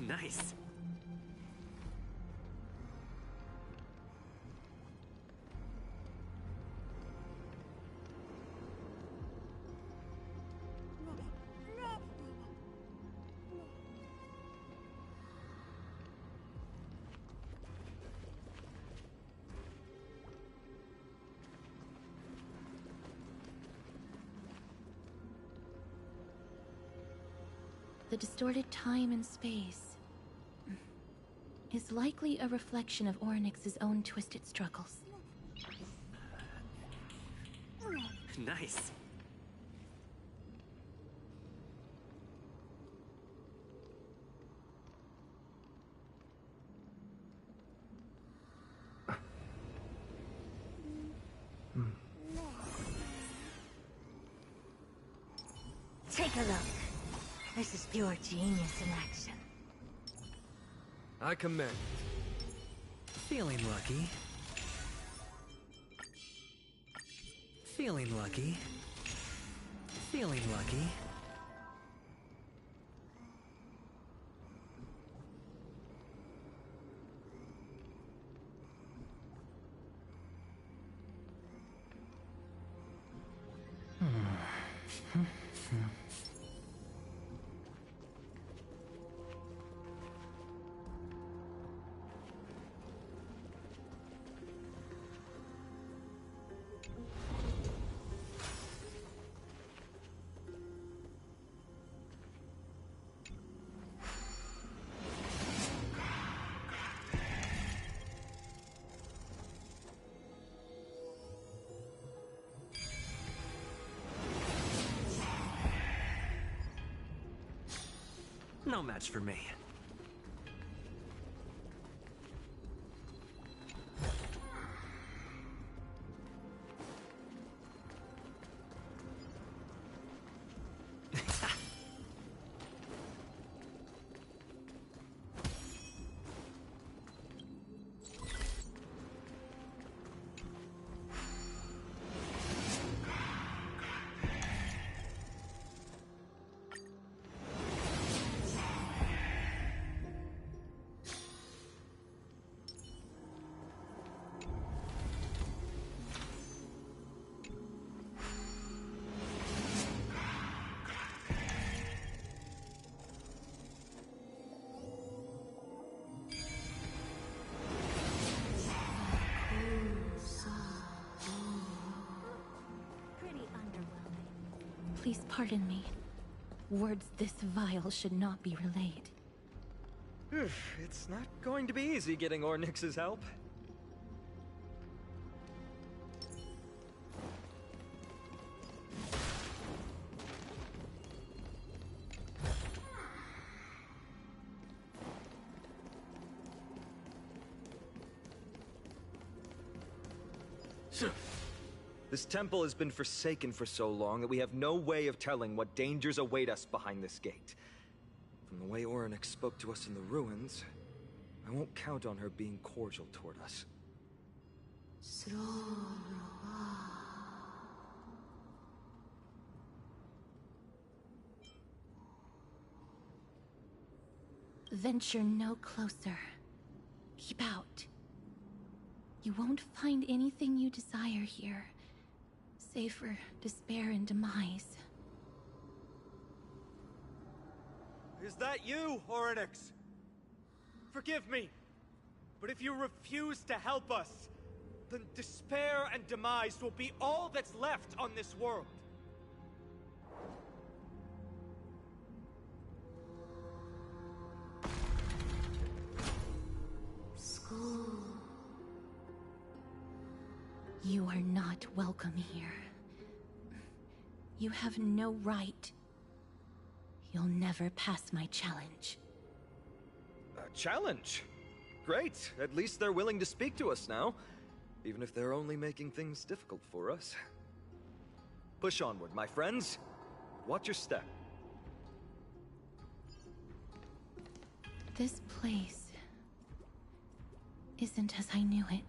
Nice. The distorted time and space is likely a reflection of Orynyx's own twisted struggles. Nice. Take a look. This is pure genius in action. I commend. Feeling lucky. Feeling lucky. Feeling lucky. No match for me. Please pardon me. Words this vile should not be relayed. It's not going to be easy getting Orynyx's help. This temple has been forsaken for so long that we have no way of telling what dangers await us behind this gate. From the way Orynyx spoke to us in the ruins, I won't count on her being cordial toward us. Venture no closer. Keep out. You won't find anything you desire here, save for despair and demise. Is that you, Orynyx? Forgive me, but if you refuse to help us, then despair and demise will be all that's left on this world. You are not welcome here. You have no right. You'll never pass my challenge. A challenge? Great. At least they're willing to speak to us now. Even if they're only making things difficult for us. Push onward, my friends. Watch your step. This place isn't as I knew it.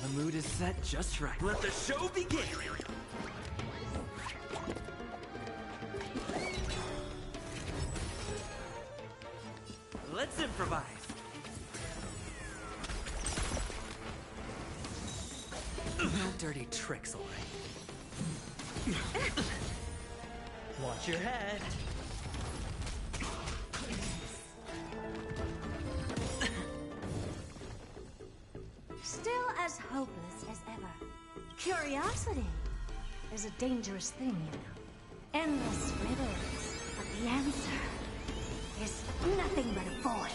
The mood is set just right. Let the show begin! Let's improvise! No dirty tricks, all right. Watch your head! Still as hopeless as ever. Curiosity is a dangerous thing, you know. Endless riddles, but the answer is nothing but a void.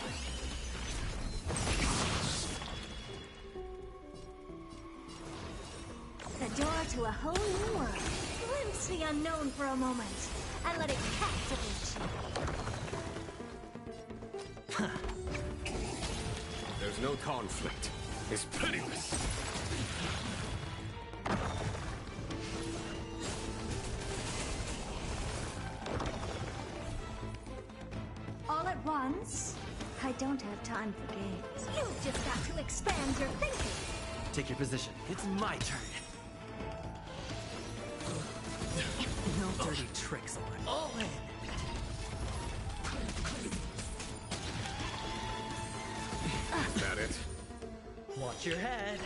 The door to a whole new world. Glimpse the unknown for a moment, and let it captivate you. There's no conflict. It's pitiless. All at once? I don't have time for games. You've just got to expand your thinking. Take your position. It's my turn. No dirty tricks, all right. All in! Is that it? Watch your head!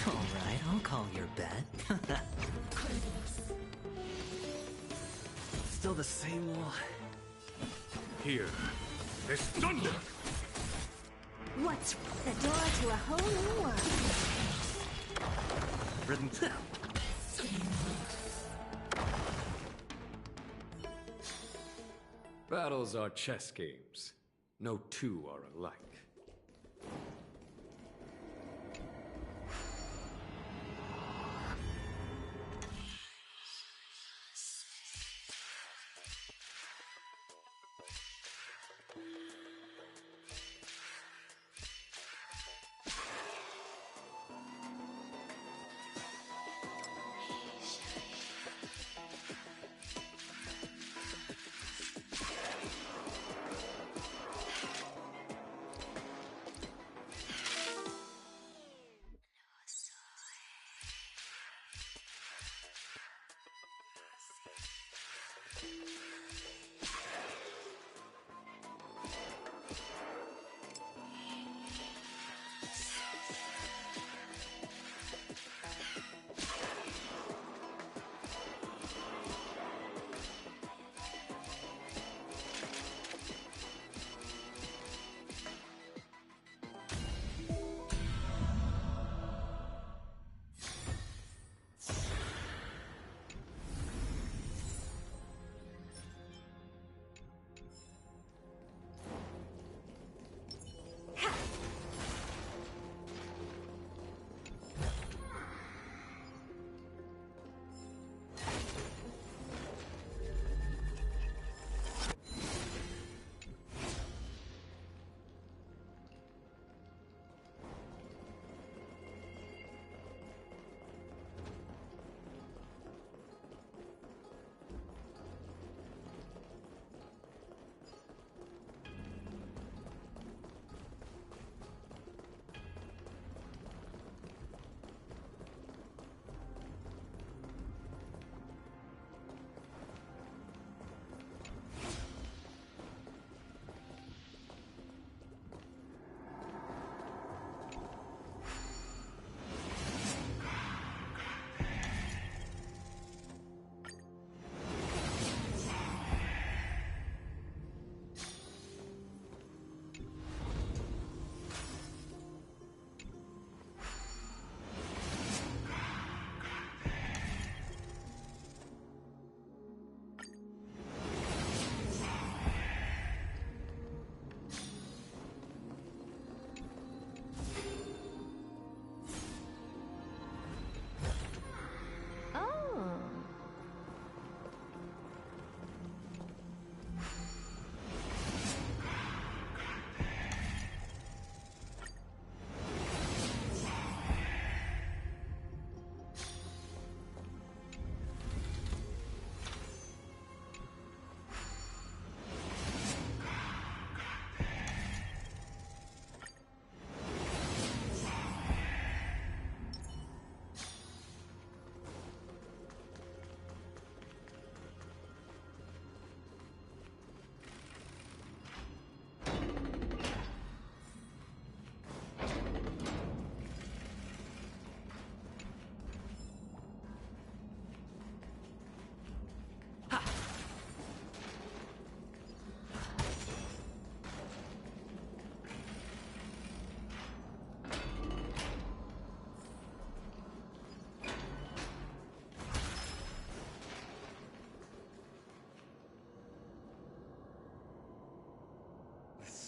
All right, I'll call your bet. Still the same one. Here. There's thunder! What's the door to a whole new world? Rhythm. Battles are chess games. No two are alike.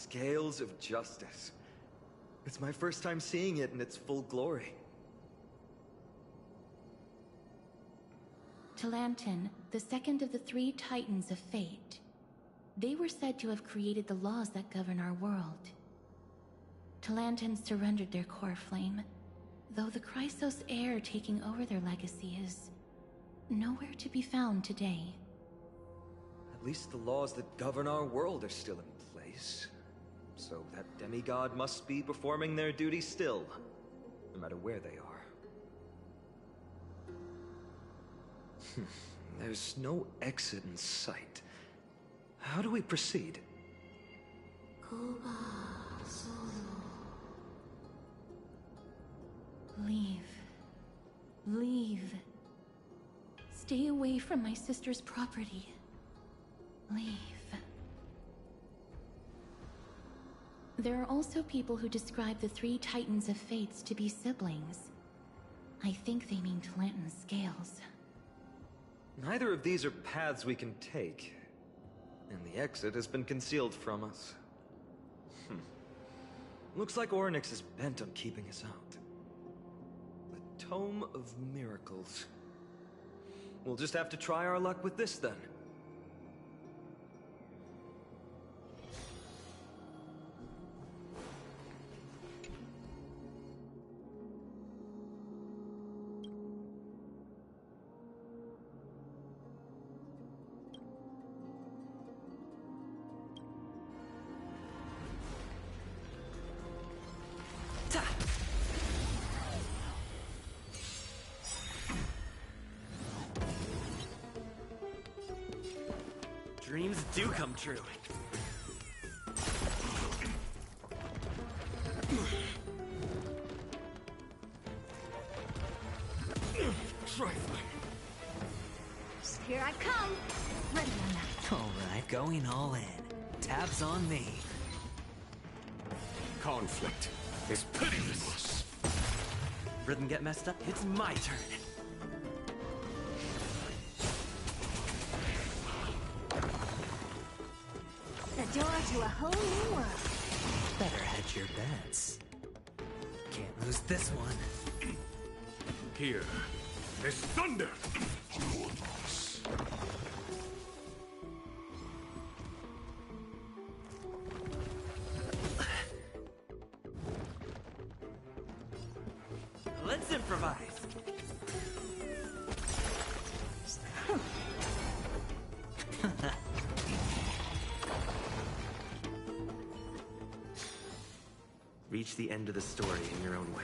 scales of justice. It's my first time seeing it in its full glory. Talantin, the second of the three Titans of Fate. They were said to have created the laws that govern our world. Talantin surrendered their core flame, though the Chrysos heir taking over their legacy is nowhere to be found today. At least the laws that govern our world are still in place. So that demigod must be performing their duty still, no matter where they are. There's no exit in sight. How do we proceed? Leave. Leave. Stay away from my sister's property. Leave. There are also people who describe the three Titans of Fates to be siblings. I think they mean Talantin's scales. Neither of these are paths we can take, and the exit has been concealed from us. Looks like Orynyx is bent on keeping us out. The Tome of Miracles. We'll just have to try our luck with this then. Dreams do come true. Trifling. Here I come. Ready on that. Alright, going all in. Tabs on me. Conflict is pitiless. Rhythm get messed up? It's my turn. The door to a whole new world. Better hedge your bets. Can't lose this one. Here is thunder. Let's improvise. Reach the end of the story in your own way.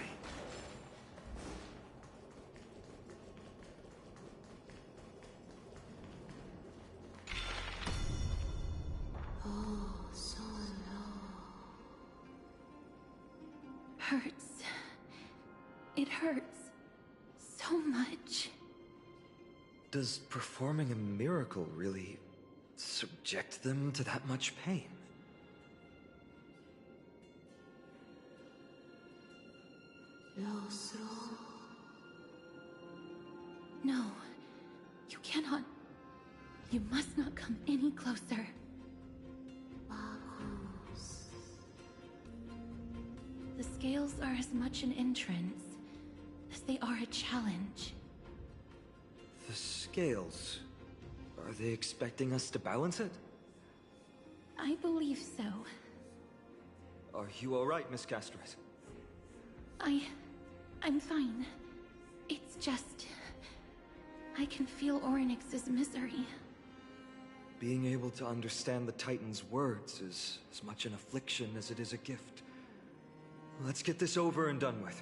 Hurts. It hurts. So much. Does performing a miracle really subject them to that much pain? No. You cannot. You must not come any closer. The scales are as much an entrance as they are a challenge. The scales... Are they expecting us to balance it? I believe so. Are you alright, Miss Castret? I'm fine. It's just... I can feel Orynyx's misery. Being able to understand the Titan's words is as much an affliction as it is a gift. Let's get this over and done with.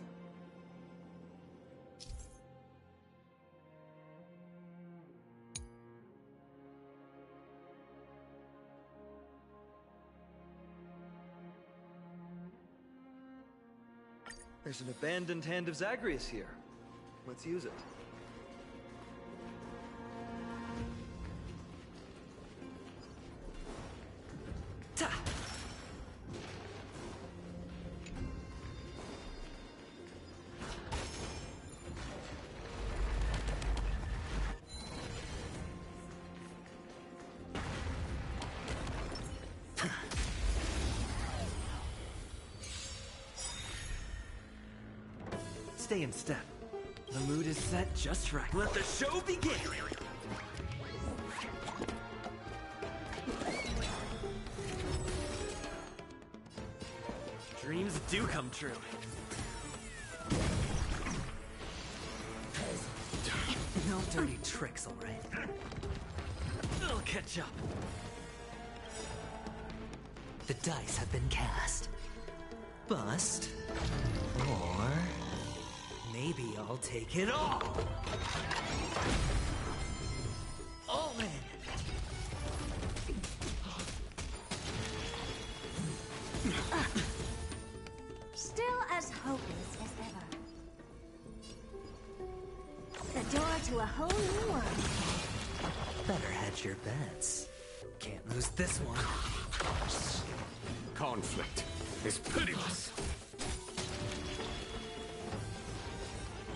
There's an abandoned hand of Zagreus here. Let's use it. Ta! Stay in step. The mood is set just right. Let the show begin! Dreams do come true. No dirty tricks, alright? I'll catch up. The dice have been cast. Bust. Or... maybe I'll take it all! All in! Still as hopeless as ever. The door to a whole new world. Better hedge your bets. Can't lose this one. Conflict is pitiless.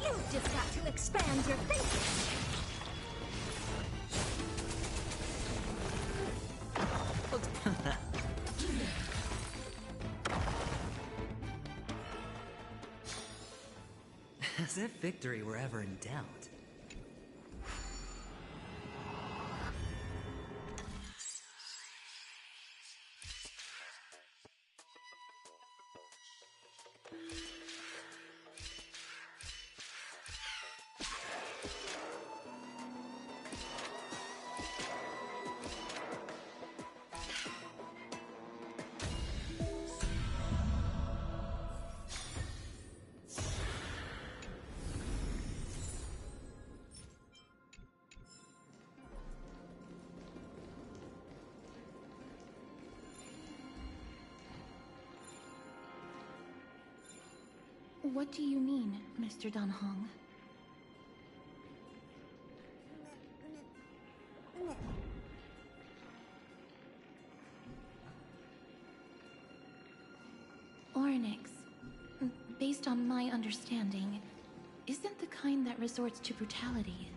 You've just got to expand your thinking. As if victory were ever in doubt. What do you mean, Mr. Danhong? Orynyx, based on my understanding, isn't the kind that resorts to brutality.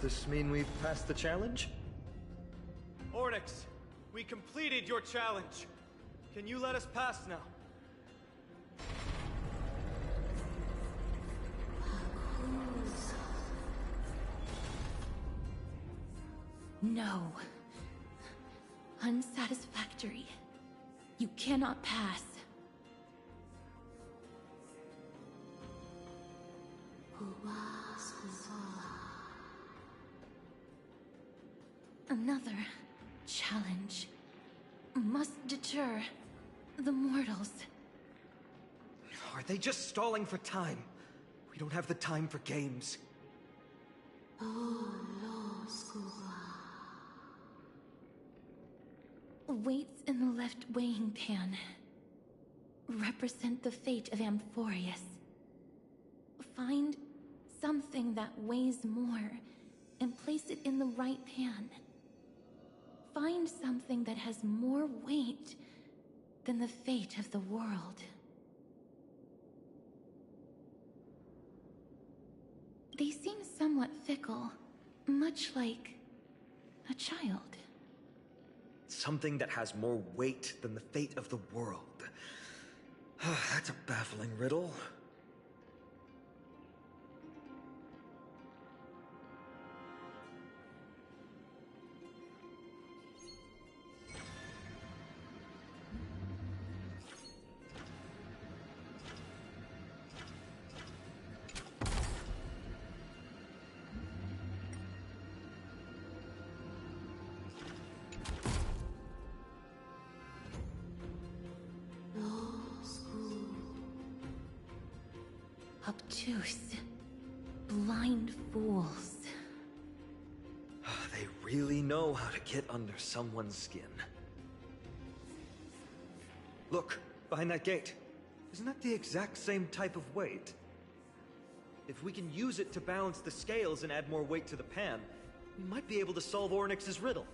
Does this mean we've passed the challenge? Onyx, we completed your challenge. Can you let us pass now? No. Unsatisfactory. You cannot pass. Another challenge must deter the mortals. Are they just stalling for time? We don't have the time for games. Weights in the left weighing pan represent the fate of Amphorius. Find something that weighs more and place it in the right pan. Find something that has more weight than the fate of the world. They seem somewhat fickle, much like a child. Something that has more weight than the fate of the world. That's a baffling riddle. Obtuse. Blind fools. They really know how to get under someone's skin. Look, behind that gate. Isn't that the exact same type of weight? If we can use it to balance the scales and add more weight to the pan, we might be able to solve Ornyx's riddle.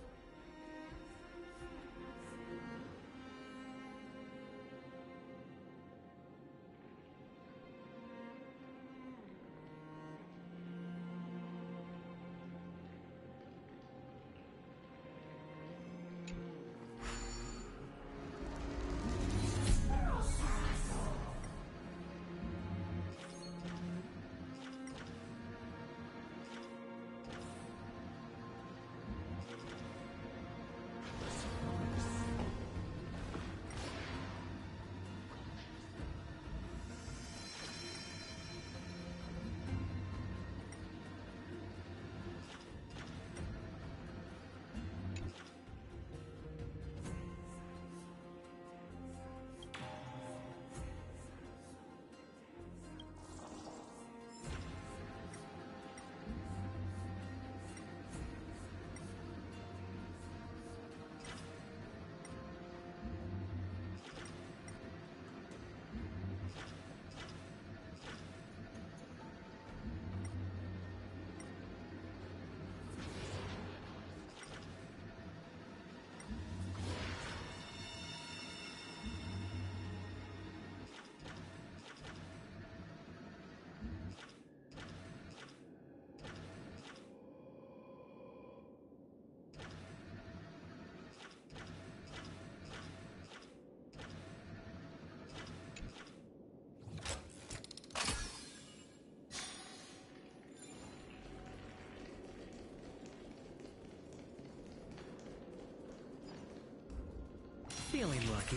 Feeling lucky.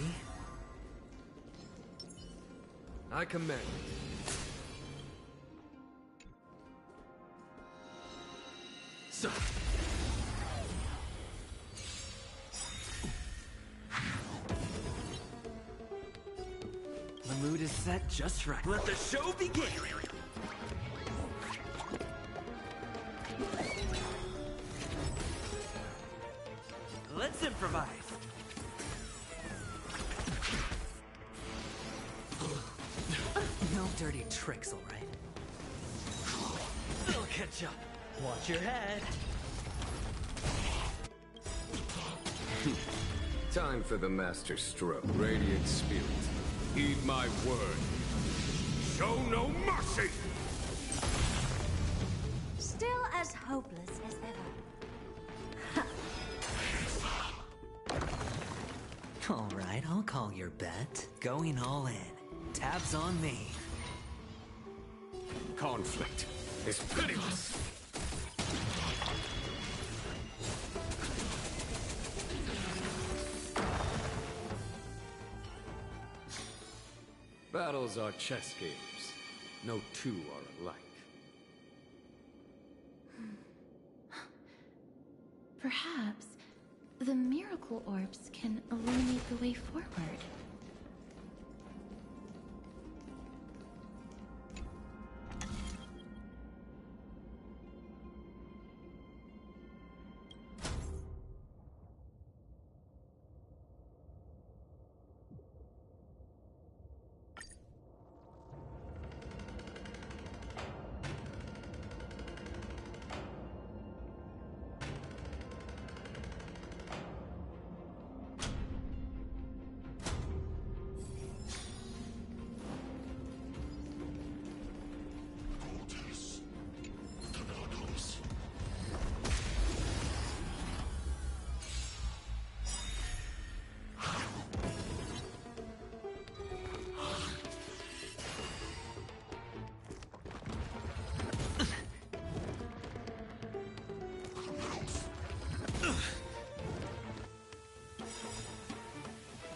I commend. So. The mood is set just right. Let the show begin! Let's improvise! No dirty tricks, all right? They'll catch up. Watch your head. Time for the master stroke. Radiant spirit, heed my word. Show no mercy! Still as hopeless as ever. All right, I'll call your bet. Going all in. Tabs on me. Conflict is pitiless. Battles are chess games. No two are alike. Perhaps the miracle orbs can illuminate the way forward.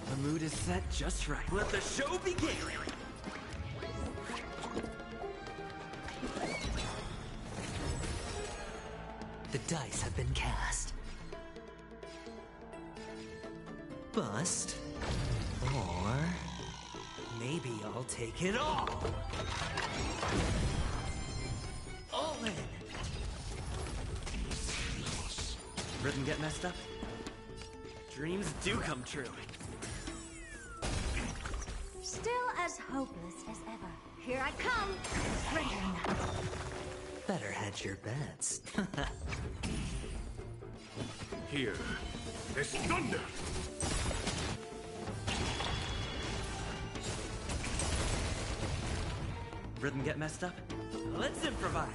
The mood is set just right. Let the show begin! The dice have been cast. Bust. Or... maybe Maybe I'll take it all! All in! Rhythm get messed up? Dreams do come true. Still as hopeless as ever. Here I come! Trigger. Better hedge your bets. Here, this thunder! Rhythm get messed up? Let's improvise!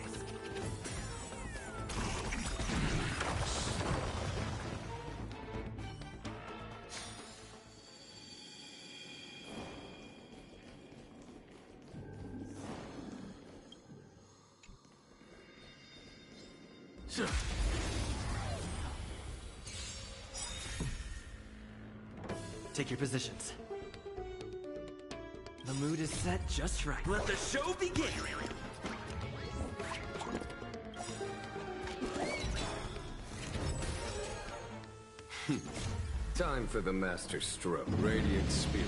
Take your positions. The mood is set just right. Let the show begin! Time for the master stroke. Radiant spirit,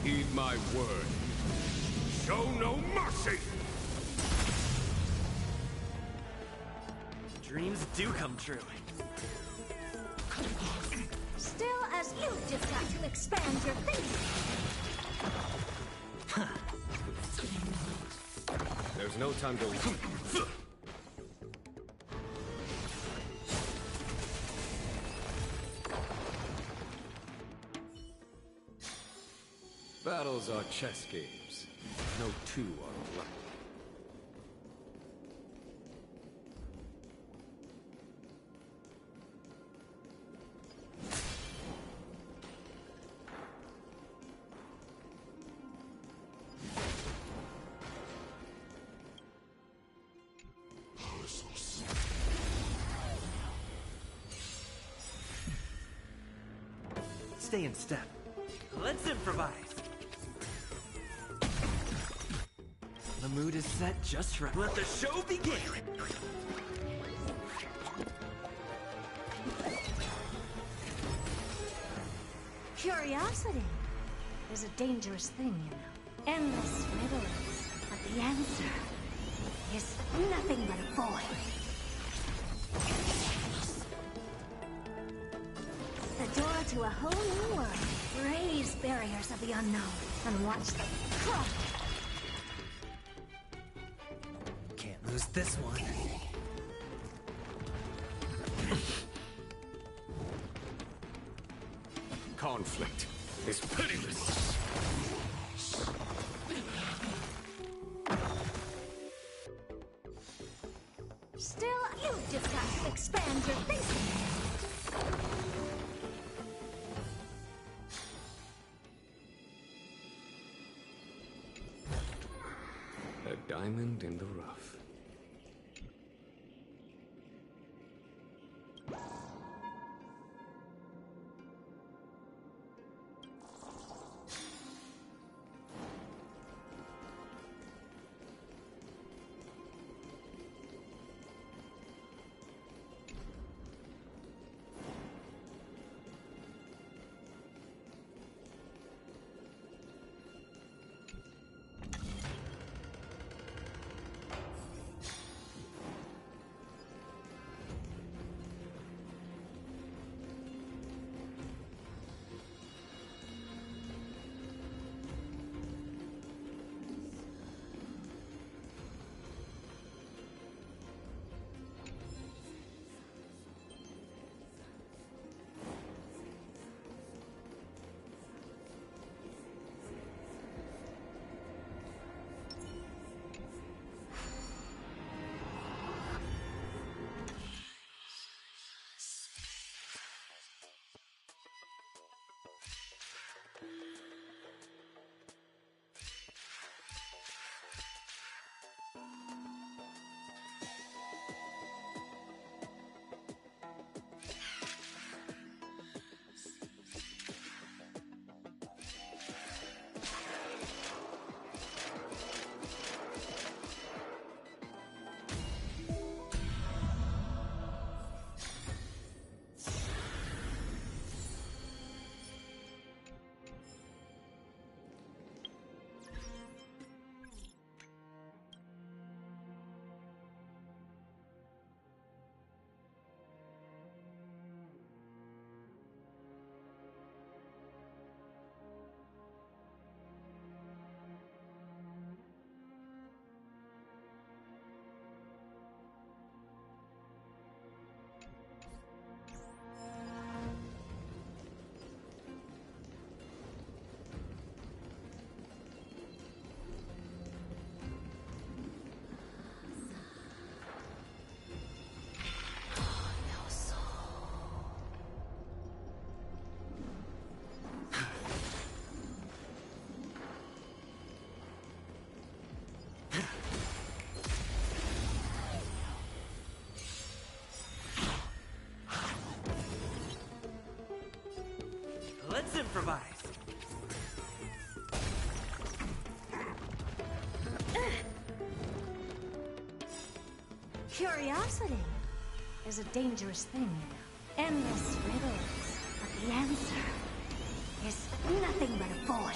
heed my word. Show no mercy! Dreams do come true. Still as you've just got to expand your thinking. There's no time to... Battles are chess games. No two are alike. Stay in step. Let's improvise! The mood is set just right. Let the show begin! Curiosity is a dangerous thing, you know. Endless riddles, but the answer is nothing but a void. The door to a whole new world. Raise barriers of the unknown and watch them crumble. Can't lose this one. Conflict is pitiless. Still, you've just got to expand your thinking. A diamond in the rough. Curiosity is a dangerous thing, you know. Endless riddles, but the answer is nothing but a void.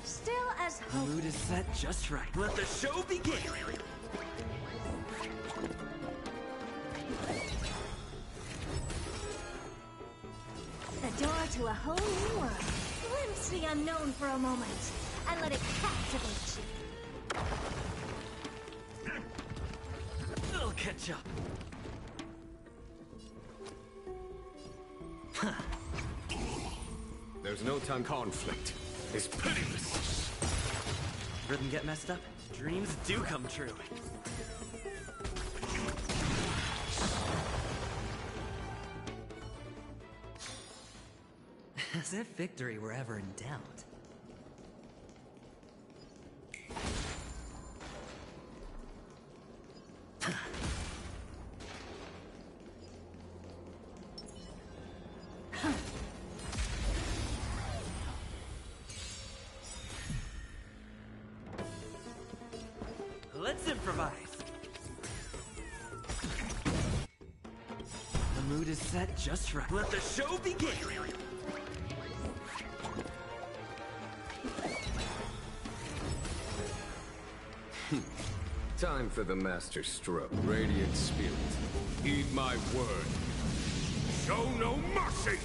Still as The hope. mood is set just right. Let the show begin! The door to a whole new world. Glimpse the unknown for a moment, and let it captivate you. I'll catch up. There's no time. Conflict is pitiless. Rhythm get messed up? Dreams do come true. As if victory were ever in doubt. Let's improvise. The mood is set just right. Let the show begin! Time for the master stroke. Radiant spirit, heed my word. Show no mercy!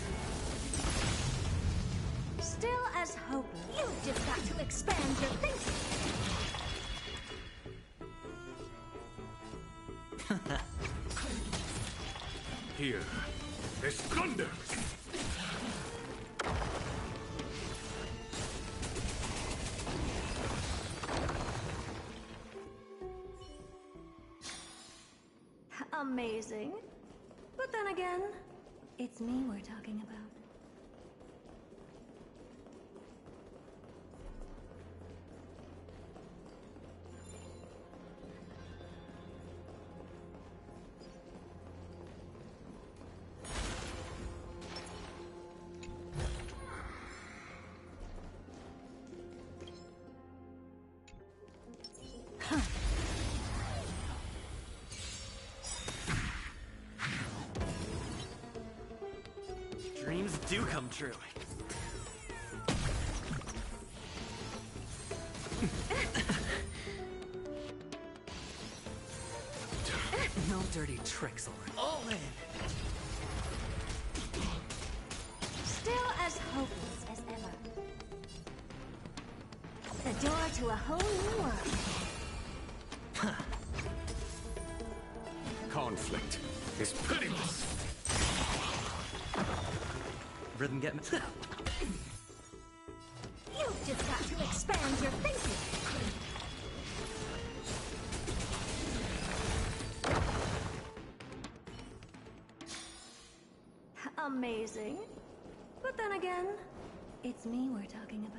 Still as hopeless. You've just got to expand your thinking. Here, this thunder! Amazing. But then again, it's me we're talking about. Dreams do come true. No dirty tricks, Orin. All in! Still as hopeless as ever. The door to a whole new world. Conflict is pitiless! Rhythm get messed up. You've just got to expand your thinking. Amazing. But then again, it's me we're talking about.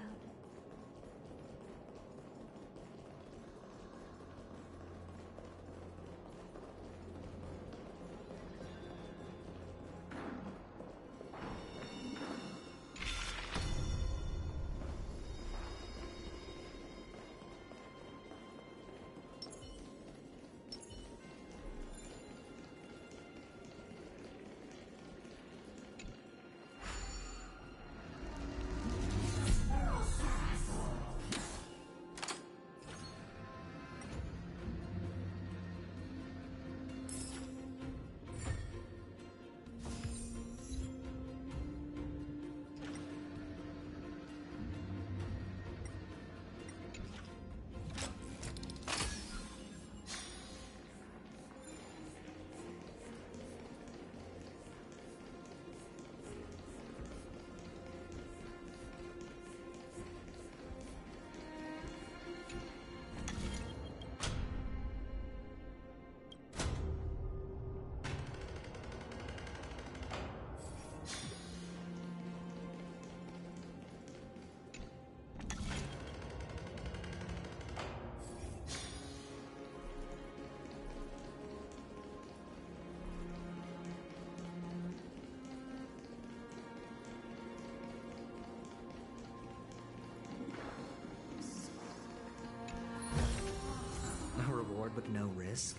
reward with no risk.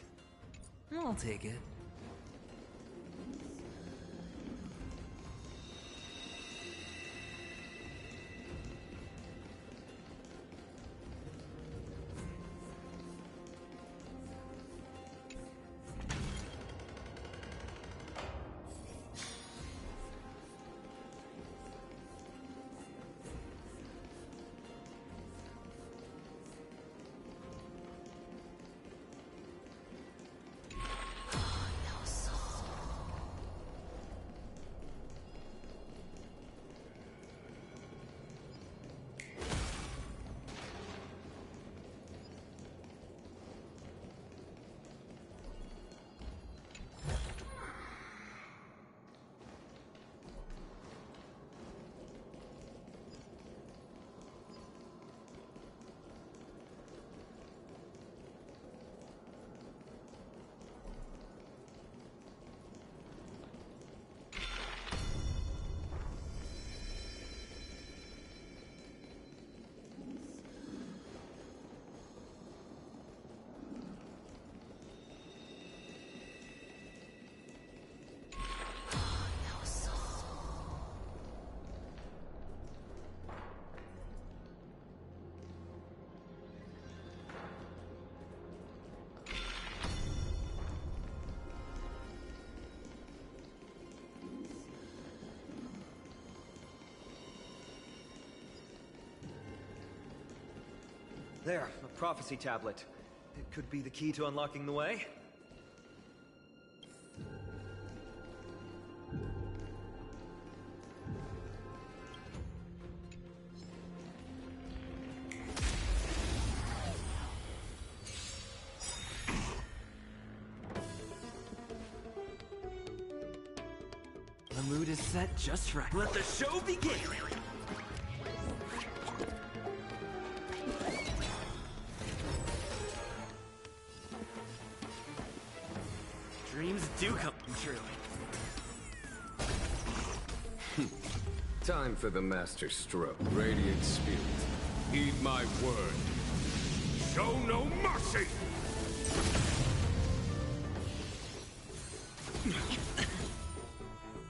I'll take it. There, a prophecy tablet. It could be the key to unlocking the way. The mood is set just right. Let the show begin! Dreams do come true. Time for the master stroke. Radiant spirit, heed my word. Show no mercy!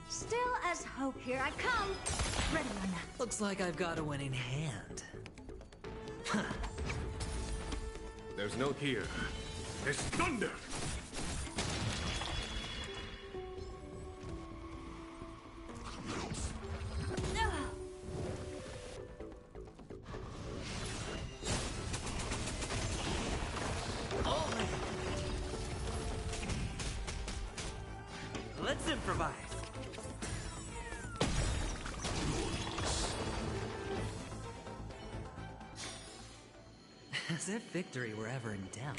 Still as hope, here I come. Ready or not. Looks like I've got a winning hand. There's no here. There's thunder! Let's improvise. As if victory were ever in doubt.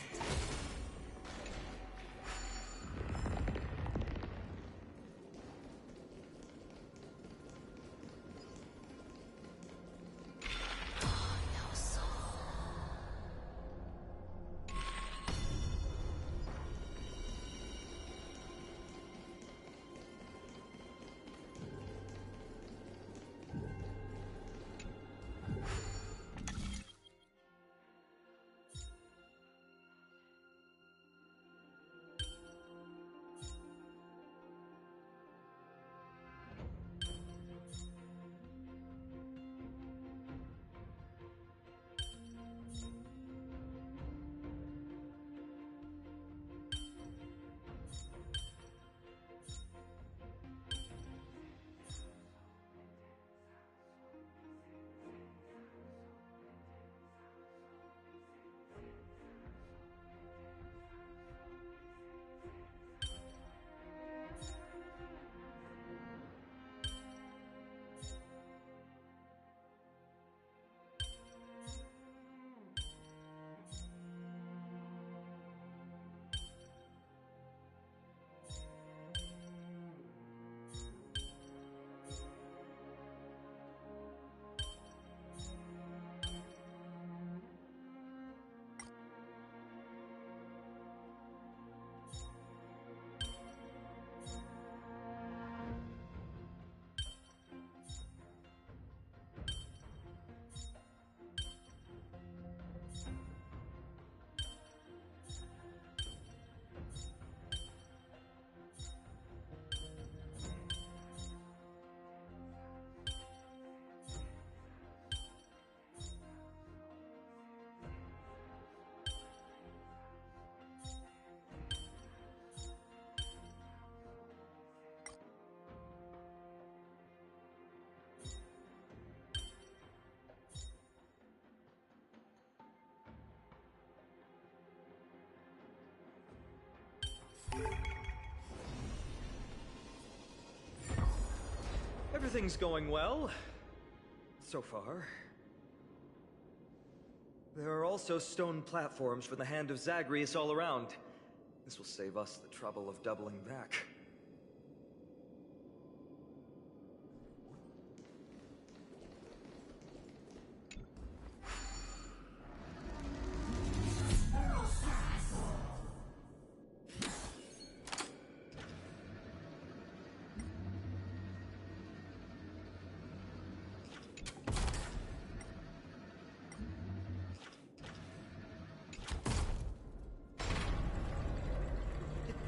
everything's going well. So far. There are also stone platforms for the Hand of Zagreus all around. This will save us the trouble of doubling back.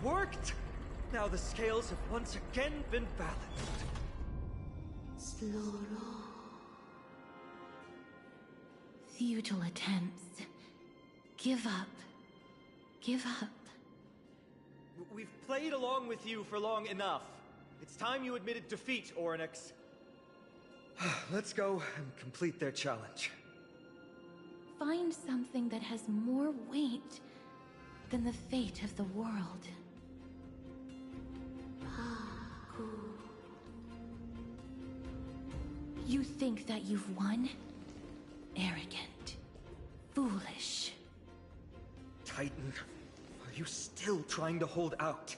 Worked! Now the scales have once again been balanced. Futile attempts. Give up. Give up. We've played along with you for long enough. It's time you admitted defeat, Orynyx. Let's go and complete their challenge. Find something that has more weight than the fate of the world. You think that you've won? Arrogant. Foolish. Titan, are you still trying to hold out?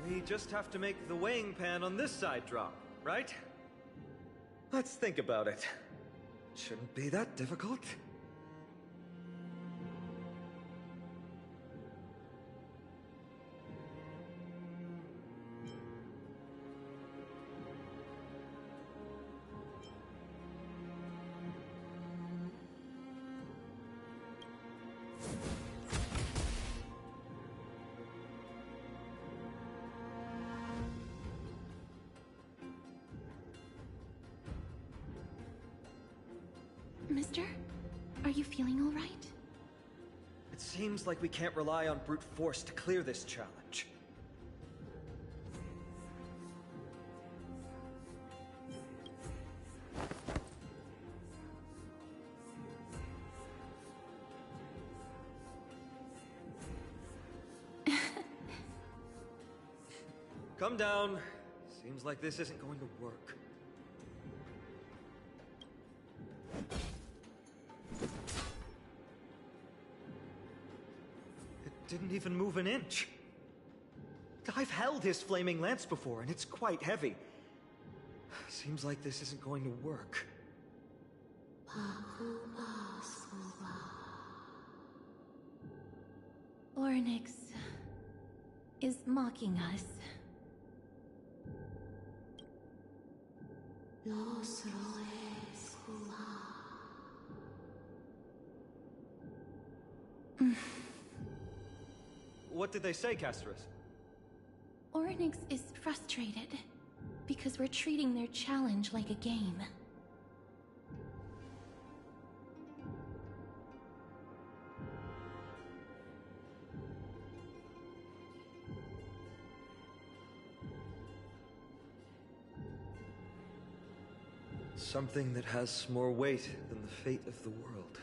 We just have to make the weighing pan on this side drop, right? Let's think about it. Shouldn't be that difficult. Mister? Are you feeling all right? It seems like we can't rely on brute force to clear this challenge. Come down. Seems like this isn't going to work. Didn't even move an inch. I've held his flaming lance before, and it's quite heavy. Seems like this isn't going to work. Orynyx is mocking us. What did they say, Casterus? Orynyx is frustrated because we're treating their challenge like a game. Something that has more weight than the fate of the world.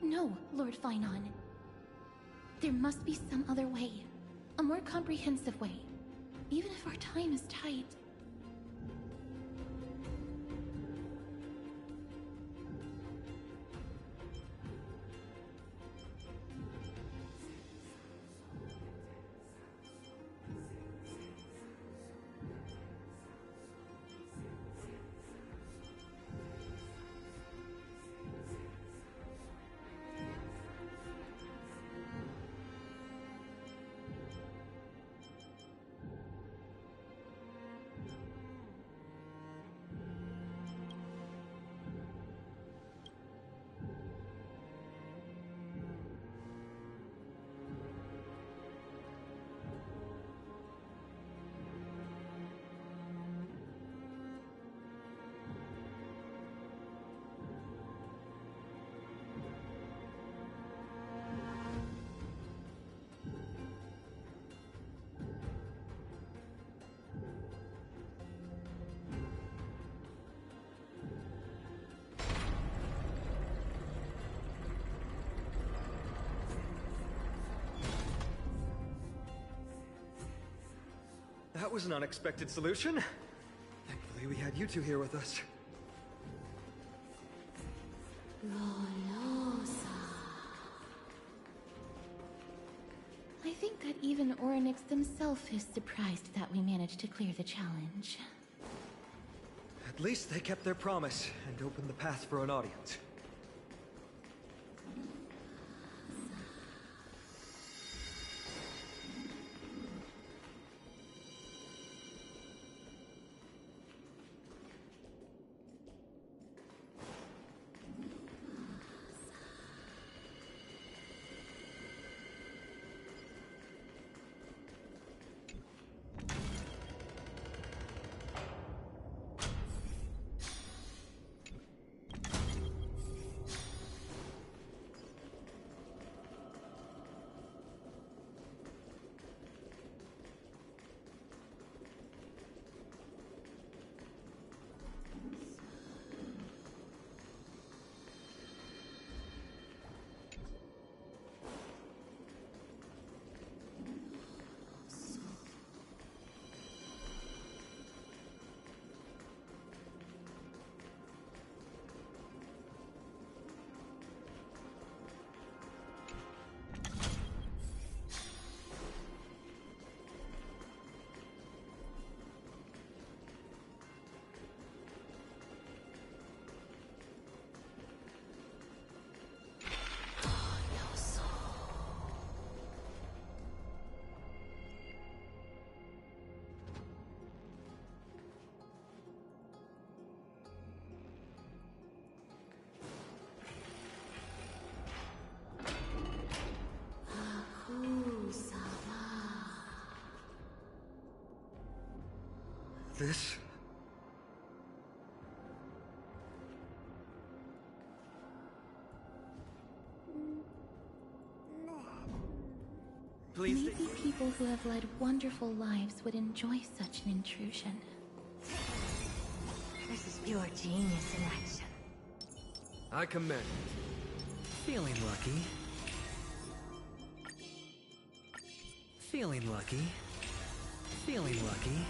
No, Lord Finon. There must be some other way. A more comprehensive way. Even if our time is tight. was an unexpected solution. Thankfully, we had you two here with us. I think that even Orynyx himself is surprised that we managed to clear the challenge. At least they kept their promise and opened the path for an audience. This? Please. Maybe people who have led wonderful lives would enjoy such an intrusion. This is pure genius in action. I commend it. Feeling lucky. Feeling lucky. Feeling lucky.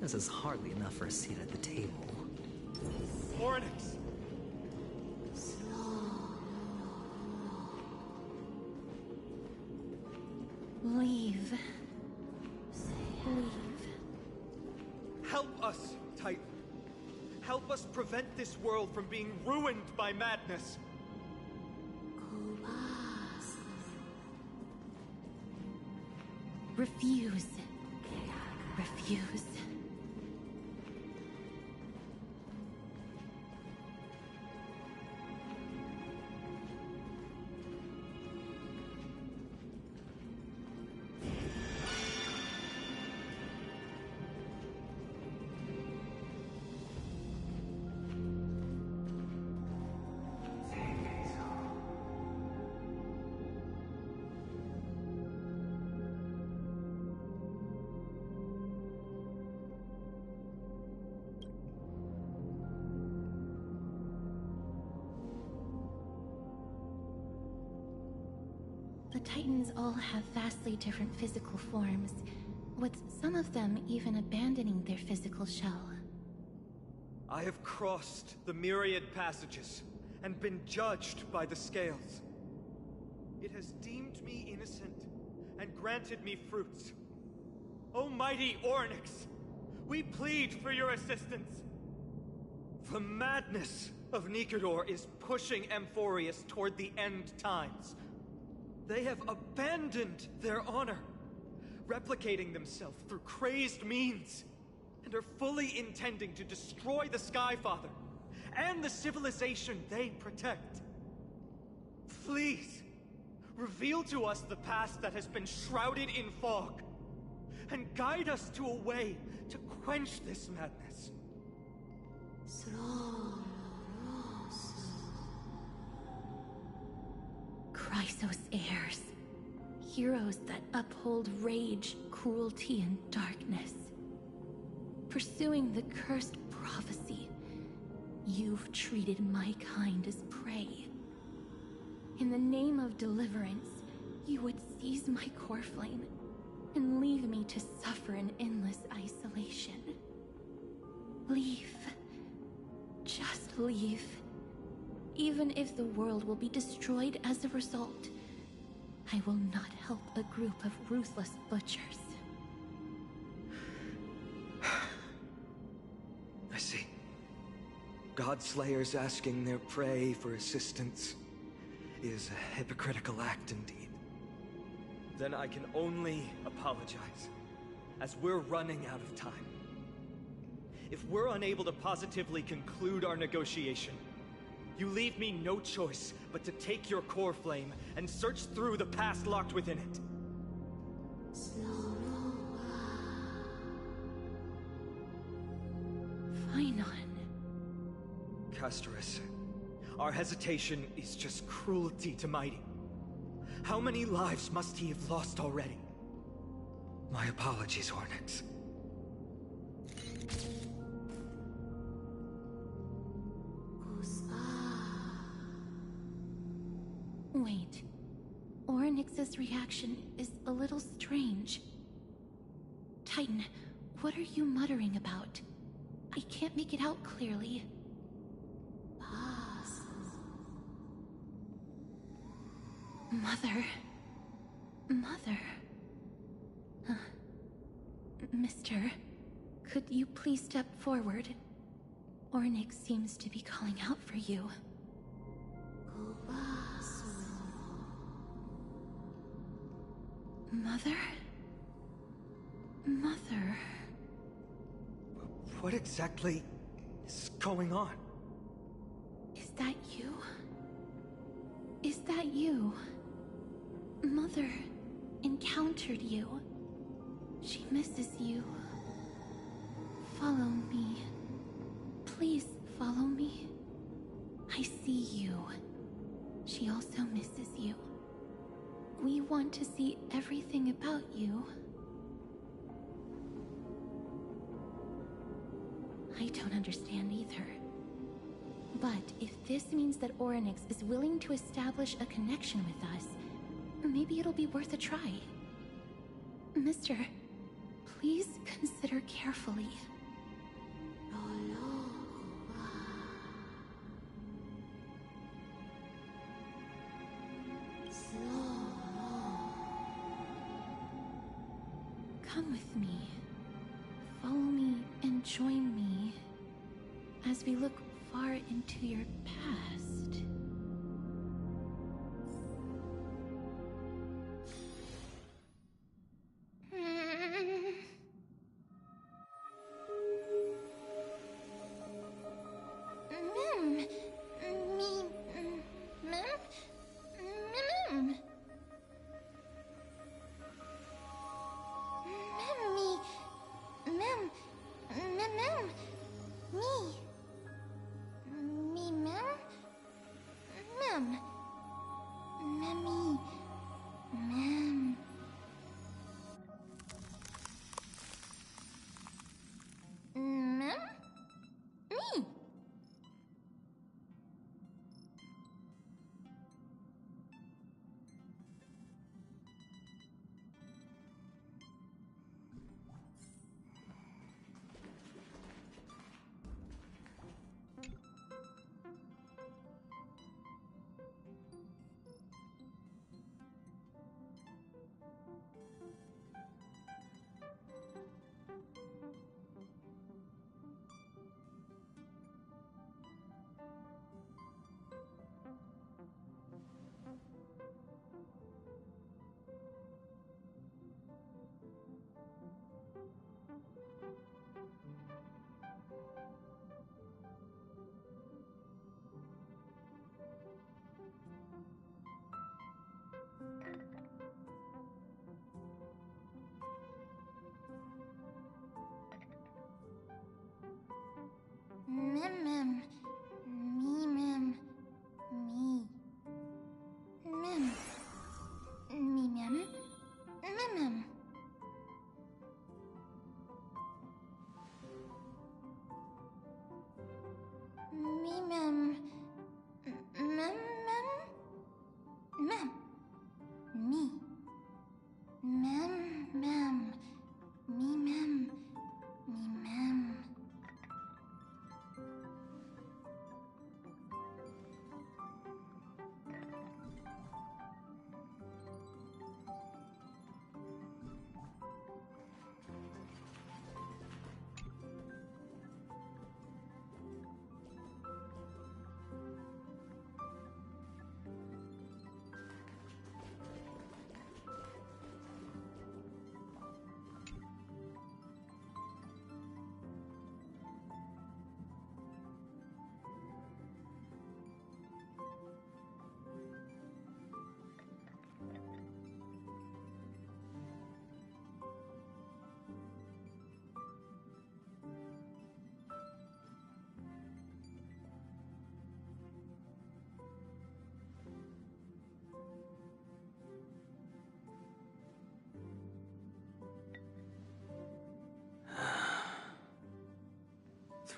This is hardly enough for a seat at the table. Orynyx! Leave. Leave. Help us, Titan. Help us prevent this world from being ruined by madness. Refuse. Refuse. The Titans all have vastly different physical forms, with some of them even abandoning their physical shell. I have crossed the myriad passages and been judged by the scales. It has deemed me innocent and granted me fruits. O mighty Orynyx, we plead for your assistance. The madness of Nikedor is pushing Amphorius toward the end times. They have abandoned their honor, replicating themselves through crazed means, and are fully intending to destroy the Skyfather and the civilization they protect. Please, reveal to us the past that has been shrouded in fog, and guide us to a way to quench this madness. Chrysos heirs. Heroes that uphold rage, cruelty, and darkness. Pursuing the cursed prophecy, you've treated my kind as prey. In the name of deliverance, you would seize my core flame and leave me to suffer in endless isolation. Leave. Just leave. Even if the world will be destroyed as a result, I will not help a group of ruthless butchers. I see. Godslayers asking their prey for assistance is a hypocritical act indeed. Then I can only apologize, as we're running out of time. If we're unable to positively conclude our negotiation, you leave me no choice but to take your core flame and search through the past locked within it. Fine. Castorus, our hesitation is just cruelty to Mighty. How many lives must he have lost already? My apologies, Hornets. Wait. Orynyx's reaction is a little strange. Titan, what are you muttering about? I can't make it out clearly. Mother. Mother. Mister, could you please step forward? Orynyx seems to be calling out for you. Mother? Mother? What exactly is going on? Is that you? Is that you? Mother encountered you. She misses you. Follow me. Please follow me. I see you. She also misses you. We want to see everything about you. I don't understand either. But if this means that Orynyx is willing to establish a connection with us, maybe it'll be worth a try. Mister, please consider carefully. Come with me. Follow me and join me as we look far into your past.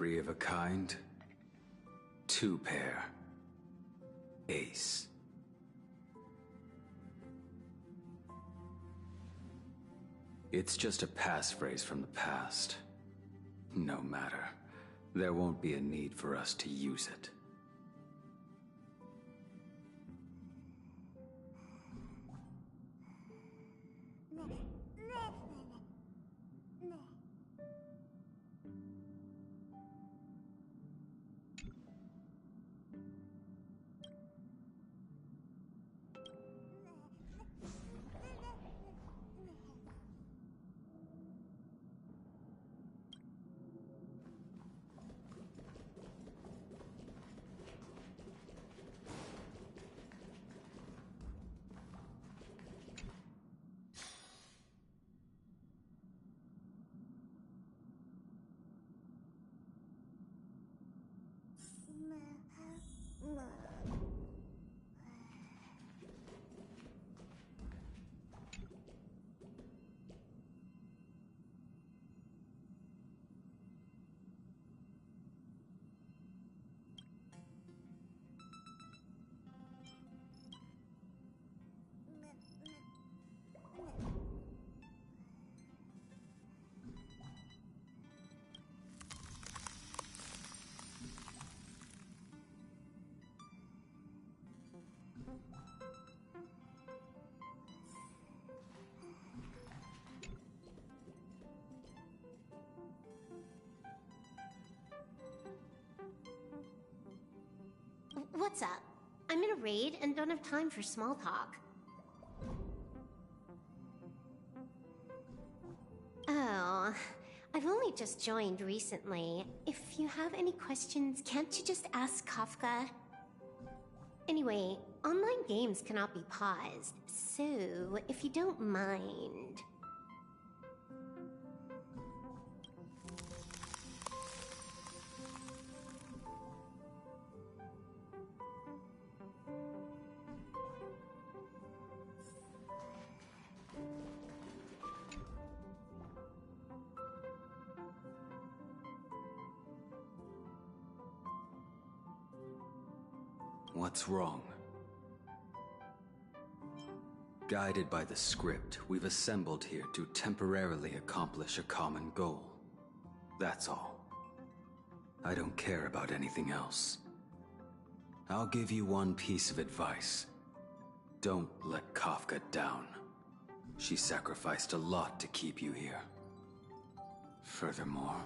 Three of a kind. Two pair. Ace. It's just a passphrase from the past. No matter. There won't be a need for us to use it. What's up? I'm in a raid and don't have time for small talk. Oh, I've only just joined recently. If you have any questions, can't you just ask Kafka? Anyway, online games cannot be paused, so if you don't mind... What's wrong? Guided by the script, we've assembled here to temporarily accomplish a common goal. That's all. I don't care about anything else. I'll give you one piece of advice. Don't let Kafka down. She sacrificed a lot to keep you here. Furthermore...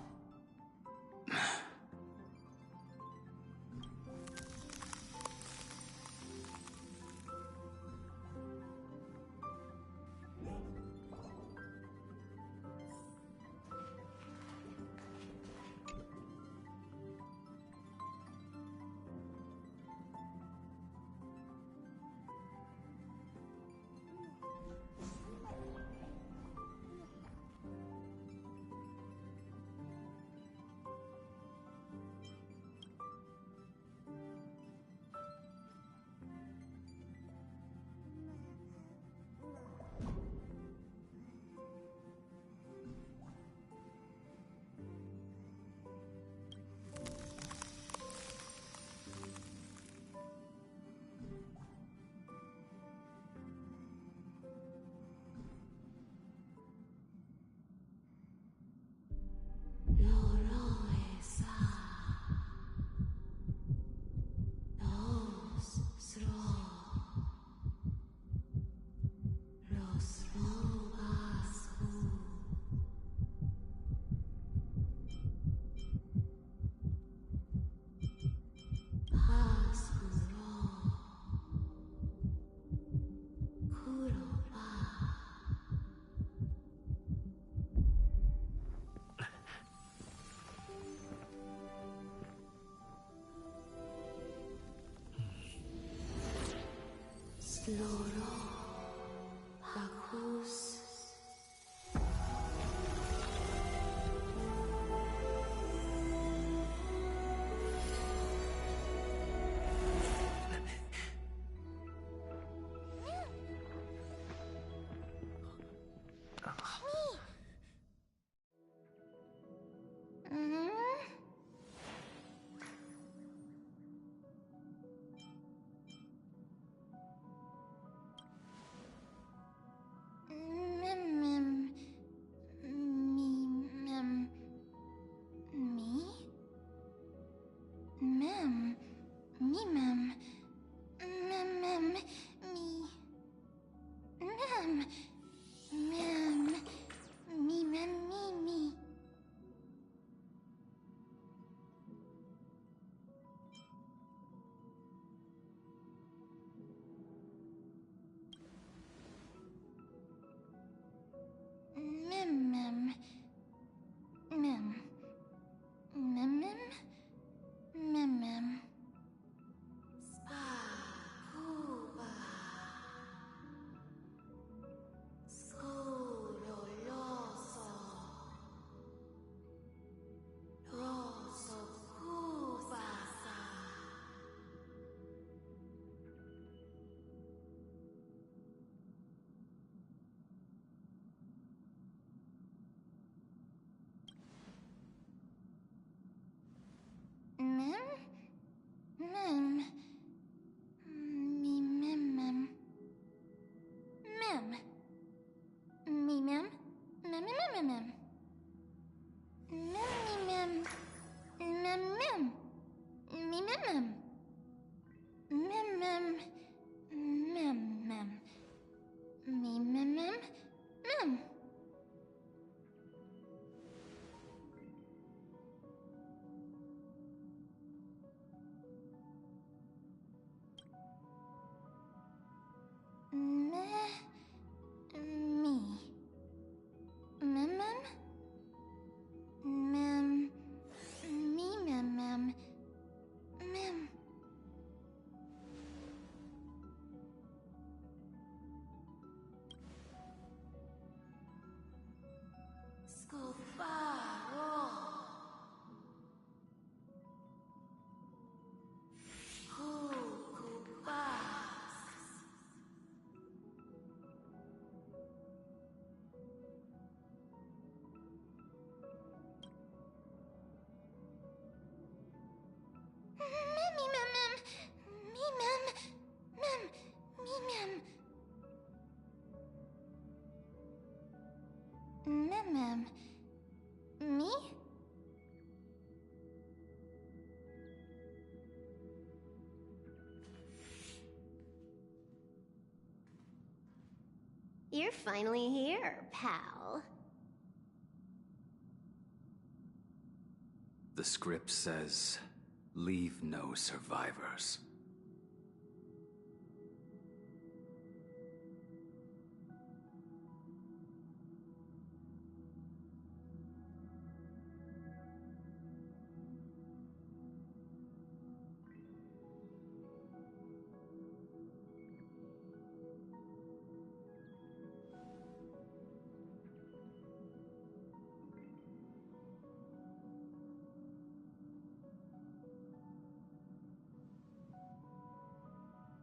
Me? You're finally here, pal. The script says, leave no survivors.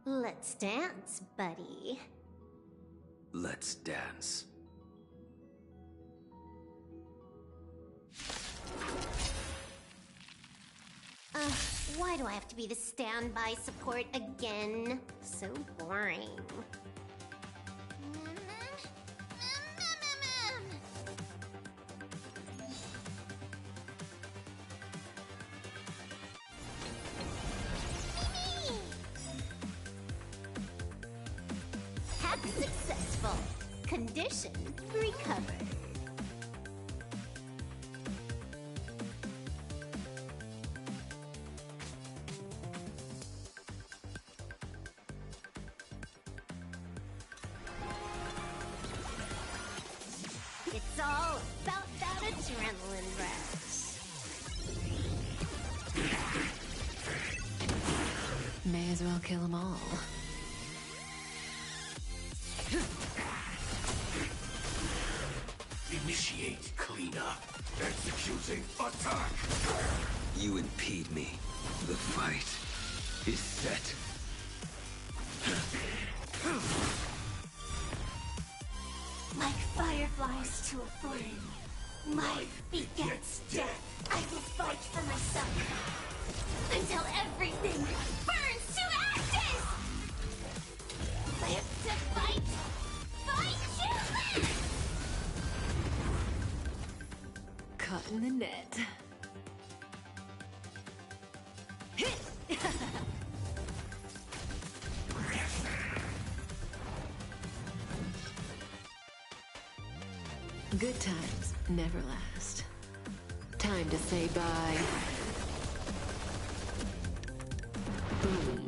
Let's dance, buddy. Let's dance. Why do I have to be the standby support again? So boring. Hack successful. Condition recovered. It's all about that adrenaline rush. May as well kill them all. Initiate cleanup. Executing attack. You impede me. The fight is set. Like fireflies to a flame, life begets death. I will fight for myself until everything burns to ashes. Live to fight, fight to live. Caught in the net. Good times never last. Time to say bye. Boom.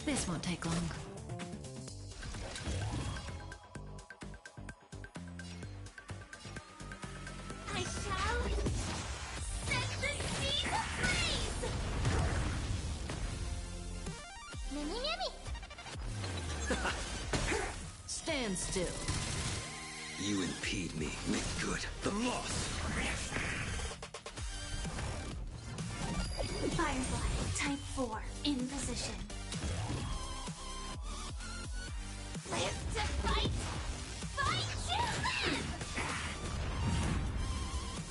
This won't take long. I shall set the seas ablaze. Mimi, Mimi. Stand still. You impede me. Make good the loss. Firefly, type 4, in position. Live to fight, fight to live.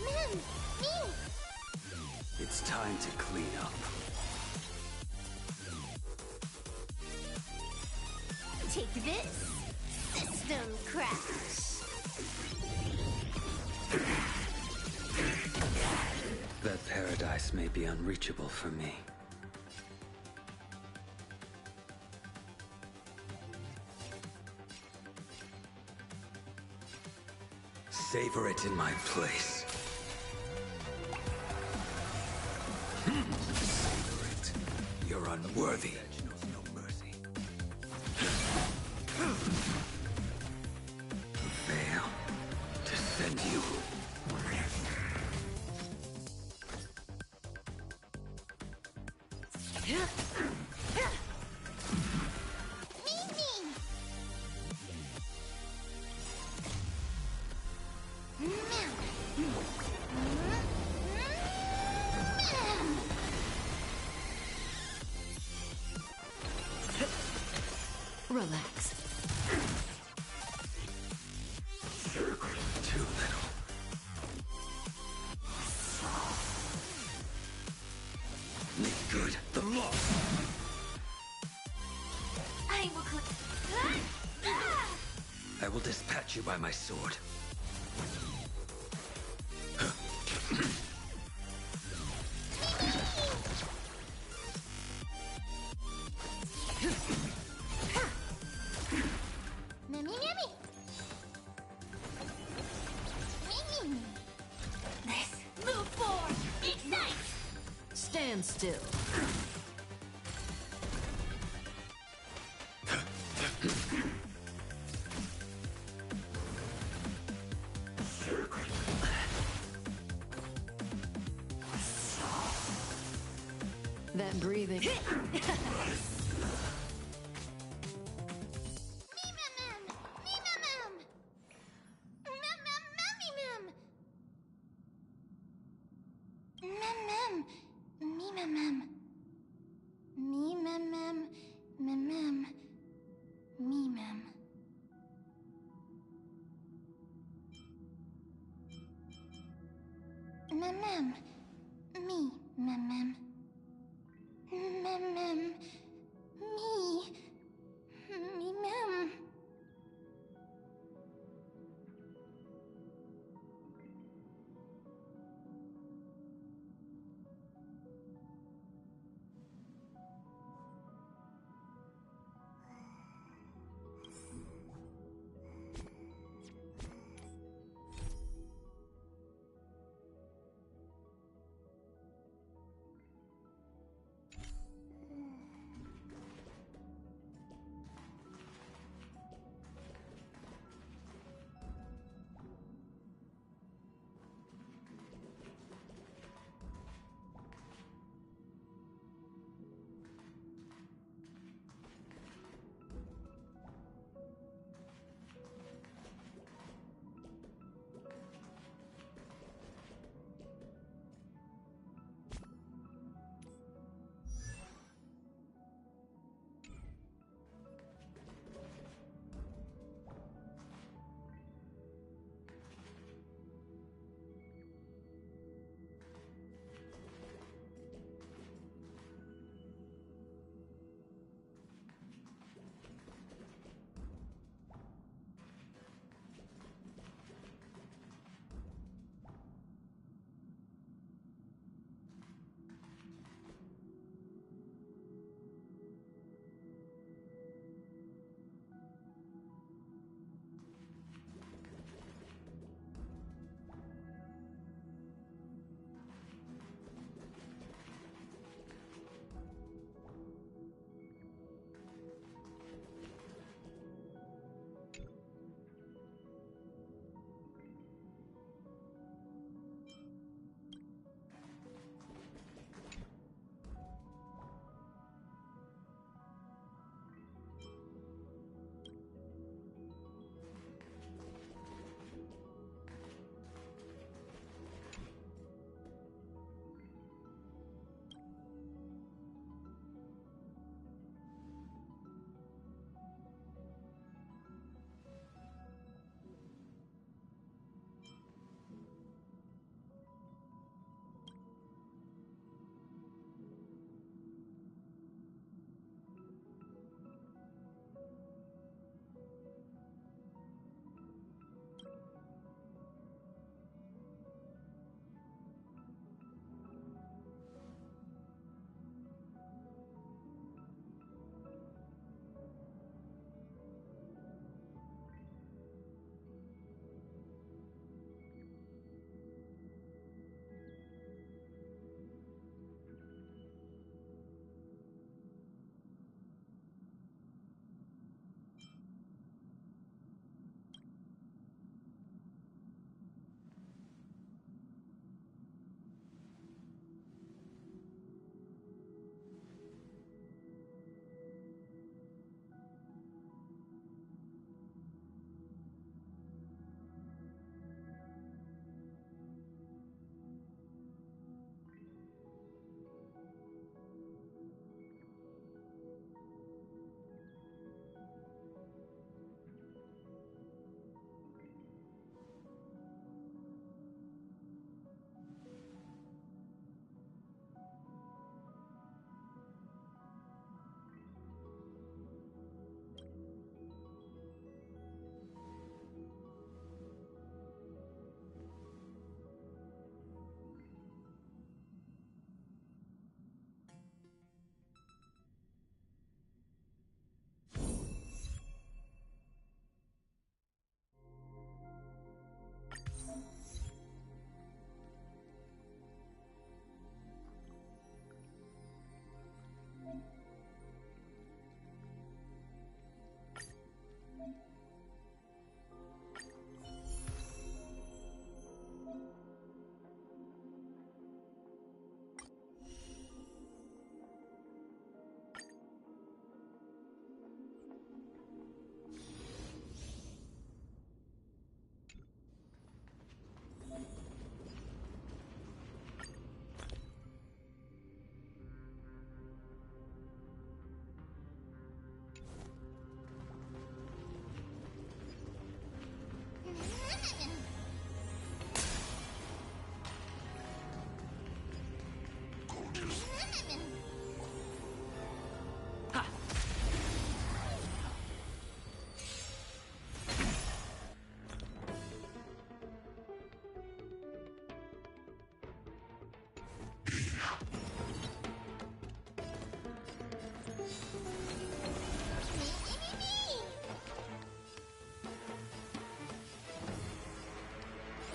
Mim, me. It's time to clean up. Take this. System crash. That paradise may be unreachable for me. Savor it in my place. Savor it. You're unworthy. Knows no mercy. Fail to send you. Relax. Too little. Make good the loss. I will click. I will dispatch you by my sword. Mimmy, Mimmy. Mimmy. Move forward. Ignite. Stand still. That breathing.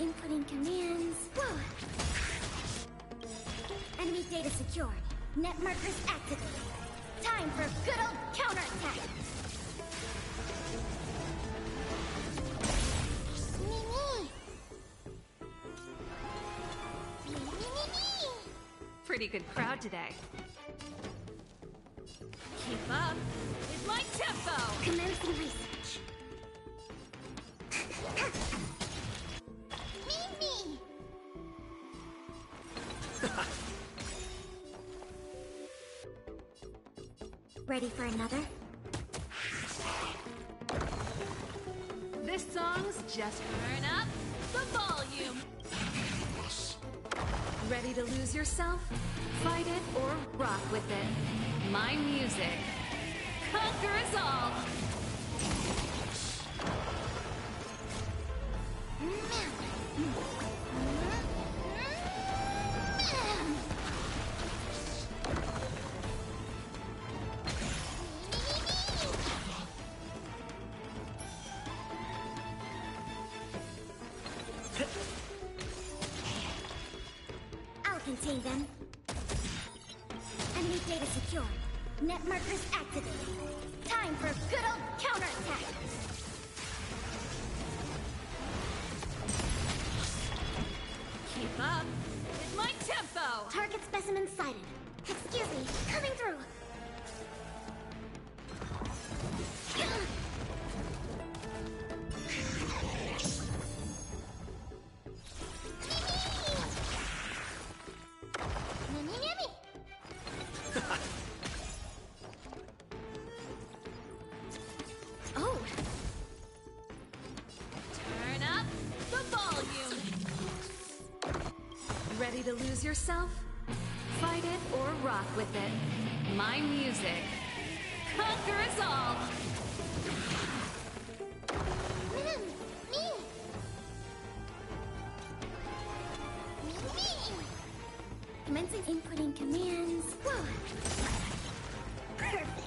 Inputting commands. Whoa. Enemy data secured. Net markers activated. Time for good old counterattack. Pretty good crowd today. Keep up with my tempo! Commencing research. Me! Ready for another? This song's just turn up the volume. Ready to lose yourself? Fight it or rock with it. My music conquers all. I'll contain them. Enemy data secured. Net markers activated. Time for good old counterattack. Keep up with my tempo. Target specimen sighted. Excuse me, coming through. Oh, Turn up the volume. Ready to lose yourself? Fight it or rock with it. My music conquers all. commencing inputting commands. Whoa. Perfect.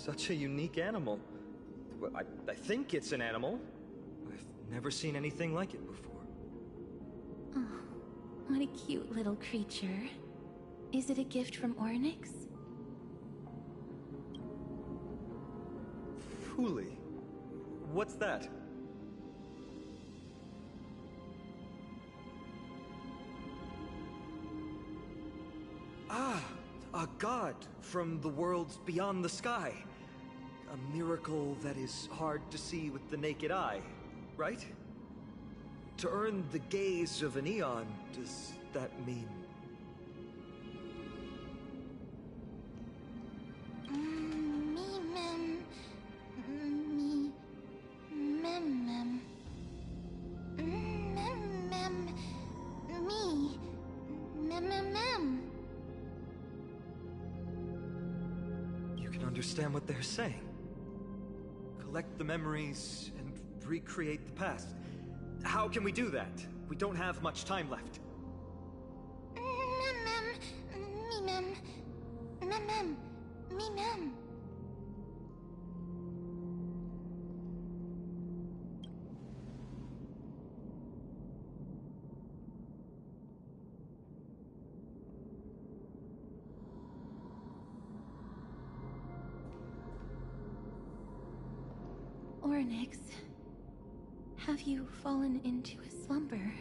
such a unique animal. Well, I think it's an animal. I've never seen anything like it before. Oh, what a cute little creature. Is it a gift from Ornyx? Fooly. What's that? Ah, a god from the worlds beyond the sky. A miracle that is hard to see with the naked eye, right? To earn the gaze of an eon, does that mean... Understand what they're saying. Collect the memories and recreate the past. How can we do that? We don't have much time left. Ornyx, have you fallen into a slumber?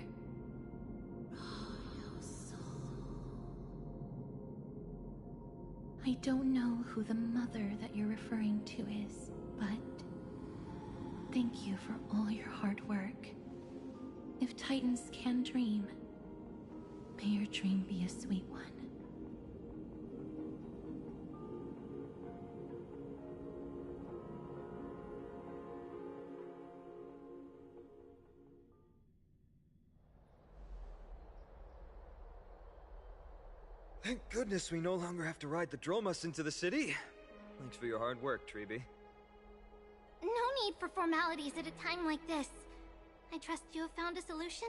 I don't know who the mother that you're referring to is, but thank you for all your hard work. If Titans can dream, may your dream be a sweet one. Thank goodness we no longer have to ride the Dromus into the city. Thanks for your hard work, Treeby. No need for formalities at a time like this. I trust you have found a solution?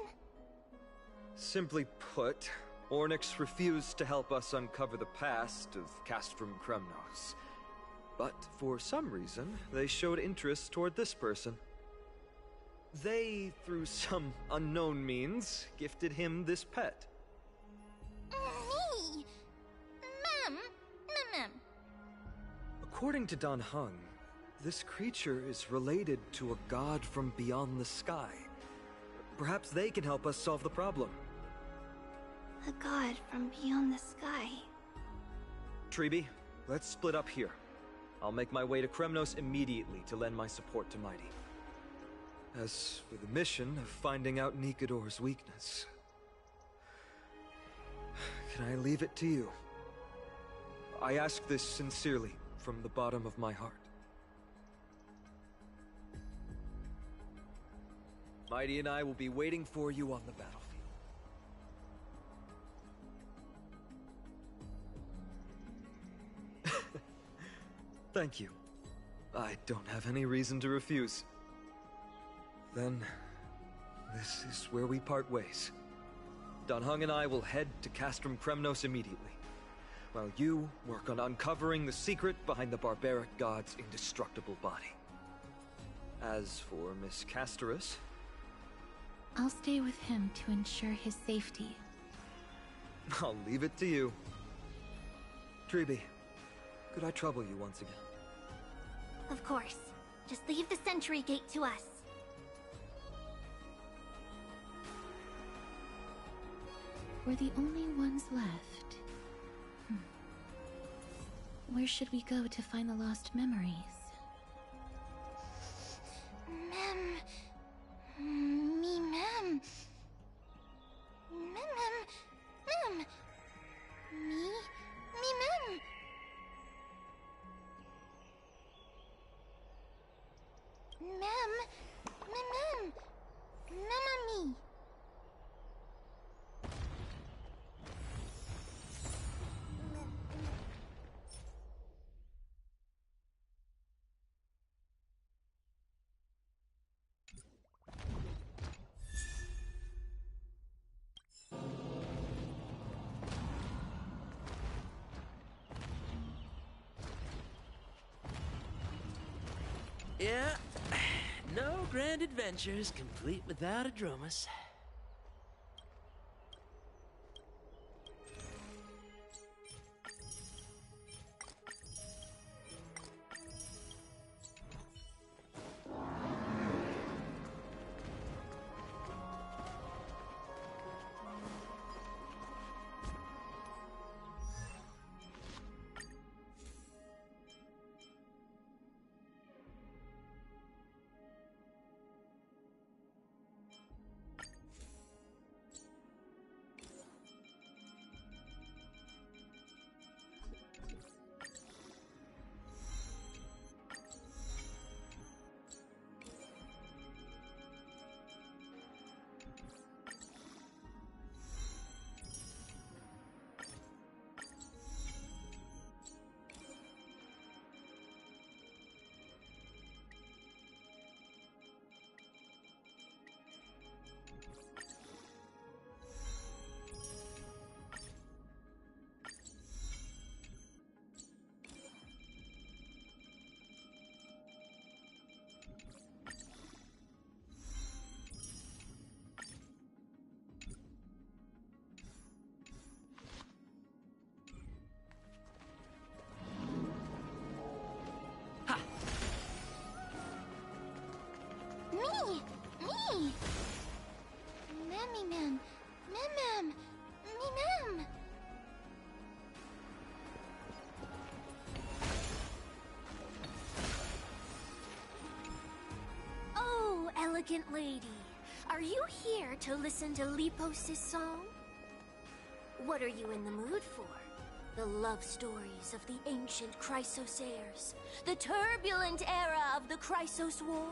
Simply put, Ornyx refused to help us uncover the past of Castrum Kremnos. But for some reason, they showed interest toward this person. They, through some unknown means, gifted him this pet. Me? Mem. According to Dan Heng, this creature is related to a god from beyond the sky. Perhaps they can help us solve the problem. A god from beyond the sky. Treeby, let's split up here. I'll make my way to Kremnos immediately to lend my support to Mighty. As for the mission of finding out Nikador's weakness, can I leave it to you? I ask this sincerely, from the bottom of my heart. Mighty and I will be waiting for you on the battlefield. Thank you. I don't have any reason to refuse. Then, this is where we part ways. Dan Heng and I will head to Castrum Kremnos immediately, while you work on uncovering the secret behind the barbaric god's indestructible body. As for Miss Castorus... I'll stay with him to ensure his safety. I'll leave it to you. Treeby, could I trouble you once again? Of course. Just leave the sentry gate to us. We're the only ones left. Where should we go to find the lost memories? Mem. Yeah, no grand adventures complete without a Dromus. Me! Me! Mammy Mem! Mem Mem! Me Mem! Oh, elegant lady. Are you here to listen to Lepos' song? What are you in the mood for? The love stories of the ancient Chrysos heirs? The turbulent era of the Chrysos War?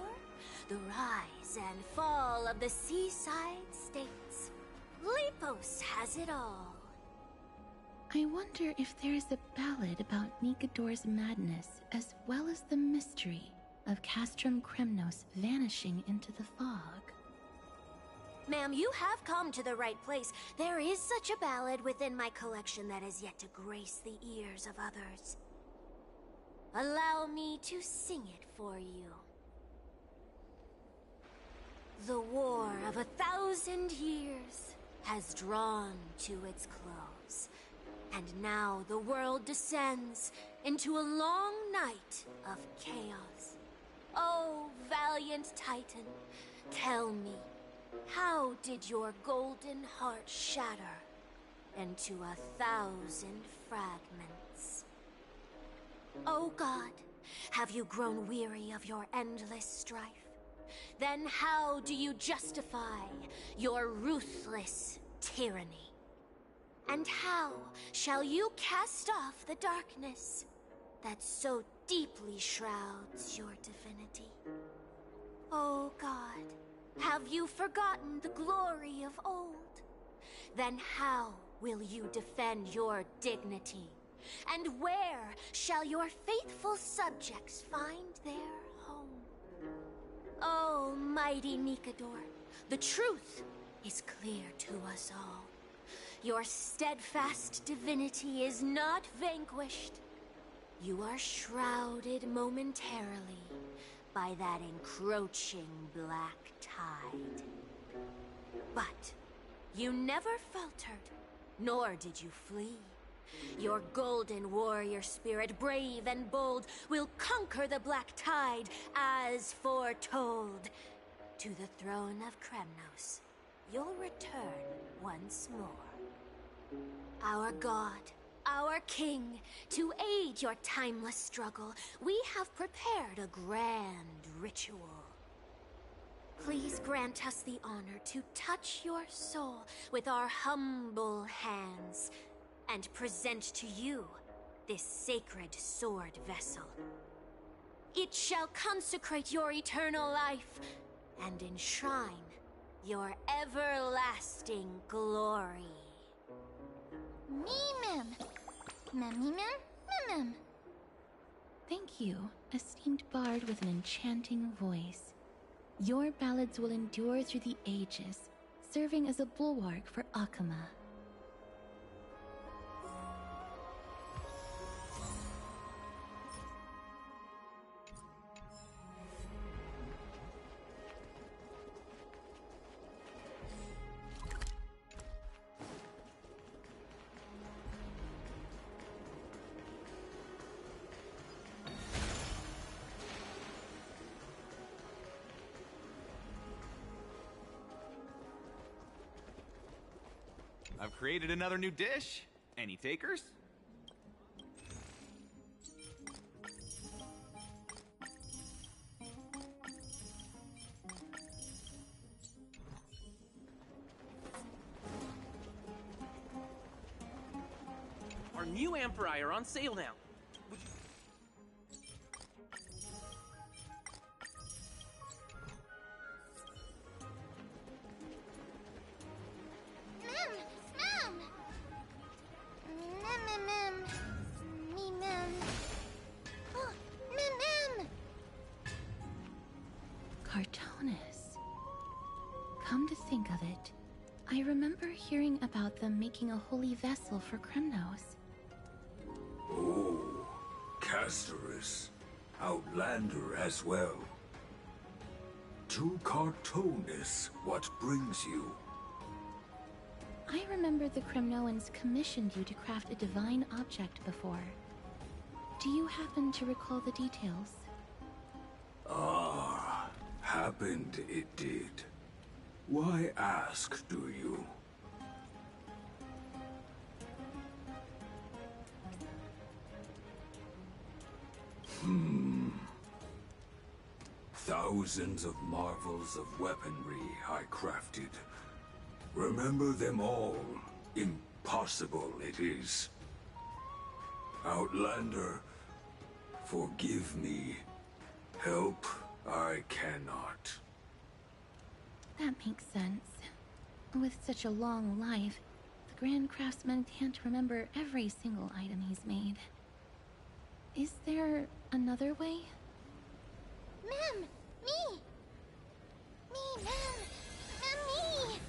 The rise and fall of the seaside states? Lepos has it all. I wonder if there is a ballad about Nikador's madness as well as the mystery of Castrum Kremnos vanishing into the fog. Ma'am, you have come to the right place. There is such a ballad within my collection that has yet to grace the ears of others. Allow me to sing it for you. The war of 1,000 years has drawn to its close, and now the world descends into a long night of chaos. Oh, valiant Titan, tell me, how did your golden heart shatter into 1,000 fragments? Oh God, have you grown weary of your endless strife? Then how do you justify your ruthless tyranny? And how shall you cast off the darkness that so deeply shrouds your divinity? Oh God, have you forgotten the glory of old? Then how will you defend your dignity? And where shall your faithful subjects find their home? Oh, mighty Nikador, the truth is clear to us all. Your steadfast divinity is not vanquished. You are shrouded momentarily by that encroaching black tide. But you never faltered, nor did you flee. Your golden warrior spirit, brave and bold, will conquer the black tide as foretold. To the throne of Kremnos, you'll return once more. Our God, our King, to aid your timeless struggle, we have prepared a grand ritual. Please grant us the honor to touch your soul with our humble hands and present to you this sacred sword vessel. It shall consecrate your eternal life and enshrine your everlasting glory. Mem! Mem! Mem! Thank you, esteemed bard with an enchanting voice. Your ballads will endure through the ages, serving as a bulwark for Akama. I've created another new dish. Any takers? Our new Amphorai are on sale now. Cartonis. Come to think of it, I remember hearing about them making a holy vessel for Kremnos. Oh, Casterus. Outlander as well. To Cartonis, what brings you? I remember the Kremnoans commissioned you to craft a divine object before. Do you happen to recall the details? Ah, happened it did. Why ask, do you? Thousands of marvels of weaponry I crafted. Remember them all. Impossible it is. Outlander, forgive me. Help I cannot. That makes sense. With such a long life, the Grand Craftsman can't remember every single item he's made. Is there another way? Mem! Me! Me, Mem! Mem, me!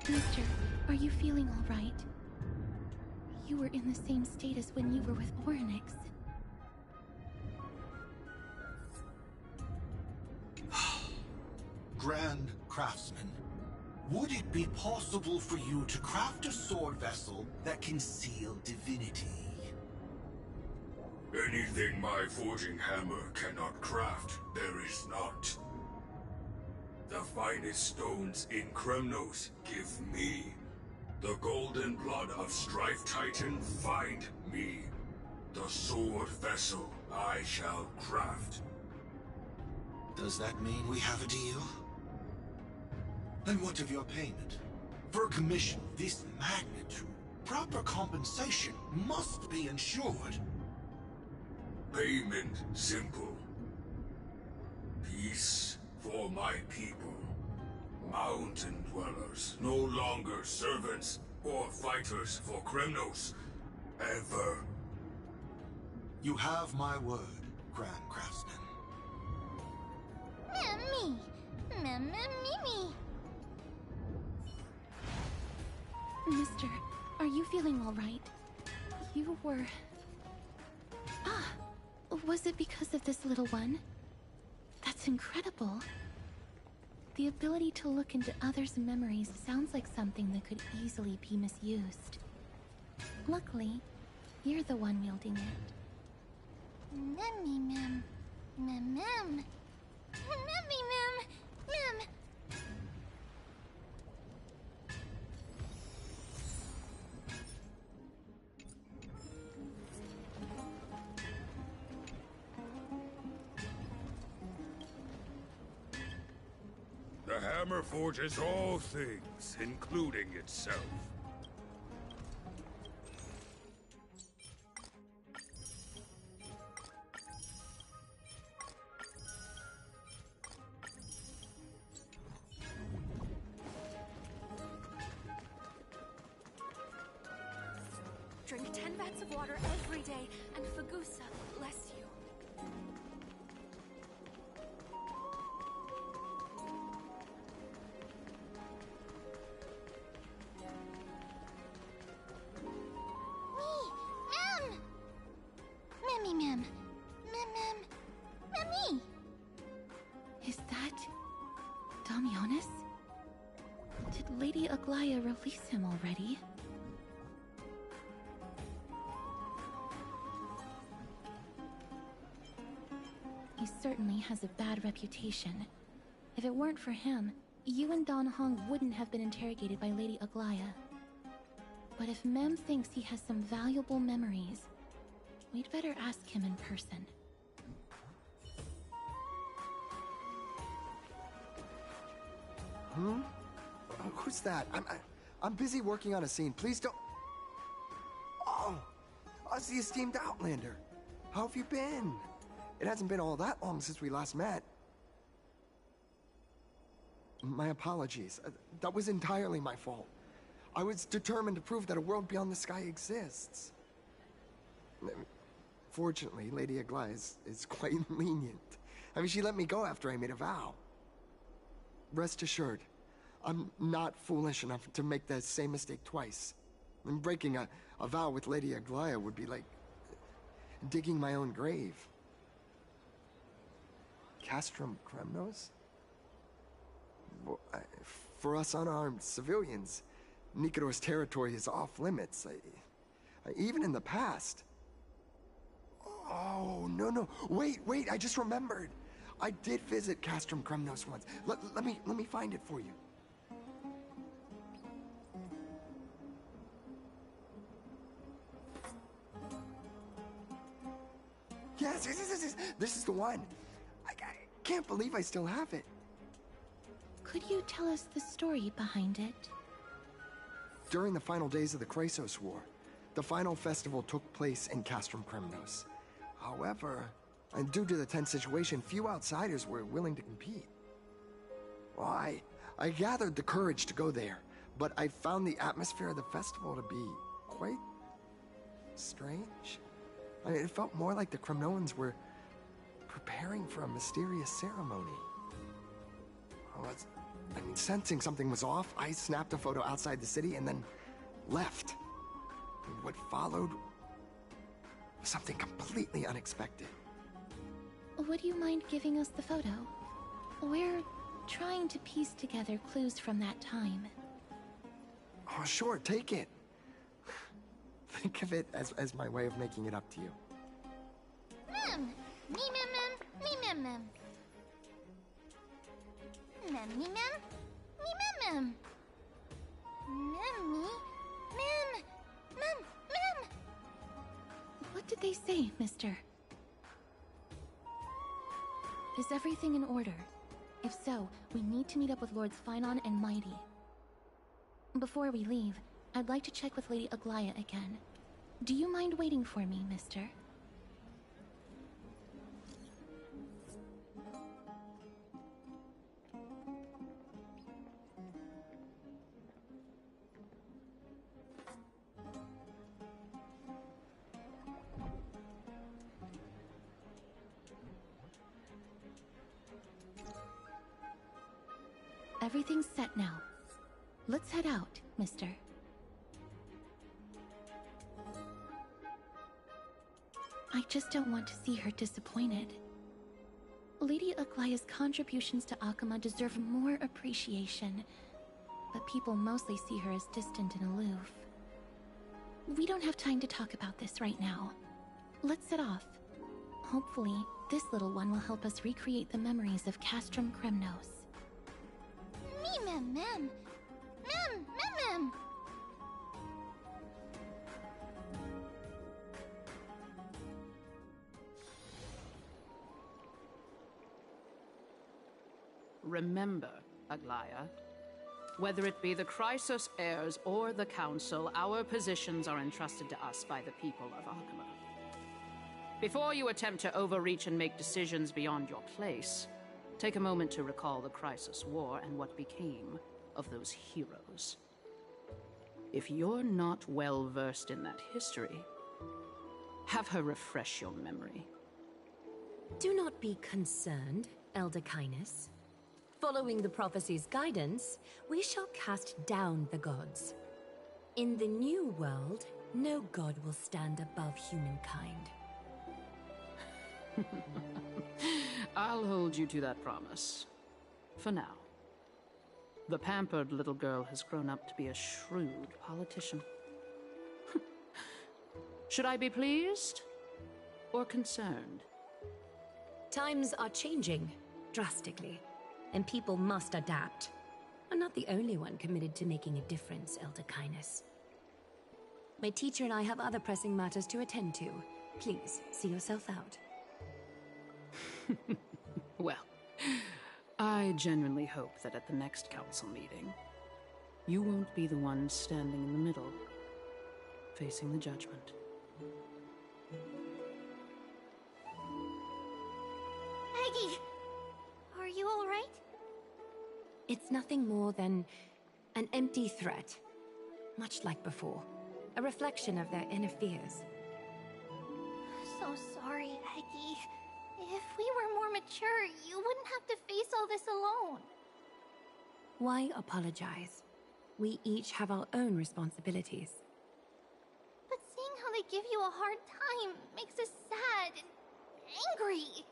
Mister, are you feeling all right? You were in the same state as when you were with Orynyx. Grand Craftsman, would it be possible for you to craft a sword vessel that can seal divinity? Anything my forging hammer cannot craft, there is not. The finest stones in Kremnos give me. The golden blood of Strife Titan find me. The sword vessel I shall craft. Does that mean we have a deal? And what of your payment? For a commission of this magnitude, proper compensation must be ensured. Payment simple. Peace for my people. Mountain dwellers, no longer servants or fighters for Kremnos. Ever. You have my word, Grand Craftsman. Me! Me! Mister, are you feeling all right? You were... Ah! Was it because of this little one? That's incredible. The ability to look into others' memories sounds like something that could easily be misused. Luckily, you're the one wielding it. Mem. Mem. The hammer forges all things, including itself. Drink 10 vats of water every day, and Fagusa bless you. Aglaya release him already? He certainly has a bad reputation. If it weren't for him, you and Don Hong wouldn't have been interrogated by Lady Aglaya. But if Mem thinks he has some valuable memories, we'd better ask him in person. Who's that? I'm busy working on a scene. Please don't... Oh! Us, the esteemed Outlander. How have you been? It hasn't been all that long since we last met. My apologies. That was entirely my fault. I was determined to prove that a world beyond the sky exists. Fortunately, Lady Aglaya is quite lenient. I mean, she let me go after I made a vow. Rest assured, I'm not foolish enough to make the same mistake twice. And breaking a vow with Lady Aglaya would be like digging my own grave. Castrum Kremnos? For us unarmed civilians, Nikodor's territory is off limits. Even in the past. Oh, no. Wait, I just remembered. I did visit Castrum Kremnos once. Let me find it for you. Yes. This is the one. I can't believe I still have it. Could you tell us the story behind it? During the final days of the Chrysos War, the final festival took place in Castrum Kremnos. However, and due to the tense situation, few outsiders were willing to compete. Well, I gathered the courage to go there, but I found the atmosphere of the festival to be quite strange. I mean, it felt more like the Kremnoans were preparing for a mysterious ceremony. Sensing something was off, I snapped a photo outside the city and then left. And what followed was something completely unexpected. Would you mind giving us the photo? We're trying to piece together clues from that time. Oh, sure, take it. Think of it as my way of making it up to you. Mem! Me mem mem! Me mem mem! Mem me mem! Me mem mem! Mem me! Mem! Mem! What did they say, mister? Is everything in order? If so, we need to meet up with Lords Finon and Mighty. Before we leave, I'd like to check with Lady Aglaya again. Do you mind waiting for me, mister? Everything's set now. Let's head out, mister. I just don't want to see her disappointed. Lady Aglaya's contributions to Akama deserve more appreciation, but people mostly see her as distant and aloof. We don't have time to talk about this right now. Let's set off. Hopefully, this little one will help us recreate the memories of Castrum Kremnos. Me mem mem! Mem! Mem! Remember, Aglaya, whether it be the Chrysos heirs or the Council, our positions are entrusted to us by the people of Akama. Before you attempt to overreach and make decisions beyond your place, take a moment to recall the Chrysos War and what became of those heroes. If you're not well versed in that history, have her refresh your memory. Do not be concerned, Elder Kynus. Following the prophecy's guidance, we shall cast down the gods. In the new world, no god will stand above humankind. I'll hold you to that promise. For now. The pampered little girl has grown up to be a shrewd politician. Should I be pleased or concerned? Times are changing drastically, and people must adapt. I'm not the only one committed to making a difference, Elder Kindness. My teacher and I have other pressing matters to attend to. Please, see yourself out. Well, I genuinely hope that at the next council meeting, you won't be the one standing in the middle, facing the judgment. Aggie! Are you alright? It's nothing more than an empty threat, much like before. A reflection of their inner fears. So sorry, Aggie. If we were more mature, you wouldn't have to face all this alone. Why apologize? We each have our own responsibilities. But seeing how they give you a hard time makes us sad and angry.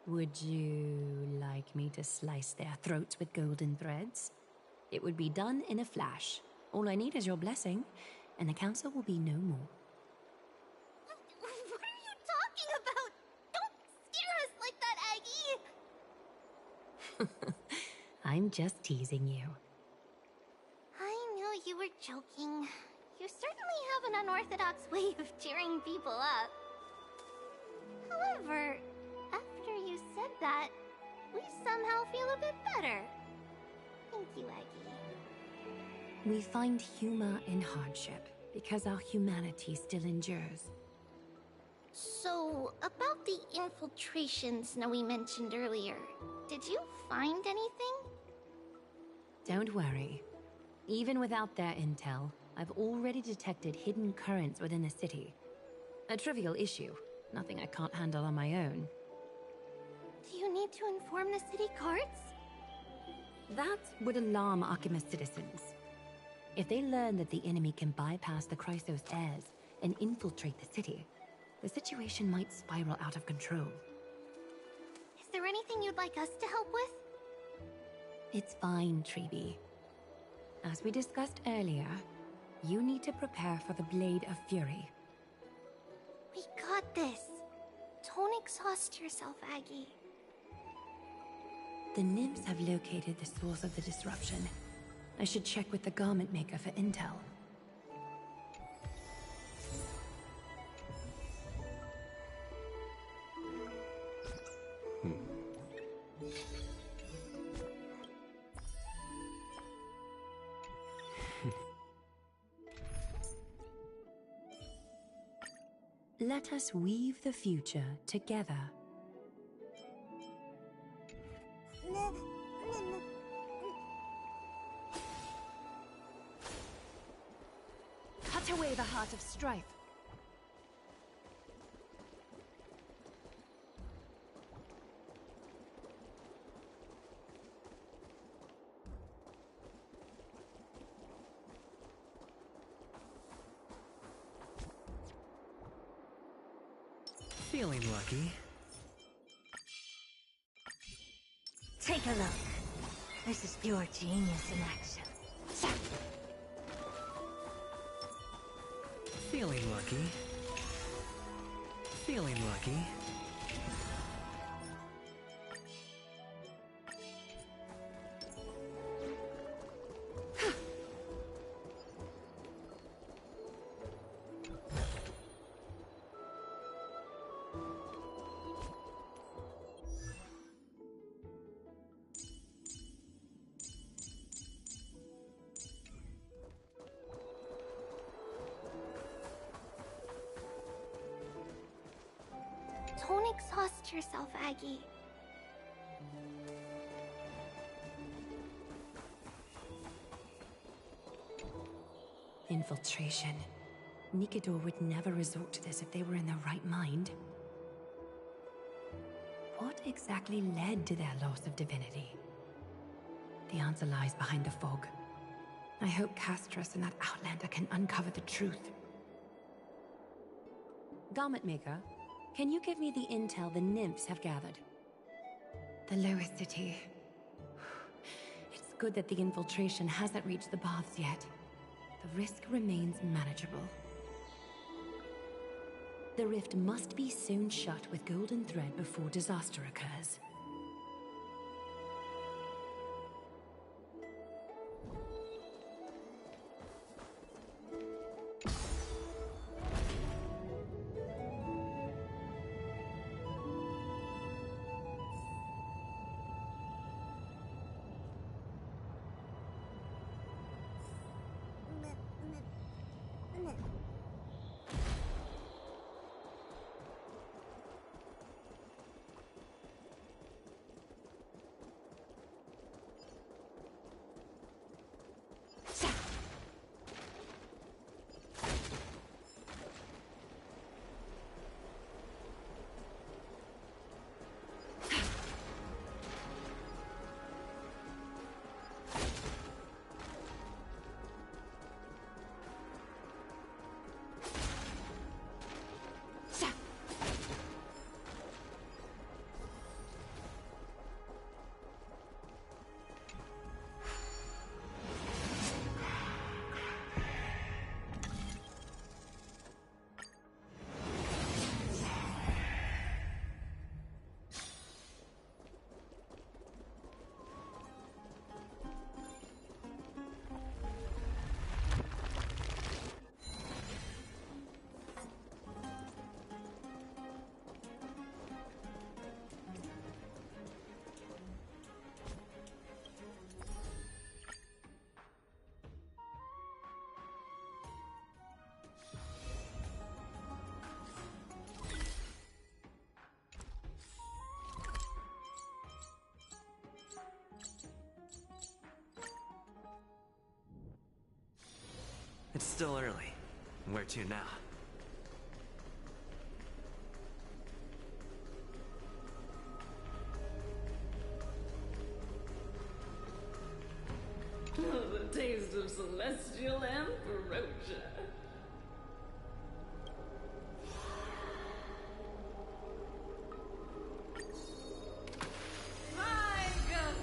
Would you like me to slice their throats with golden threads? It would be done in a flash. All I need is your blessing, and the council will be no more. What are you talking about? Don't scare us like that, Aggie! I'm just teasing you. I knew you were joking. You certainly have an unorthodox way of cheering people up. However, after you said that, we somehow feel a bit better. Thank you, Aggie. We find humor in hardship because our humanity still endures. So, about the infiltration Snowy mentioned earlier, did you find anything? Don't worry. Even without their intel, I've already detected hidden currents within the city. A trivial issue, nothing I can't handle on my own. Do you need to inform the city guards? That would alarm Archimedes citizens. If they learn that the enemy can bypass the Chrysos heirs and infiltrate the city, the situation might spiral out of control. Is there anything you'd like us to help with? It's fine, Treeby. As we discussed earlier, you need to prepare for the Blade of Fury. We got this. Don't exhaust yourself, Aggie. The nymphs have located the source of the disruption. I should check with the garment maker for intel. Let us weave the future together. Cut away the heart of strife. Feeling lucky. Take a look. This is pure genius in action. Feeling lucky. Feeling lucky. Don't exhaust yourself, Aggie. Infiltration. Nikador would never resort to this if they were in their right mind. What exactly led to their loss of divinity? The answer lies behind the fog. I hope Castras and that Outlander can uncover the truth. Garment Maker, can you give me the intel the nymphs have gathered? The lowest city. It's good that the infiltration hasn't reached the baths yet. The risk remains manageable. The rift must be sewn shut with golden thread before disaster occurs. It's still early. Where to now? The taste of celestial ambrosia. My God,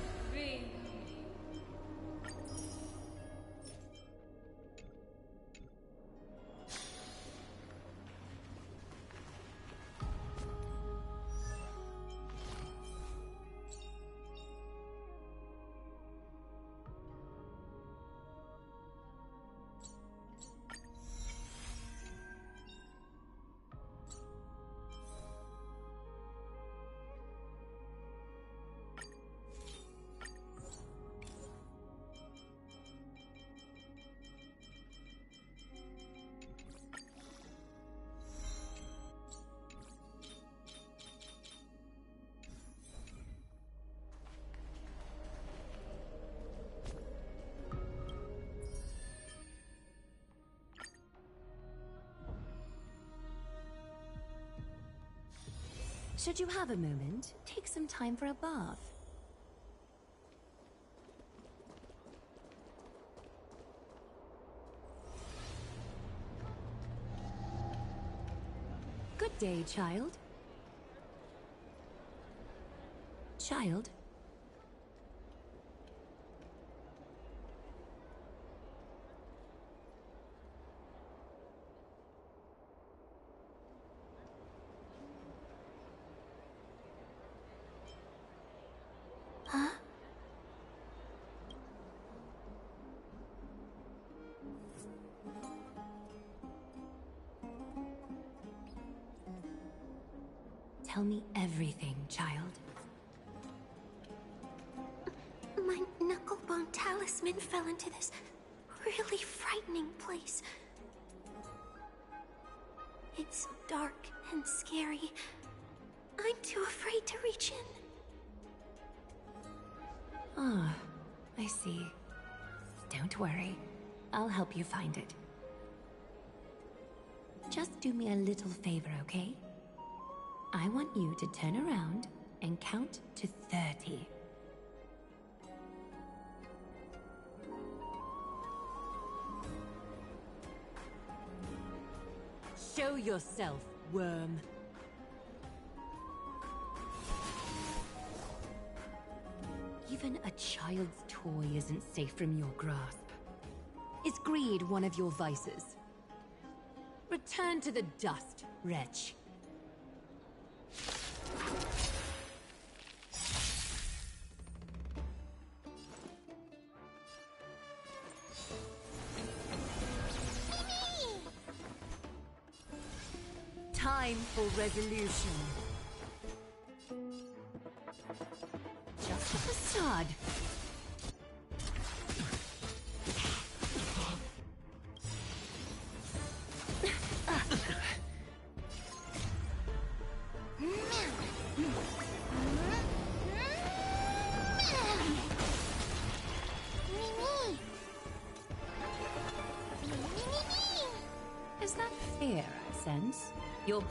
Should you have a moment, take some time for a bath. Good day, child. Child? Huh? Tell me everything, child. My knucklebone talisman fell into this really frightening place. It's so dark and scary. I'm too afraid to reach in. Ah, I see. Don't worry. I'll help you find it. Just do me a little favor, okay? I want you to turn around and count to 30. Show yourself, worm. Even a child's toy isn't safe from your grasp. Is greed one of your vices? Return to the dust, wretch. Time for resolution. Just a facade. Is that fear I sense? Your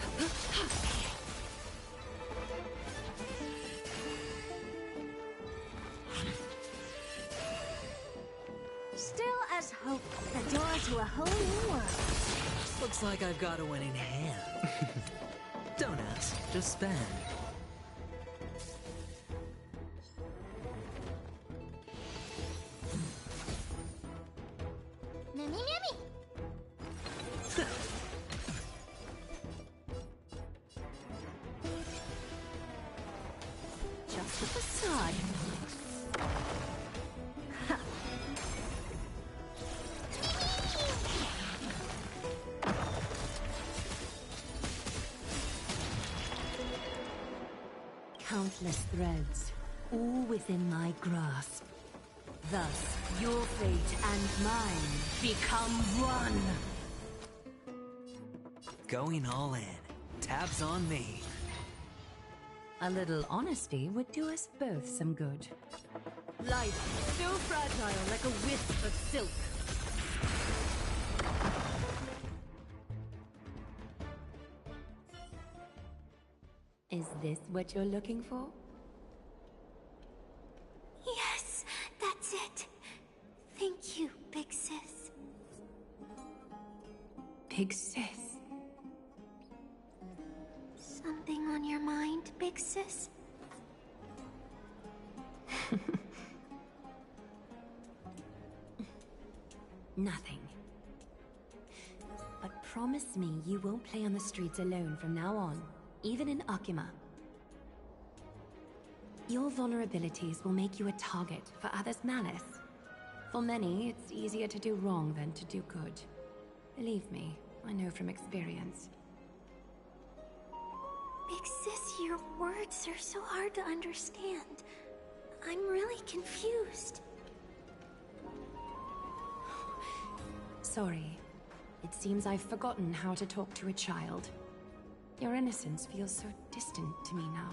Still as hope, the door to a whole new world. Looks like I've got a winning hand. Don't ask, just spend. Mimi, Mimi! just a facade. Countless threads, all within my grasp. Thus, your fate and mine become one. Going all in. Tabs on me. A little honesty would do us both some good. Life, so fragile like a wisp of silk. Is this what you're looking for? Yes, that's it. Thank you, big sis. Big sis. Something on your mind, big sis? Nothing. But promise me you won't play on the streets alone from now on, even in Akima. Your vulnerabilities will make you a target for others' malice. For many, it's easier to do wrong than to do good. Believe me, I know from experience. Big sis, your words are so hard to understand. I'm really confused. Sorry. It seems I've forgotten how to talk to a child. Your innocence feels so distant to me now.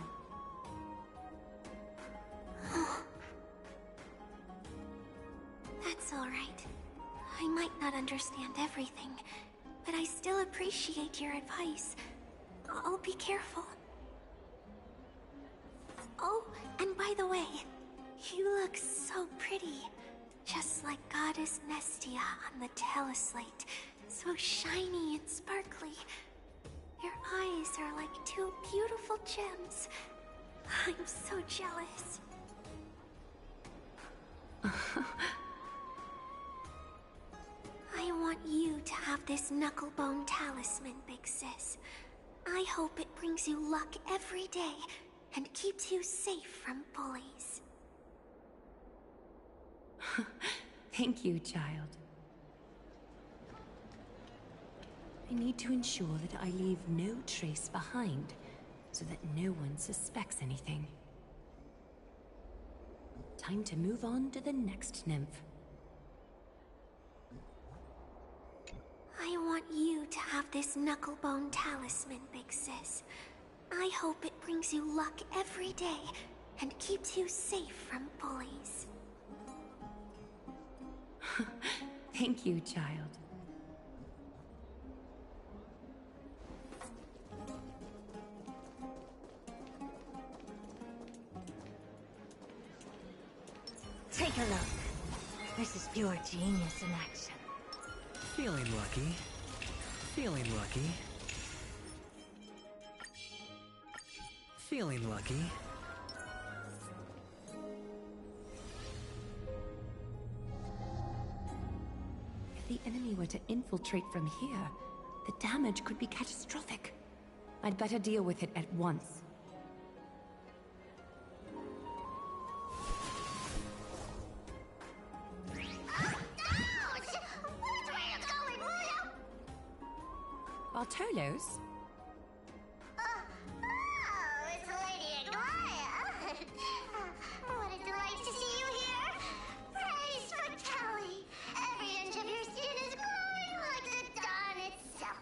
That's all right. I might not understand everything, but I still appreciate your advice. I'll be careful. Oh, and by the way, you look so pretty. Just like Goddess Nestia on the teleslate. So shiny and sparkly. Your eyes are like two beautiful gems. I'm so jealous. I want you to have this knucklebone talisman, big sis. I hope it brings you luck every day and keeps you safe from bullies. Thank you, child. I need to ensure that I leave no trace behind, so that no one suspects anything. Time to move on to the next nymph. I want you to have this knucklebone talisman, big sis. I hope it brings you luck every day and keeps you safe from bullies. Thank you, child. Take a look. This is pure genius in action. Feeling lucky. Feeling lucky. Feeling lucky. enemy were to infiltrate from here, the damage could be catastrophic. I'd better deal with it at once. Bartolos? Oh, it's Lady Aglaya. What a delight to see you here. Praise for Kelly. Every inch of your skin is glowing like the dawn itself.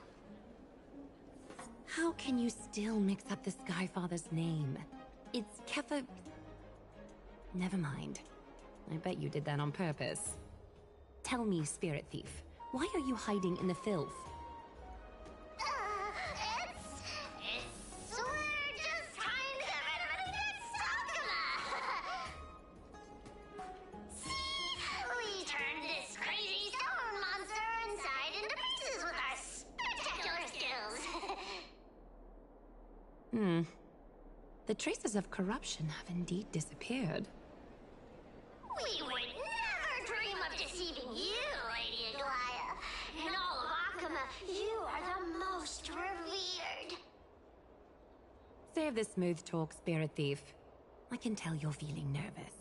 How can you still mix up the Skyfather's name? It's Kefa... Never mind. I bet you did that on purpose. Tell me, Spirit Thief, why are you hiding in the filth? We're just trying to get rid of any dead Sakuma. See? We turned this crazy stone monster inside into pieces with our spectacular skills. The traces of corruption have indeed disappeared. We would never dream of deceiving you, Lady Aglaya. In all of Akuma, you are the most revered. Save the smooth talk, Spirit Thief. I can tell you're feeling nervous.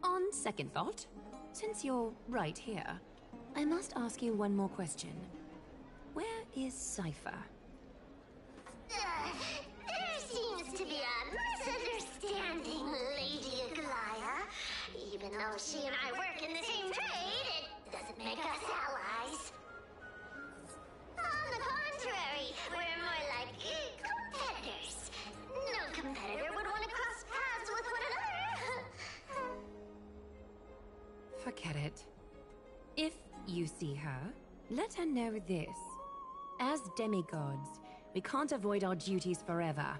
On second thought, since you're right here, I must ask you one more question. Where is Cypher? There seems to be a misunderstanding, Lady Aglaya. Even though she and I work in the same trade, it doesn't make us allies. On the contrary, we're more like competitors. No competitor would want to cross paths with one another. Forget it. If you see her, let her know this. As demigods, we can't avoid our duties forever.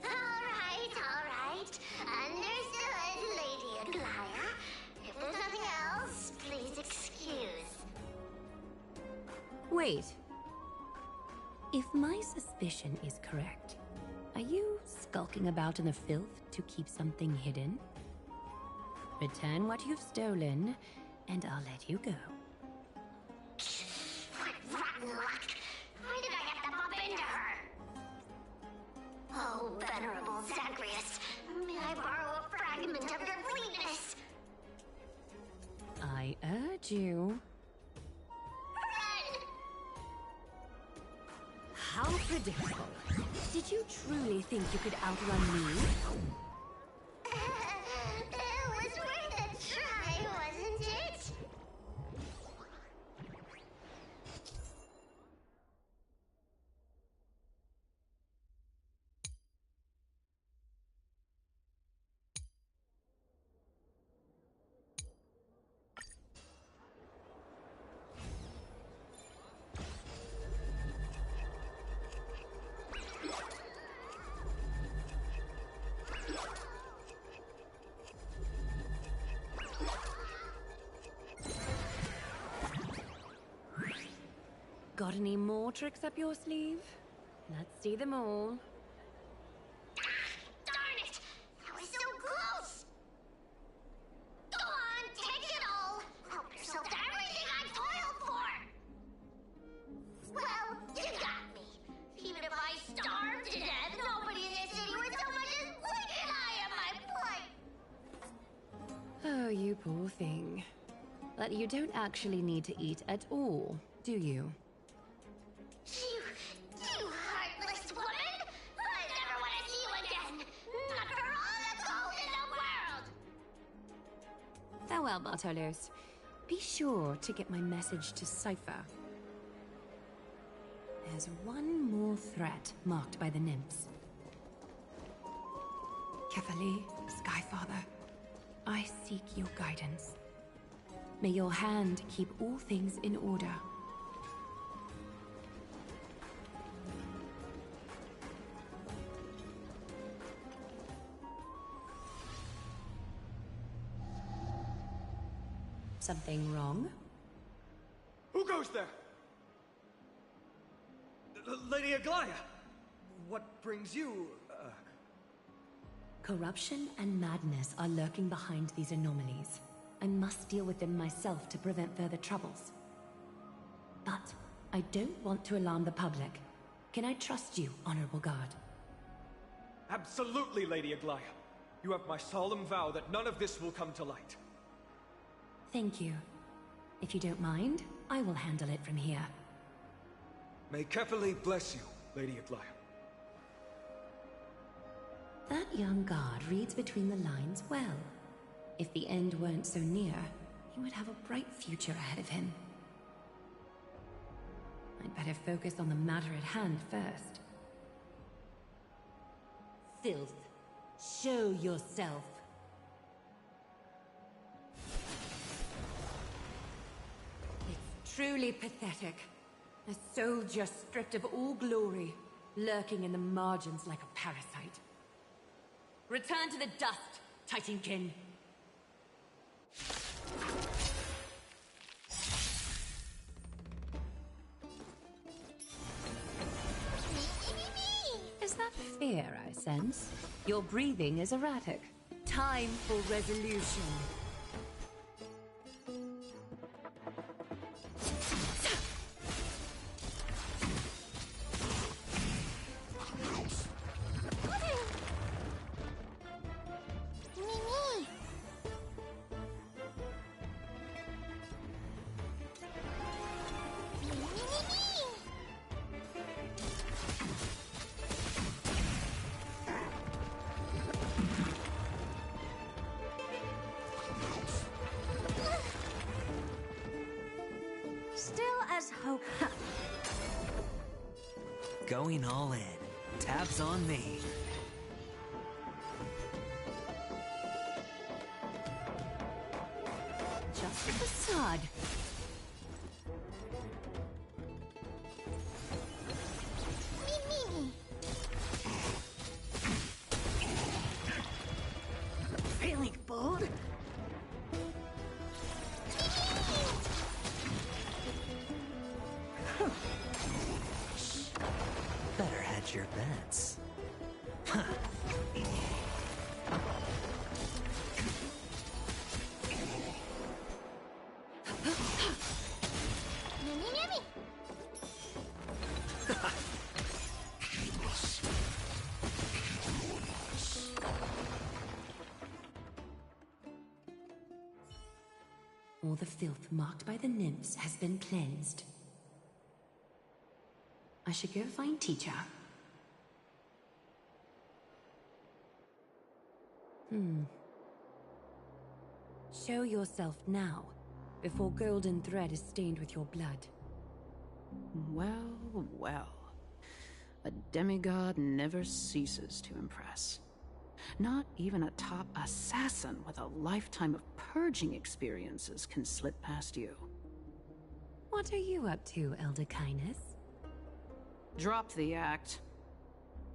All right. Understood, Lady Aglaya. If there's nothing else, please excuse. Wait. If my suspicion is correct, are you skulking about in the filth to keep something hidden? Return what you've stolen, and I'll let you go. What rotten luck! Why did I have to bump into her? Oh, venerable Zagreus, may I borrow a fragment of your fleetness? I urge you. Run! How predictable. Did you truly think you could outrun me? It was worth a try, wasn't it? Got any more tricks up your sleeve? Let's see them all. Darn it! That was so close! Go on, take it all! Help yourself to everything I toiled for! Well, you got me. Even if I starved to death, nobody in this city would so much as blink an eye at my plight! Oh, you poor thing. But you don't actually need to eat at all, do you? You heartless woman! I never want to see you again! Not for all the gold in the world! Farewell, Bartolos. Be sure to get my message to Cypher. There's one more threat marked by the nymphs. Kefali, Skyfather, I seek your guidance. May your hand keep all things in order. Something wrong? Who goes there? Lady Aglaya! What brings you, Corruption and madness are lurking behind these anomalies. I must deal with them myself to prevent further troubles. But I don't want to alarm the public. Can I trust you, Honorable Guard? Absolutely, Lady Aglaya. You have my solemn vow that none of this will come to light. Thank you. If you don't mind, I will handle it from here. May Kefali bless you, Lady Aglaya. That young guard reads between the lines well. If the end weren't so near, he would have a bright future ahead of him. I'd better focus on the matter at hand first. Filth, show yourself. It's truly pathetic. A soldier stripped of all glory, lurking in the margins like a parasite. Return to the dust, Titankin. Is that fear I sense? Your breathing is erratic. Time for resolution. Still as hope. Going all in. Tabs on me. Just a facade. Feeling bored? Better hedge your bets. All the filth marked by the nymphs has been cleansed. I should go find teacher. Show yourself now, before golden thread is stained with your blood. Well, well. A demigod never ceases to impress. Not even a top assassin with a lifetime of purging experiences can slip past you. What are you up to, Elder Kindness? Drop the act.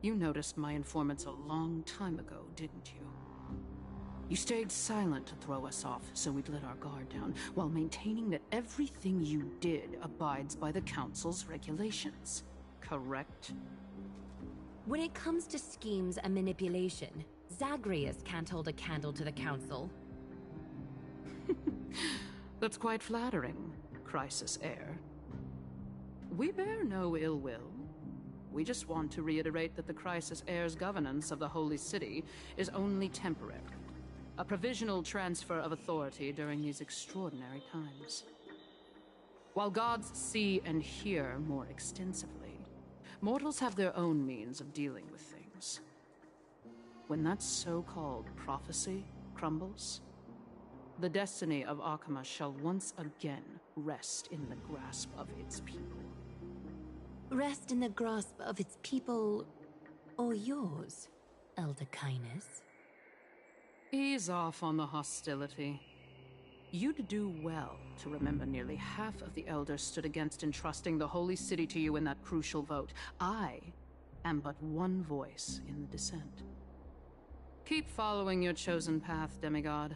You noticed my informants a long time ago, didn't you? You stayed silent to throw us off, so we'd let our guard down, while maintaining that everything you did abides by the Council's regulations. Correct? When it comes to schemes and manipulation, Zagreus can't hold a candle to the Council. That's quite flattering, Crisis Heir. We bear no ill will. We just want to reiterate that the Crisis Heir's governance of the Holy City is only temporary. A provisional transfer of authority during these extraordinary times. While gods see and hear more extensively, mortals have their own means of dealing with things. When that so-called prophecy crumbles, the destiny of Akama shall once again rest in the grasp of its people. Rest in the grasp of its people, or yours, Elder Kindness? Ease off on the hostility. You'd do well to remember nearly half of the elders stood against entrusting the Holy City to you in that crucial vote. I am but one voice in the dissent. Keep following your chosen path, demigod.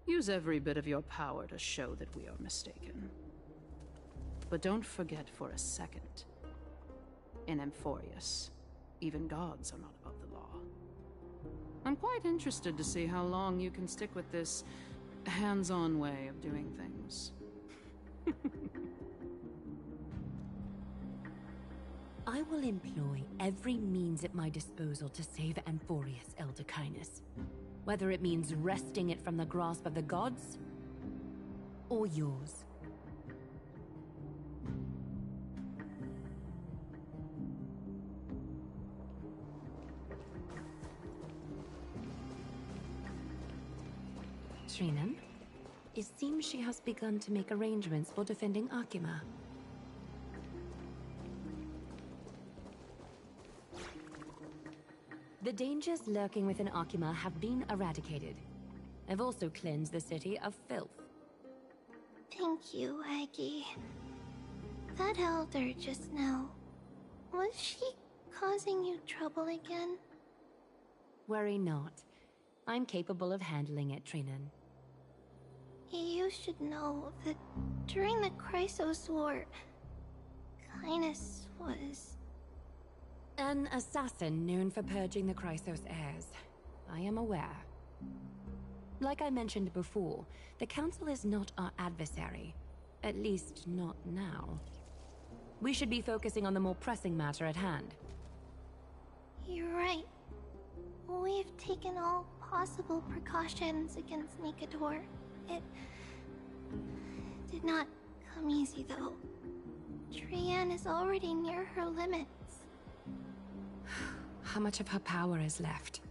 Use every bit of your power to show that we are mistaken. But don't forget for a second, in Amphorius, even gods are not above the law. I'm quite interested to see how long you can stick with this hands-on way of doing things. I will employ every means at my disposal to save Amphorius, Elder Kindness. Whether it means wresting it from the grasp of the gods, or yours. Trinan, it seems she has begun to make arrangements for defending Akima. The dangers lurking within Akima have been eradicated. I've also cleansed the city of filth. Thank you, Aggie. That elder just now, was she causing you trouble again? Worry not. I'm capable of handling it, Trinan. You should know that during the Chrysos War, Kindness was... An assassin known for purging the Chrysos heirs. I am aware. Like I mentioned before, the Council is not our adversary. At least, not now. We should be focusing on the more pressing matter at hand. You're right. We've taken all possible precautions against Nikador. It did not come easy, though. Trian is already near her limits. How much of her power is left?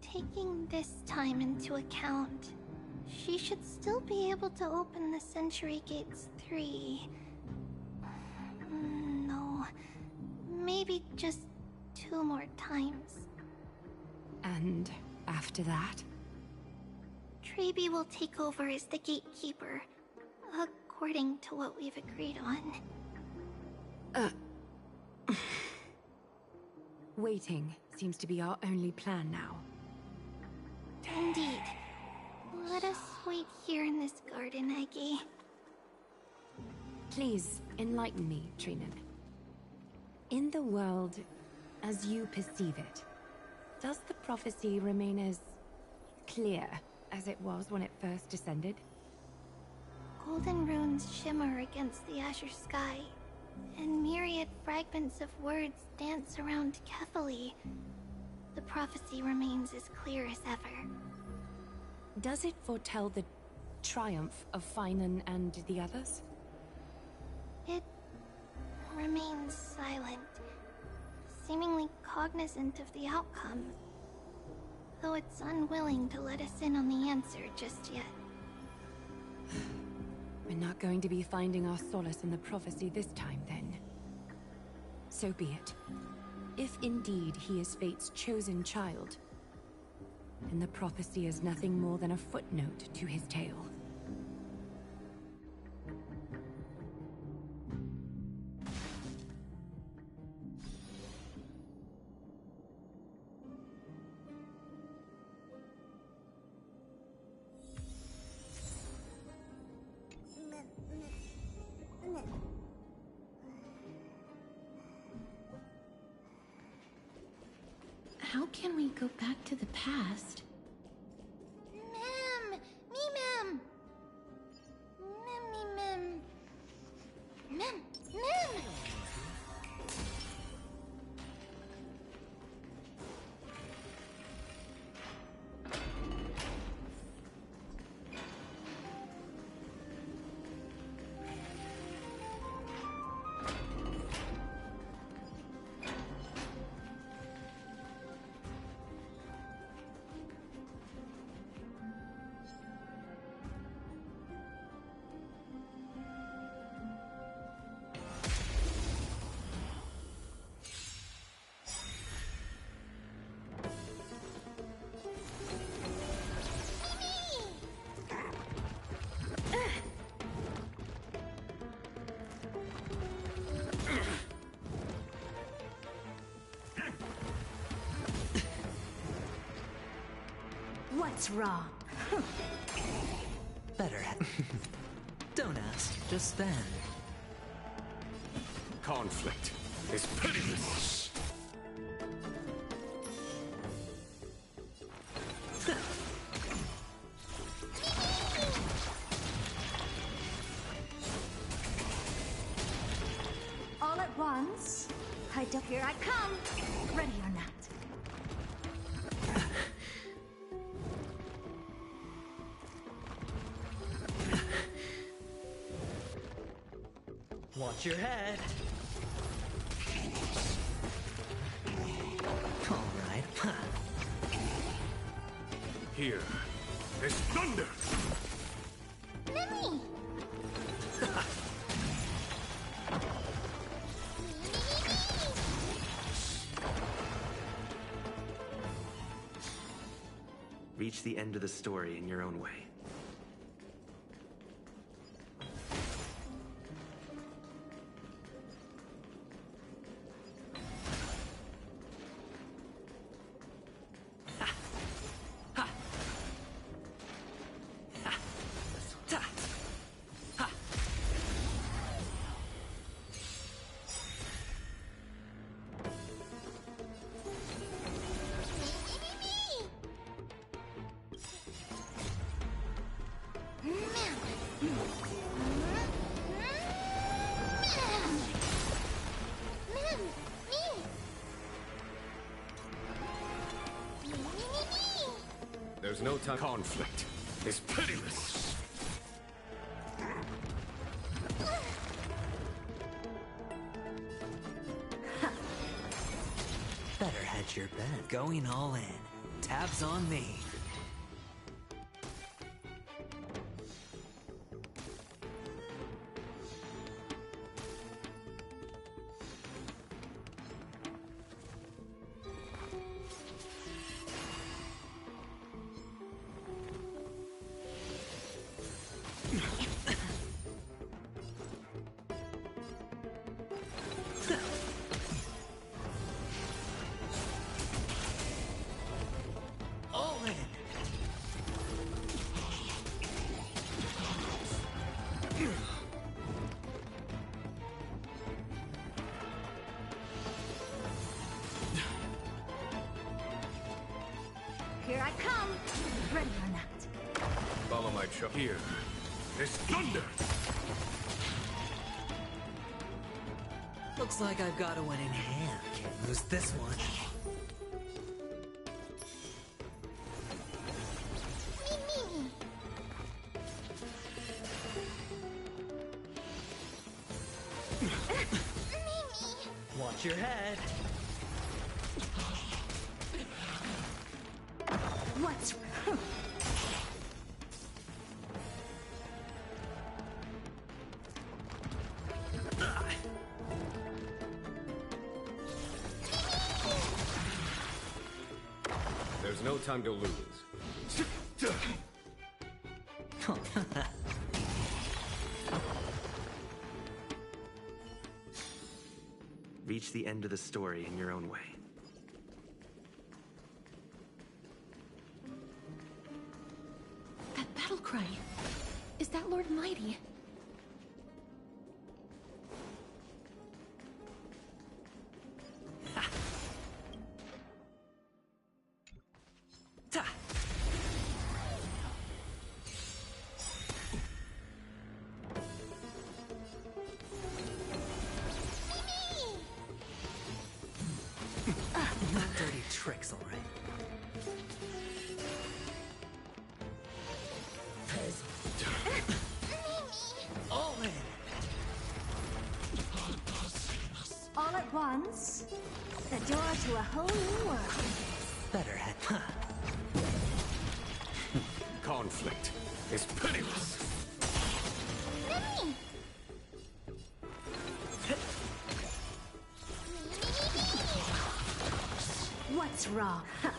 Taking this time into account, she should still be able to open the Century Gates 3. No, maybe just 2 more times. And after that? Trebi will take over as the gatekeeper, according to what we've agreed on. Waiting seems to be our only plan now. Indeed. Let us wait here in this garden, Aggie. Please, enlighten me, Trinan. In the world, as you perceive it, does the prophecy remain as clear as it was when it first descended? Golden runes shimmer against the azure sky, and myriad fragments of words dance around carefully. The prophecy remains as clear as ever. Does it foretell the triumph of Finan and the others? It remains silent, seemingly cognizant of the outcome, though it's unwilling to let us in on the answer just yet. We're not going to be finding our solace in the prophecy this time, then. So be it. If indeed he is Fate's chosen child, then the prophecy is nothing more than a footnote to his tale. How can we go back to the past? Mem! Me, Mem! Mem, me, Mem! Mem! Mem! What's wrong? Better. Don't ask, just stand. Conflict is pitiless. come! Ready or not. Watch your head. All right. Here is thunder! Mimi! Reach the end of the story in your own way. There's no time. Conflict is pitiless. Better hedge your bet. Going all in. Tabs on me. All in. Here I come! Ready or not. Follow my choice. Here is thunder! Looks like I've got a win in hand. Can't lose this one. Mimi! Watch your head. What's... There's no time to lose. Reach the end of the story in your own way. That battle cry. Is that Lord Mighty? No dirty tricks, all right. All in. All at once? The door to a whole new world. Better head. Conflict is pitiless. Mimi! What's wrong? Huh.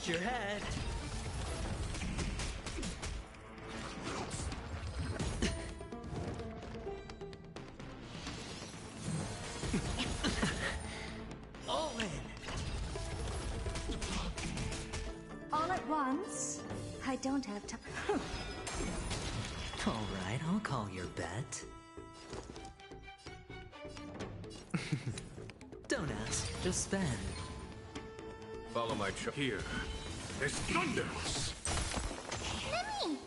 hit your head. All in. All at once? I don't have time. All right, I'll call your bet. Don't ask, just spend. Follow my here. There's thunder! Lemmy!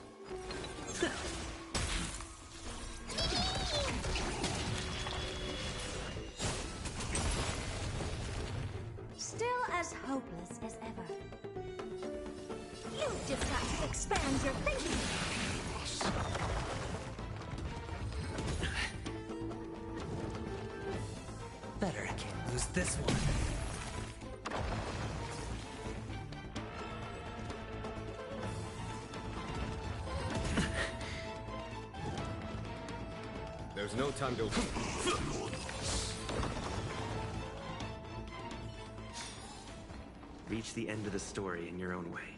Still as hopeless as ever. You've just got to expand your thinking. Better can't lose this one. There's no time to... Reach the end of the story in your own way.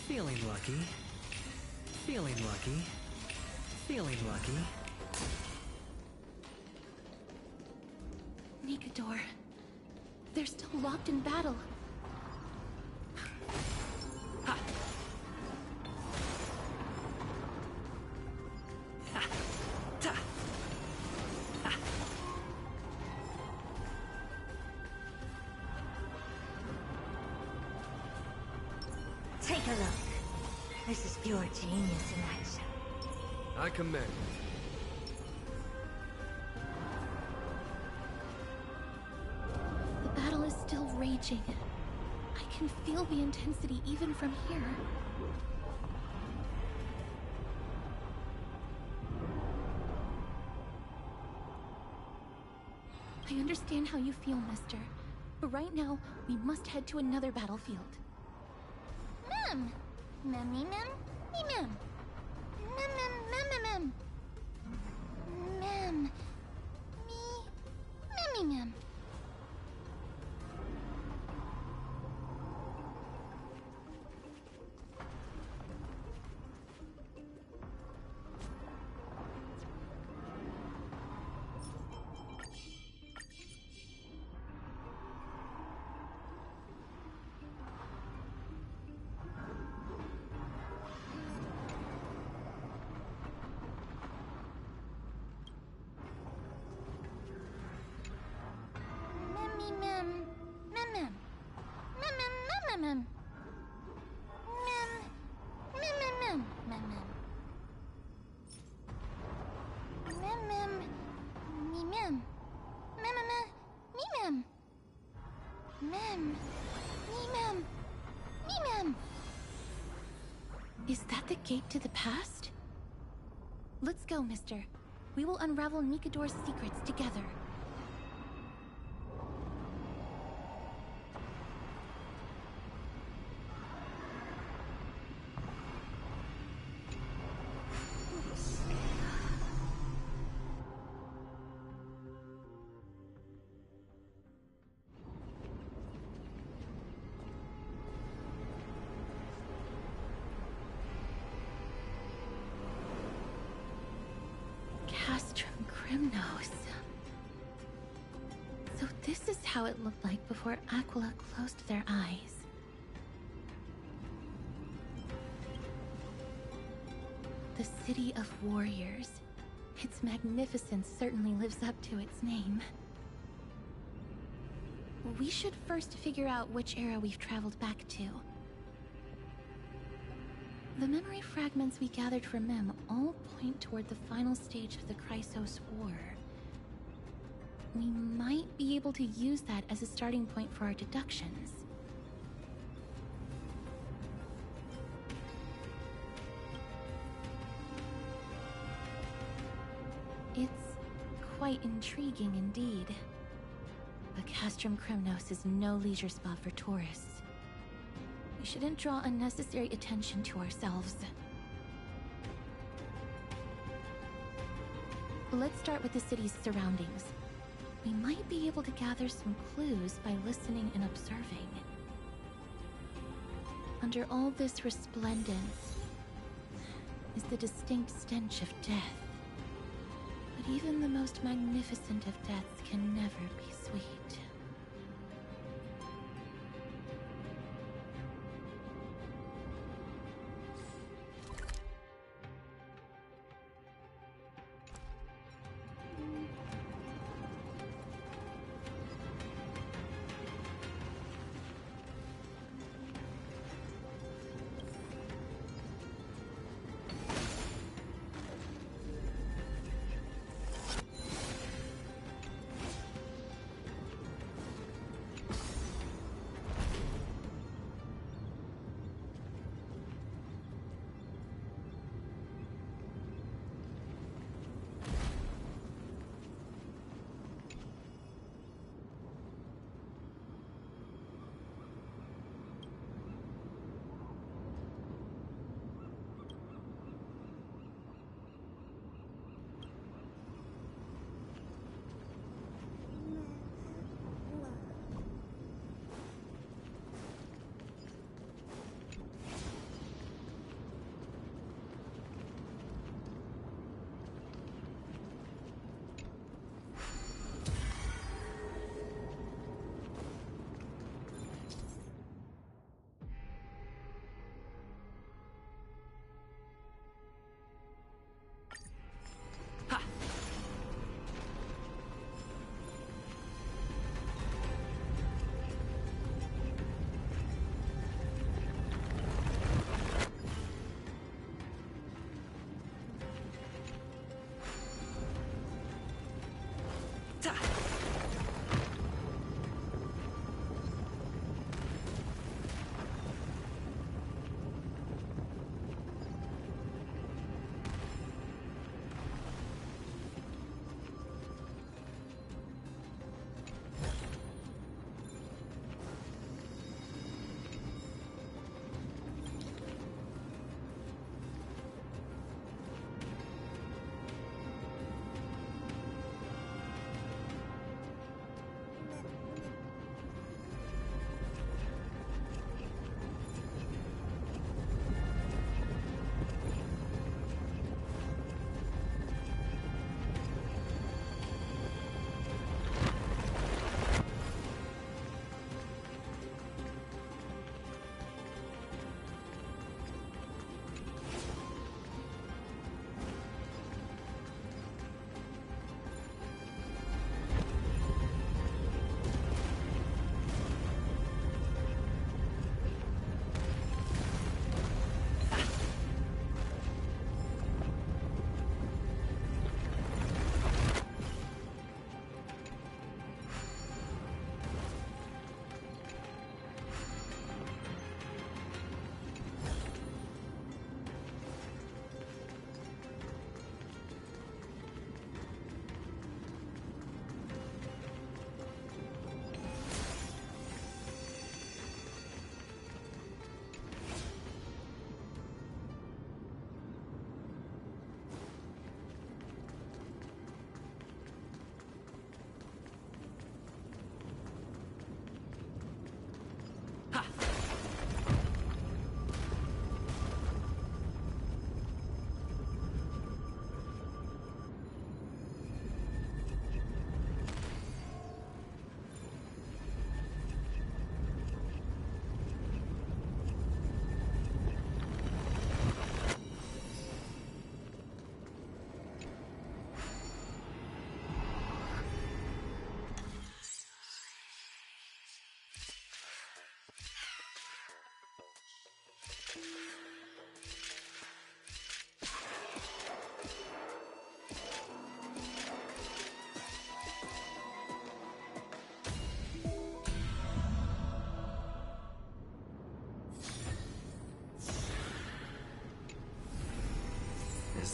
Feeling lucky. Feeling lucky. Feeling lucky. Nikador. They're still locked in battle. Take a look. This is pure genius in action. I commend. The battle is still raging. I can feel the intensity even from here. I understand how you feel, mister. But right now, we must head to another battlefield. Mem! Memmy mem? Me mem. Mem mem mem mem. Mem. Me. Memmy mem. Is that the gate to the past? Let's go, mister. We will unravel Nikador's secrets together. So this is how it looked like before Aquila closed their eyes. The City of Warriors. Its magnificence certainly lives up to its name. We should first figure out which era we've traveled back to. The memory fragments we gathered from Mem all point toward the final stage of the Chrysos War. We might be able to use that as a starting point for our deductions. It's quite intriguing indeed. But Castrum Krymnos is no leisure spot for tourists. We shouldn't draw unnecessary attention to ourselves. Let's start with the city's surroundings. We might be able to gather some clues by listening and observing. Under all this resplendence is the distinct stench of death. But even the most magnificent of deaths can never be sweet.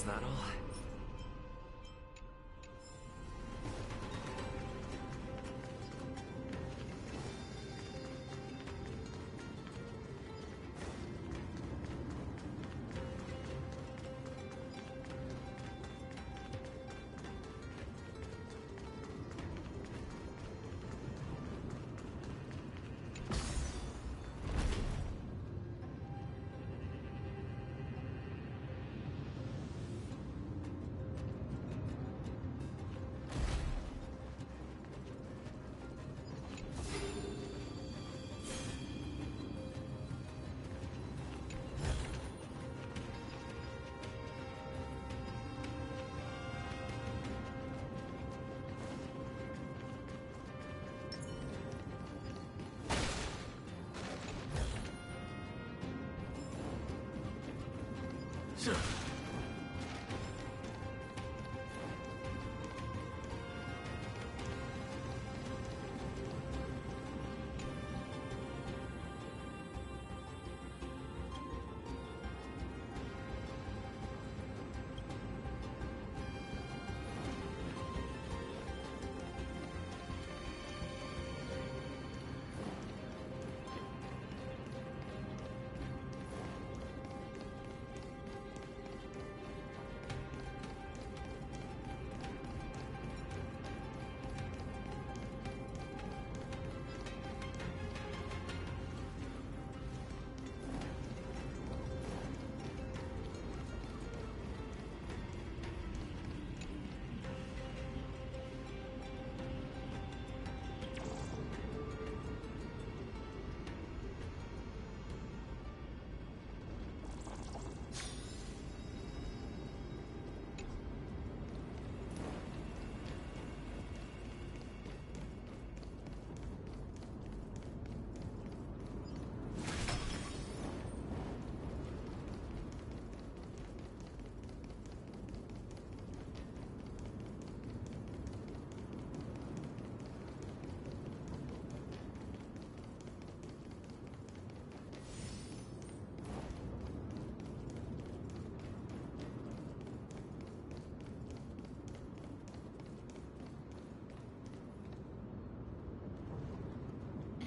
Is that all?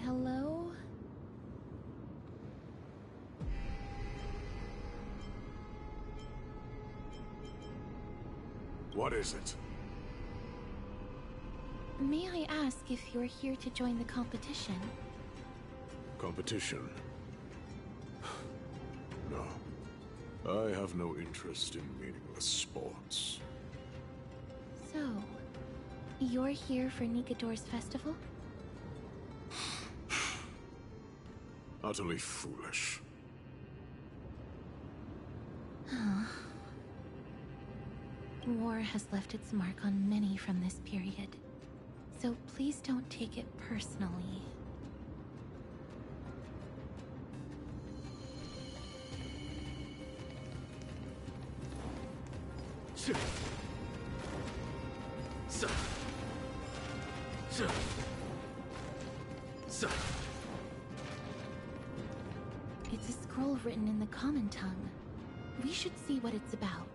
Hello? What is it? May I ask if you're here to join the competition? Competition? No. I have no interest in meaningless sports. So, you're here for Nikador's festival? Utterly foolish. War has left its mark on many from this period, so please don't take it personally. It's a scroll written in the common tongue. We should see what it's about.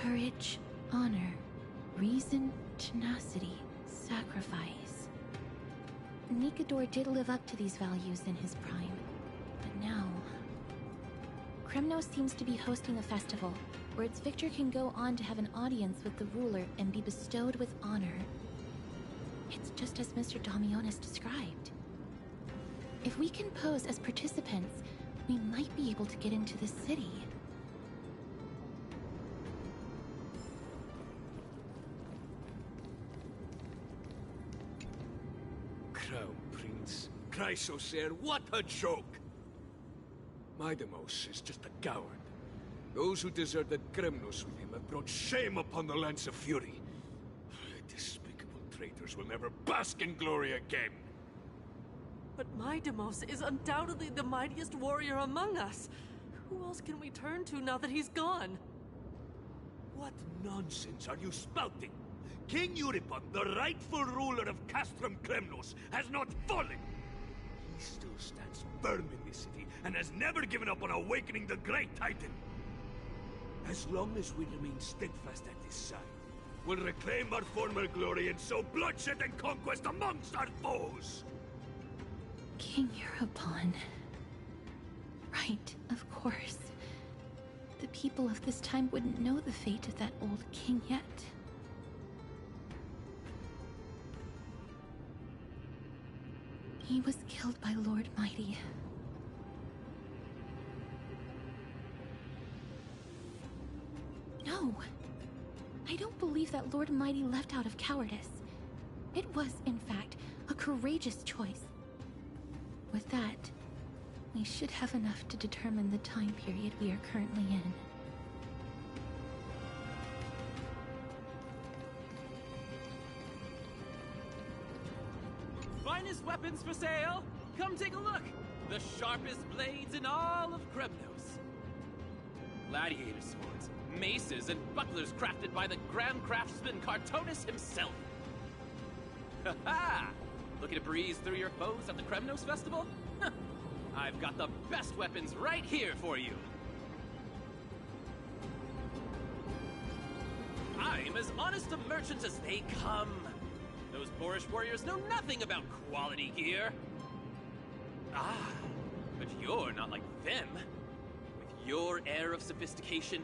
Courage, honor, reason, tenacity, sacrifice. Nikador did live up to these values in his prime, but now... Kremnos seems to be hosting a festival, where its victor can go on to have an audience with the ruler and be bestowed with honor. It's just as Mr. Damionis described. If we can pose as participants, we might be able to get into the city. Crown Prince, Chrysosaur, what a joke! Maidemos is just a coward. Those who deserted Kremnos with him have brought shame upon the Lance of Fury. despicable traitors will never bask in glory again. But my Demos is undoubtedly the mightiest warrior among us. Who else can we turn to now that he's gone? What nonsense are you spouting? King Euripon, the rightful ruler of Castrum Kremnos, has not fallen. He still stands firm in this city and has never given up on awakening the great Titan. As long as we remain steadfast at his side, we'll reclaim our former glory and sow bloodshed and conquest amongst our foes. King Euripon. Right, of course. The people of this time wouldn't know the fate of that old king yet. He was killed by Lord Mighty. No! I don't believe that Lord Mighty left out of cowardice. It was, in fact, a courageous choice. With that, we should have enough to determine the time period we are currently in. Finest weapons for sale! Come take a look! The sharpest blades in all of Kremnos. Gladiator swords, maces, and bucklers crafted by the grand craftsman Cartonis himself. Ha-ha! Looking to breeze through your foes at the Kremnos Festival? I've got the best weapons right here for you. I'm as honest a merchant as they come. Those boorish warriors know nothing about quality gear. Ah, but you're not like them. With your air of sophistication,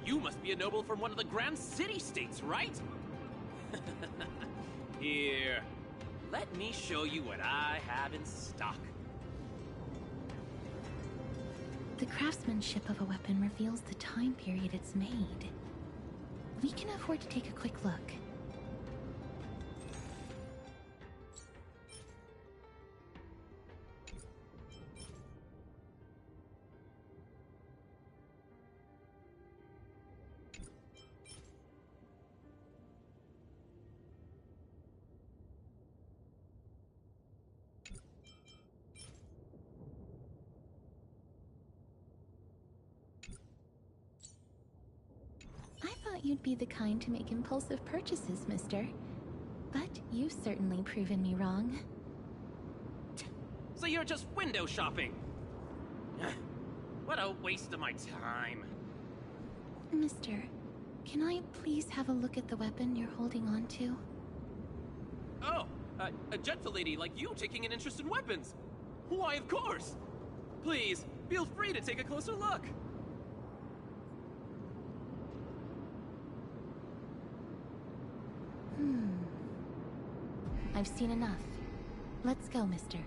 you must be a noble from one of the grand city-states, right? Here, let me show you what I have in stock. The craftsmanship of a weapon reveals the time period it's made. We can afford to take a quick look. You'd be the kind to make impulsive purchases, mister. But you've certainly proven me wrong. So you're just window shopping? What a waste of my time. Mister, can I please have a look at the weapon you're holding on to? Oh, a gentle lady like you taking an interest in weapons. Why, of course. Please, feel free to take a closer look. I've seen enough. Let's go, mister.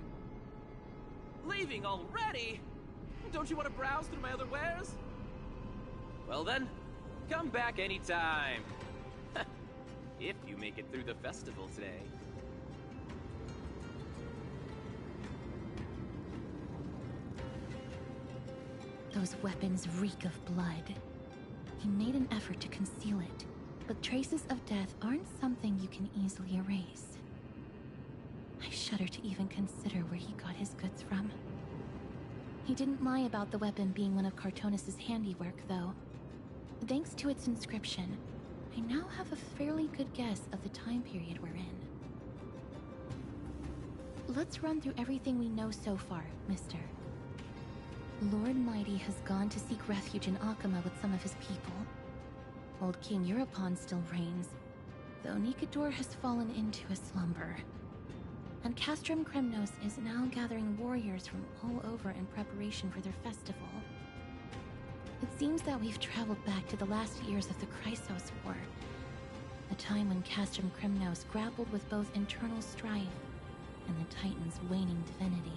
Leaving already? Don't you want to browse through my other wares? Well then, come back anytime. If you make it through the festival today. Those weapons reek of blood. He made an effort to conceal it, but traces of death aren't something you can easily erase. I shudder to even consider where he got his goods from. He didn't lie about the weapon being one of Cartonis' handiwork, though. Thanks to its inscription, I now have a fairly good guess of the time period we're in. Let's run through everything we know so far, mister. Lord Mighty has gone to seek refuge in Akama with some of his people. Old King Euripon still reigns, though Nikador has fallen into a slumber. And Castrum Kremnos is now gathering warriors from all over in preparation for their festival. It seems that we've traveled back to the last years of the Chrysos War, a time when Castrum Kremnos grappled with both internal strife and the Titan's waning divinity.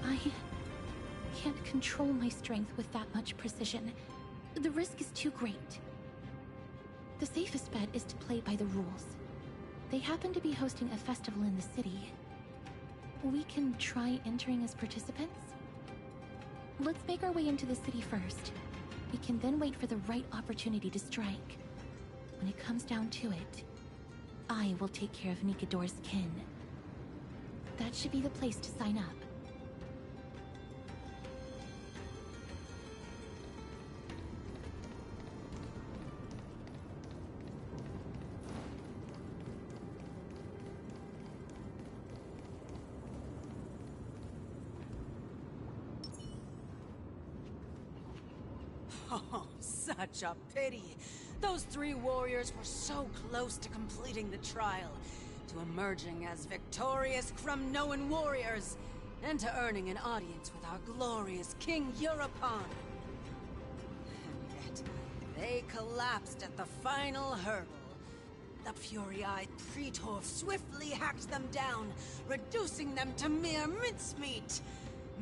I can't control my strength with that much precision. The risk is too great. The safest bet is to play by the rules. They happen to be hosting a festival in the city. We can try entering as participants? Let's make our way into the city first. We can then wait for the right opportunity to strike. When it comes down to it, I will take care of Nikador's kin. That should be the place to sign up. Oh, such a pity. Those 3 warriors were so close to completing the trial, to emerging as victorious Kremnoan warriors, and to earning an audience with our glorious King Eurupon. And yet, they collapsed at the final hurdle. The fury-eyed Praetor swiftly hacked them down, reducing them to mere mincemeat.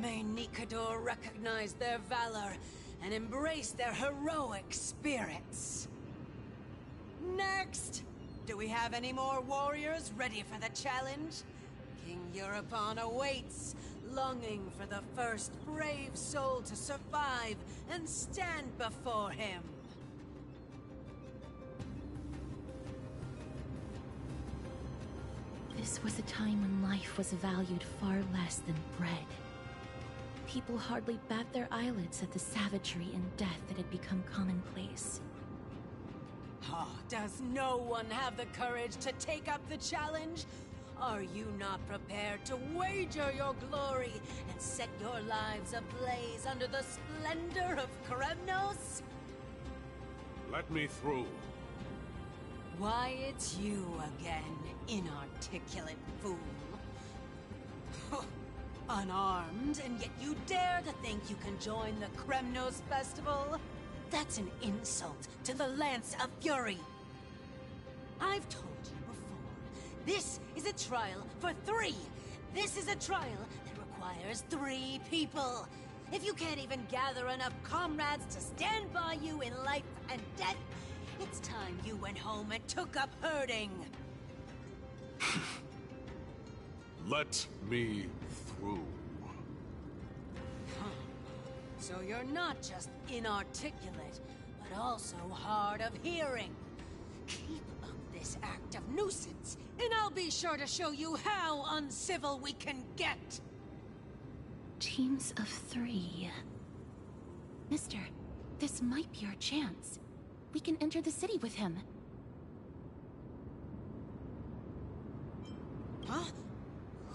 May Nikador recognize their valor and embrace their heroic spirits. Next! Do we have any more warriors ready for the challenge? King Eurupon awaits, longing for the first brave soul to survive and stand before him. This was a time when life was valued far less than bread. People hardly bat their eyelids at the savagery and death that had become commonplace. Oh, does no one have the courage to take up the challenge? Are you not prepared to wager your glory and set your lives ablaze under the splendor of Kremnos? Let me through. Why, it's you again, inarticulate fool. Unarmed, and yet you dare to think you can join the Kremnos festival? That's an insult to the Lance of Fury. I've told you before, this is a trial for 3. This is a trial that requires 3 people. If you can't even gather enough comrades to stand by you in life and death, it's time you went home and took up herding. Let me through. So you're not just inarticulate, but also hard of hearing. Keep up this act of nuisance, and I'll be sure to show you how uncivil we can get. Teams of 3. Mister, this might be our chance. We can enter the city with him. Huh?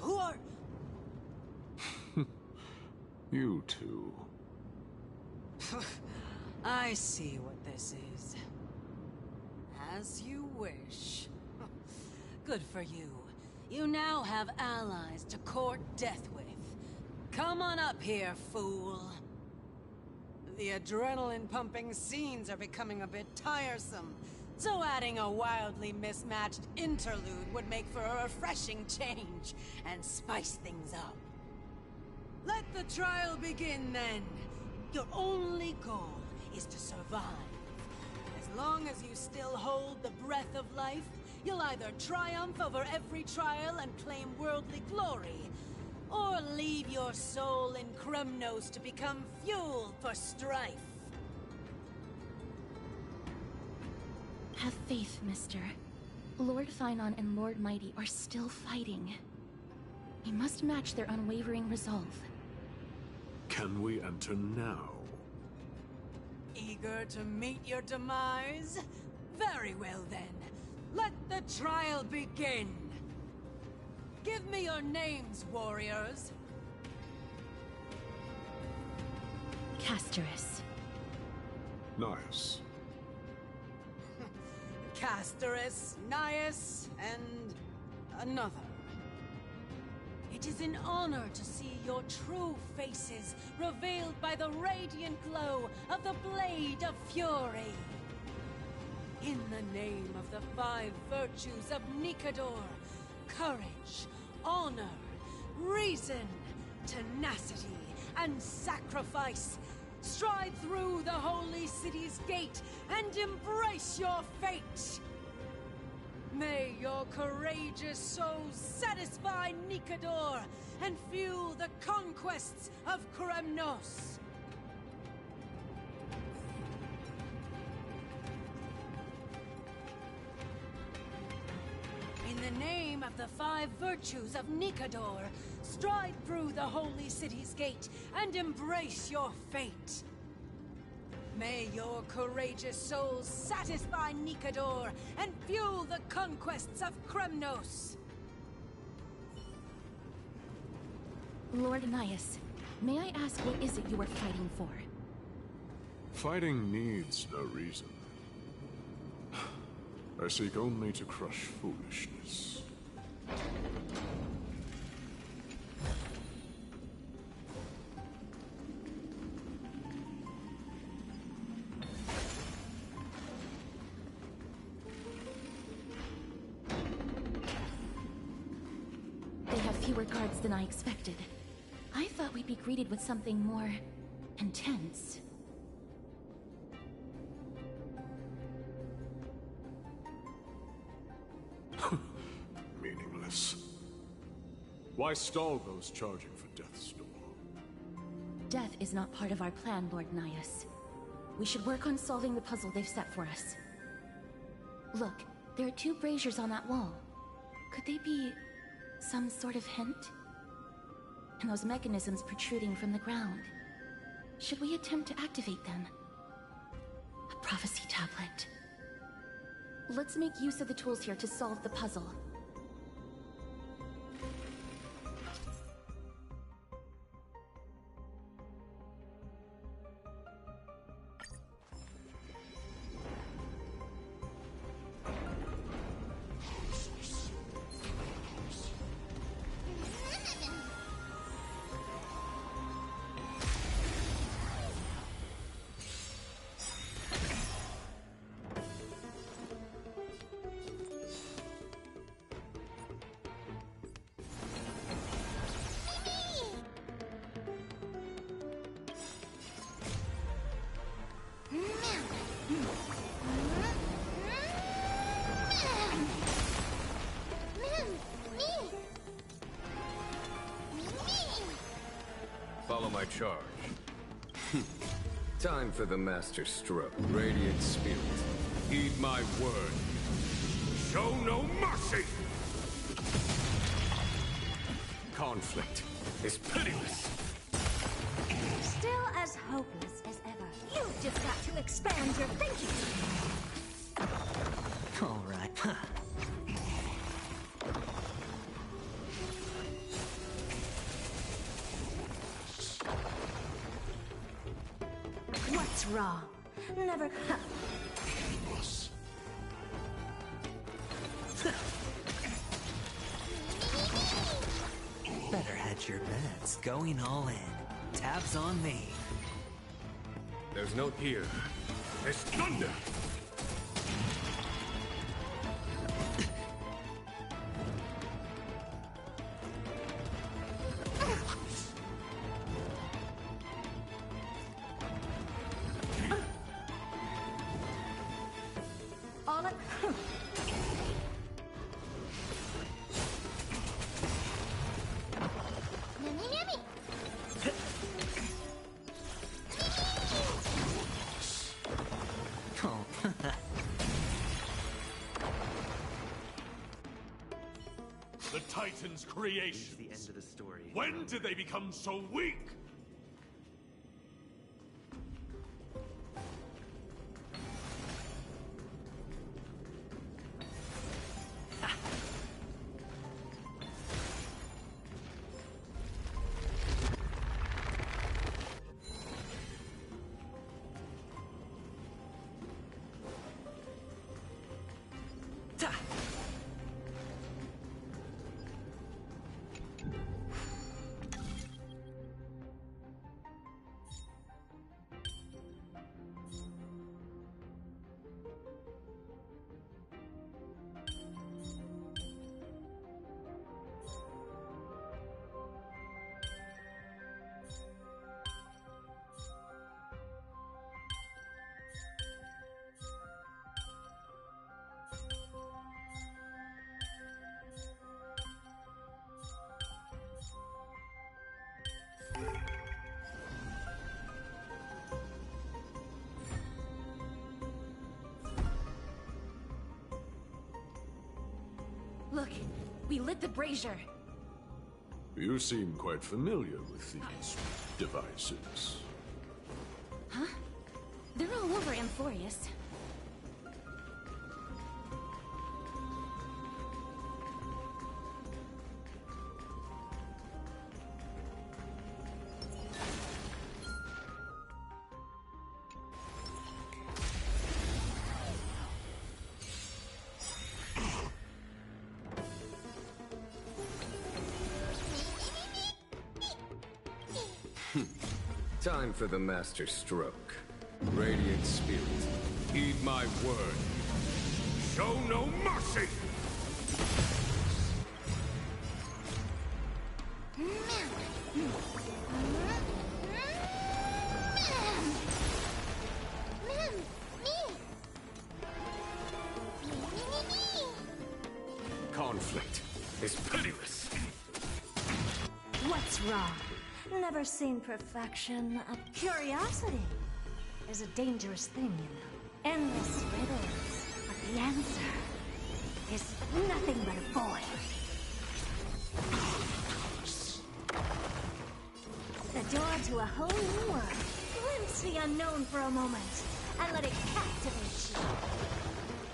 Who are... You two. I see what this is. As you wish. Good for you. You now have allies to court death with. Come on up here, fool. The adrenaline-pumping scenes are becoming a bit tiresome, so adding a wildly mismatched interlude would make for a refreshing change and spice things up. Let the trial begin, then. Your only goal is to survive. As long as you still hold the breath of life, you'll either triumph over every trial and claim worldly glory, or leave your soul in Kremnos to become fuel for strife. Have faith, mister. Lord Thainon and Lord Mighty are still fighting. We must match their unwavering resolve. Can we enter now? Eager to meet your demise? Very well then. Let the trial begin. Give me your names, warriors. Casterus. Nice. Casterus, Nias, and another. It is an honor to see your true faces revealed by the radiant glow of the Blade of Fury. In the name of the 5 virtues of Nikador, courage, honor, reason, tenacity, and sacrifice, stride through the holy city's gate and embrace your fate. May your courageous souls satisfy Nikador and fuel the conquests of Kremnos. the name of the 5 virtues of Nikador, stride through the holy city's gate and embrace your fate. May your courageous souls satisfy Nikador and fuel the conquests of Kremnos. Lord Anaias, may I ask what is it you are fighting for? Fighting needs no reason. I seek only to crush foolishness. They have fewer guards than I expected. I thought we'd be greeted with something more intense. Meaningless. Why stall those charging for death's door? Death is not part of our plan, Lord Naias. We should work on solving the puzzle they've set for us. Look, there are 2 braziers on that wall. Could they be some sort of hint? And those mechanisms protruding from the ground. Should we attempt to activate them? A prophecy tablet. Let's make use of the tools here to solve the puzzle. Follow my charge. Time for the master stroke. Radiant spirit. Heed my word. Show no mercy! Conflict is pitiless. Still as hopeless as ever. You've just got to expand your thinking. All right. What's wrong? Never. Better hedge your bets. Going all in. Tabs on me. There's no here. There's thunder! All at. Oh. The Titan's creation. The end of the story. When did they become so weak? We lit the brazier. You seem quite familiar with these devices. Huh? They're all over Amphorius. Time for the master stroke. Radiant Spirit, heed my word. Show no mercy! Conflict is pitiless. What's wrong? Never seen perfection. Curiosity is a dangerous thing, you know. Endless riddles, but the answer is nothing but a void. The door to a whole new world. Glimpse the unknown for a moment, and let it captivate you.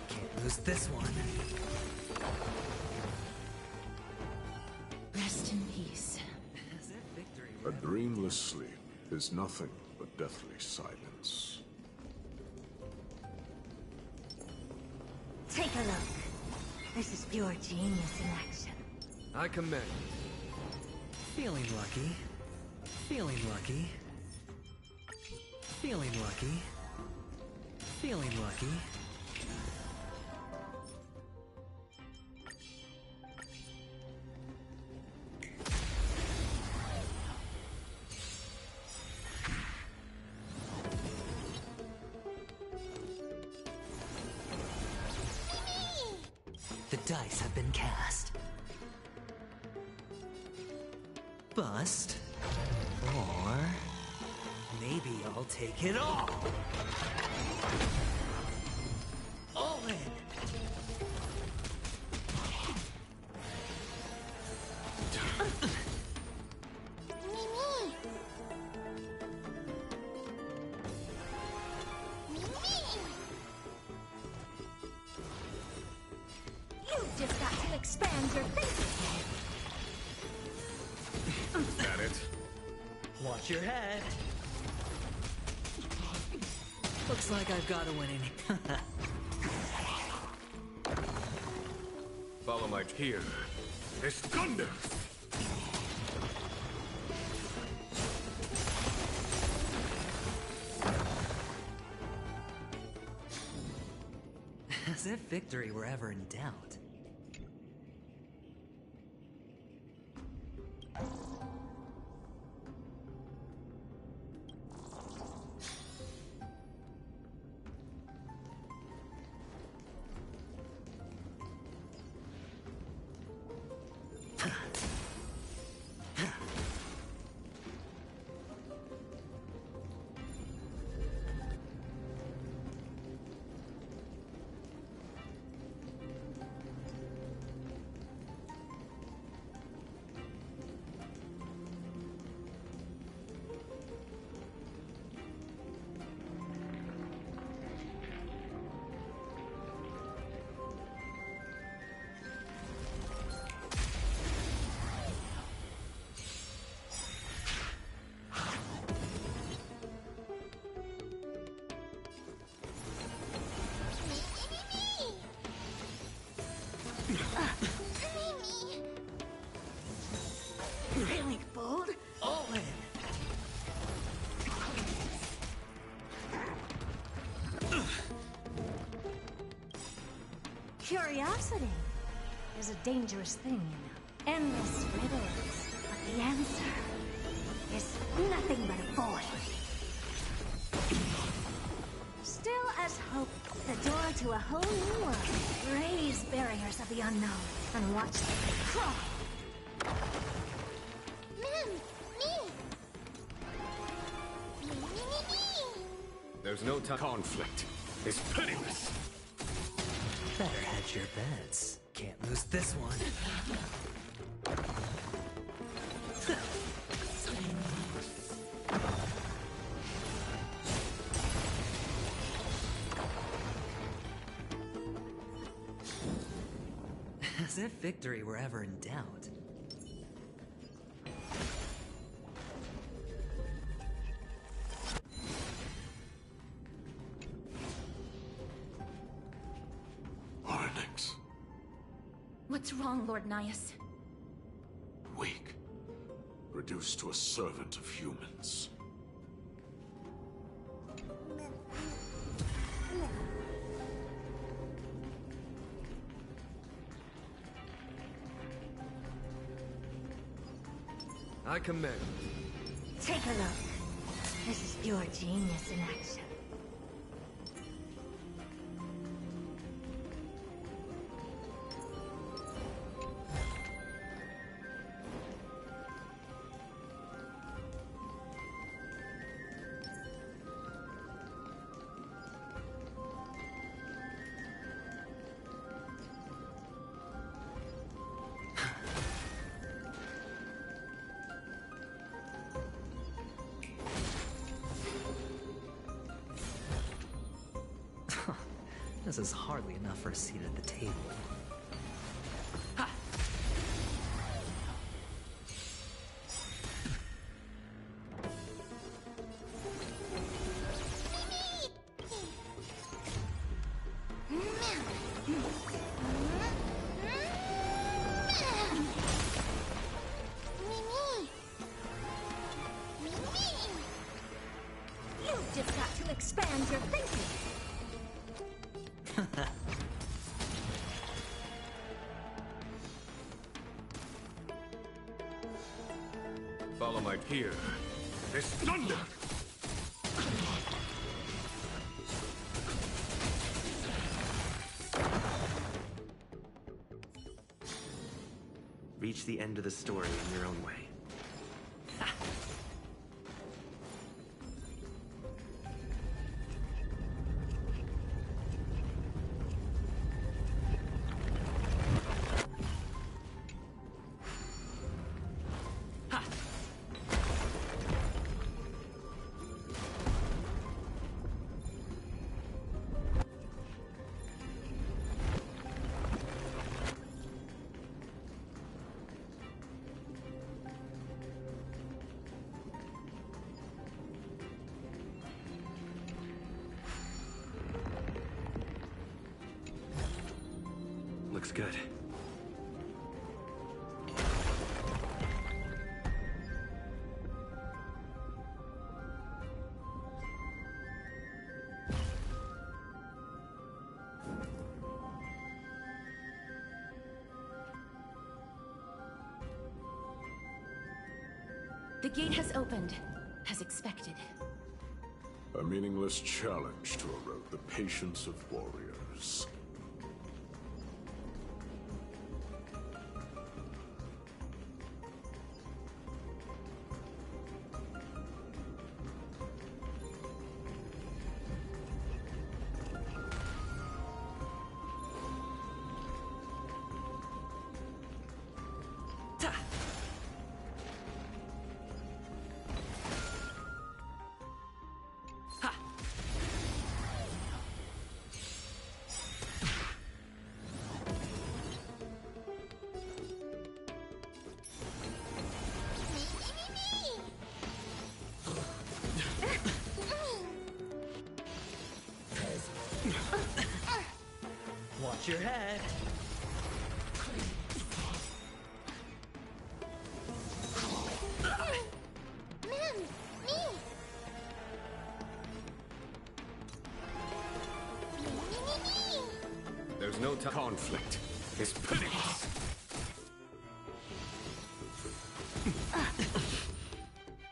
Can't lose this one. Rest in peace. A dreamless sleep is nothing but deathly silence. Take a look. This is pure genius in action. I commend. Feeling lucky. Feeling lucky. Feeling lucky. Feeling lucky. The dice have been cast. Bust. Or maybe I'll take it all. All in. You've just got to expand your thinking. Got it. Watch your head. Looks like I've got a winning. Follow my here. It's thunder! As if victory were ever in doubt. Really bold? All in. Curiosity is a dangerous thing, you know. Endless riddles, but the answer is nothing but a void. Still as hope, the door to a whole new world. Raise barriers of the unknown and watch them crawl. There's no time. Conflict is pitiless. Better hedge your bets. Can't lose this one. As if victory were ever in doubt. Oryx. What's wrong, Lord Nias? Weak. Reduced to a servant of humans. I commend. Take a look. This is pure genius in action. This is hardly enough for a seat at the table. Ha! You've just got to expand your thinking. Follow my peer. This thunder! Reach the end of the story in your own way. Looks good. The gate has opened, as expected. A meaningless challenge to erode the patience of warriors. Watch your head. There's no time. Conflict is pitiless.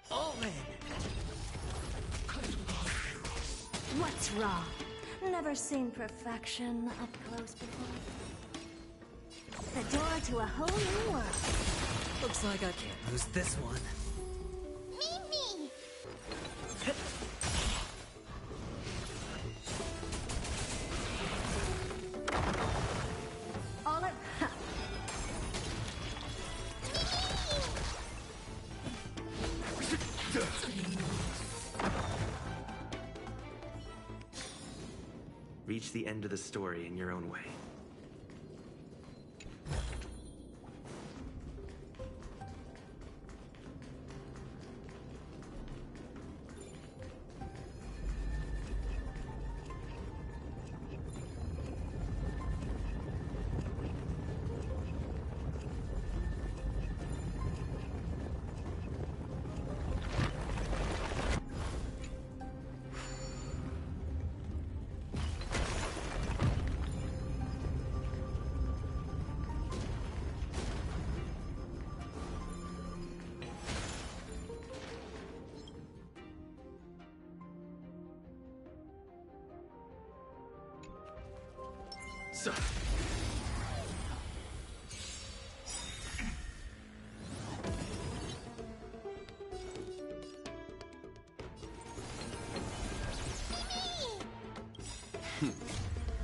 All in. What's wrong? Never seen perfection up close before. The door to a whole new world. Looks like I can't lose this one. Mimi! All at Reach the end of the story in your own way.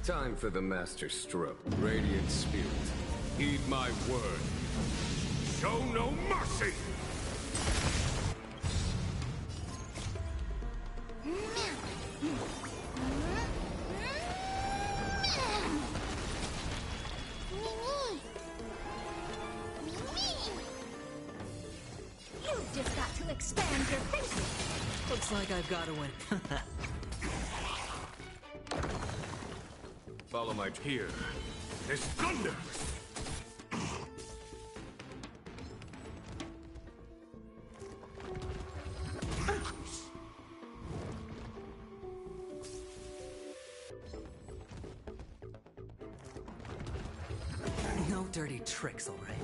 Time for the master stroke. Radiant spirit, heed my word. Show no mercy! You've just got to expand your thinking. Looks like I've got to win. Follow my here. There's thunder! No dirty tricks, all right?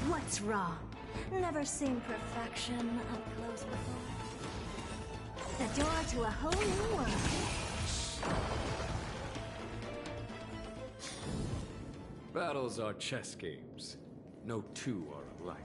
What's wrong? Never seen perfection up close before. The door to a whole new world. Battles are chess games. No two are alike.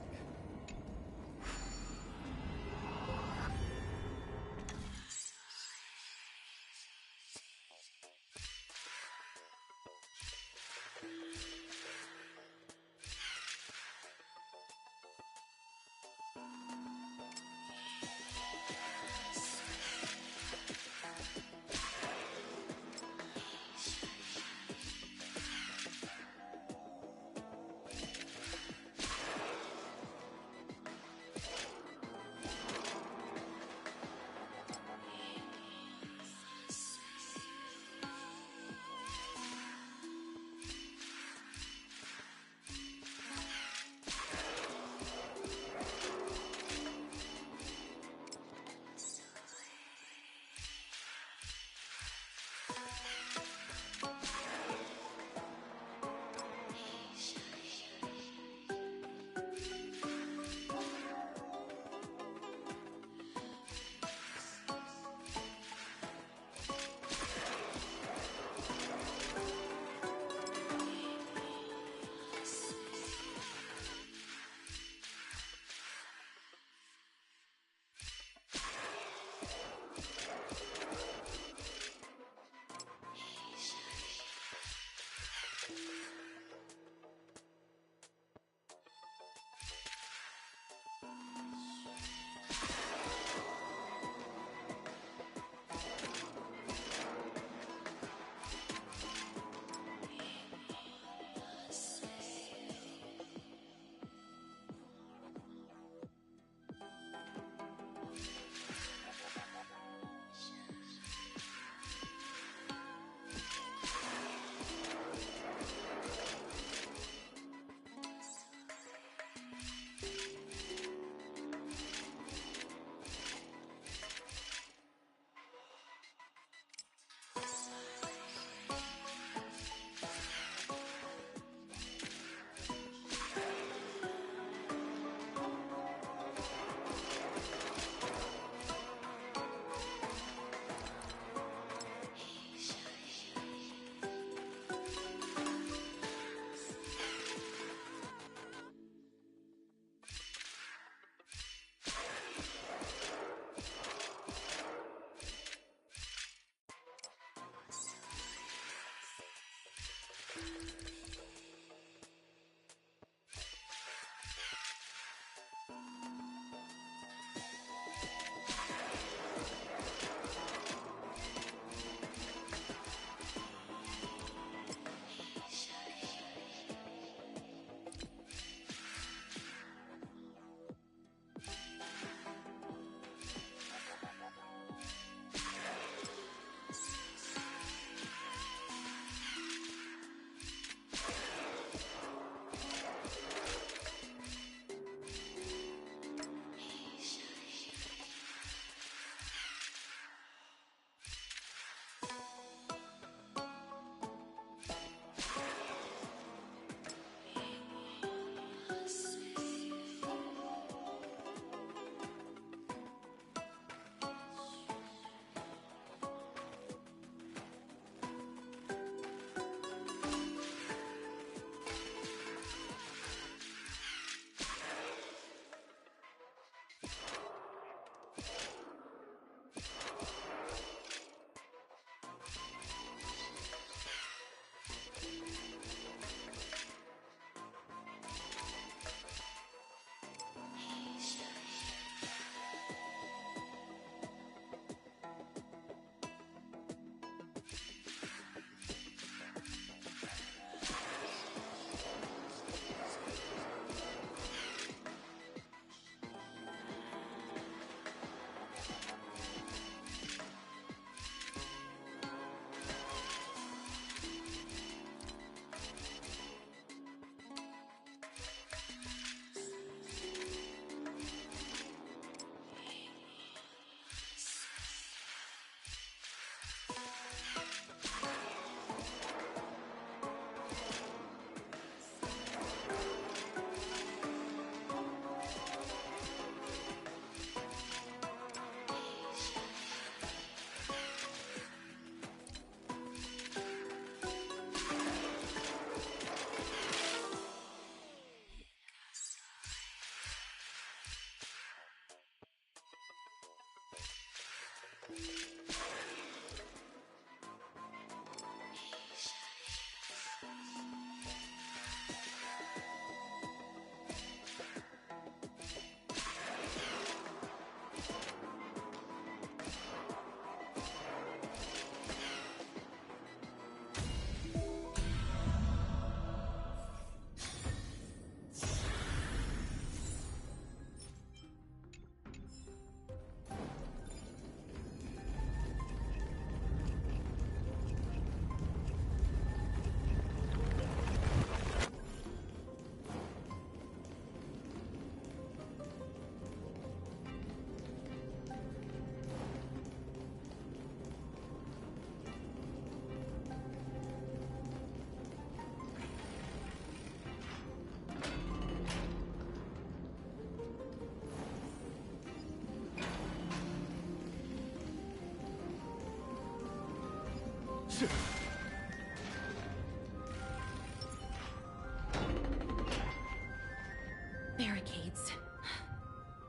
barricades.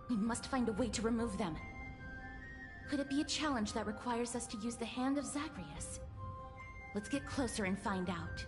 We must find a way to remove them. Could it be a challenge that requires us to use the hand of Zagreus? Let's get closer and find out.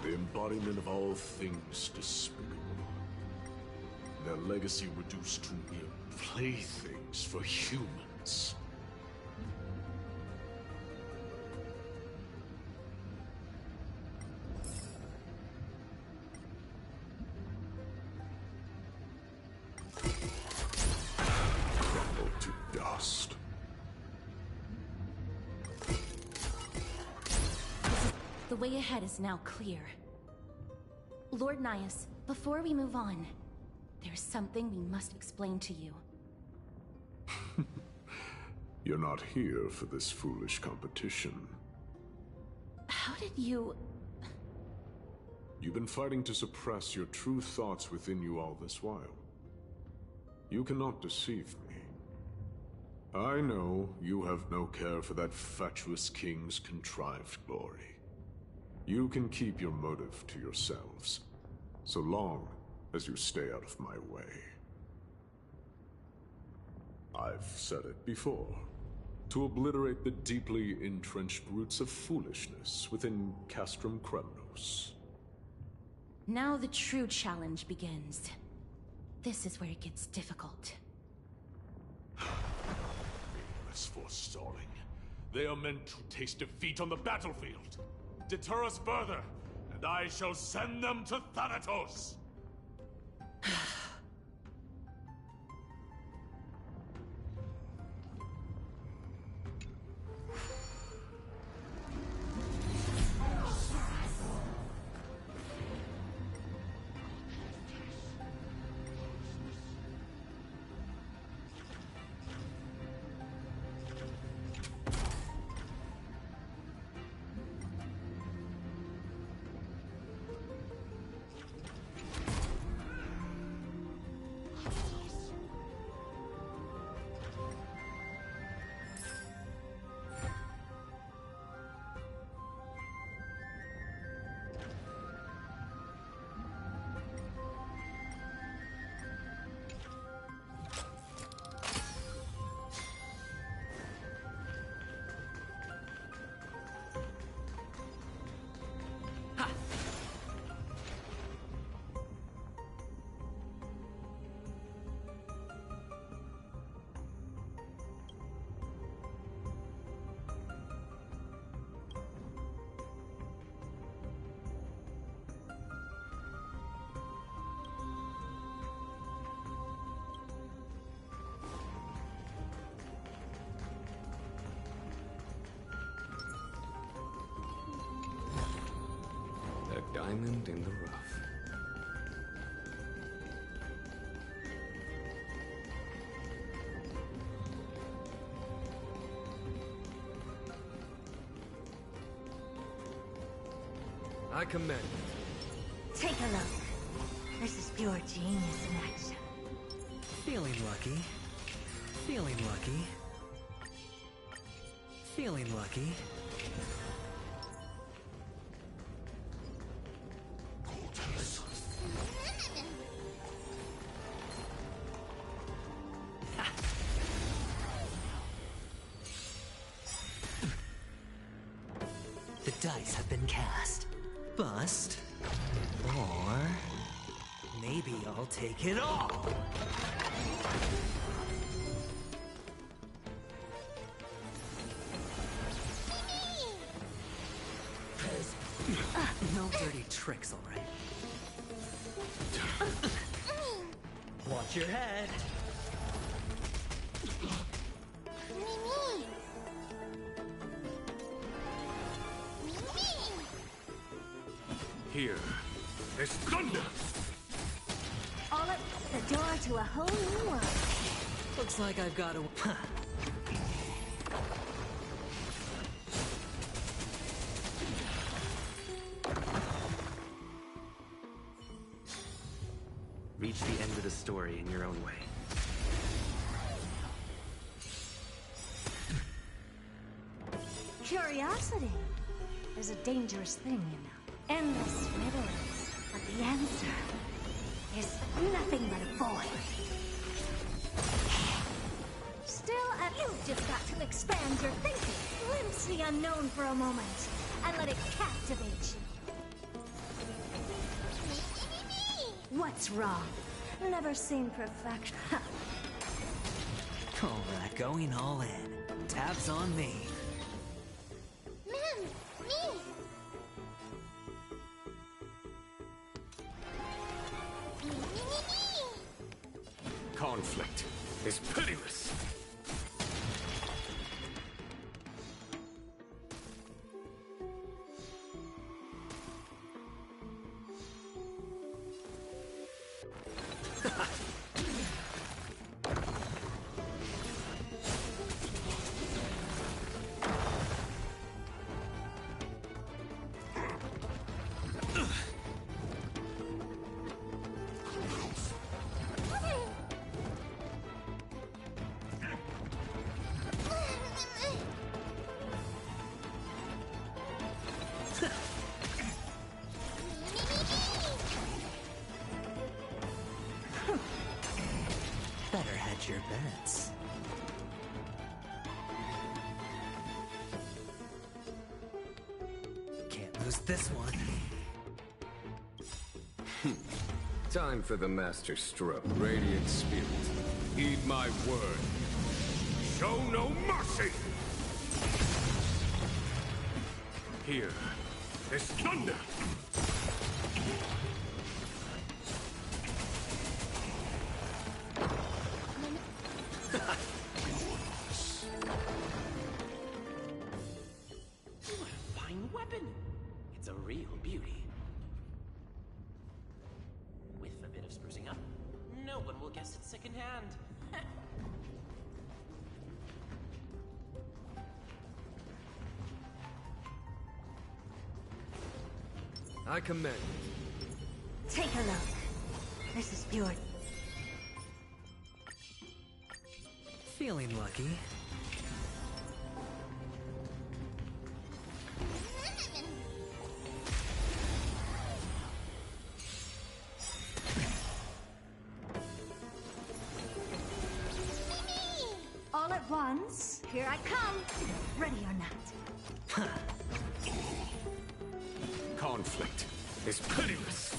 Embodiment of all things despicable. Their legacy reduced to mere playthings for humans. Crumble to dust. The way ahead is now clear. Lord Nias, before we move on, there's something we must explain to you. You're not here for this foolish competition. How did you... You've been fighting to suppress your true thoughts within you all this while. You cannot deceive me. I know you have no care for that fatuous king's contrived glory. You can keep your motive to yourselves, so long as you stay out of my way. I've said it before. To obliterate the deeply entrenched roots of foolishness within Castrum Kremnos. Now the true challenge begins. This is where it gets difficult. Meaningless forestalling. They are meant to taste defeat on the battlefield. Deter us further, and I shall send them to Thanatos! Diamond in the rough. I commend it. Take a look. This is pure genius in action. Feeling lucky. Feeling lucky. Feeling lucky. The dice have been cast. Bust. Or... maybe I'll take it all! No dirty tricks, all right? Watch your head. Here is thunder! All at the door to a whole new world. Looks like I've got to... Reach the end of the story in your own way. Curiosity is a dangerous thing, you know. Endless riddles, but the answer is nothing but a void. Still, you've just got to expand your thinking. Glimpse the unknown for a moment, and let it captivate you. What's wrong? Never seen perfection. All right, going all in. Tabs on me. Ma'am, me! Conflict is pitiless. Better hedge your bets. Can't lose this one. Time for the master stroke. Radiant spirit, heed my word. Show no mercy! Here is thunder! What a fine weapon! It's a real beauty. With a bit of sprucing up, no one will guess it secondhand. I commend. Take a look. This is pure. Feeling lucky. All at once. Here I come. Ready or not. conflict is pitiless.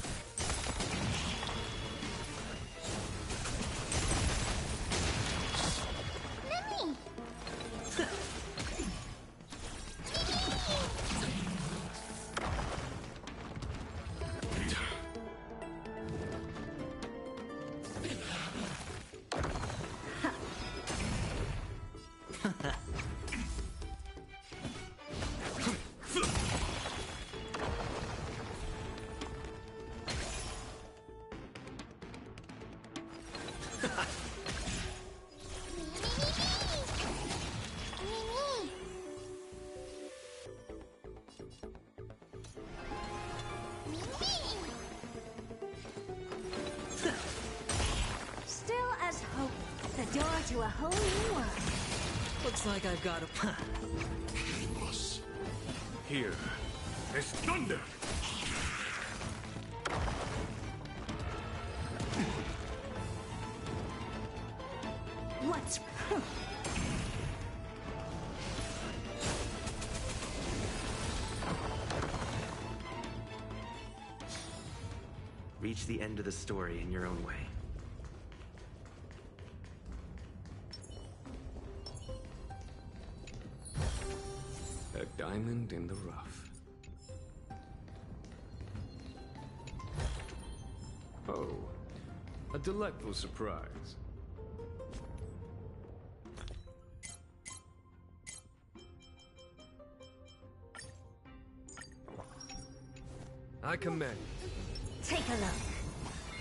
Still as hope, the door to a whole new world. Looks like I've got a... Here is thunder! What's... Reach the end of the story in your own way. A diamond in the rough. Oh, a delightful surprise. I commend. Take a look.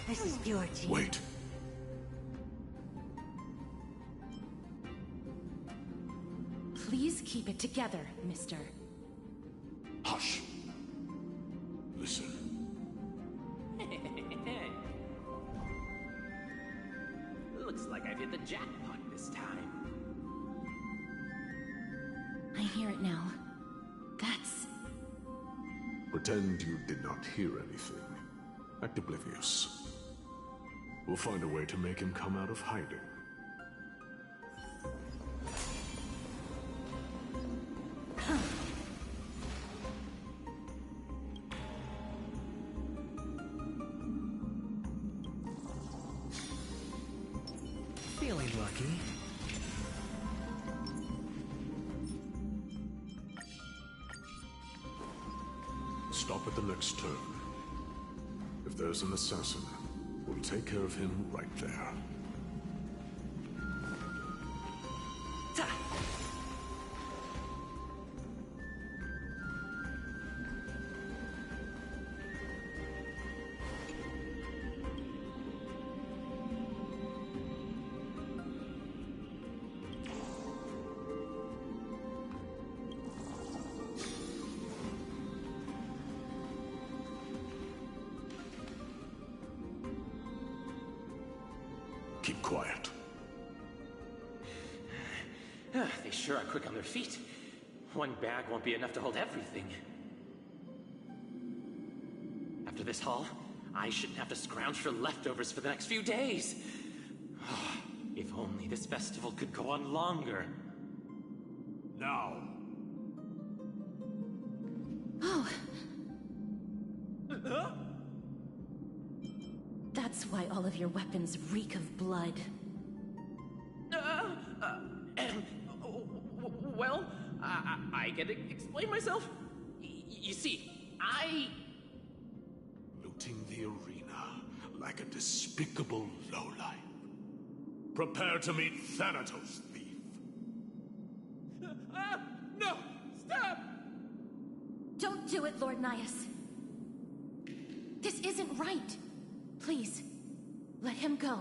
This is pure genius. Wait. Please keep it together, mister. Hush. Listen. Looks like I've hit the jackpot this time. I hear it now. That's... Pretend you did not hear anything. Act oblivious. We'll find a way to make him come out of hiding. Feeling lucky. Stop at the next turn. If there's an assassin, we'll take care of him right there. Keep quiet. They sure are quick on their feet. One bag won't be enough to hold everything. After this haul, I shouldn't have to scrounge for leftovers for the next few days. If only this festival could go on longer. Now. Oh. That's why all of your weapons reek of blood. Well, I can explain myself. You see, Looting the arena like a despicable lowlife. Prepare to meet Thanatos, thief. No! Stop! Don't do it, Lord Nias. This isn't right. Please, let him go.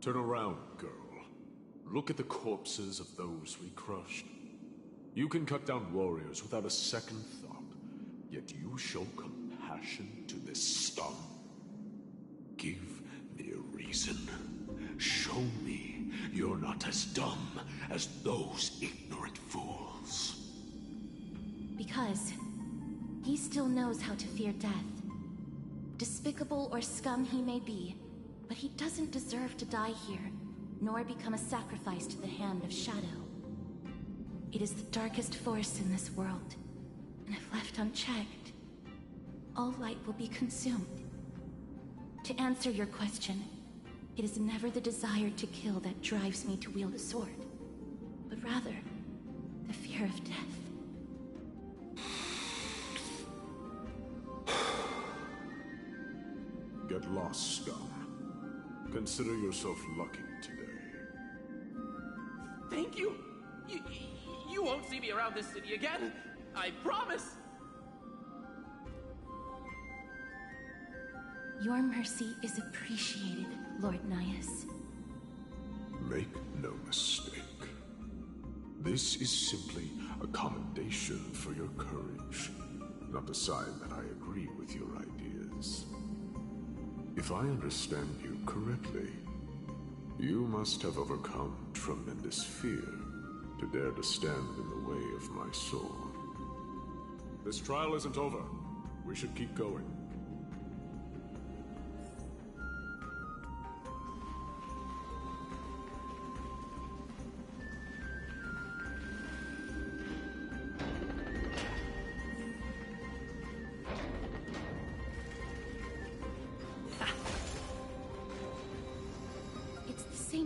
Turn around, girl. Look at the corpses of those we crushed. You can cut down warriors without a second thought, yet you show compassion to this scum. Give me a reason. Show me you're not as dumb as those ignorant fools. Because he still knows how to fear death. Despicable or scum he may be, but he doesn't deserve to die here, nor become a sacrifice to the hand of Shadow. It is the darkest force in this world, and if left unchecked, all light will be consumed. To answer your question, it is never the desire to kill that drives me to wield a sword, but rather the fear of death. Get lost, scum. Consider yourself lucky today. Thank you. You won't see me around this city again. I promise. Your mercy is appreciated, Lord Nias. Make no mistake. This is simply a commendation for your courage, not a sign that I agree with your ideas. If I understand you correctly, you must have overcome tremendous fear to dare to stand in the way of my sword. This trial isn't over. We should keep going.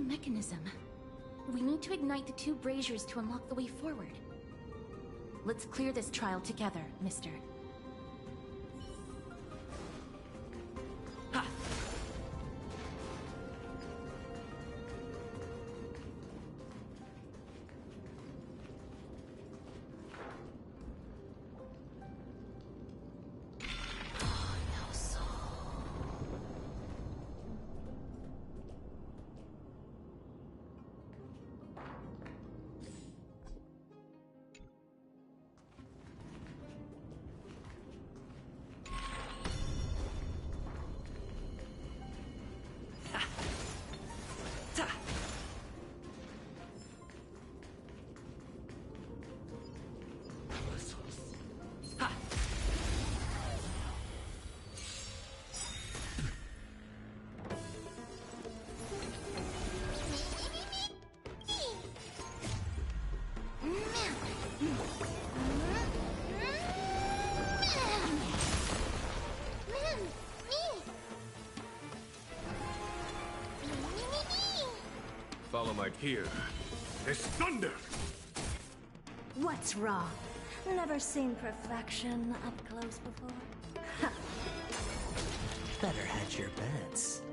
Mechanism. We need to ignite the two braziers to unlock the way forward. Let's clear this trial together, mister. might hear this thunder! What's wrong? Never seen perfection up close before? Better hedge your bets.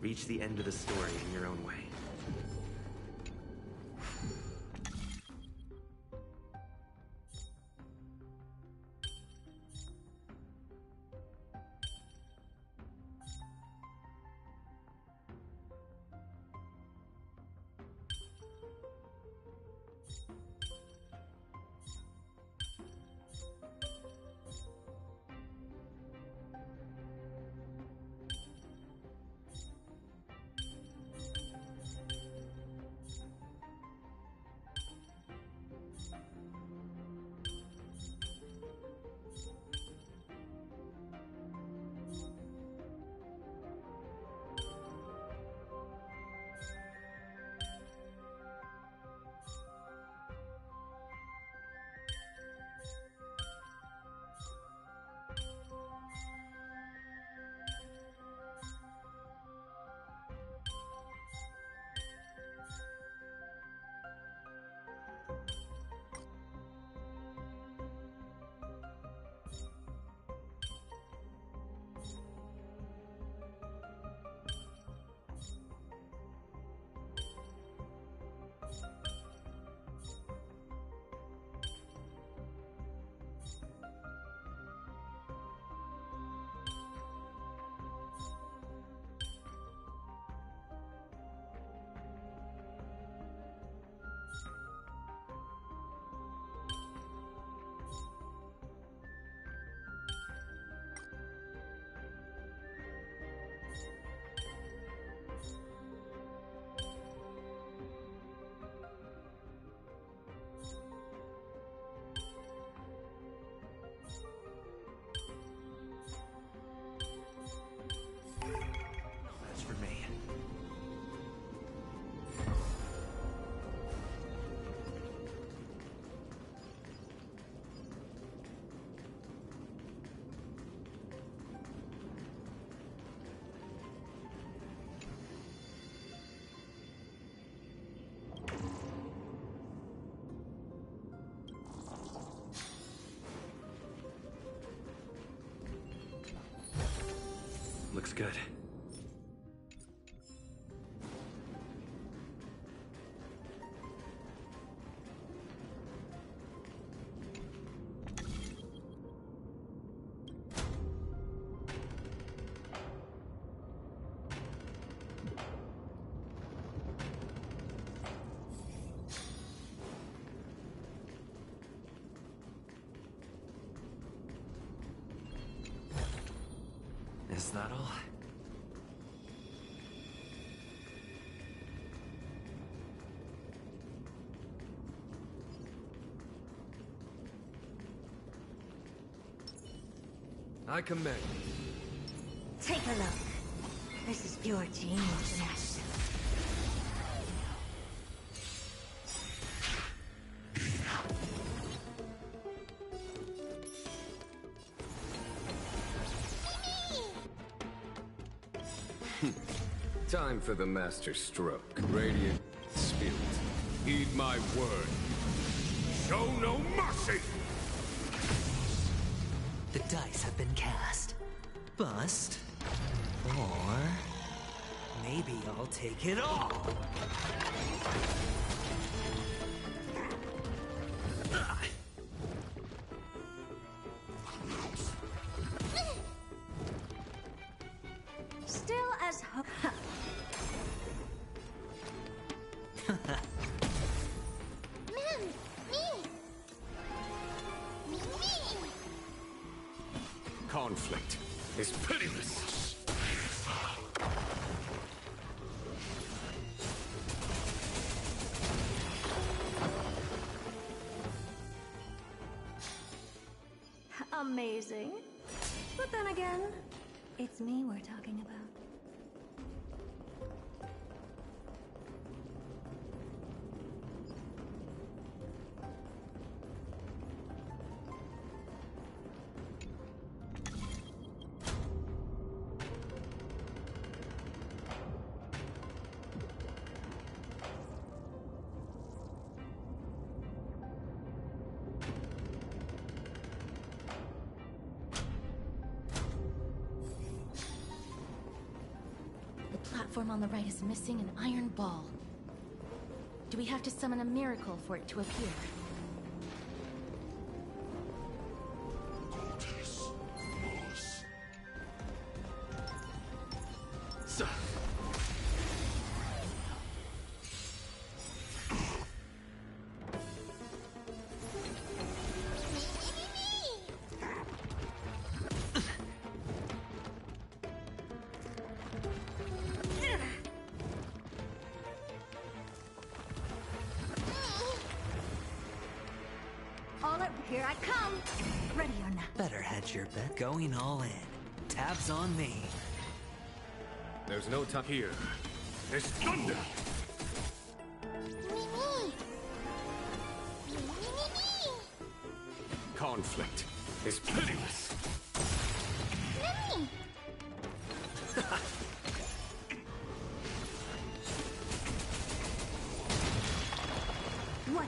Reach the end of the story in your own way. That's for me. Looks good. Is that all? I commend. Take a look. This is pure genius. Time for the master stroke. Radiant spirit, heed my word. Show no mercy! The dice have been cast. Bust. Or... maybe I'll take it all! Still as hope. Conflict is pitiless. Amazing. But then again, it's me we're talking about. platform on the right is missing an iron ball. Do we have to summon a miracle for it to appear? Here I come! Ready or not? Better hedge your bet. Going all in. Tabs on me. There's no time here. There's thunder! Conflict is pitiless. What?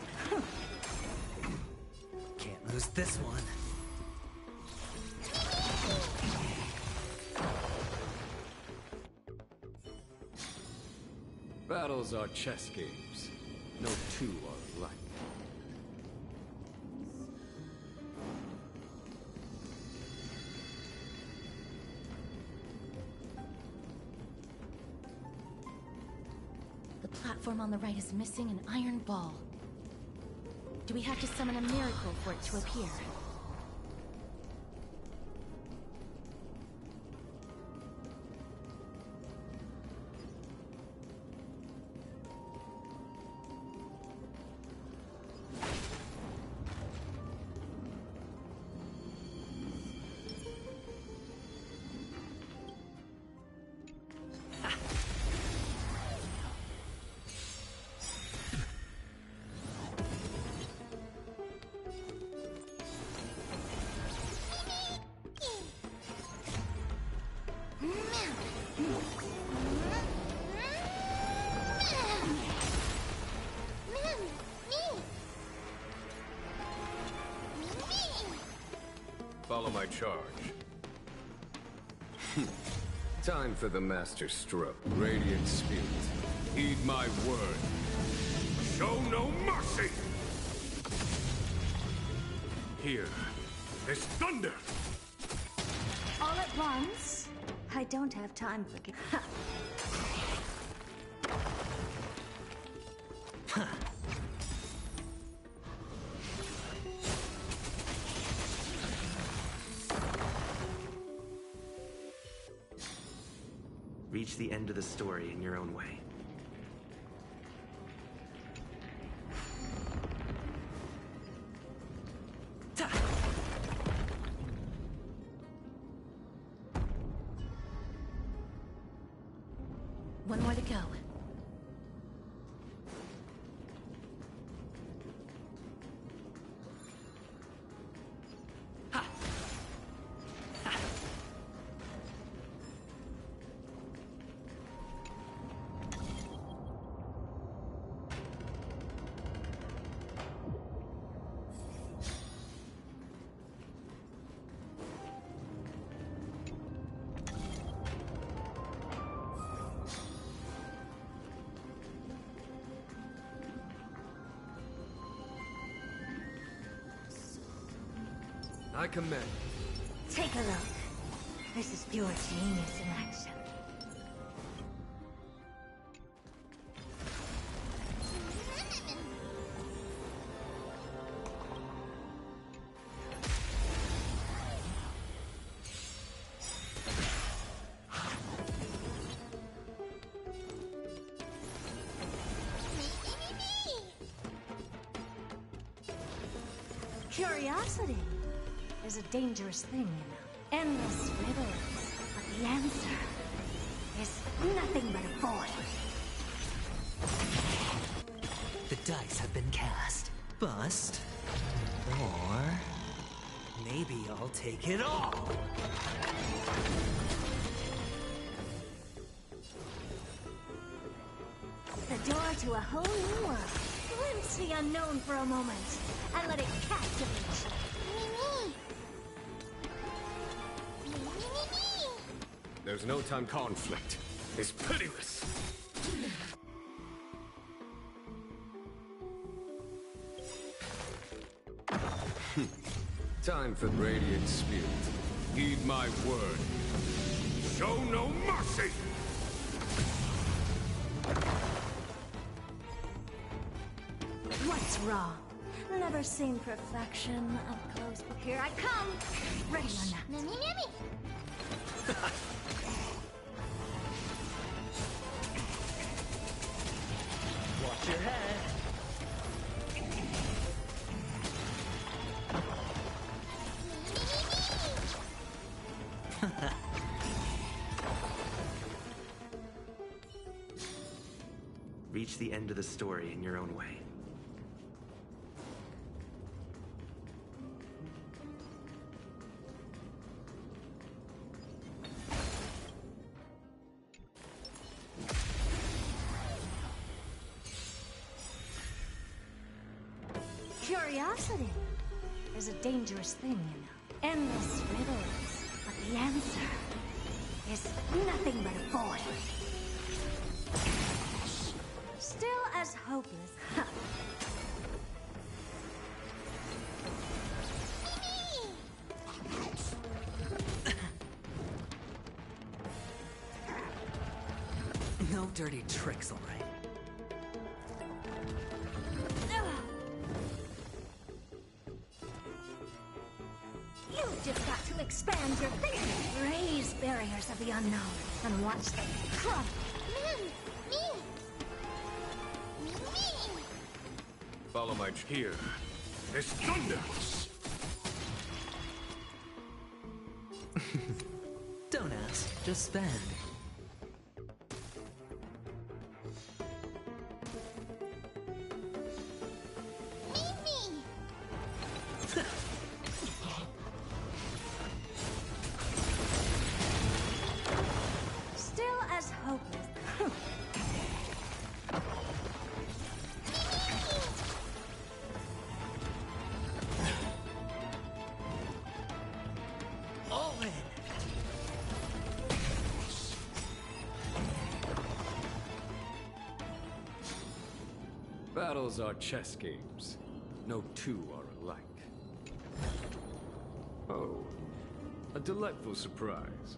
Can't lose this one. Battles are chess games. No two are alike. The platform on the right is missing an iron ball. Do we have to summon a miracle for it to appear? Follow my charge. Time for the master stroke. Radiant spirit, heed my word. Show no mercy! Here, there's thunder! All at once? I don't have time for... Reach the end of the story in your own way. One more to go. I command. Take a look. This is pure genius in action. Curiosity is a dangerous thing, you know. Endless riddles, but the answer is nothing but a void. The dice have been cast. Bust. Or... maybe I'll take it all! The door to a whole new world. Glimpse the unknown for a moment, and let it captivate you. There's no time. Conflict is pitiless. Time for Radiant Spirit. Heed my word. Show no mercy! What's wrong? Never seen perfection up close, but here I come! Ready or not. Mimi, Mimi! Watch your head. Reach the end of the story in your own way. Curiosity is a dangerous thing, you know. Endless riddles, but the answer is nothing but a void. Still as hopeless. No dirty tricks, all right. You've just got to expand your thinking, raise barriers of the unknown, and watch them crumble. Follow my here. It's thunder! Don't ask, just spend. Still as hopeless. All in. Battles are chess games. No two are alike. Oh, a delightful surprise.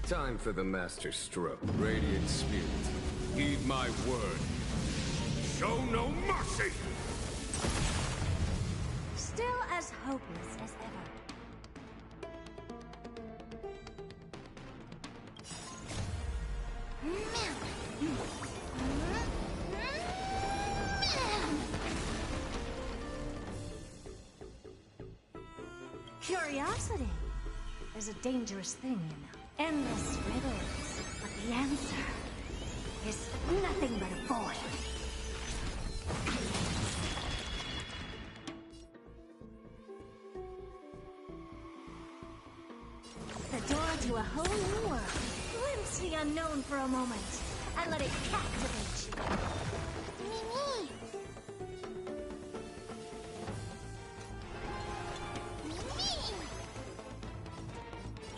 Time for the master stroke. Radiant Spirit. Heed my word. Show no mercy! Still as hopeless as ever. Curiosity is a dangerous thing, you know. Endless riddles, but the answer is nothing but a void. The door to a whole new world. Glimpse the unknown for a moment, and let it captivate you. Mimi!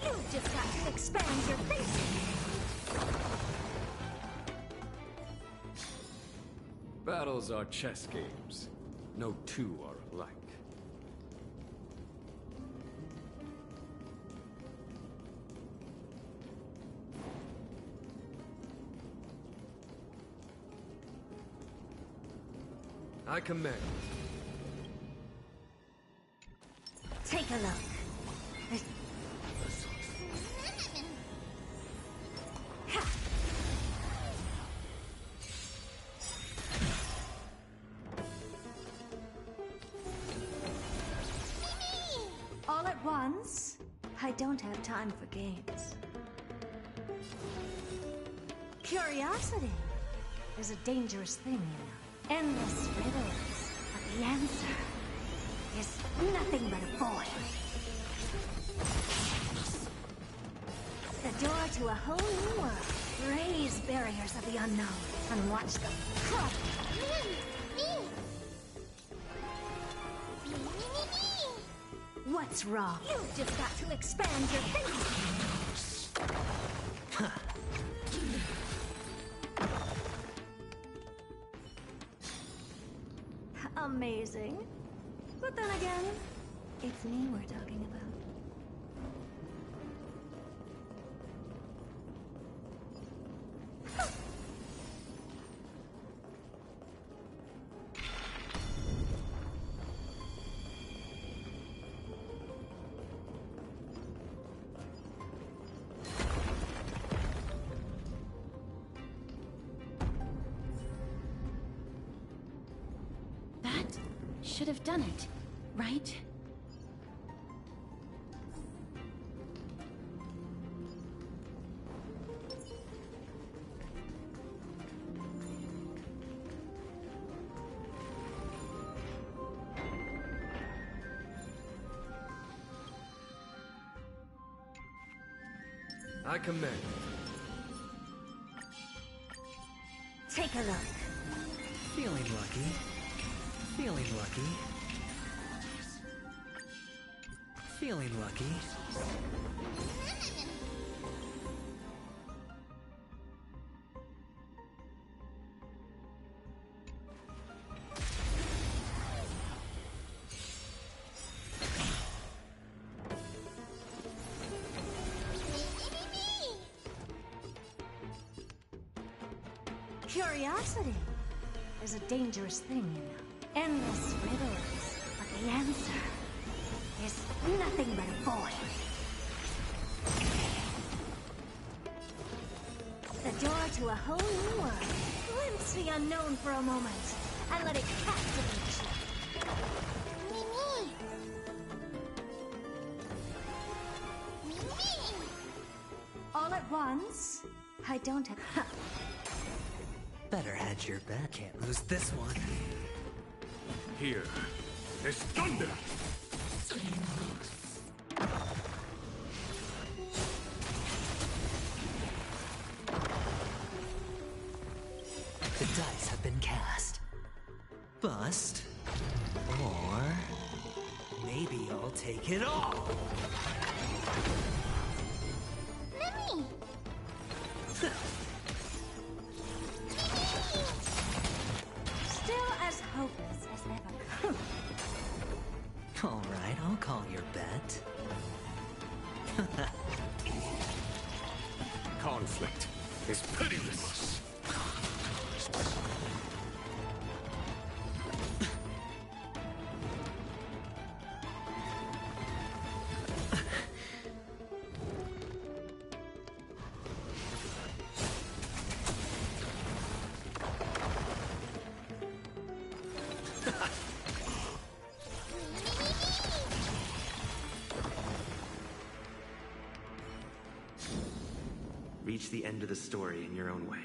You've just got to expand your thinking. Battles are chess games. No two are alike. I command. Take a look. All at once? I don't have time for games. Curiosity is a dangerous thing, you know. Endless riddles, but the answer is nothing but a void. The door to a whole new world. Raise barriers of the unknown and watch them crumble. What's wrong? You've just got to expand your thinking. Amazing. But then again, it's me we're talking about. Should have done it, right? I command. Take a look. Feeling lucky. Feeling lucky. Feeling lucky. Curiosity is a dangerous thing, you know. Endless riddles, but the answer is nothing but a void. The door to a whole new world. Glimpse the unknown for a moment, and let it captivate you. All at once? I don't have... Better hedge your bet. Can't lose this one. Here is thunder! The dice have been cast. Bust. Or... maybe I'll take it all! Mimi! Still as hopeless as ever. Alright, I'll call your bet. Conflict is pitiless. Reach the end of the story in your own way.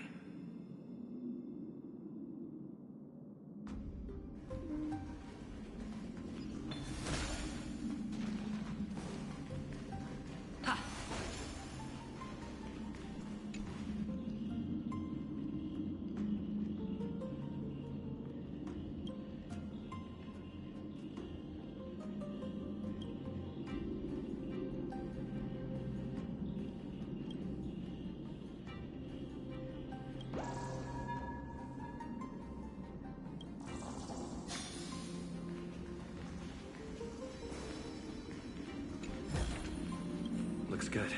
good.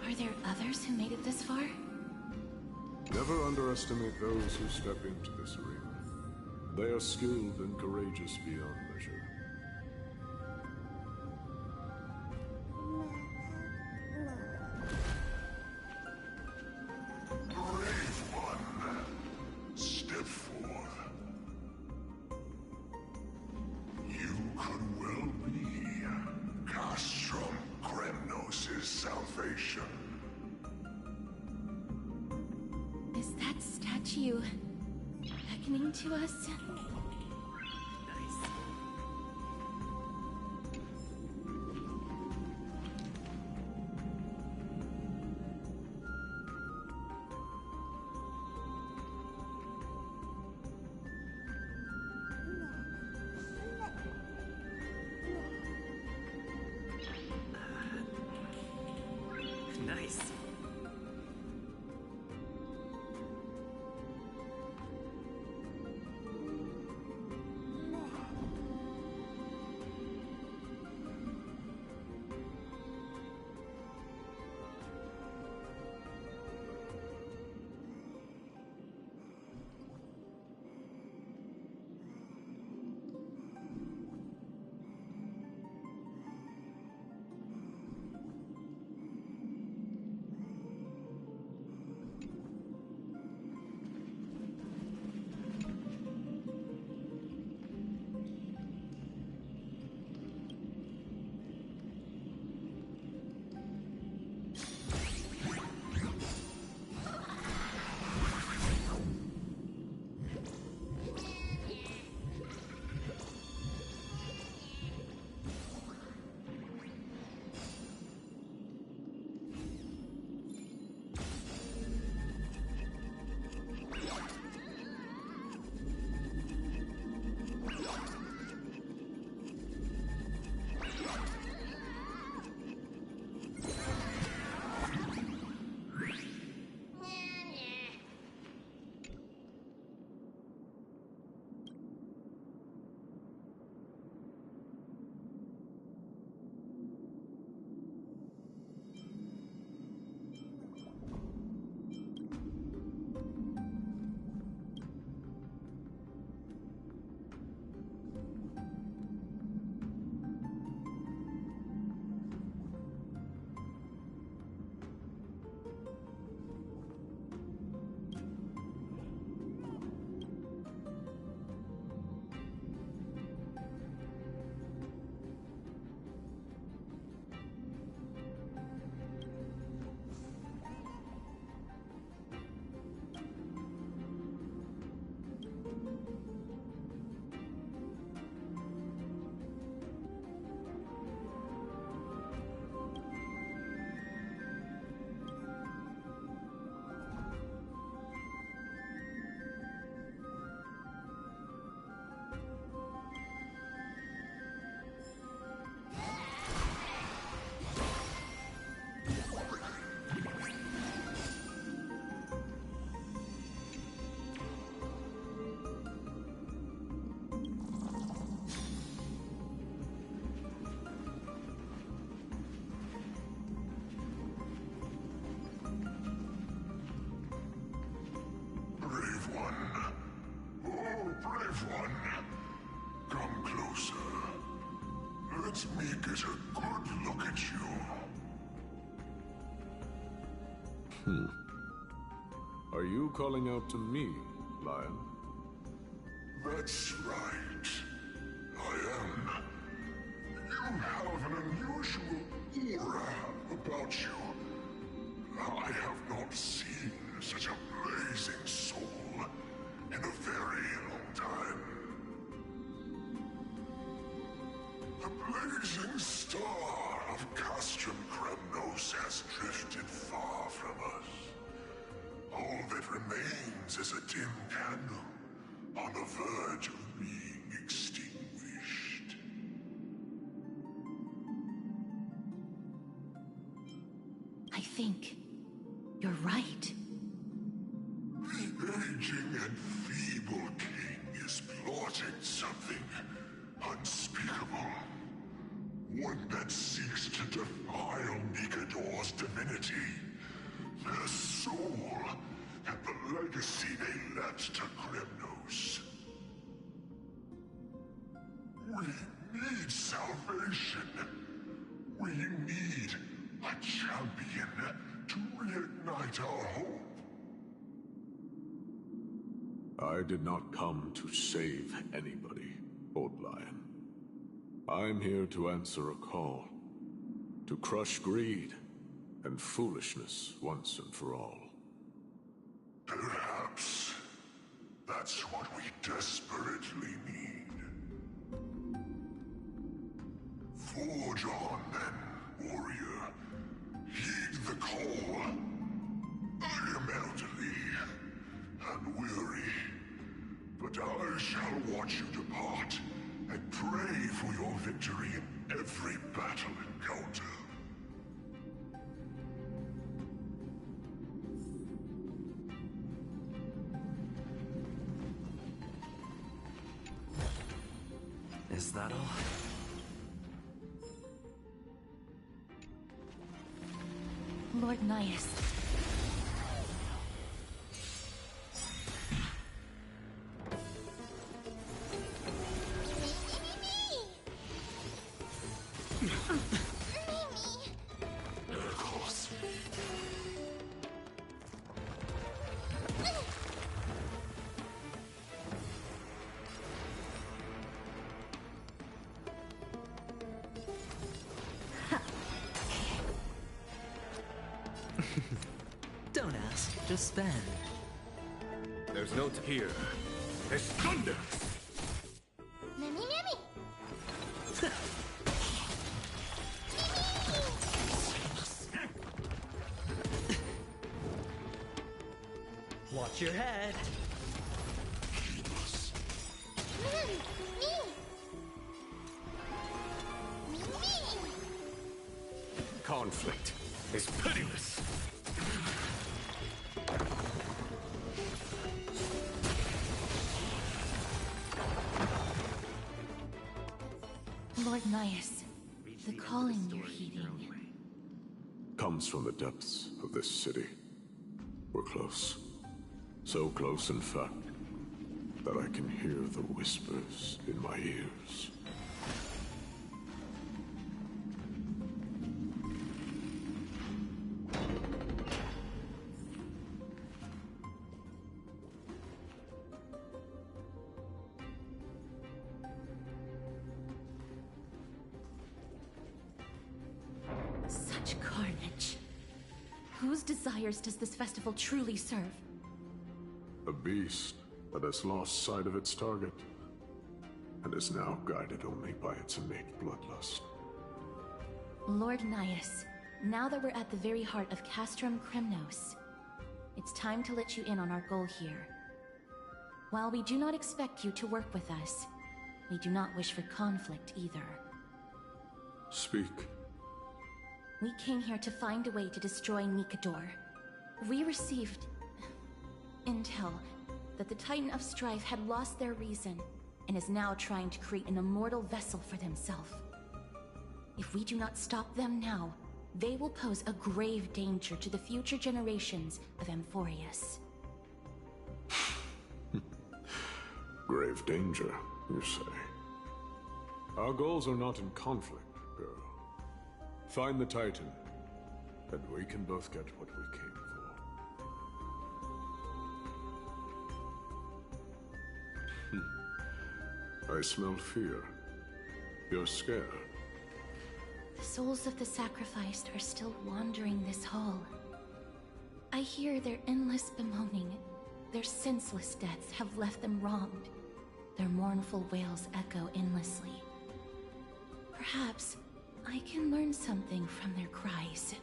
Are there others who made it this far? Never underestimate those who step into this arena. They are skilled and courageous beyond measure. Brave one, step forth. You could well be Castrum Kremnos' salvation. Is that statue beckoning to us? Nice. Let me get a good look at you. Are you calling out to me, Lion? That's right. I am. You have an unusual aura about you. I have not seen such a blazing soul in a very long time. The blazing star of Castrum Kremnos has drifted far from us. All that remains is a dim candle on the verge of being extinguished. I think you're right. The aging and feeble king is plotting something unspeakable. One that seeks to defile Nikador's divinity, their soul, and the legacy they left to Kremnos. We need salvation. We need a champion to reignite our hope. I did not come to save anybody, Old Lion. I'm here to answer a call. To crush greed and foolishness once and for all. Perhaps that's what we desperately need. Forge on then, warrior. Heed the call. I am elderly and weary, but I shall watch you depart and pray for your victory in every battle encounter. Is that all? Lord Naius. Of course. Don't ask, just spend. There's no here. There's thunder! Mimi, Mimi! Watch your head. Conflict is pitiless. Lord Naius, the calling you're heeding. Comes from the depths of this city. We're close. So close, in fact, that I can hear the whispers in my ears. Such carnage. Whose desires does this festival truly serve? A beast that has lost sight of its target, and is now guided only by its innate bloodlust. Lord Naius, now that we're at the very heart of Castrum Kremnos, it's time to let you in on our goal here. While we do not expect you to work with us, we do not wish for conflict either. Speak. We came here to find a way to destroy Nikador. We received intel that the Titan of Strife had lost their reason and is now trying to create an immortal vessel for themselves. If we do not stop them now, they will pose a grave danger to the future generations of Amphorius. Grave danger, you say? Our goals are not in conflict, girl. Find the Titan, and we can both get what we came for. I smell fear. You're scared. The souls of the sacrificed are still wandering this hall. I hear their endless bemoaning. Their senseless deaths have left them wronged. Their mournful wails echo endlessly. Perhaps I can learn something from their cries.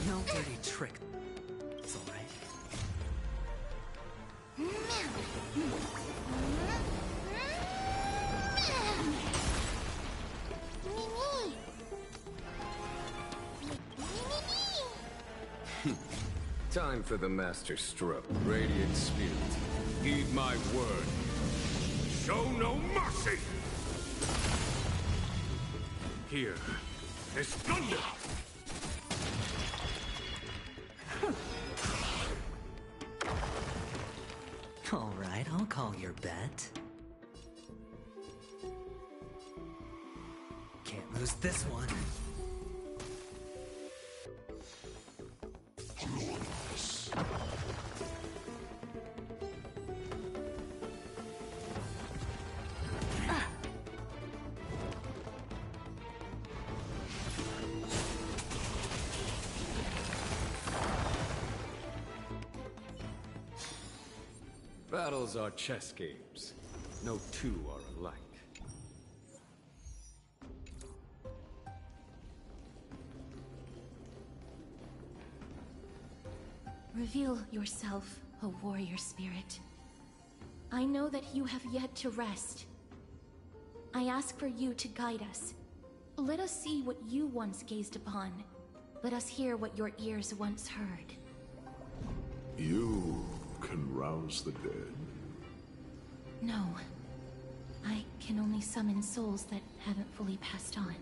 No dirty trick. It's alright. Time for the master stroke. Radiant Spirit, heed my word. Show no mercy! Here is thunder! All right, I'll call your bet. Can't lose this one. Battles are chess games. No two are alike. Reveal yourself, O warrior spirit. I know that you have yet to rest. I ask for you to guide us. Let us see what you once gazed upon. Let us hear what your ears once heard. You can rouse the dead. No. I can only summon souls that haven't fully passed on.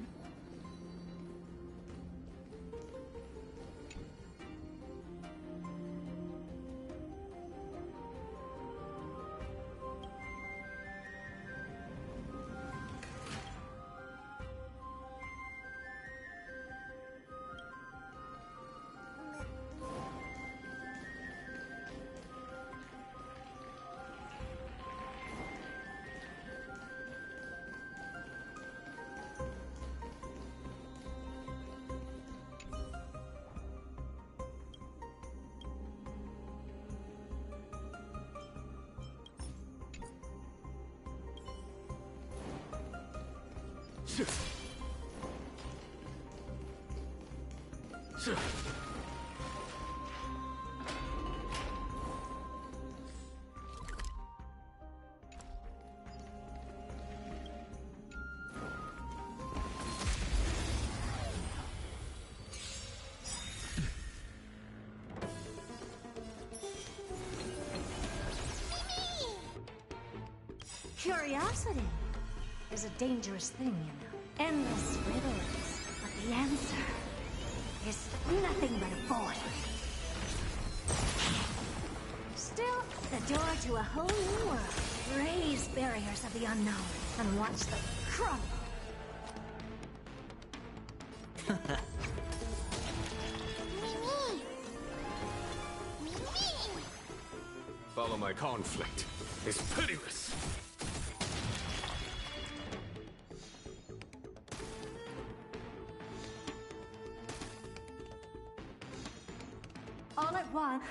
Curiosity is a dangerous thing, you know. Endless riddles, but the answer is nothing but a void. Still, the door to a whole new world. Raise barriers of the unknown and watch them crumble. Follow my conflict. It's pitiless. All at once.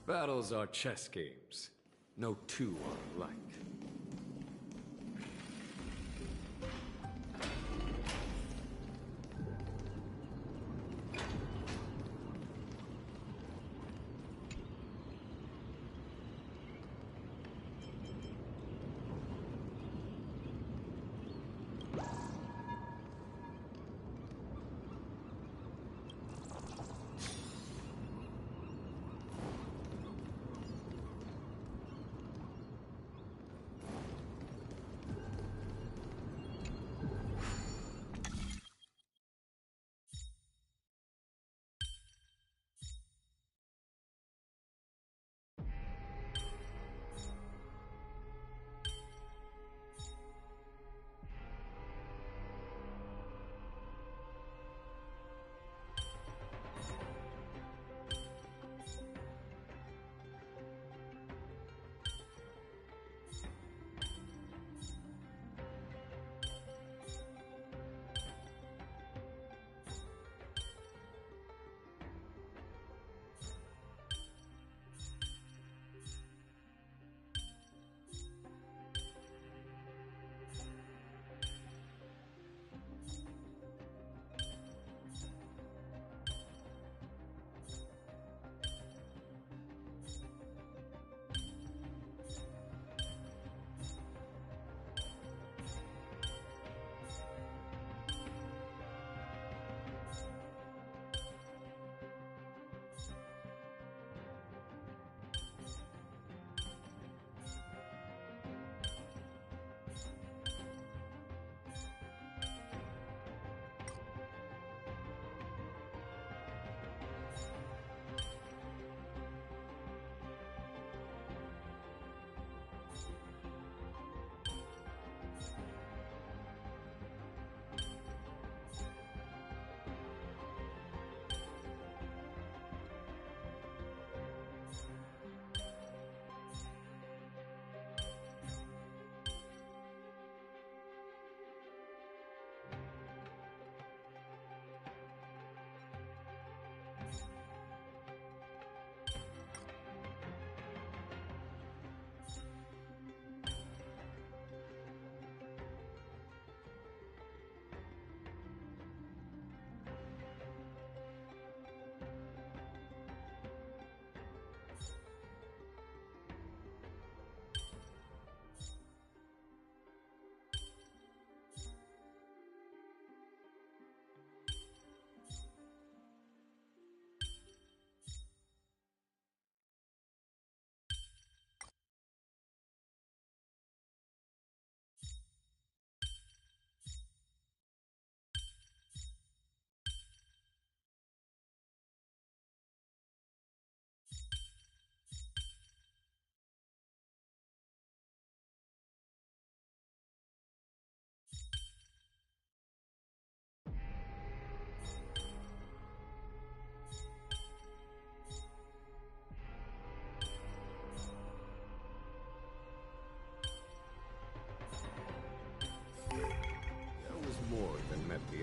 Battles are chess games. No two are alike.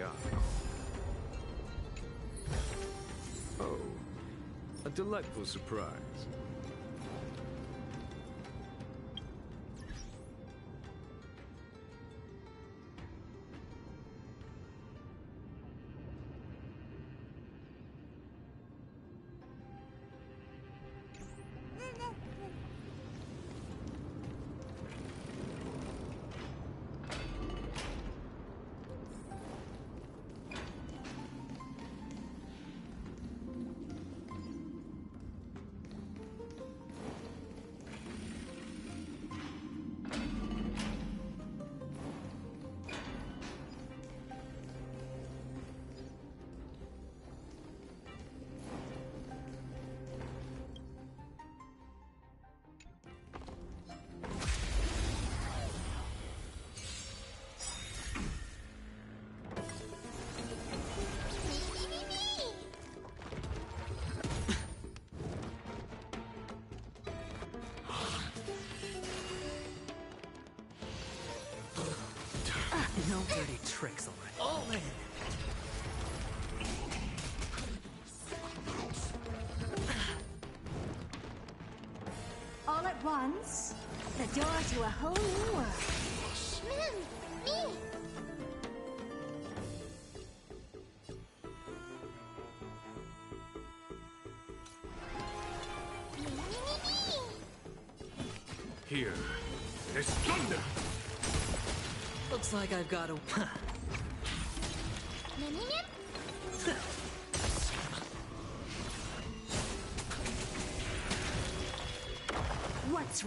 the eye. Oh, a delightful surprise. No dirty tricks, alright. All in! All at once, the door to a whole new world. Me! Here, there's thunder! Looks like I've got a... What's...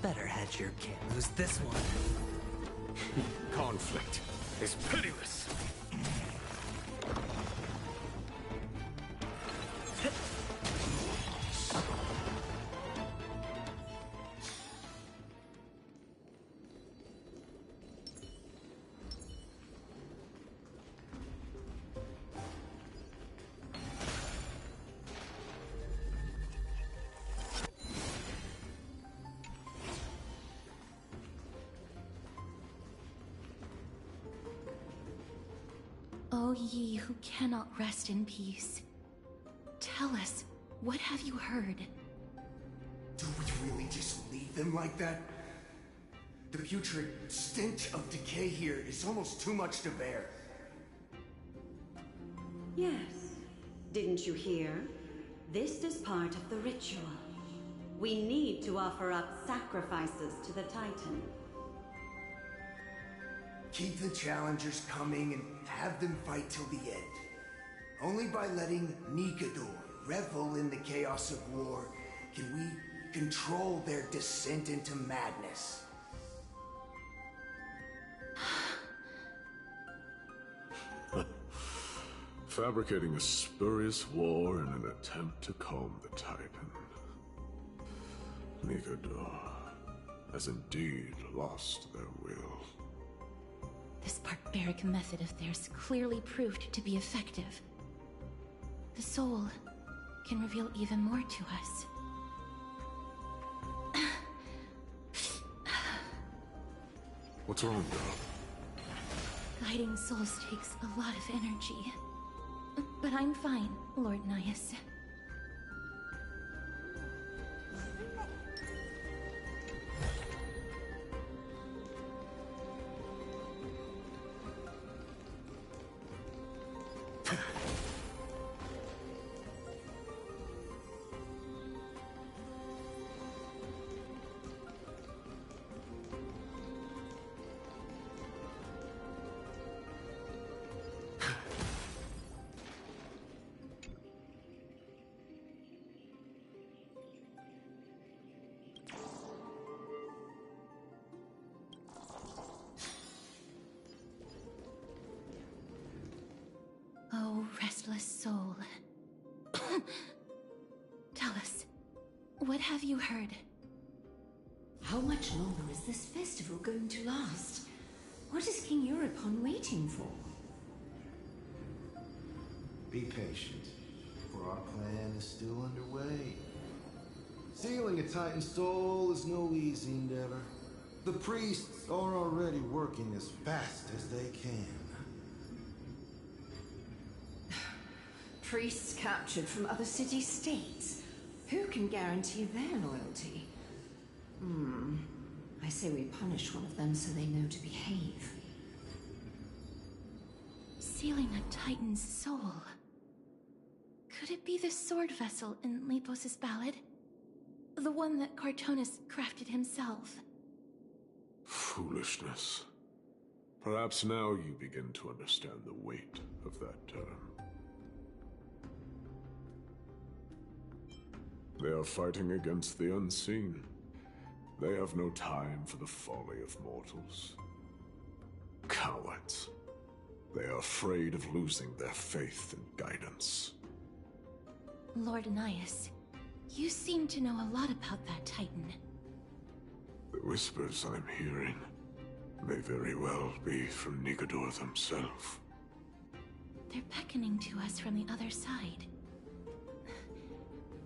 Better hedge your can't lose this one. Conflict is pitiless! O ye who cannot rest in peace, tell us, what have you heard? Do we really just leave them like that? The putrid stench of decay here is almost too much to bear. Yes. Didn't you hear? This is part of the ritual. We need to offer up sacrifices to the Titan. Keep the challengers coming and have them fight till the end. Only by letting Nikador revel in the chaos of war can we control their descent into madness. Fabricating a spurious war in an attempt to calm the Titan. Nikador has indeed lost their will. This barbaric method of theirs clearly proved to be effective. The soul can reveal even more to us. What's wrong, girl? Guiding souls takes a lot of energy. But I'm fine, Lord Nias. Oh, restless soul. Tell us, what have you heard? How much longer is this festival going to last? What is King Euripon waiting for? Be patient, for our plan is still underway. Sealing a Titan's soul is no easy endeavor. The priests are already working as fast as they can. Priests captured from other city-states. Who can guarantee their loyalty? I say we punish one of them so they know to behave. Sealing a Titan's soul. Could it be the sword vessel in Lepos' ballad? The one that Cartonus crafted himself? Foolishness. Perhaps now you begin to understand the weight of that term. They are fighting against the unseen. They have no time for the folly of mortals. Cowards. They are afraid of losing their faith and guidance. Lord Anaias, you seem to know a lot about that Titan. The whispers I'm hearing may very well be from Nigador himself. They're beckoning to us from the other side.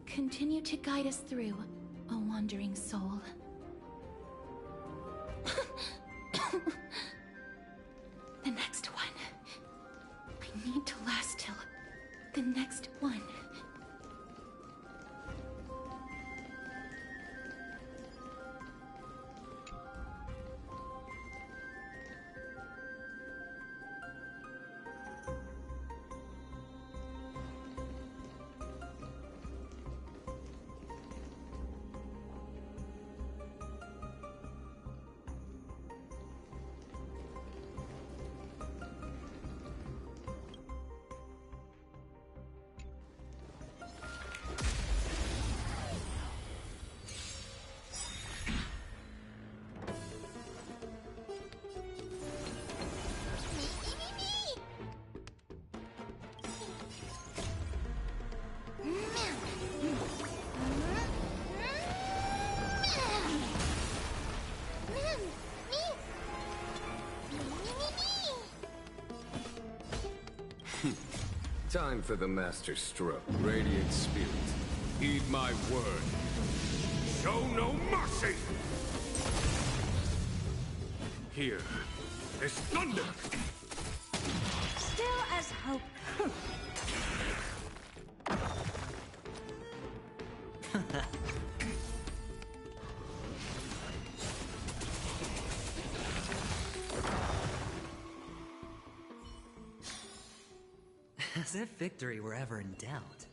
Continue to guide us through, O wandering soul. The next one. I need to last till the next one. Time for the master stroke. Radiant spirit, heed my word. Show no mercy! Here is thunder! Still as hope. As if victory were ever in doubt.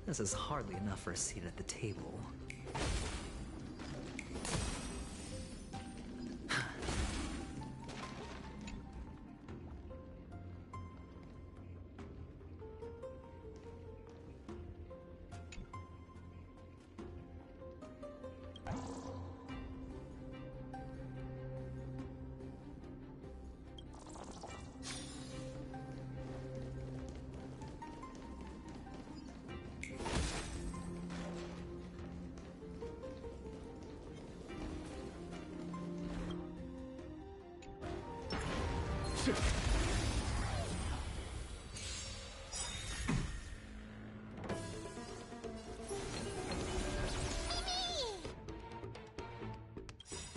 This is hardly enough for a seat at the table.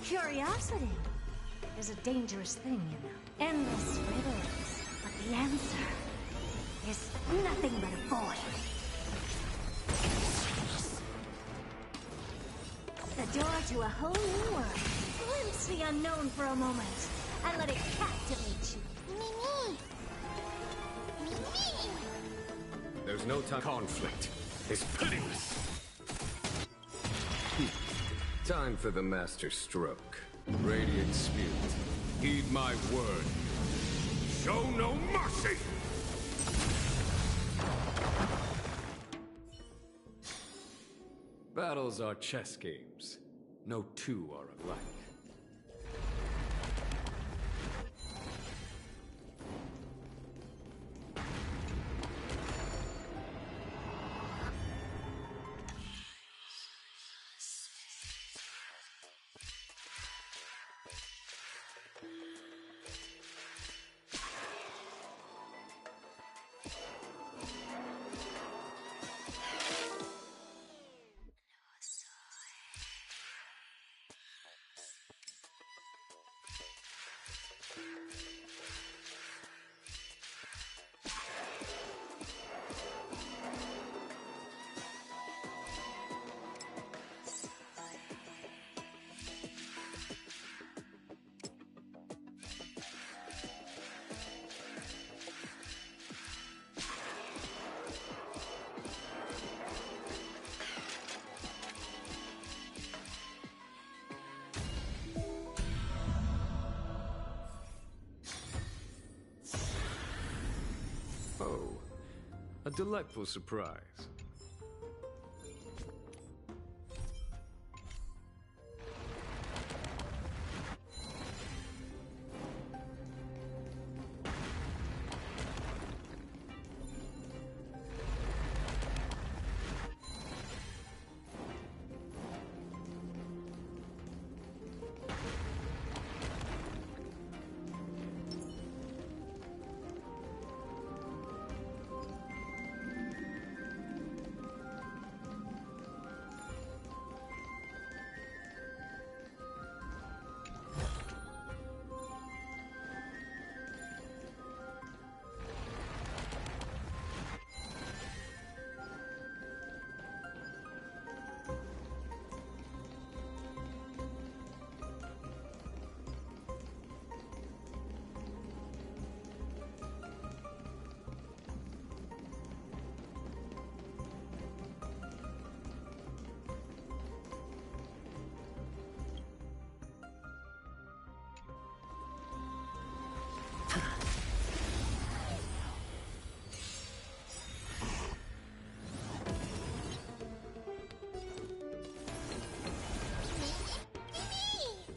Curiosity is a dangerous thing, you know. Endless riddles, but the answer is nothing but a void. The door to a whole new world. Glimpse the unknown for a moment, and let it captivate you. Mimi! Mimi! There's no time. Conflict is pitiless. Time for the master stroke. Radiant spirit, heed my word. Show no mercy! Battles are chess games. No two are alike. A delightful surprise.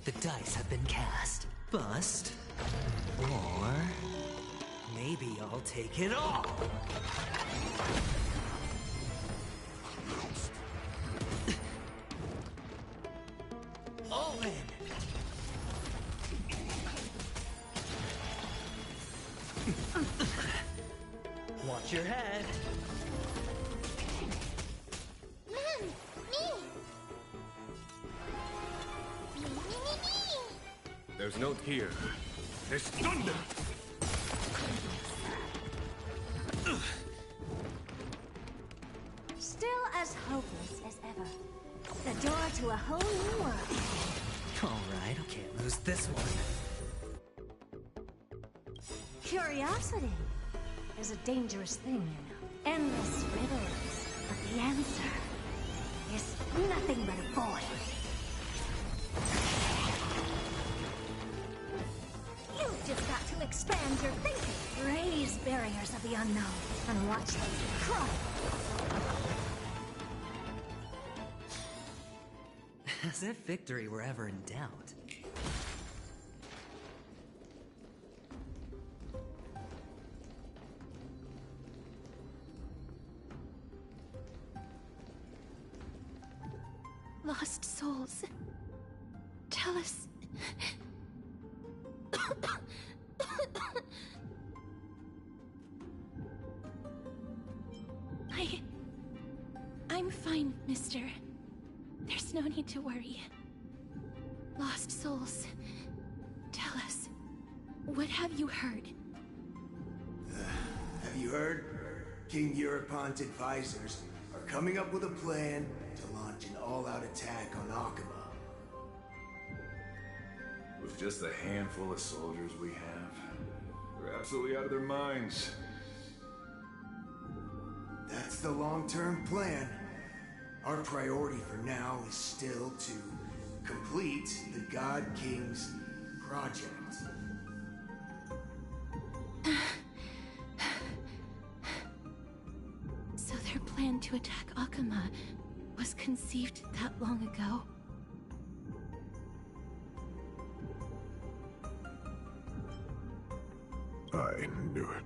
The dice have been cast. Bust. Or... maybe I'll take it all! All in! Watch your head. Man, me! There's no here. There's thunder! Still as hopeless as ever. The door to a whole new world. Alright, I can't lose this one. Curiosity is a dangerous thing, you know. Endless riddles, but the answer is nothing but a void. You've just got to expand your thinking, raise barriers of the unknown, and watch them crumble. As if victory were ever in doubt. Lost souls. Tell us. I'm fine, mister. There's no need to worry. Lost souls. Tell us. What have you heard? Have you heard? King Europon's advisors are coming up with a plan to launch an all-out attack on Akama. With just a handful of soldiers we have, they're absolutely out of their minds. That's the long-term plan. Our priority for now is still to complete the God King's project. So their plan to attack Akama was conceived that long ago? I knew it.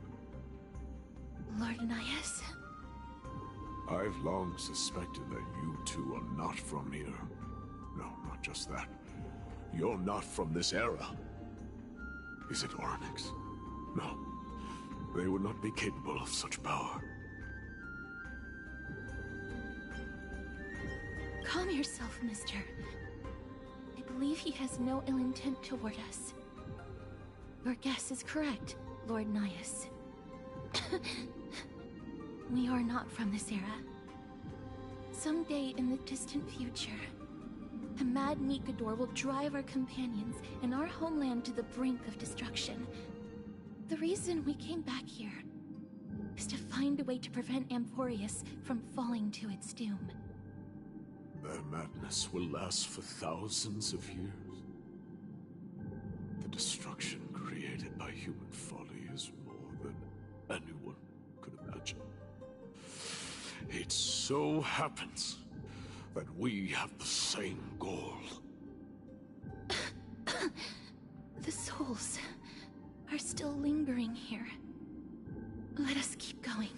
Lord Anais? I've long suspected that you two are not from here. No, not just that. You're not from this era. Is it Oryx? No. They would not be capable of such power. Calm yourself, mister. I believe he has no ill intent toward us. Your guess is correct, Lord Nias. We are not from this era. Someday in the distant future, a mad Nikador will drive our companions and our homeland to the brink of destruction. The reason we came back here is to find a way to prevent Amporius from falling to its doom. Their madness will last for thousands of years. The destruction created by human folly is more than anyone could imagine. so happens that we have the same goal. The souls are still lingering here. Let us keep going.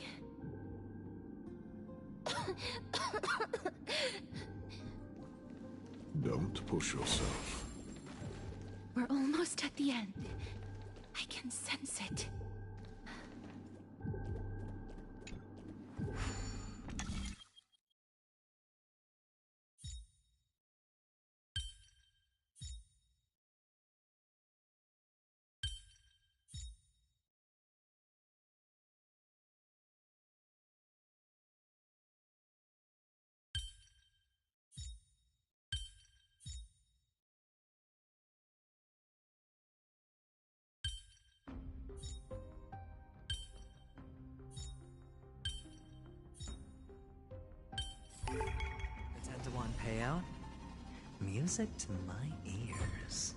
Don't push yourself. We're almost at the end. I can sense it. The 10-to-1 payout? Music to my ears.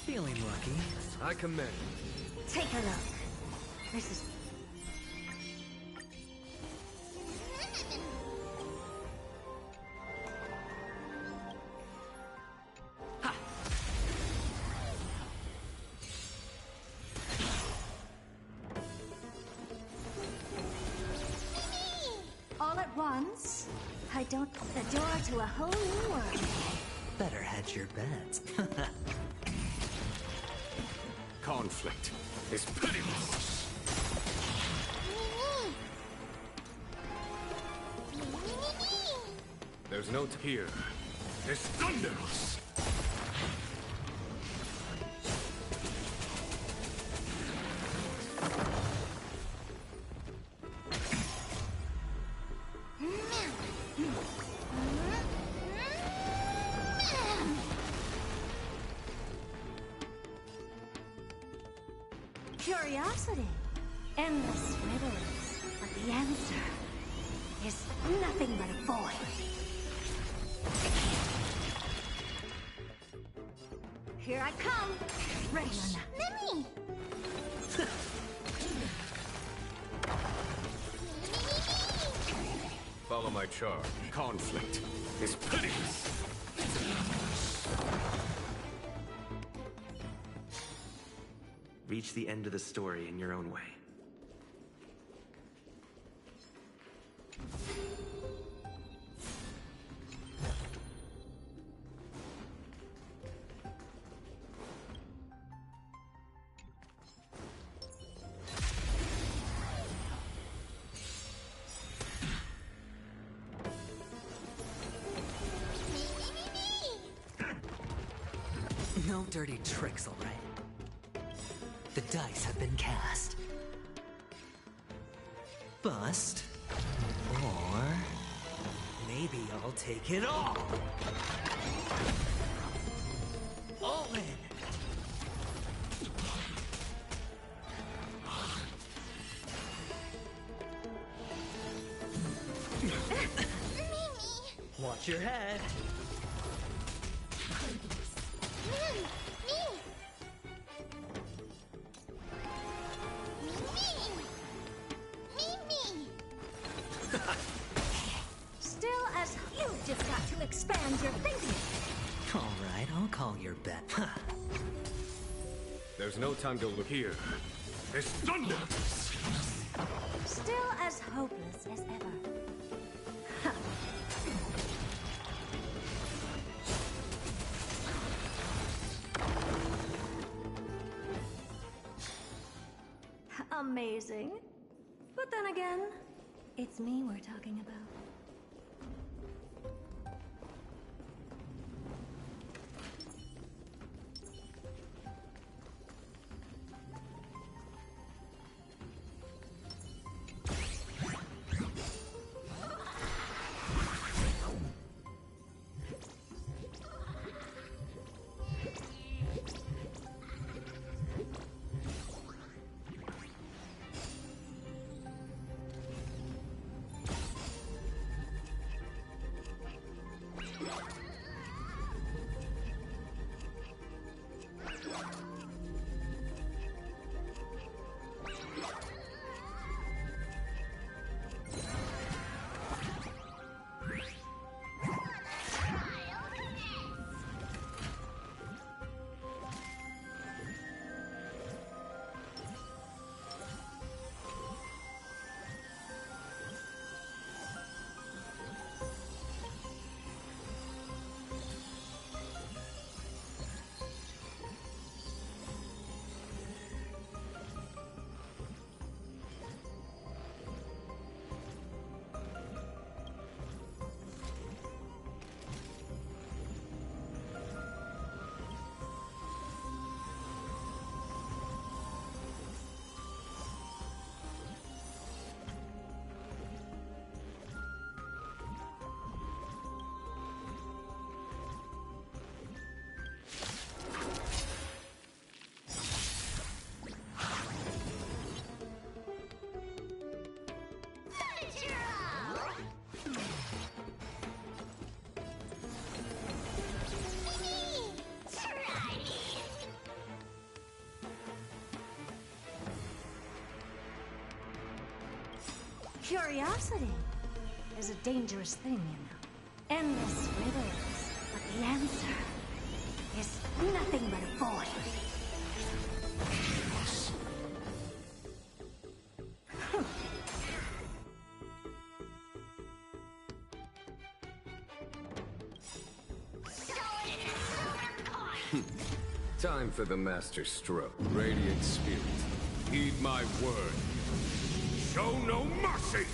Feeling lucky. I commend. Take a look. This is... All at once? I don't... The door to a whole new world. Better hedge your bets. Conflict is pitiless. There's no here. There's thunderous. Curiosity. Endless riddles. But the answer is nothing but a void. Here I come. Ready or not. Mimi! Follow my charge. Conflict is pitiless. Reach the end of the story in your own way. No dirty tricks, all right? The dice have been cast. Bust. Or... maybe I'll take it all! All in! Watch your head! Still as you've just got to expand your thinking. All right, I'll call your bet. There's no time to look here. There's thunder! Still as hopeless as ever. Amazing. But then again, it's me we're talking about. Curiosity is a dangerous thing, you know. Endless riddles, but the answer is nothing but a void. Time for the master stroke. Radiant Spirit, heed my word. Show no mercy!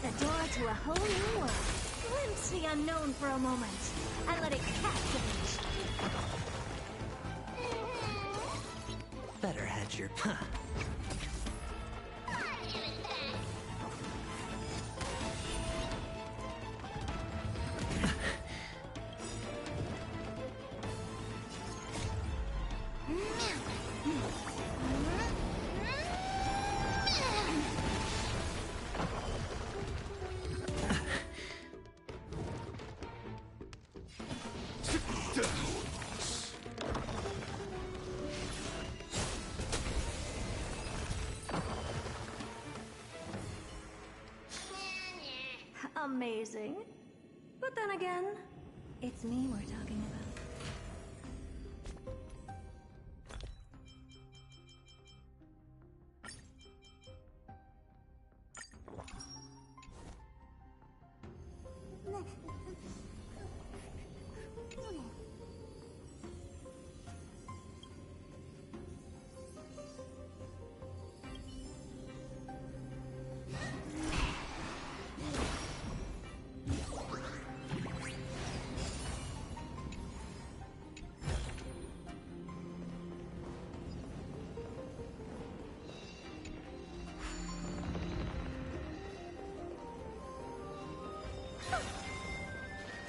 The door to a whole new world. Glimpse the unknown for a moment, and let it captivate you. Better hedge your... Amazing. But then again, it's me we're talking about.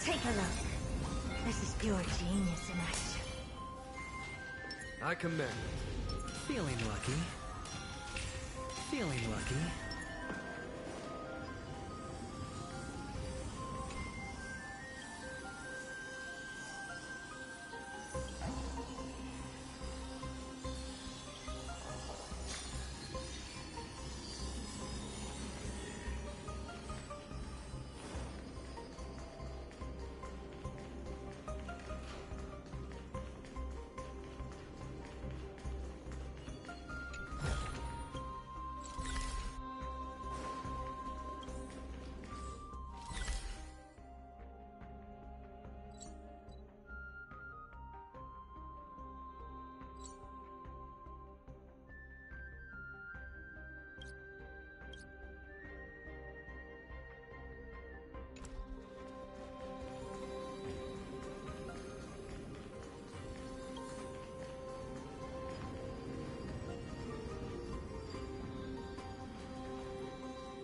Take a look. This is pure genius in action. I commend. Feeling lucky. Feeling lucky.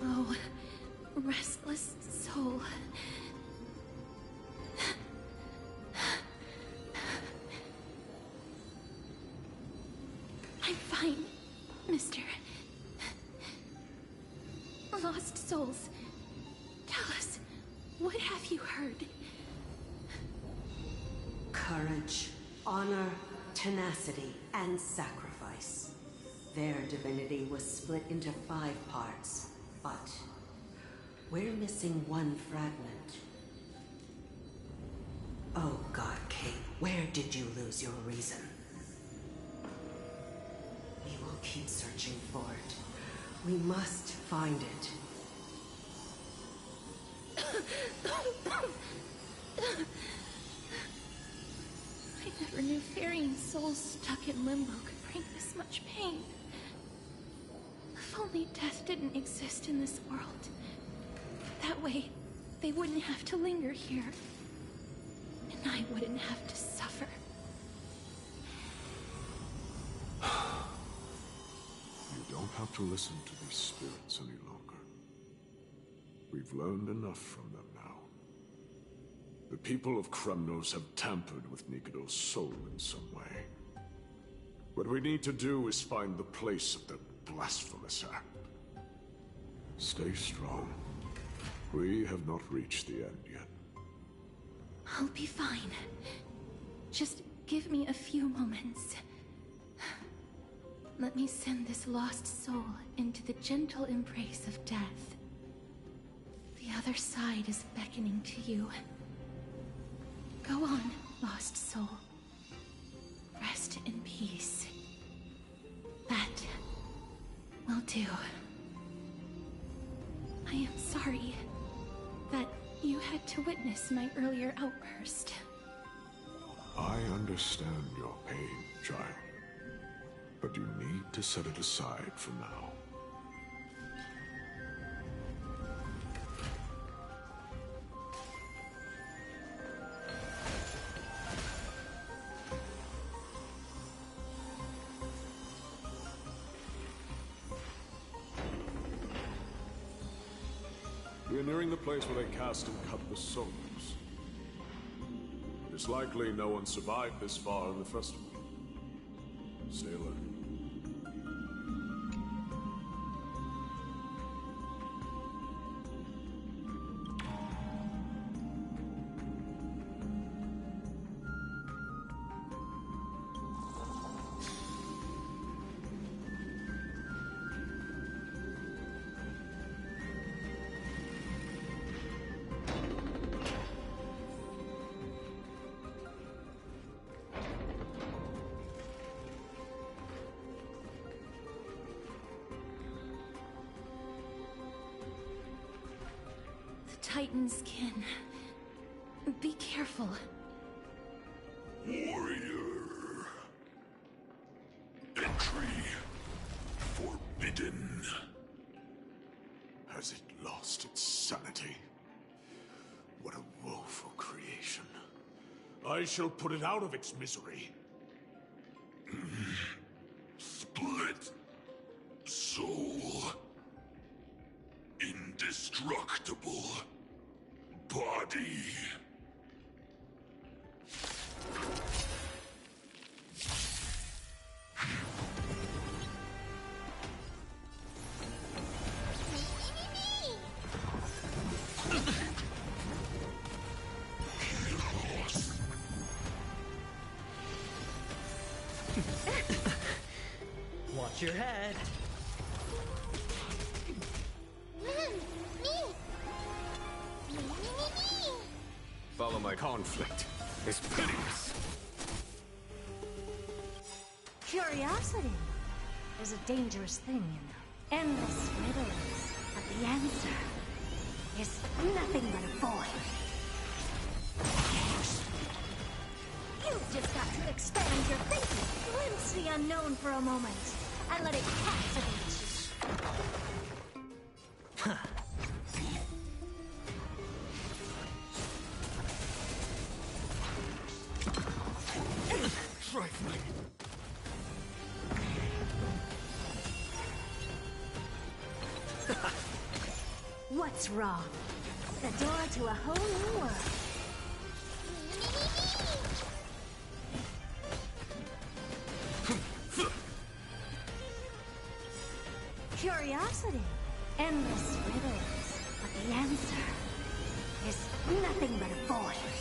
Oh, restless soul. I'm fine, Mr. Lost Souls. Tell us, what have you heard? Courage, honor, tenacity, and sacrifice. Their divinity was split into 5 parts, but we're missing one fragment. Oh God, Kate, where did you lose your reason? We will keep searching for it. We must find it. I never knew ferrying souls stuck in limbo could bring this much pain. If only death didn't exist in this world. That way, they wouldn't have to linger here. And I wouldn't have to suffer. You don't have to listen to these spirits any longer. We've learned enough from them now. The people of Kremnos have tampered with Nikado's soul in some way. What we need to do is find the place of their blasphemous act. Stay strong. We have not reached the end yet. I'll be fine. Just give me a few moments. Let me send this lost soul into the gentle embrace of death. The other side is beckoning to you. Go on, lost soul. Rest in peace. That will do. I am sorry that you had to witness my earlier outburst. I understand your pain, child. But you need to set it aside for now. We are nearing the place where they cast and cut the souls. It is likely no one survived this far in the festival. Sailor. Titan's kin. Be careful. Warrior. Entry forbidden. Has it lost its sanity? What a woeful creation. I shall put it out of its misery. Split soul. Indestructible body. Watch your head. Follow my conflict. Is pitiless. Curiosity is a dangerous thing, you know. Endless riddles, but the answer is nothing but a void. You've just got to expand your thinking, glimpse the unknown for a moment, and let it captivate you. Huh. Trifling. What's wrong? The door to a whole new world. Curiosity. Endless riddles. But the answer is nothing but a void.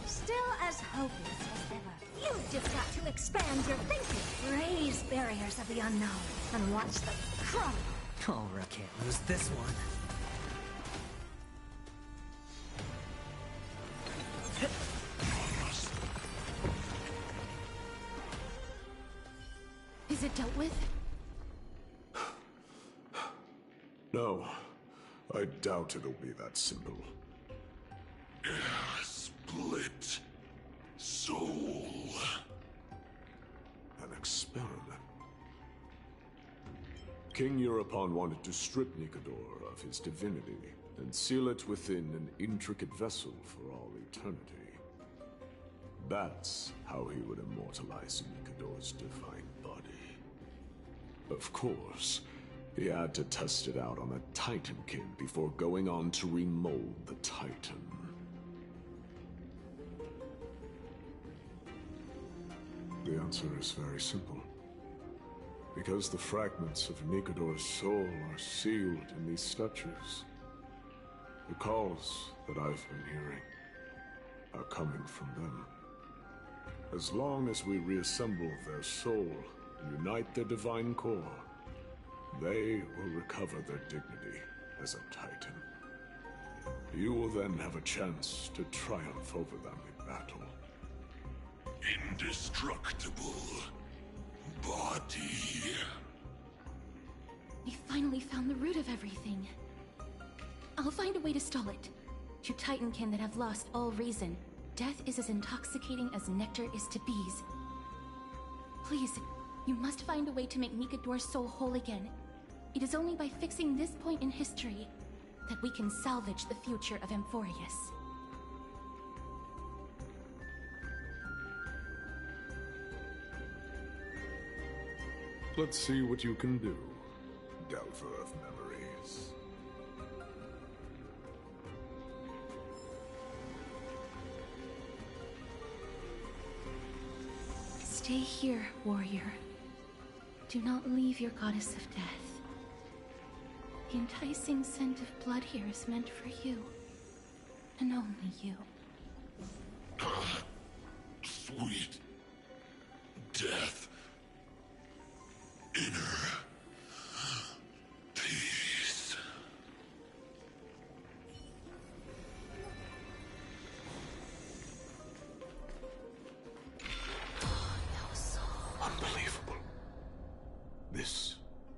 Still as hopeless as ever. You've just got to expand your thinking. Raise barriers of the unknown and watch them crumble. Oh, I can't lose this one. Is it dealt with? No, I doubt it'll be that simple. Split soul. An experiment. King Europon wanted to strip Nikador of his divinity and seal it within an intricate vessel for all eternity. That's how he would immortalize Nikador's divine body. Of course, he had to test it out on a Titankin before going on to remold the Titan. The answer is very simple. Because the fragments of Nikador's soul are sealed in these statues. The calls that I've been hearing are coming from them. As long as we reassemble their soul and unite their divine core, they will recover their dignity as a Titan. You will then have a chance to triumph over them in battle. Indestructible body. We finally found the root of everything. I'll find a way to stall it. To Titankin that have lost all reason, death is as intoxicating as nectar is to bees. Please, you must find a way to make Nikador's soul whole again. It is only by fixing this point in history that we can salvage the future of Amphorius. Let's see what you can do, Delver of Memories. Stay here, warrior. Do not leave your goddess of death. The enticing scent of blood here is meant for you, and only you. Sweet death. Inner peace. Unbelievable. This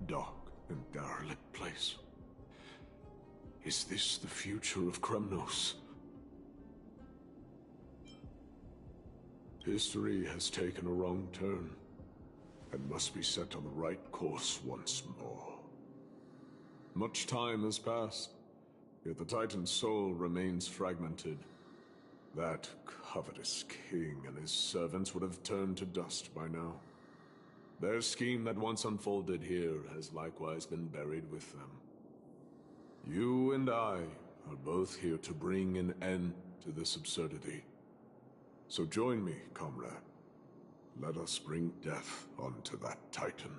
dark and derelict place. Is this the future of Kremnos? History has taken a wrong turn and must be set on the right course once more. Much time has passed, yet the Titan's soul remains fragmented. That covetous king and his servants would have turned to dust by now. Their scheme that once unfolded here has likewise been buried with them. You and I are both here to bring an end to this absurdity. So join me, comrade. Let us bring death onto that Titan.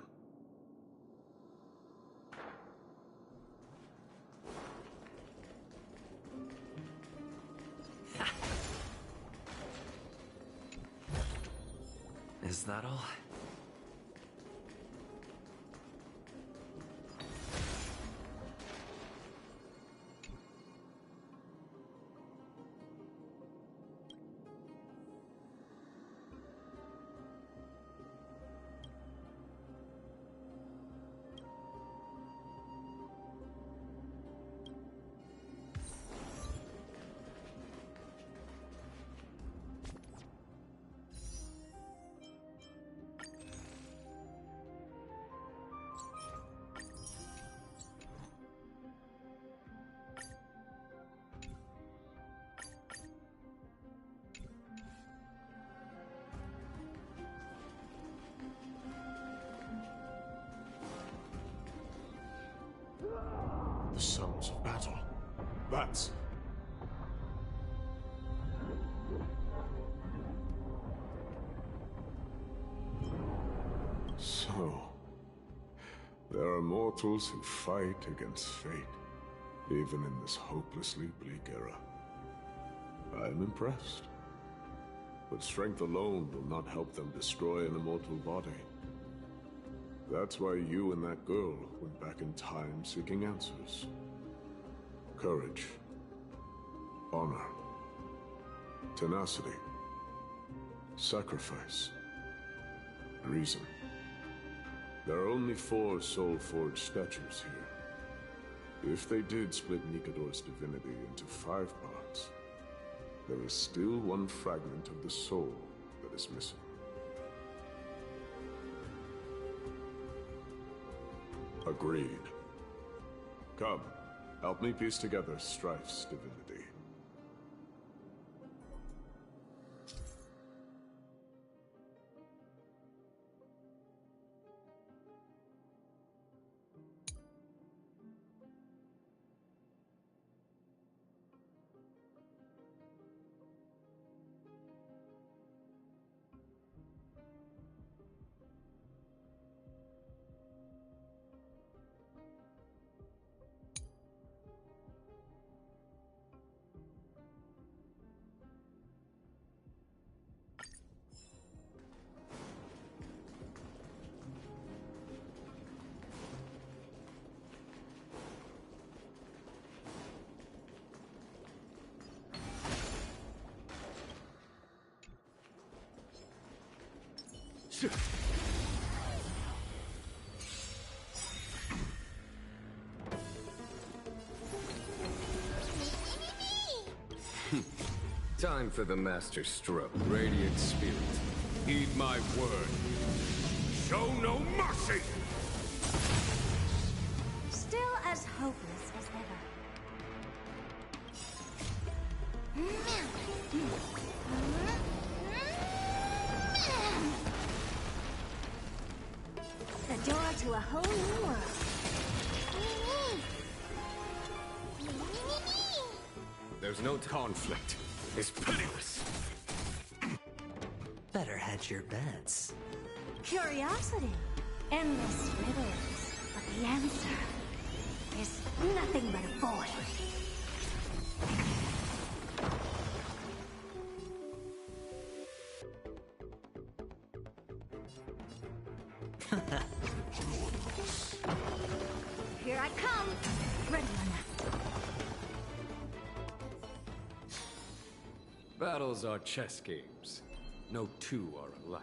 Is that all? The sounds of battle. Bats. So, there are mortals who fight against fate, even in this hopelessly bleak era. I am impressed. But strength alone will not help them destroy an immortal body. That's why you and that girl went back in time seeking answers. Courage. Honor. Tenacity. Sacrifice. Reason. There are only 4 soul-forged statues here. If they did split Nikador's divinity into 5 parts, there is still one fragment of the soul that is missing. Agreed. Come, help me piece together Strife's divinity. Time for the master stroke. Radiant Spirit, heed my word. Show no mercy! Still as hopeless as ever. The door to a whole new world. There's no conflict. It's pitiless. Better hedge your bets. Curiosity. Endless rivers. But the answer is nothing but a void. Here I come. Ready or not. Battles are chess games. No two are alike.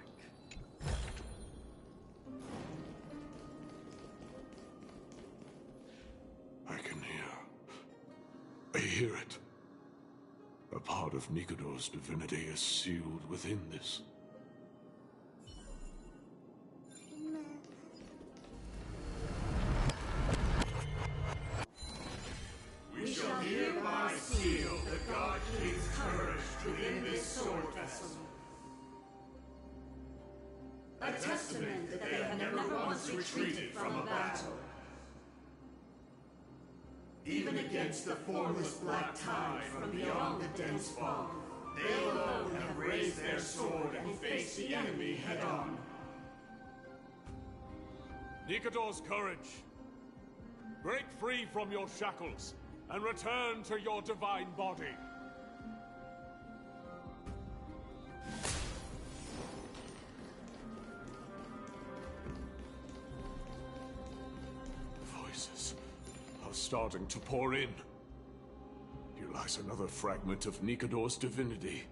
I can hear. I hear it. A part of Nikador's divinity is sealed within this. We shall hereby seal the God King's courage within this sword vessel. A testament that they have never once retreated from a battle. Even against the formless black tide from beyond the dense fog, they alone have raised their sword and faced the enemy head-on. Nikador's courage! Break free from your shackles and return to your divine body. Voices are starting to pour in. Here lies another fragment of Nikador's divinity.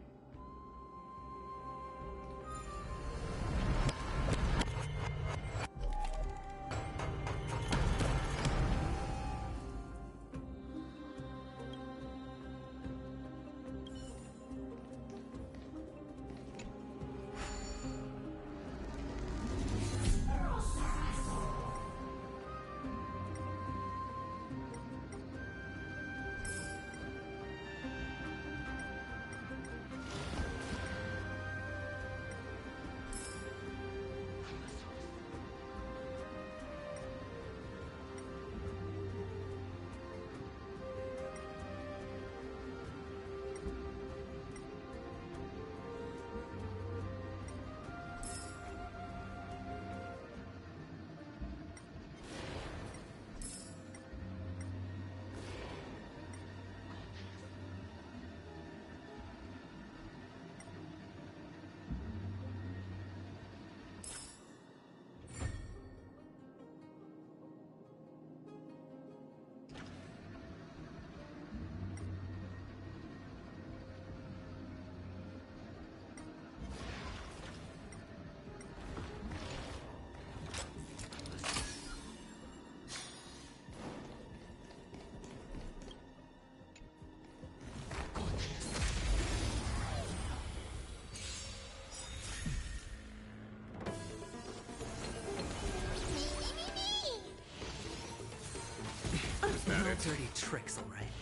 No dirty tricks, all right?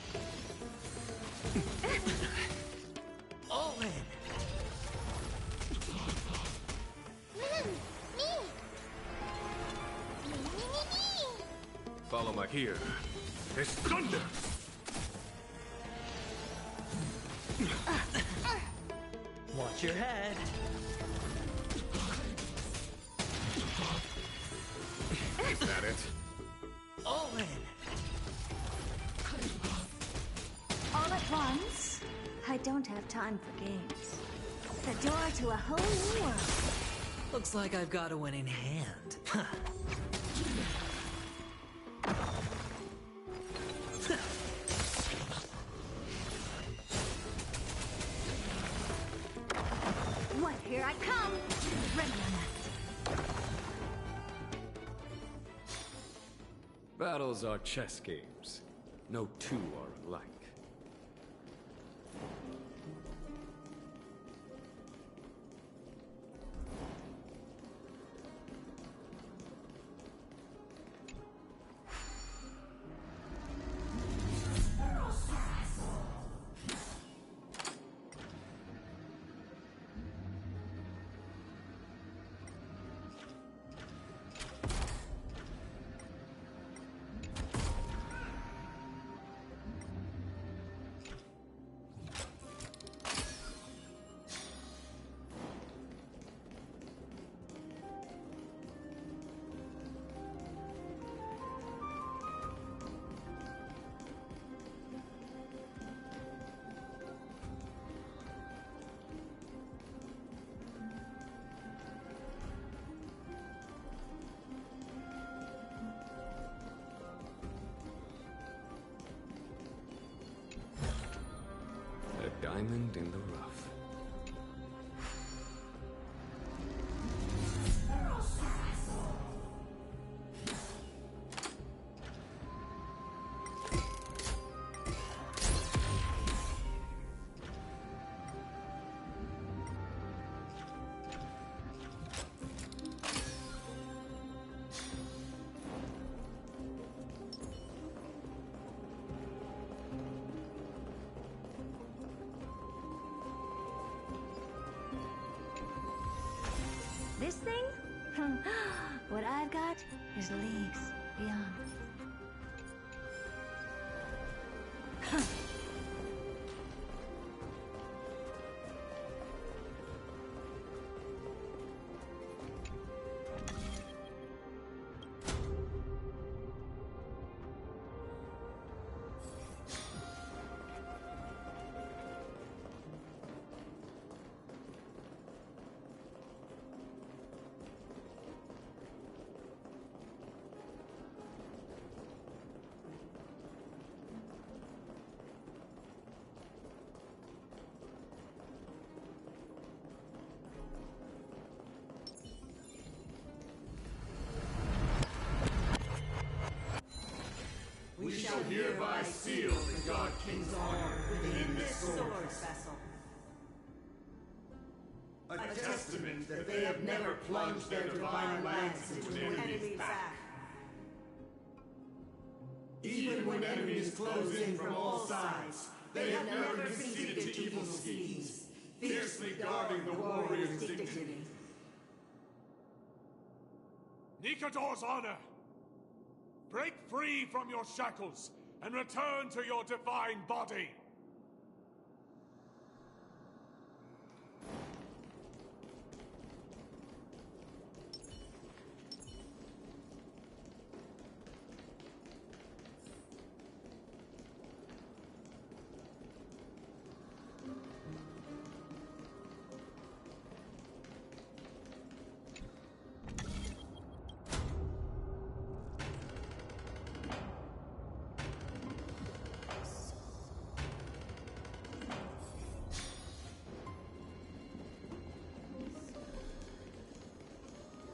All in! Follow my here. It's thunder! Watch your head! Is that it? All in! All at once? I don't have time for games. The door to a whole new world. Looks like I've got a winning hand. What? Here I come! Ready or not. Battles are chess games. No two are alike. A diamond in the rough. This thing? What I've got is leagues beyond. We shall hereby seal the God King's honor within this sword vessel. A testament that they have never plunged their divine lance into an enemy's back. Even when enemies close in from all sides, they have never conceded to evil schemes, fiercely guarding the warrior's dignity. Nikador's honor! Break free from your shackles and return to your divine body!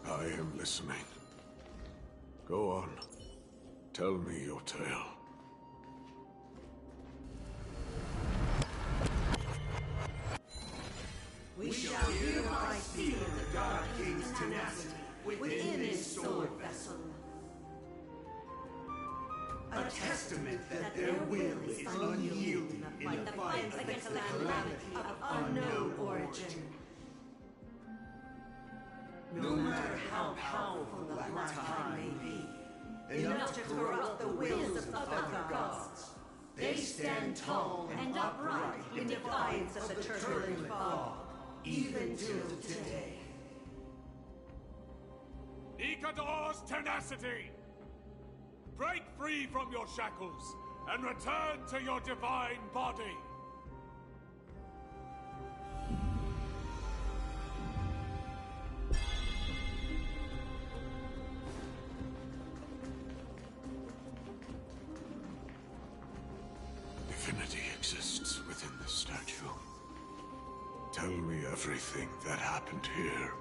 I am listening. Go on. Tell me your tale. We shall hereby seal the God King's tenacity within this sword vessel. A testament that their will is unyielding in the fight against the calamity of unknown origin. No matter how powerful the black tide may be, enough to corrupt the wills of other gods, they stand tall and upright in defiance of the turbulent fog, even till today. Nikador's tenacity! Break free from your shackles and return to your divine body! Divinity exists within this statue. Tell me everything that happened here.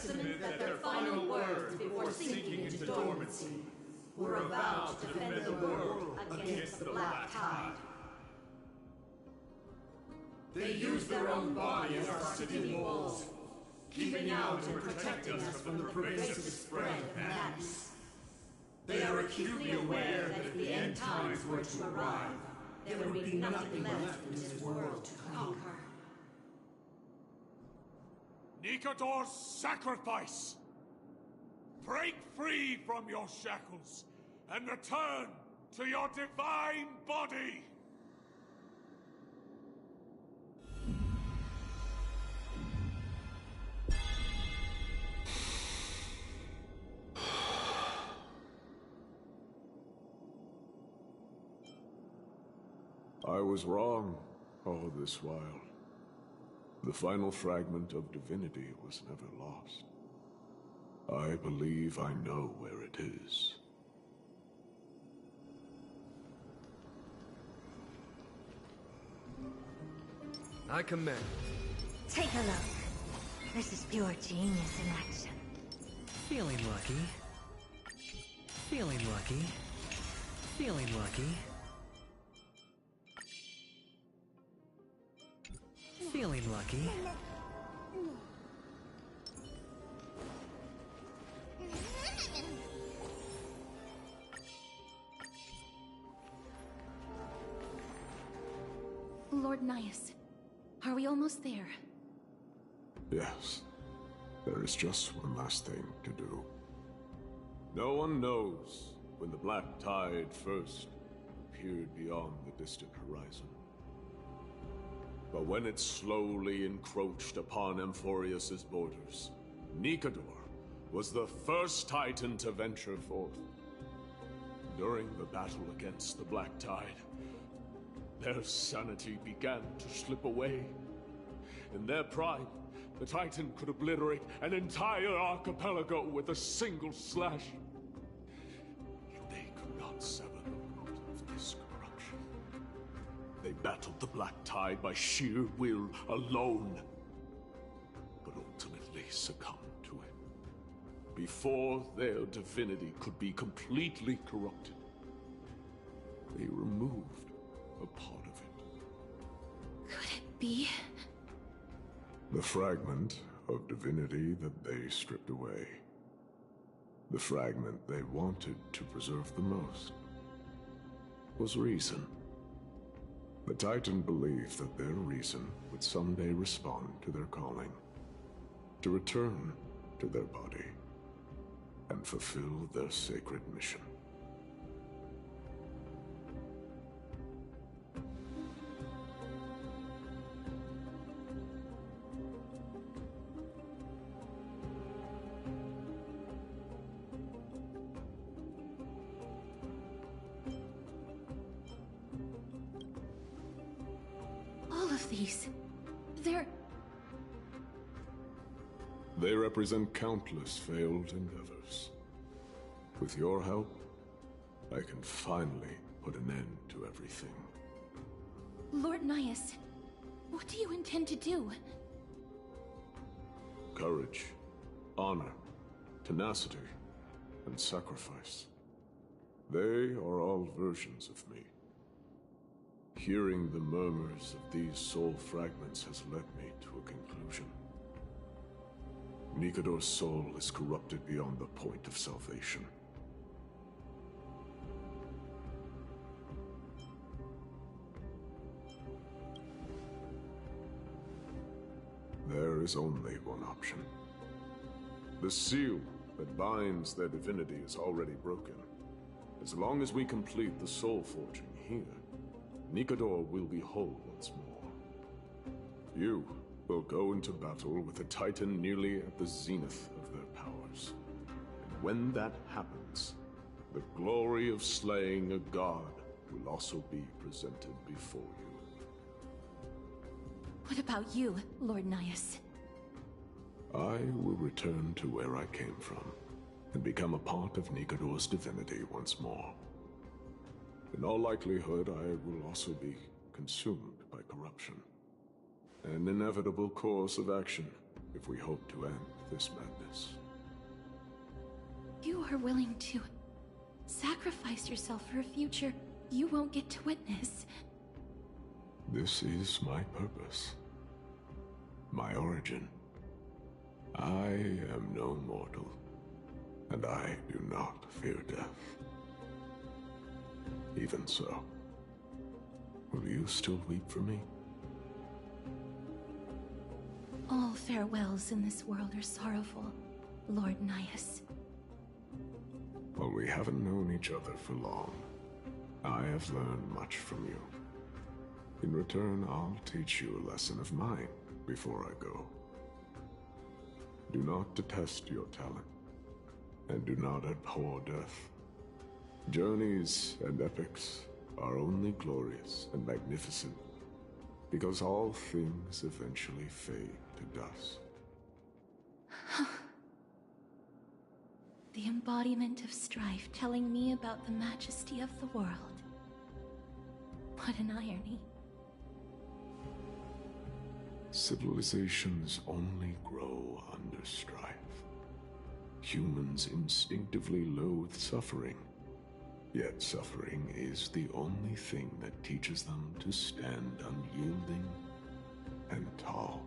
testament that their final words before sinking into dormancy were a vow to defend the world against the Black Tide. They used their own body as our city walls, keeping out and protecting us from the pervasive spread of madness. They are acutely aware that if the end times were to arrive, there would be nothing left in this world to conquer. Nikador's sacrifice! Break free from your shackles and return to your divine body! I was wrong all this while. The final fragment of divinity was never lost. I believe I know where it is. I commend. Take a look. This is pure genius in action. Feeling lucky. Feeling lucky. Feeling lucky. Feeling lucky. Lord Nias, are we almost there? Yes. There is just one last thing to do. No one knows when the Black Tide first appeared beyond the distant horizon. But when it slowly encroached upon Amphorius's borders, Nikador was the first Titan to venture forth. During the battle against the Black Tide, their sanity began to slip away. In their pride, the Titan could obliterate an entire archipelago with a single slash. They could not sever the root of this corruption. They battled the Black Tide by sheer will alone, but ultimately succumbed to it. Before their divinity could be completely corrupted, they removed a part of it. Could it be? The fragment of divinity that they stripped away. The fragment they wanted to preserve the most was reason. The Titan believed that their reason would someday respond to their calling, to return to their body, and fulfill their sacred mission. They represent countless failed endeavors. With your help, I can finally put an end to everything. Lord Nias, what do you intend to do? Courage, honor, tenacity, and sacrifice. They are all versions of me. Hearing the murmurs of these soul fragments has led me to a conclusion. Nikador's soul is corrupted beyond the point of salvation. There is only one option. The seal that binds their divinity is already broken. As long as we complete the soul forging here, Nikador will be whole once more. You will go into battle with a Titan nearly at the zenith of their powers. And when that happens, the glory of slaying a god will also be presented before you. What about you, Lord Nias? I will return to where I came from, and become a part of Nikador's divinity once more. In all likelihood, I will also be consumed by corruption. An inevitable course of action. if we hope to end this madness. You are willing to sacrifice yourself for a future you won't get to witness. This is my purpose. My origin. I am no mortal, and I do not fear death. Even so, will you still weep for me? All farewells in this world are sorrowful, Lord Nias. While we haven't known each other for long, I have learned much from you. In return, I'll teach you a lesson of mine before I go. Do not detest your talent, and do not abhor death. Journeys and epics are only glorious and magnificent because all things eventually fade to dust. The embodiment of strife telling me about the majesty of the world. What an irony. Civilizations only grow under strife. Humans instinctively loathe suffering. Yet suffering is the only thing that teaches them to stand unyielding and tall.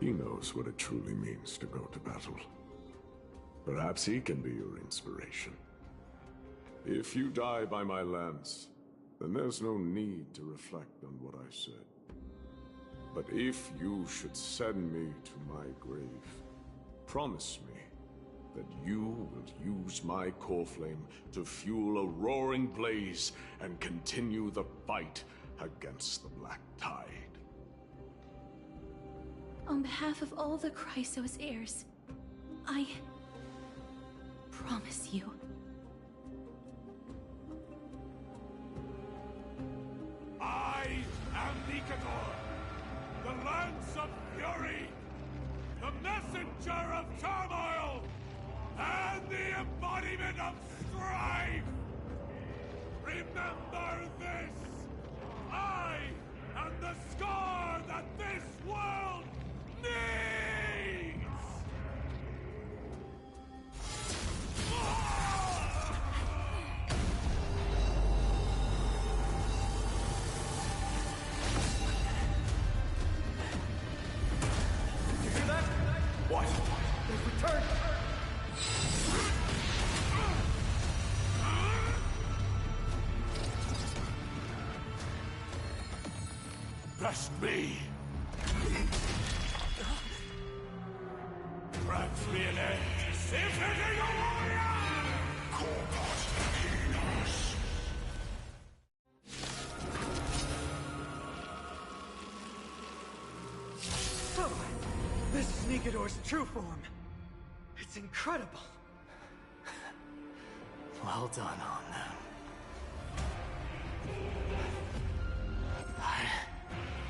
He knows what it truly means to go to battle. Perhaps he can be your inspiration. If you die by my lance, then there's no need to reflect on what I said. But if you should send me to my grave, promise me that you will use my core flame to fuel a roaring blaze and continue the fight against the Black Tide. On behalf of all the Chrysos heirs, I promise you. I am Nikador, the Lance of Fury, the messenger of turmoil, and the embodiment of strife! Remember this! I am the scar that this world needs! You hear that? What? They've returned! Trust me! Grant me an end! Symphony the warrior! Corpus Penis! So, this is Nikador's true form. It's incredible. Well done on them. I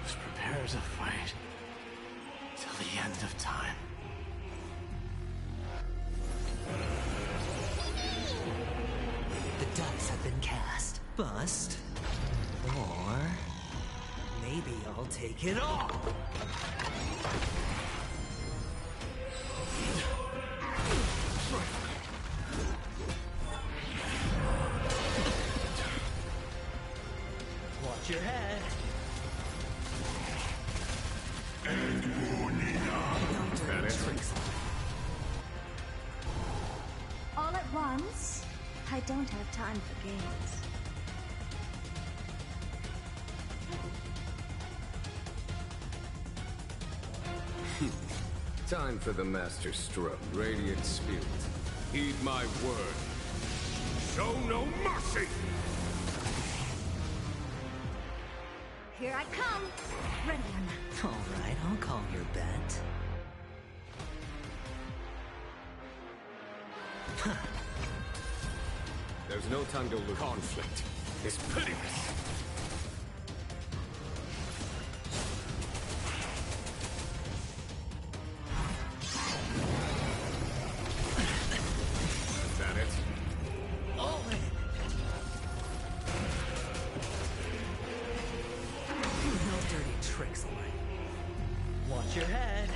was prepared to fight till the end of time. The dice have been cast. Bust. Or maybe I'll take it all. Watch your head. All at once? I don't have time for games. Time for the Master Stroke. Radiant Spirit, heed my word. Show no mercy! Here I come! Ready or not. All right, I'll call your bet. There's no time to lose. Conflict is pitiless. Is that it? All in. No dirty tricks, Lane. Watch your head.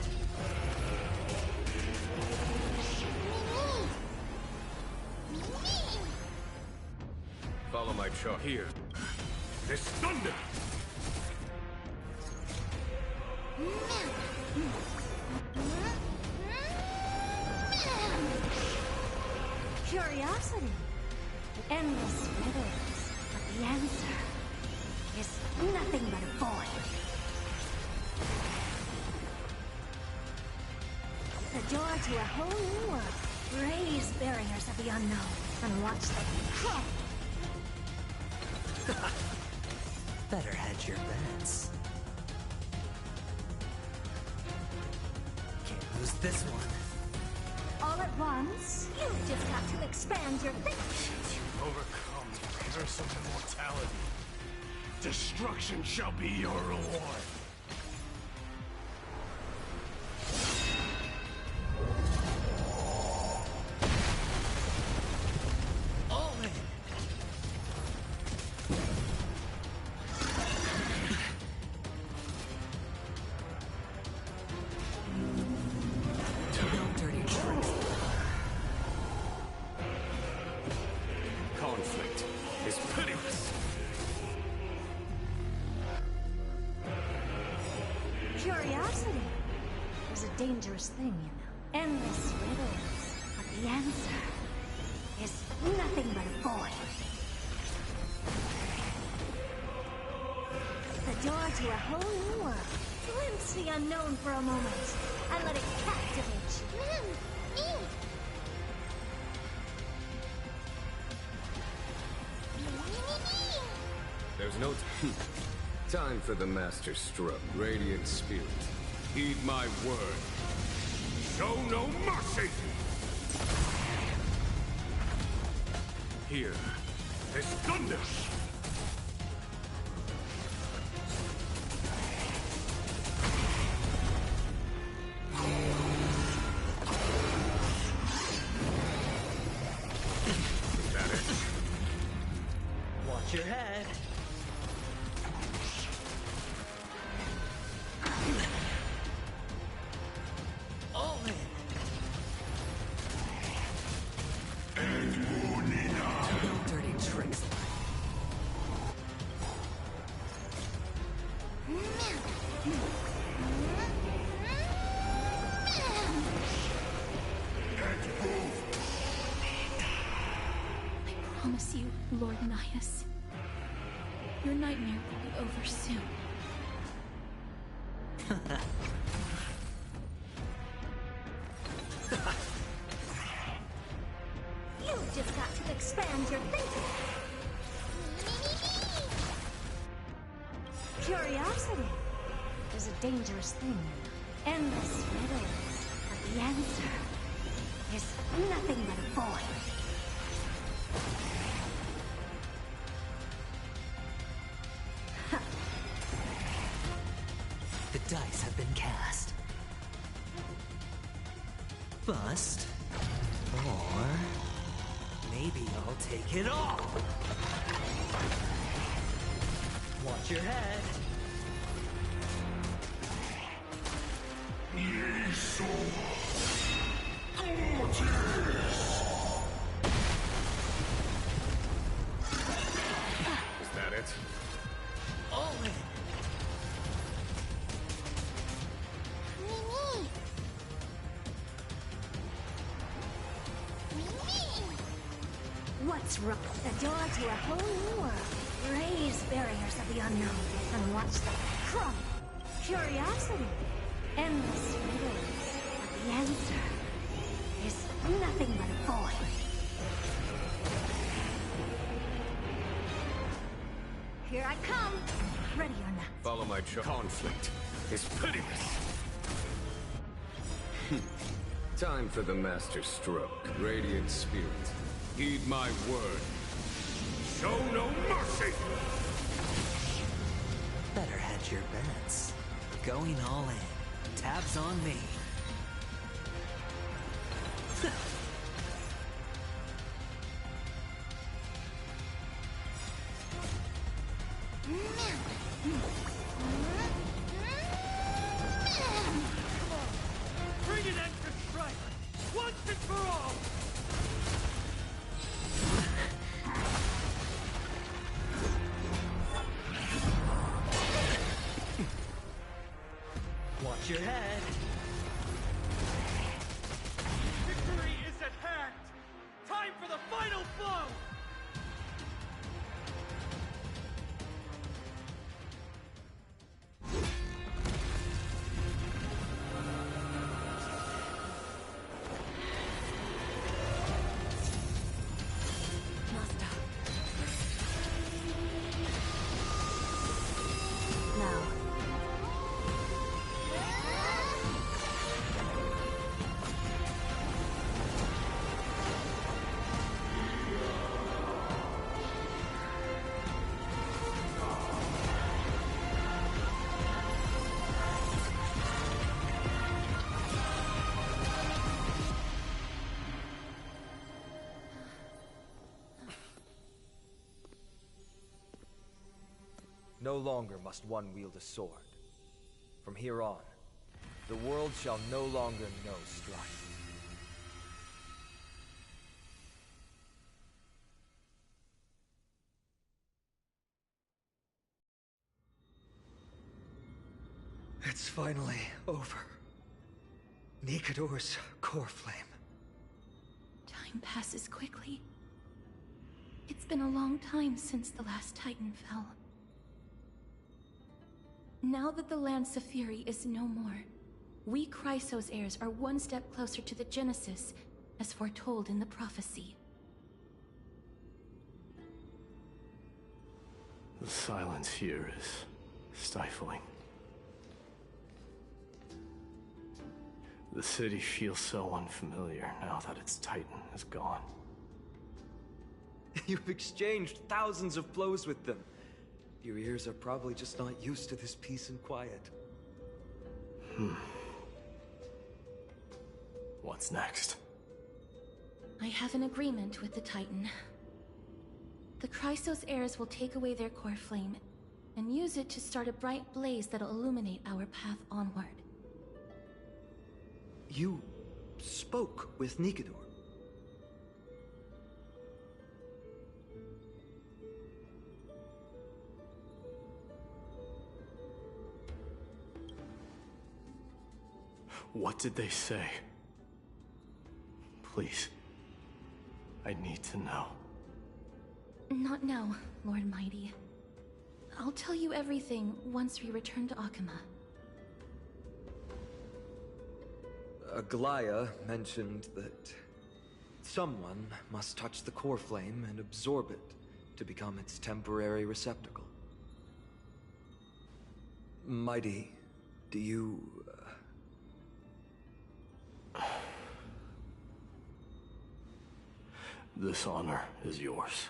Follow my chart. Here. This thunder! Curiosity. Endless riddles. But the answer is nothing but a void. The door to a whole new world. Raise barriers of the unknown and watch them crumble. Better hedge your bets. Can't lose this one. All at once? You've just got to expand your thinking. To overcome the curse of immortality, destruction shall be your reward. All in. No dirty tricks. Conflict is pitiless. Curiosity is a dangerous thing, you know. Endless riddles. But the answer is nothing but a void. The door to a whole new world. Glimpse the unknown for a moment and let it captivate you. There's no time for the master stroke. Radiant spirit, heed my word. Show no mercy! Here, this thunder! Is that it? Watch your head. All in. No dirty tricks. I promise you, Lord Nias, your nightmare will be over soon. You've just got to expand your thinking. Curiosity is a dangerous thing, you know. Endless riddles. But the answer is nothing but a void. The dice have been cast. Bust. Or maybe I'll take it all. Watch your head. Is that it? All in. What's wrong? The door to a whole new world. Raise barriers of the unknown and watch them crumble. Curiosity. Endless riddles. But the answer is nothing but a void. Here I come. Ready or not. Follow my conflict is pitiless. Time for the master stroke. Radiant spirit, heed my word. Show no mercy! Better hedge your bets. Going all in. Tabs on me. Bring an end to strife, once and for all! Watch your head. Victory is at hand! Time for the final blow! No longer must one wield a sword. From here on, the world shall no longer know strife. It's finally over. Nikador's core flame. Time passes quickly. It's been a long time since the last Titan fell. Now that the Lance of Fury is no more, we Chrysos heirs are one step closer to the Genesis, as foretold in the prophecy. The silence here is stifling. The city feels so unfamiliar now that its Titan is gone. You've exchanged thousands of blows with them. Your ears are probably just not used to this peace and quiet. What's next? I have an agreement with the Titan. The Chrysos heirs will take away their core flame and use it to start a bright blaze that'll illuminate our path onward. You spoke with Nikador. What did they say? Please. I need to know. Not now, Lord Mighty. I'll tell you everything once we return to Akama. Aglaya mentioned that someone must touch the core flame and absorb it to become its temporary receptacle. Mighty, do you... This honor is yours.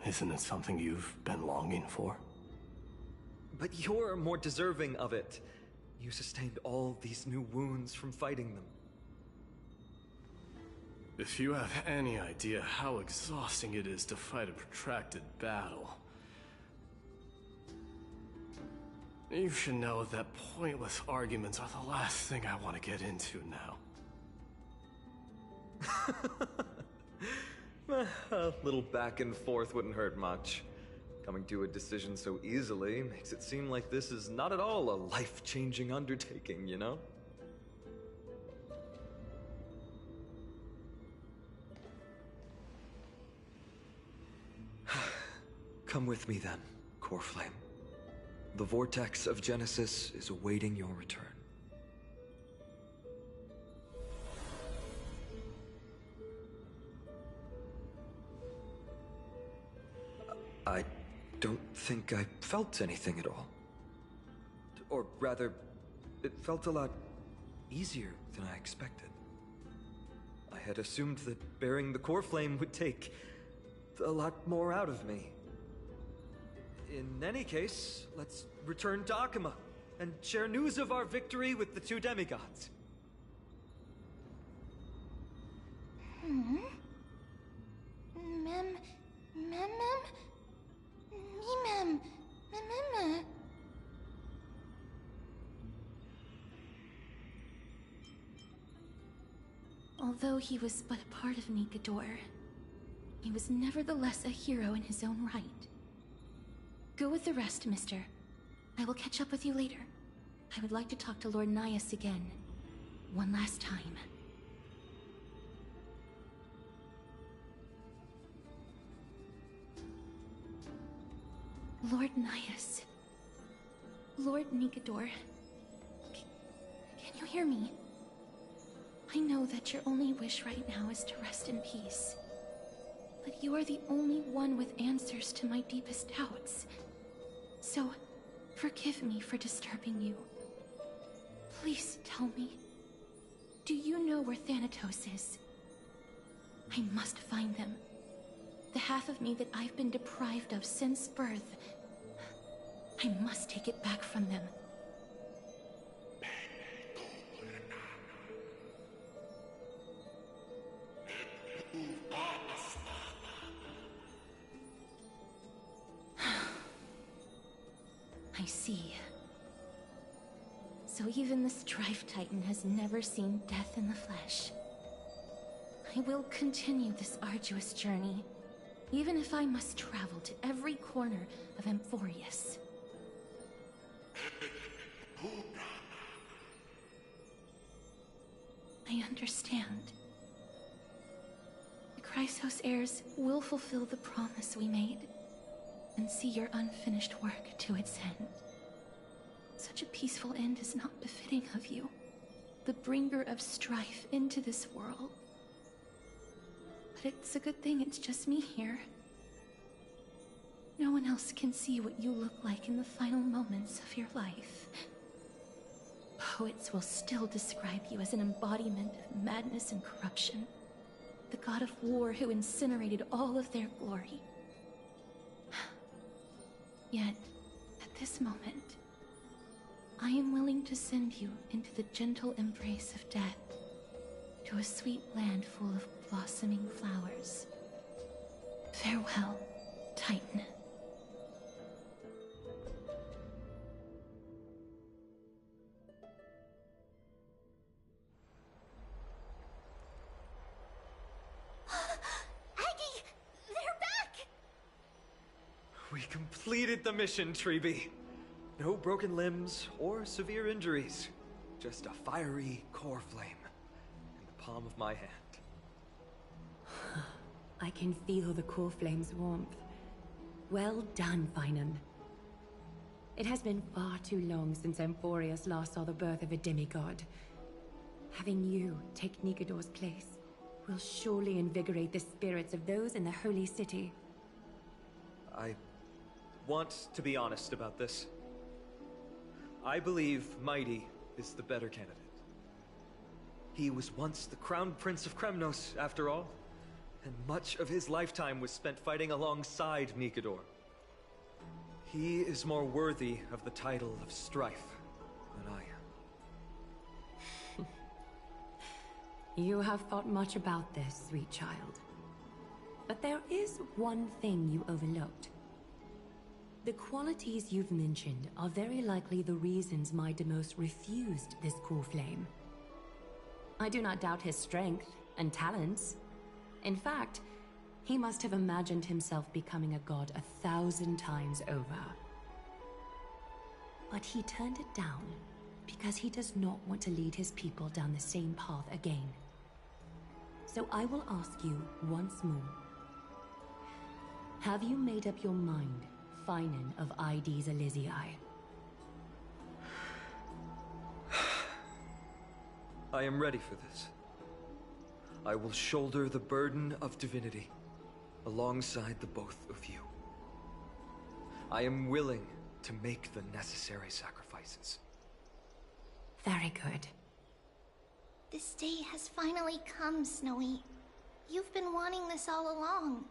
Isn't it something you've been longing for? But you're more deserving of it. You sustained all these new wounds from fighting them. If you have any idea how exhausting it is to fight a protracted battle, you should know that pointless arguments are the last thing I want to get into now. A little back and forth wouldn't hurt much. Coming to a decision so easily makes it seem like this is not at all a life-changing undertaking, you know? Come with me then, Core Flame. The vortex of Genesis is awaiting your return. I don't think I felt anything at all. Or rather, it felt a lot easier than I expected. I had assumed that bearing the core flame would take a lot more out of me. In any case, let's return to Akuma and share news of our victory with the two demigods. Although he was but a part of Nikador, he was nevertheless a hero in his own right. Go with the rest, mister. I will catch up with you later. I would like to talk to Lord Nias again. One last time. Lord Nias. Lord Nikador. Can you hear me? I know that your only wish right now is to rest in peace. But you are the only one with answers to my deepest doubts. So, forgive me for disturbing you. Please tell me, do you know where Thanatos is? I must find them. The half of me that I've been deprived of since birth. I must take it back from them. I see. So even the Strife Titan has never seen death in the flesh. I will continue this arduous journey, even if I must travel to every corner of Amphorius. I understand. The Chrysos heirs will fulfill the promise we made, and see your unfinished work to its end. Such a peaceful end is not befitting of you, the bringer of strife into this world. But it's a good thing it's just me here. No one else can see what you look like in the final moments of your life. Poets will still describe you as an embodiment of madness and corruption, the god of war who incinerated all of their glory. Yet, at this moment, I am willing to send you into the gentle embrace of death, to a sweet land full of blossoming flowers. Farewell, Titan. We completed the mission, Treeby. No broken limbs or severe injuries. Just a fiery core flame in the palm of my hand. I can feel the core flame's warmth. Well done, Finan. It has been far too long since Amphorius last saw the birth of a demigod. Having you take Nikador's place will surely invigorate the spirits of those in the holy city. I want to be honest about this. I believe Mighty is the better candidate. He was once the crown prince of Kremnos, after all, and much of his lifetime was spent fighting alongside Nikador. He is more worthy of the title of Strife than I am. You have thought much about this, sweet child. But there is one thing you overlooked. The qualities you've mentioned are very likely the reasons my Demos refused this core flame. I do not doubt his strength and talents. In fact, he must have imagined himself becoming a god 1,000 times over. But he turned it down because he does not want to lead his people down the same path again. So I will ask you once more. Have you made up your mind, Finan of Ides Elysiae? I am ready for this. I will shoulder the burden of divinity alongside the both of you. I am willing to make the necessary sacrifices. Very good. This day has finally come, Snowy. You've been wanting this all along,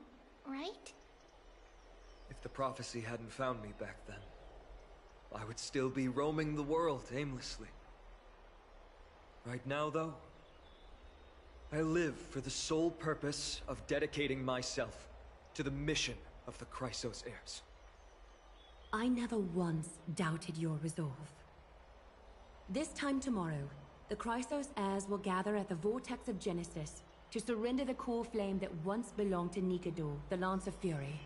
right? If the prophecy hadn't found me back then, I would still be roaming the world aimlessly. Right now, though, I live for the sole purpose of dedicating myself to the mission of the Chrysos heirs. I never once doubted your resolve. This time tomorrow, the Chrysos heirs will gather at the Vortex of Genesis to surrender the core flame that once belonged to Nikador, the Lance of Fury.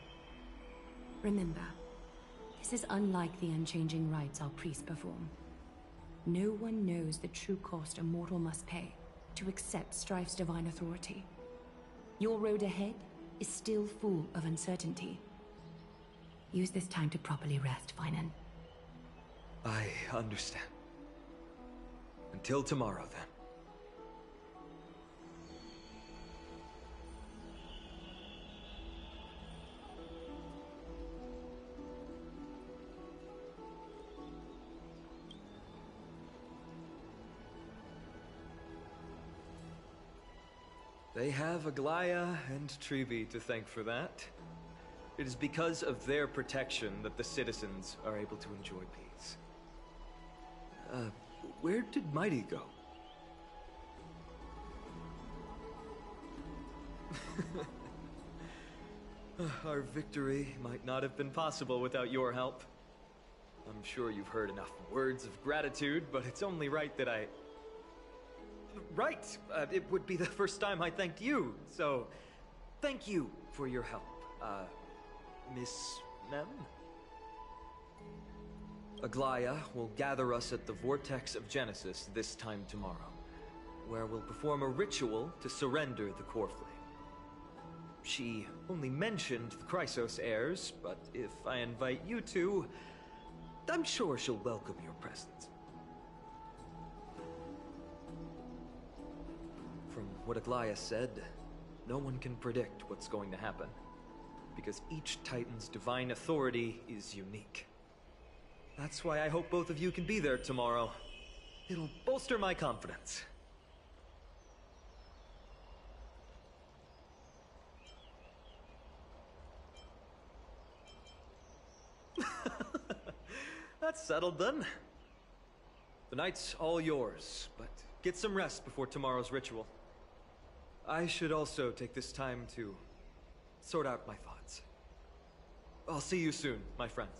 Remember, this is unlike the unchanging rites our priests perform. No one knows the true cost a mortal must pay to accept Strife's divine authority. Your road ahead is still full of uncertainty. Use this time to properly rest, Finan. I understand. Until tomorrow, then. They have Aglaya and Trevi to thank for that. It is because of their protection that the citizens are able to enjoy peace. Where did Mighty go? Our victory might not have been possible without your help. I'm sure you've heard enough words of gratitude, but it's only right that I... Right! It would be the first time I thanked you, so... Thank you for your help, Miss Mem? Aglaya will gather us at the Vortex of Genesis this time tomorrow, where we'll perform a ritual to surrender the core flame. She only mentioned the Chrysos heirs, but if I invite you to, I'm sure she'll welcome your presence. From what Aglaya said, no one can predict what's going to happen, because each Titan's divine authority is unique. That's why I hope both of you can be there tomorrow. It'll bolster my confidence. That's settled then. The night's all yours, but get some rest before tomorrow's ritual. I should also take this time to sort out my thoughts. I'll see you soon, my friends.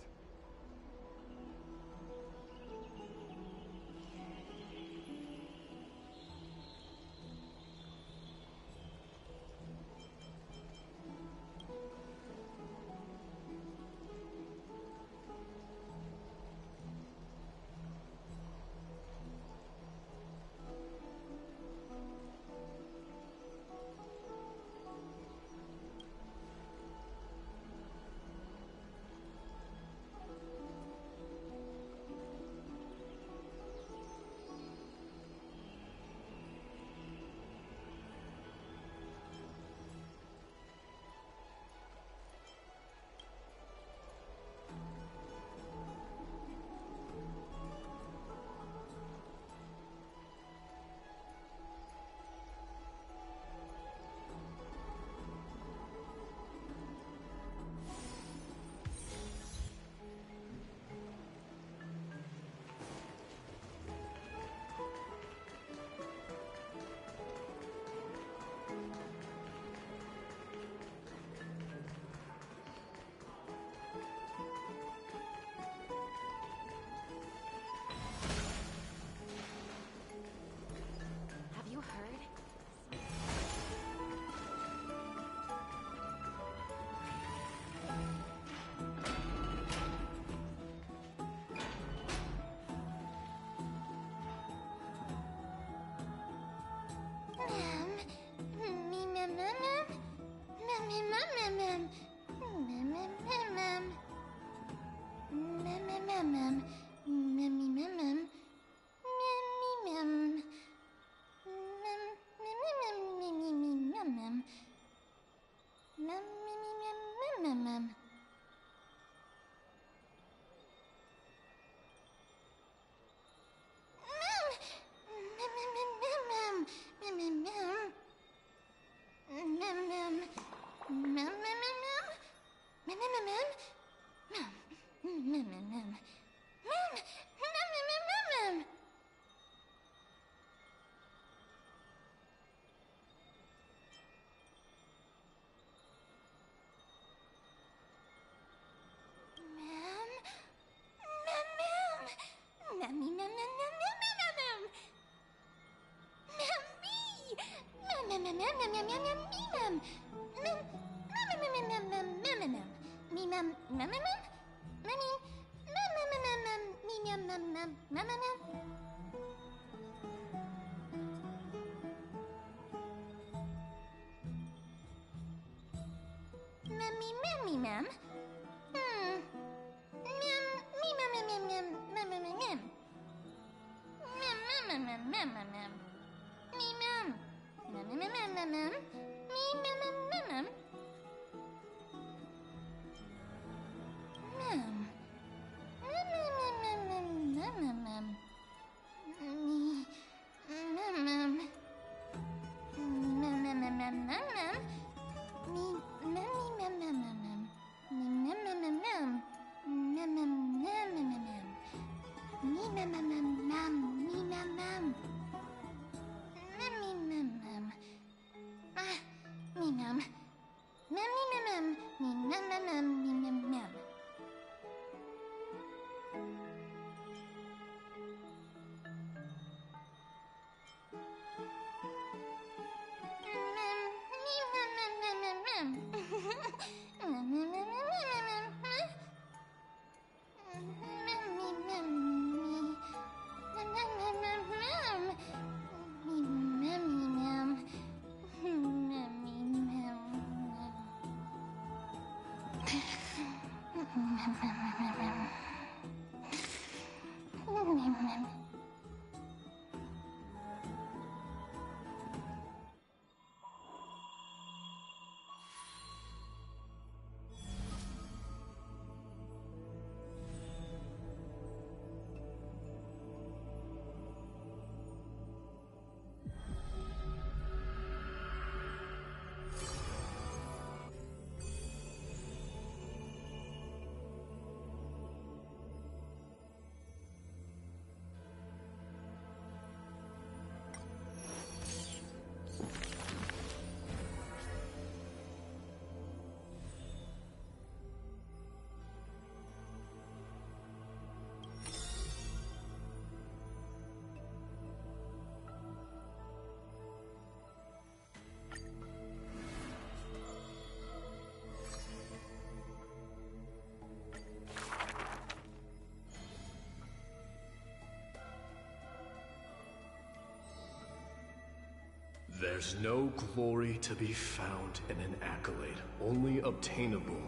There's no glory to be found in an accolade, only obtainable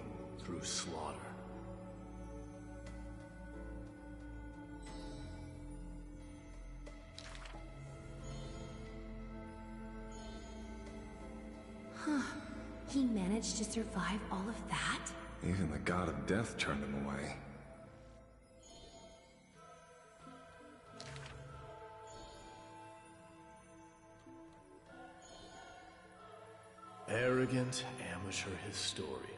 through slaughter. Huh. He managed to survive all of that? Even the god of death turned him away. Arrogant amateur historian.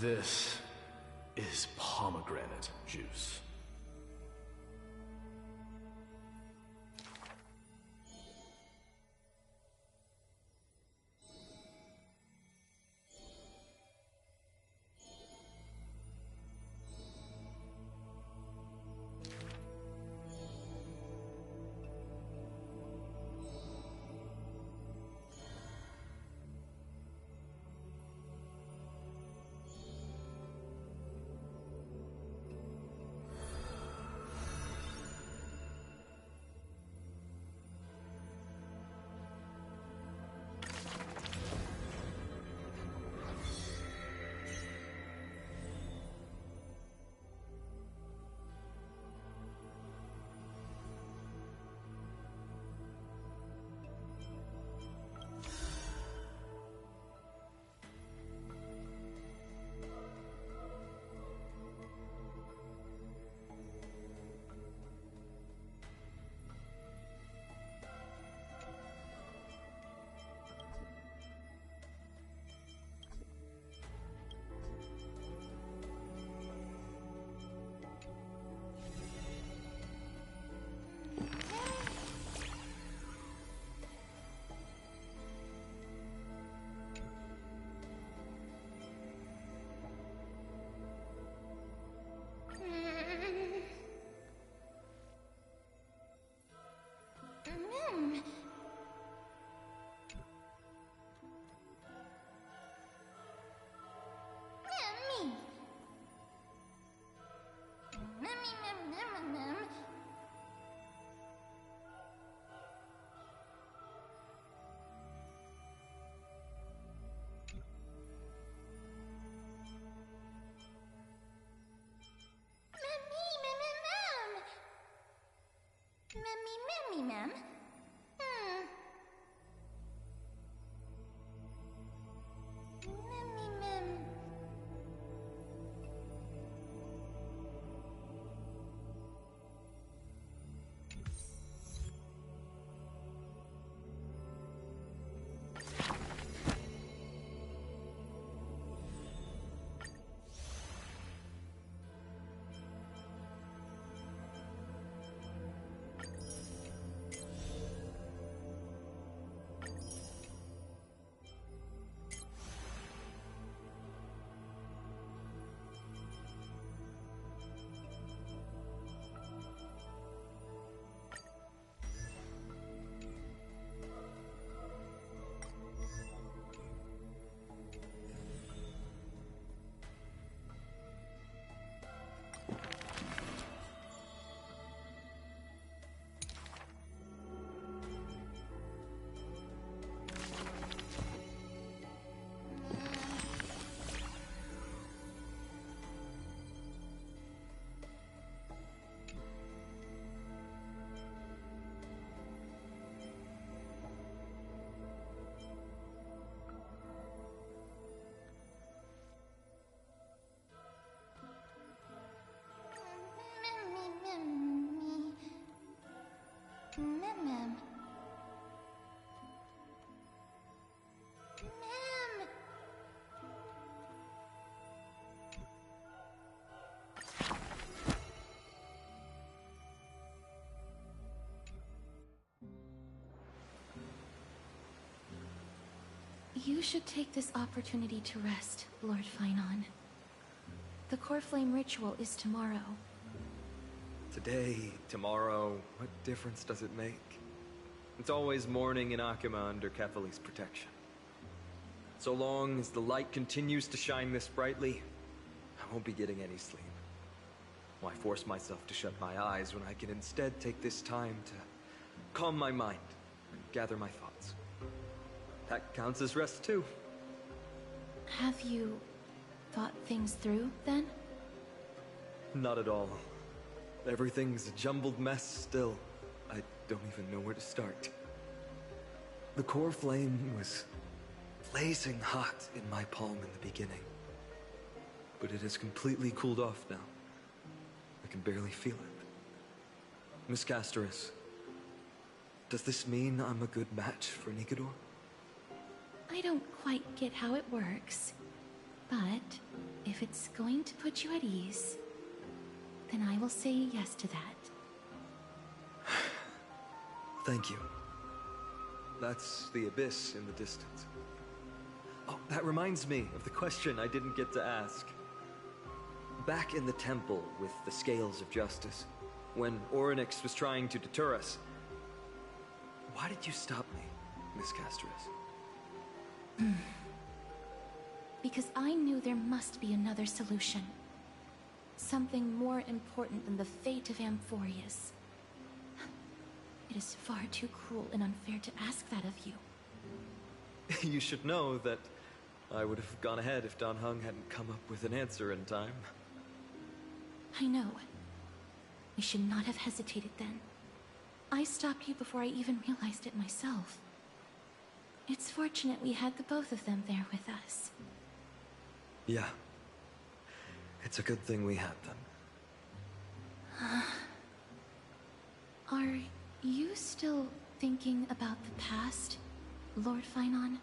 This is pomegranate juice. You should take this opportunity to rest, Lord Finon. The Core Flame ritual is tomorrow. Today, tomorrow, what difference does it make? It's always morning in Akima under Kethely's protection. So long as the light continues to shine this brightly, I won't be getting any sleep. Why force myself to shut my eyes when I can instead take this time to calm my mind and gather my thoughts? That counts as rest too. Have you thought things through, then? Not at all. Everything's a jumbled mess still. I don't even know where to start. The core flame was blazing hot in my palm in the beginning. But it has completely cooled off now. I can barely feel it. Miss Castoris, does this mean I'm a good match for Nikador? I don't quite get how it works, but if it's going to put you at ease, then I will say yes to that. Thank you. That's the abyss in the distance. Oh, that reminds me of the question I didn't get to ask. Back in the temple with the Scales of Justice, when Orynyx was trying to deter us, why did you stop me, Miss Castoris? Because I knew there must be another solution. Something more important than the fate of Amphorius. It is far too cruel and unfair to ask that of you. You should know that I would have gone ahead if Don Hung hadn't come up with an answer in time. I know. We should not have hesitated then. I stopped you before I even realized it myself. It's fortunate we had the both of them there with us. Yeah. It's a good thing we had them. Are you still thinking about the past, Lord Finon?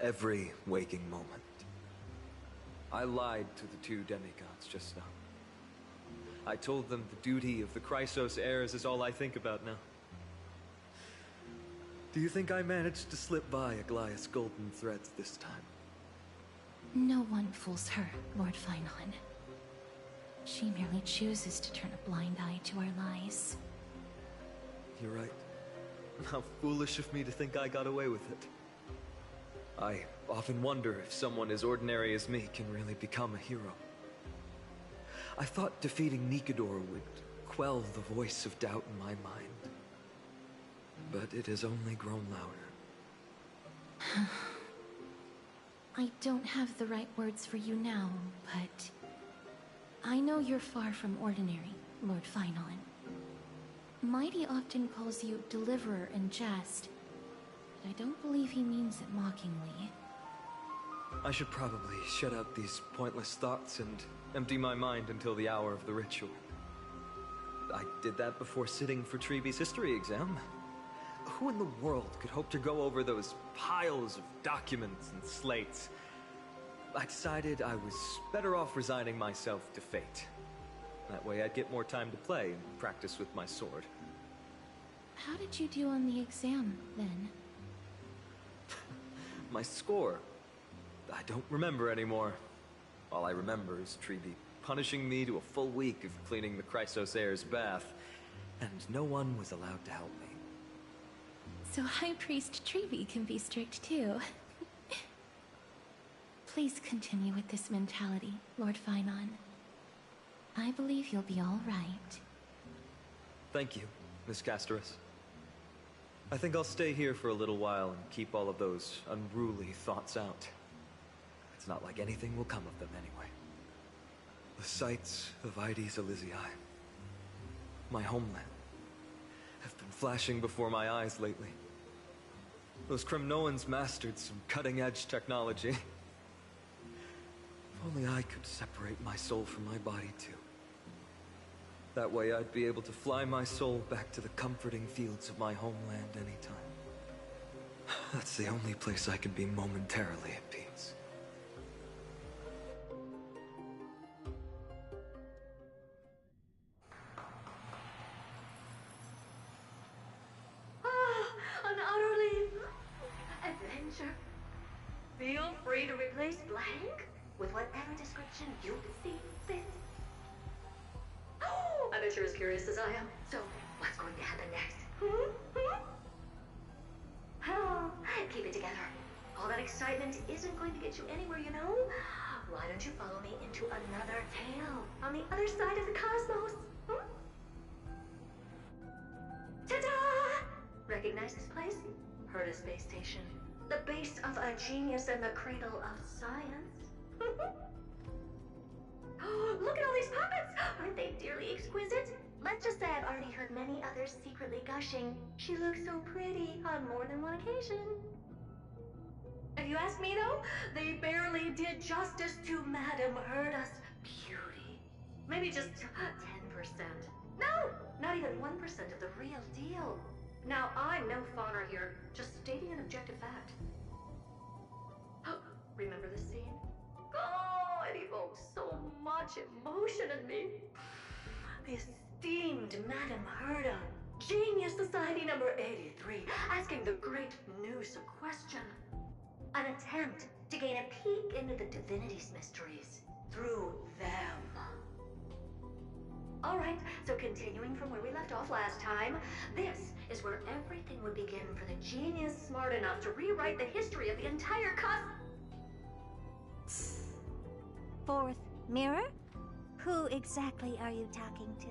Every waking moment. I lied to the two demigods just now. I told them the duty of the Chrysos heirs is all I think about now. Do you think I managed to slip by Aglaya's golden threads this time? No one fools her, Lord Finon. She merely chooses to turn a blind eye to our lies. You're right. How foolish of me to think I got away with it. I often wonder if someone as ordinary as me can really become a hero. I thought defeating Nikador would quell the voice of doubt in my mind. But it has only grown louder. I don't have the right words for you now, but I know you're far from ordinary, Lord Finon. Mighty often calls you Deliverer in jest, but I don't believe he means it mockingly. I should probably shut out these pointless thoughts and empty my mind until the hour of the ritual. I did that before sitting for Treeby's history exam. Who in the world could hope to go over those piles of documents and slates? I decided I was better off resigning myself to fate. That way I'd get more time to play and practice with my sword. How did you do on the exam, then? My score? I don't remember anymore. All I remember is Treeby punishing me to a full week of cleaning the Chrysos heir's bath, and no one was allowed to help me. So High Priest Treeby can be strict too. Please continue with this mentality, Lord Finon. I believe you'll be all right. Thank you, Miss Castoris. I think I'll stay here for a little while and keep all of those unruly thoughts out. It's not like anything will come of them anyway. The sights of Ides Elysiae, my homeland, have been flashing before my eyes lately. Those Kremnoans mastered some cutting-edge technology. If only I could separate my soul from my body too. That way I'd be able to fly my soul back to the comforting fields of my homeland anytime. That's the only place I can be momentarily at peace. An utterly adventure free to replace blank with whatever description you see fit. Oh, I bet you're as curious as I am. So, what's going to happen next? Oh, keep it together. All that excitement isn't going to get you anywhere, you know? Why don't you follow me into another tale on the other side of the cosmos? Ta-da! Recognize this place? Herta Space Station. The base of a genius and the cradle of science. Oh, look at all these puppets! Aren't they dearly exquisite? Let's just say I've already heard many others secretly gushing. She looks so pretty on more than one occasion. If you ask me though, they barely did justice to Madame Herta's beauty. Maybe just 10%. No, not even 1% of the real deal. Now, I'm no fawner here, just stating an objective fact. Remember this scene? Oh, it evoked so much emotion in me. The esteemed Madame Herta, Genius Society number 83, asking the great Noose a question. An attempt to gain a peek into the divinity's mysteries through them. Alright, so continuing from where we left off last time, this is where everything would begin for the genius smart enough to rewrite the history of the entire Fourth mirror? Who exactly are you talking to?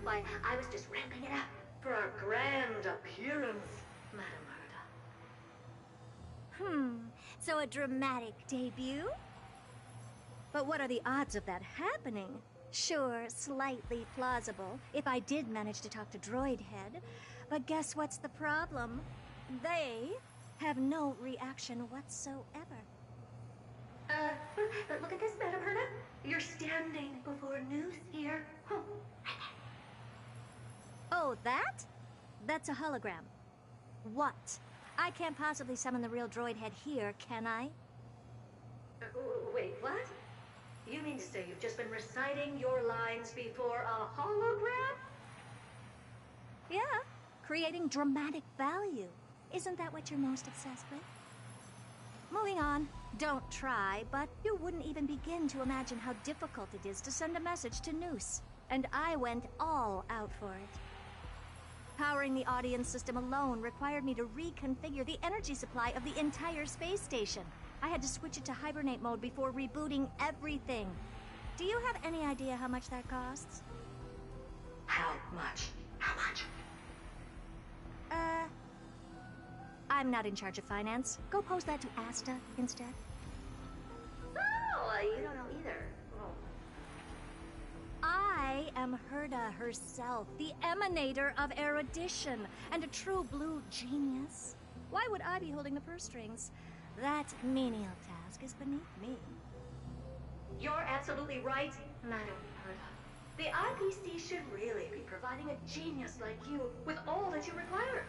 Why, I was just ramping it up for our grand appearance, Madame Herta. So a dramatic debut? But what are the odds of that happening? Sure, slightly plausible, if I did manage to talk to Droid Head. But guess what's the problem? They have no reaction whatsoever. But look at this, Madame Herta. You're standing before Noose here. Oh, that? That's a hologram. What? I can't possibly summon the real Droid Head here, can I? Wait, what? You mean to say you've just been reciting your lines before a hologram? Yeah, creating dramatic value. Isn't that what you're most obsessed with? Moving on. Don't try, but you wouldn't even begin to imagine how difficult it is to send a message to Noose. And I went all out for it. Powering the audience system alone required me to reconfigure the energy supply of the entire space station. I had to switch it to hibernate mode before rebooting everything. Do you have any idea how much that costs? How much? How much? I'm not in charge of finance. Go pose that to Asta instead. Oh, you don't know either. Oh. I am Herta herself, the emanator of erudition, and a true blue genius. Why would I be holding the purse strings? That menial task is beneath me. You're absolutely right, Madame Herta. The IPC should really be providing a genius like you with all that you require,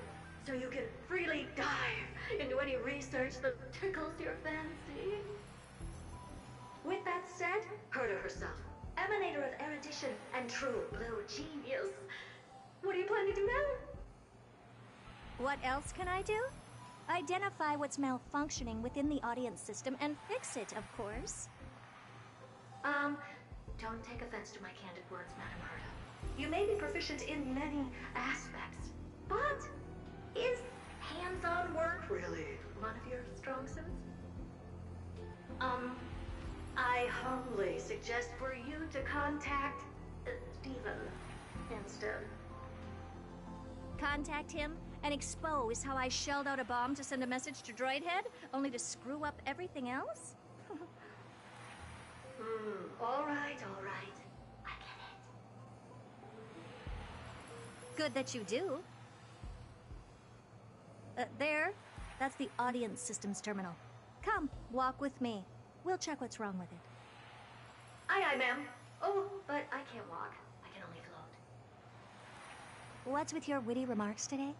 so you can freely dive into any research that tickles your fancy. With that said, Herta herself, emanator of erudition and true blue genius. What do you plan to do now? What else can I do? Identify what's malfunctioning within the audience system and fix it, of course. Don't take offense to my candid words, Madame Herta. You may be proficient in many aspects, but is hands-on work really one of your strong suits? I humbly suggest for you to contact Steven instead. Contact him and expose how I shelled out a bomb to send a message to Droid Head, only to screw up everything else? All right. I get it. Good that you do. There. That's the audience systems terminal. Come, walk with me. We'll check what's wrong with it. Aye, ma'am. Oh, but I can't walk. I can only float. What's with your witty remarks today?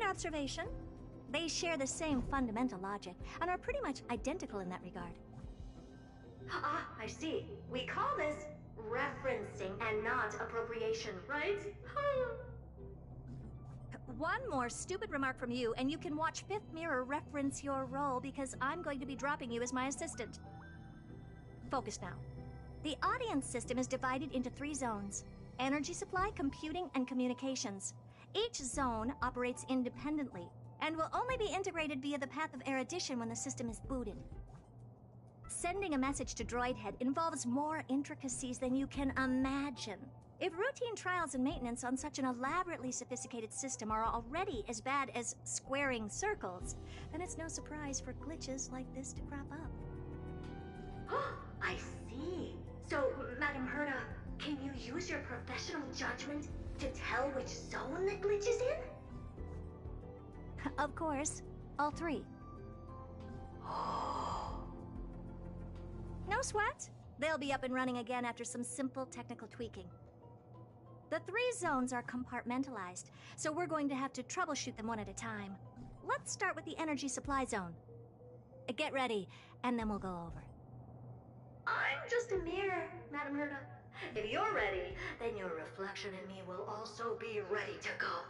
Keen observation. They share the same fundamental logic and are pretty much identical in that regard. Ah, I see. We call this referencing and not appropriation, right? One more stupid remark from you, and you can watch Fifth Mirror reference your role because I'm going to be dropping you as my assistant. Focus now. The audience system is divided into 3 zones: energy supply, computing, and communications. Each zone operates independently and will only be integrated via the path of erudition when the system is booted. Sending a message to Droid Head involves more intricacies than you can imagine. If routine trials and maintenance on such an elaborately sophisticated system are already as bad as squaring circles, then it's no surprise for glitches like this to crop up. I see. So, Madam Herta, can you use your professional judgment to tell which zone the glitch is in? Of course. All 3. No sweat. They'll be up and running again after some simple technical tweaking. The 3 zones are compartmentalized, so we're going to have to troubleshoot them one at a time. Let's start with the energy supply zone. Get ready, and then we'll go over. I'm just a mirror, Madam Herta. If you're ready, then your reflection in me will also be ready to go.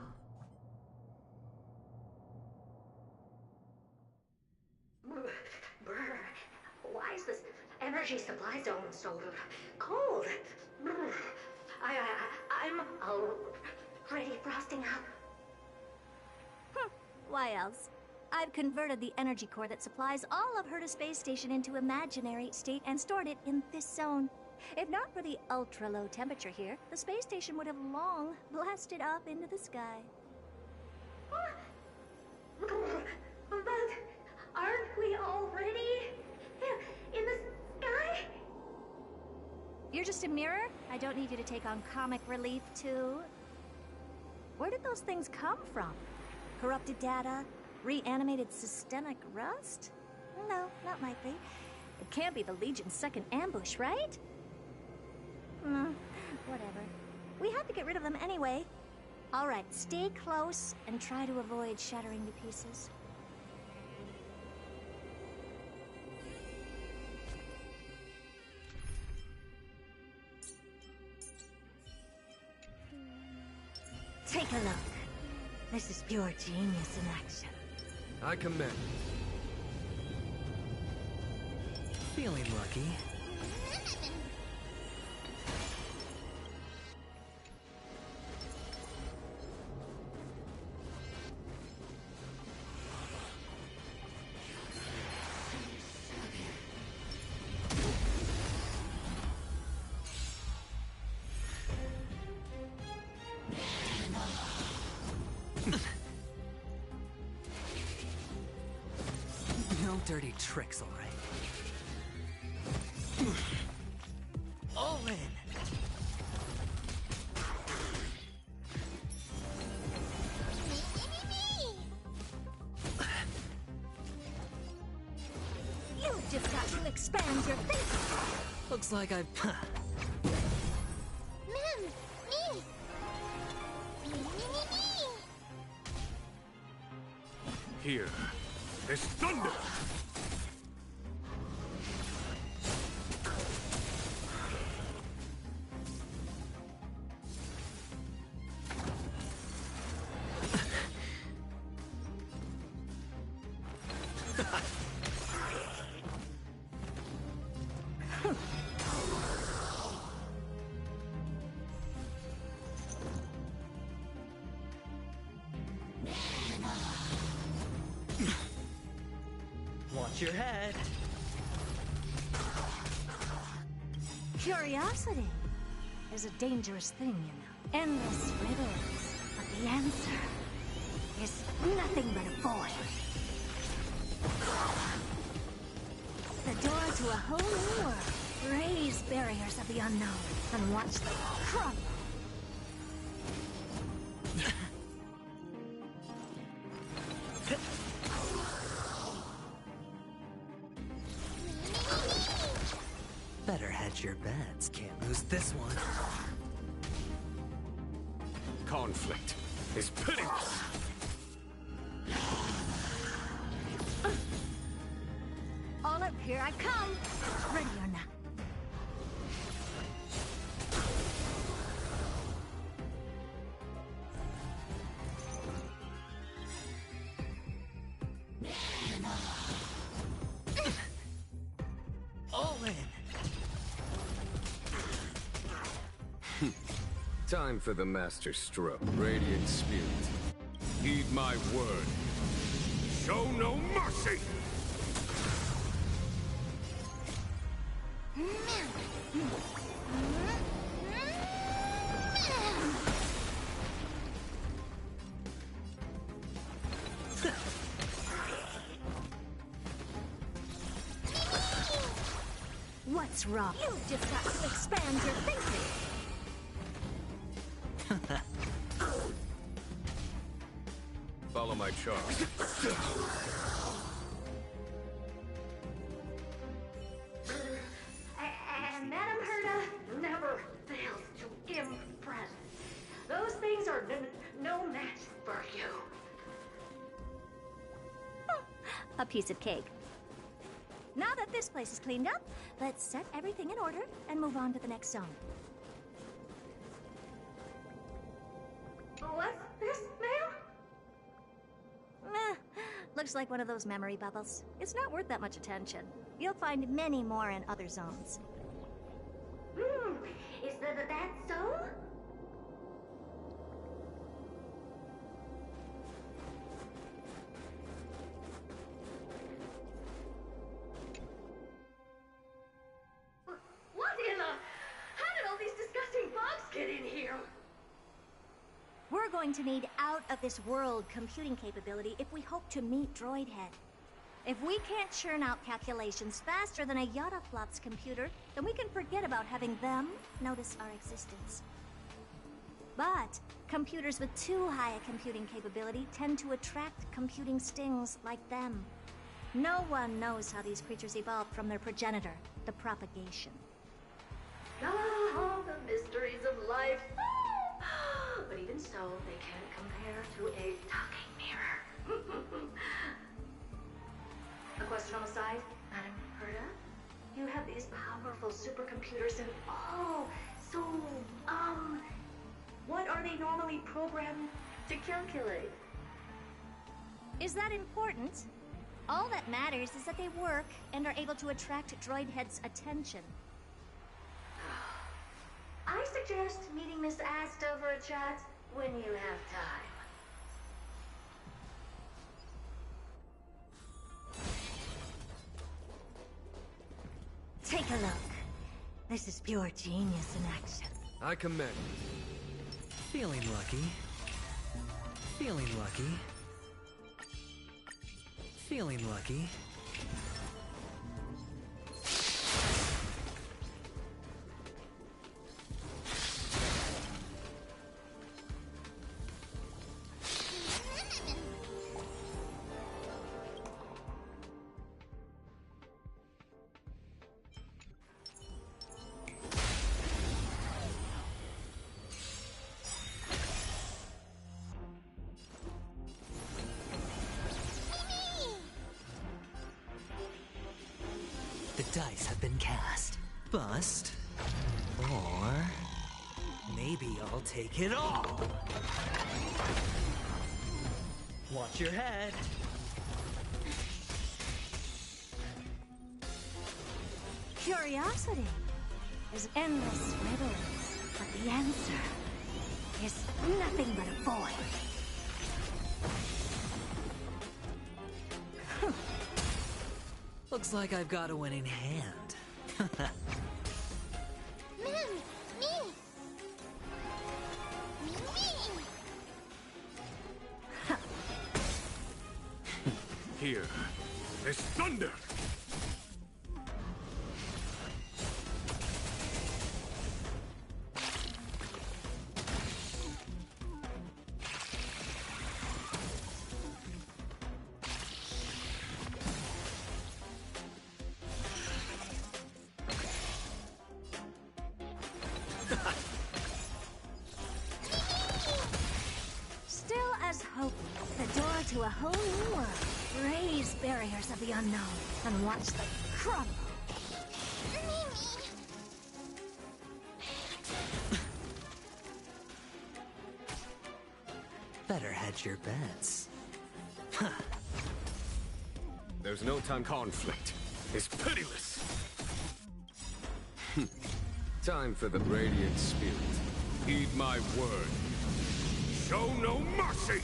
Brr, why is this energy supply zone so cold? Brr, I'm already frosting up. Why else? I've converted the energy core that supplies all of Herta Space Station into imaginary state and stored it in this zone. If not for the ultra-low temperature here, the space station would have long blasted up into the sky. But aren't we already in the sky? You're just a mirror? I don't need you to take on comic relief, too. Where did those things come from? Corrupted data? Reanimated systemic rust? No, not likely. It can't be the Legion's second ambush, right? Whatever. We had to get rid of them anyway. All right, stay close and try to avoid shattering to pieces. Take a look. This is pure genius in action. I commend. Feeling lucky. No dirty tricks, all right. All in. You've just got to expand your thinking. Looks like I've... Here is thunder! Watch your head. Curiosity is a dangerous thing, you know. Endless riddles, but the answer is nothing but a void. The door to a whole new world. Raise barriers of the unknown and watch them crumble. Better hedge your bets. Can't lose this one. Conflict is pitiless. I come! Ready or not. All in. Time for the master stroke. Radiant spirit. Heed my word. Show no mercy! What's wrong? You just got to expand your thinking. Follow my charge. And Madame Herta never fails to impress. Those things are no match for you. A piece of cake. Now that this place is cleaned up, let's set everything in order and move on to the next zone. What's this, ma'am? Looks like one of those memory bubbles. It's not worth that much attention. You'll find many more in other zones. Is that so? What in the... How did all these disgusting bugs get in here? We're going to need out-of-this-world computing capability if we hope to meet Droidhead. If we can't churn out calculations faster than a Yataflop's computer, then we can forget about having them notice our existence. But computers with too high a computing capability tend to attract computing stings like them. No one knows how these creatures evolved from their progenitor, the propagation. Ah, the mysteries of life. But even so, they can't compare to a talking mirror. A question on the side, Madame Herta? You have these powerful supercomputers and what are they normally programmed to calculate? Is that important? All that matters is that they work and are able to attract Droidhead's attention. I suggest meeting Miss Asta for a chat when you have time. Take a look. This is pure genius in action. I commend. Feeling lucky. Feeling lucky. Feeling lucky. The dice have been cast. Bust. Or... maybe I'll take it all! Watch your head! Curiosity is endless riddles, but the answer is nothing but a void. Looks like I've got a winning hand. Here is thunder! Still as hope, the door to a whole new world. Raise barriers of the unknown and watch them crumble. hedge your bets. There's no time. Conflict is pitiless. Time for the radiant spirit. Heed my word. Show no mercy!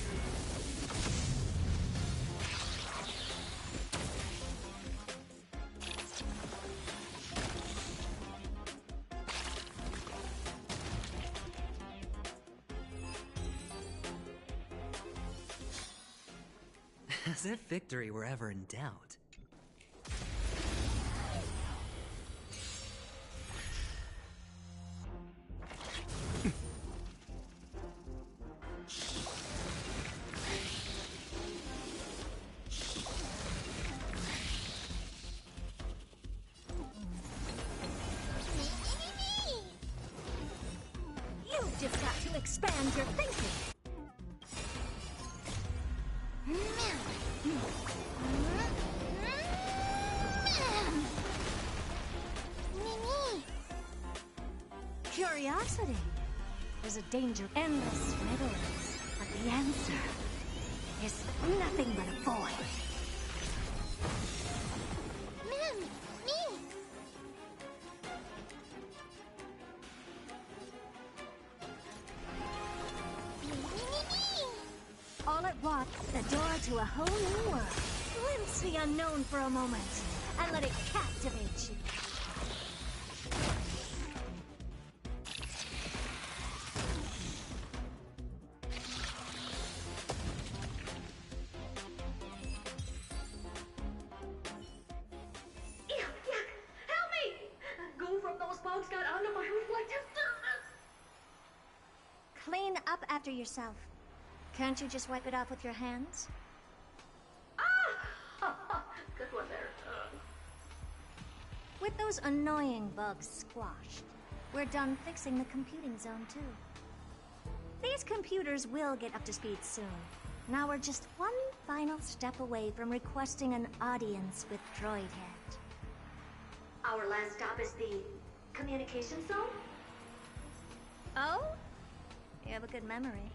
As if victory were ever in doubt. You've just got to expand your thinking. Curiosity is a danger. Endless riddles, but the answer is nothing but a void. All at once, the door to a whole new world. Glimpse the unknown for a moment, and let it captivate you. Help me! Goo from those bugs got onto my reflective surface! Clean up after yourself. Can't you just wipe it off with your hands? Ah! Good one there. With those annoying bugs squashed, we're done fixing the computing zone too. These computers will get up to speed soon. Now we're just one final step away from requesting an audience with Droidhead. Our last stop is the communication zone? Oh? You have a good memory.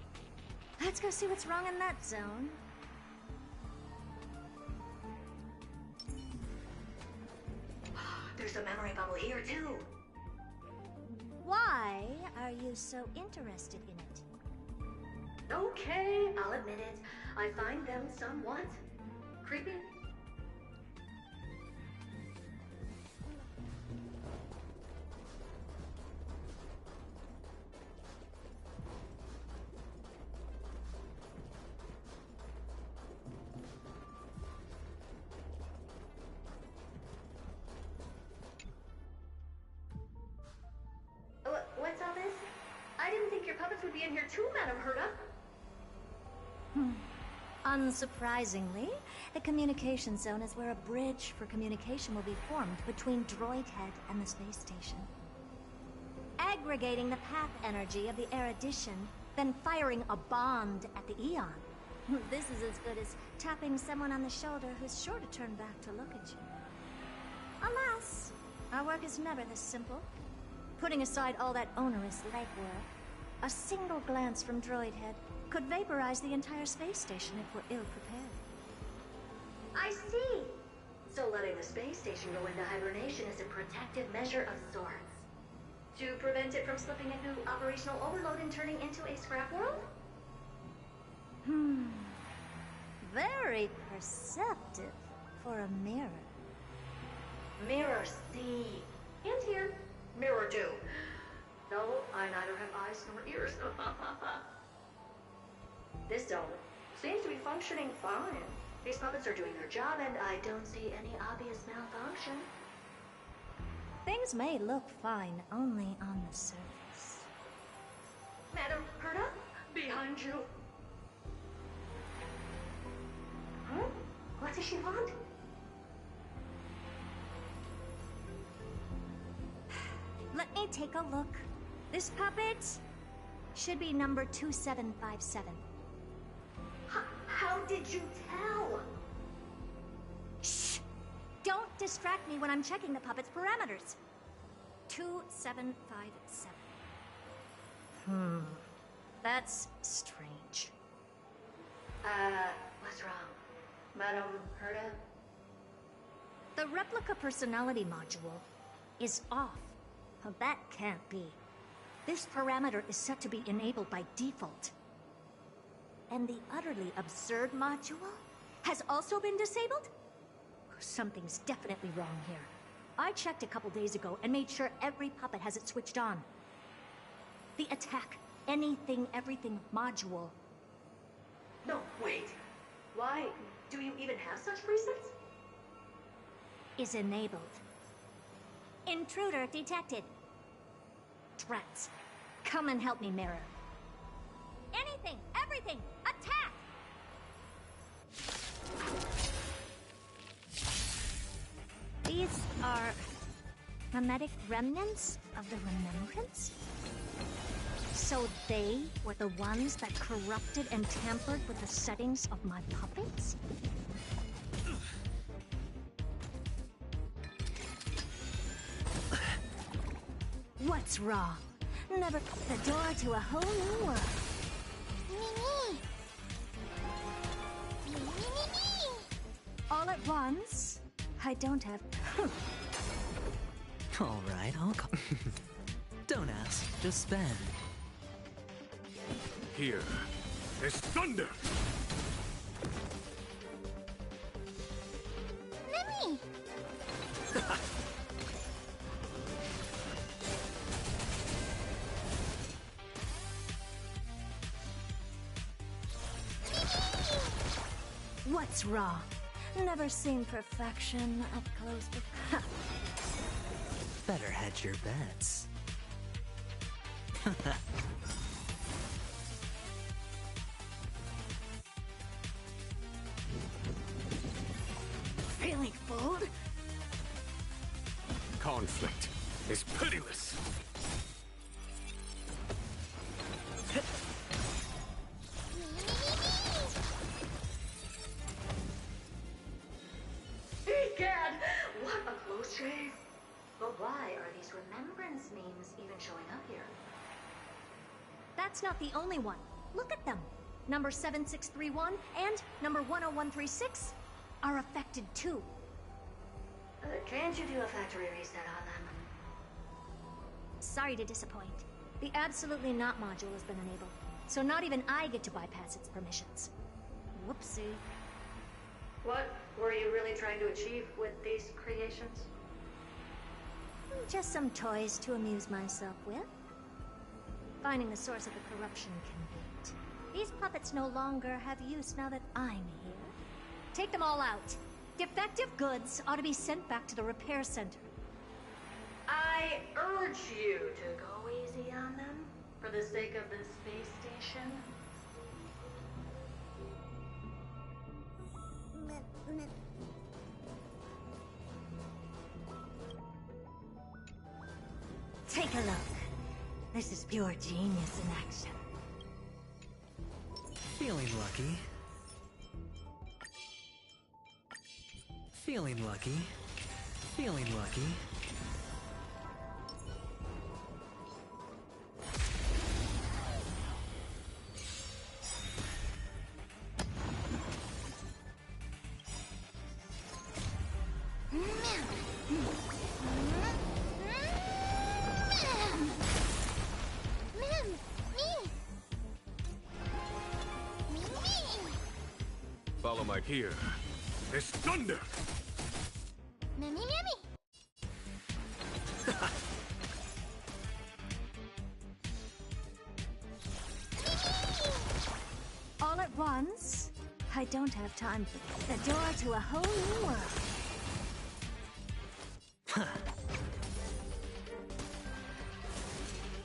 Let's go see what's wrong in that zone. There's a memory bubble here, too. Why are you so interested in it? Okay, I'll admit it. I find them somewhat creepy. What's all this? I didn't think your puppets would be in here too, Madam Herta. Unsurprisingly, the communication zone is where a bridge for communication will be formed between Droidhead and the space station. Aggregating the path energy of the erudition, then firing a bond at the Eon. This is as good as tapping someone on the shoulder who's sure to turn back to look at you. Alas, our work is never this simple. Putting aside all that onerous legwork, a single glance from Droidhead could vaporize the entire space station if we're ill-prepared. I see. So letting the space station go into hibernation is a protective measure of sorts. To prevent it from slipping into operational overload and turning into a scrap world? Very perceptive for a mirror. Mirror see. And here. Mirror do. No, I neither have eyes nor ears. This zone seems to be functioning fine. These puppets are doing their job, and I don't see any obvious malfunction. Things may look fine only on the surface. Madam Herta, behind you. Huh? What does she want? Let me take a look. This puppet should be number 2757. How did you tell? Shh! Don't distract me when I'm checking the puppet's parameters. 2757. That's strange. What's wrong? Madam Herta? The replica personality module is off. That can't be. This parameter is set to be enabled by default. And the utterly absurd module has also been disabled? Something's definitely wrong here. I checked a couple days ago and made sure every puppet has it switched on. The attack, anything, everything module. No, wait. Why do you even have such presets? Is enabled. Intruder detected. Drats. Come and help me, Mirror. Anything, everything, attack! These are mimetic remnants of the Remembrance? So they were the ones that corrupted and tampered with the settings of my puppets? What's wrong? Never the door to a whole new world. All at once? I don't have... Alright, I'll call... Don't ask, just spend. Here is thunder! Mimi! What's wrong? Never seen perfection up close before. Better hedge your bets. Feeling fooled? Conflict is pitiless. Egad! What a close shave! But why are these remembrance memes even showing up here? That's not the only one. Look at them. Number 7631 and number 10136 are affected too. Can't you do a factory reset on them? Sorry to disappoint. The Absolutely Not module has been enabled, so not even I get to bypass its permissions. Whoopsie. What were you really trying to achieve with these creations? Just some toys to amuse myself with. Finding the source of the corruption can wait. These puppets no longer have use now that I'm here. Take them all out. Defective goods ought to be sent back to the repair center. I urge you to go easy on them, for the sake of the space station. Take a look. This is pure genius in action. Feeling lucky. Feeling lucky. Feeling lucky. Follow my here. It's thunder! Mimi, Mimi! All at once? I don't have time for the door to a whole new world.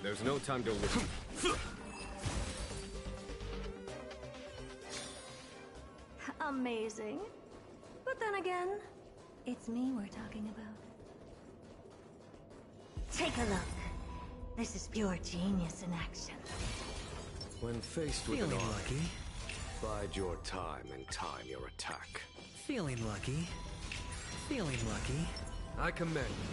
There's no time to listen. Amazing. But then again, it's me we're talking about. Take a look. This is pure genius in action. When faced with an Feeling army, lucky. bide your time and time your attack. Feeling lucky. Feeling lucky. I commend you.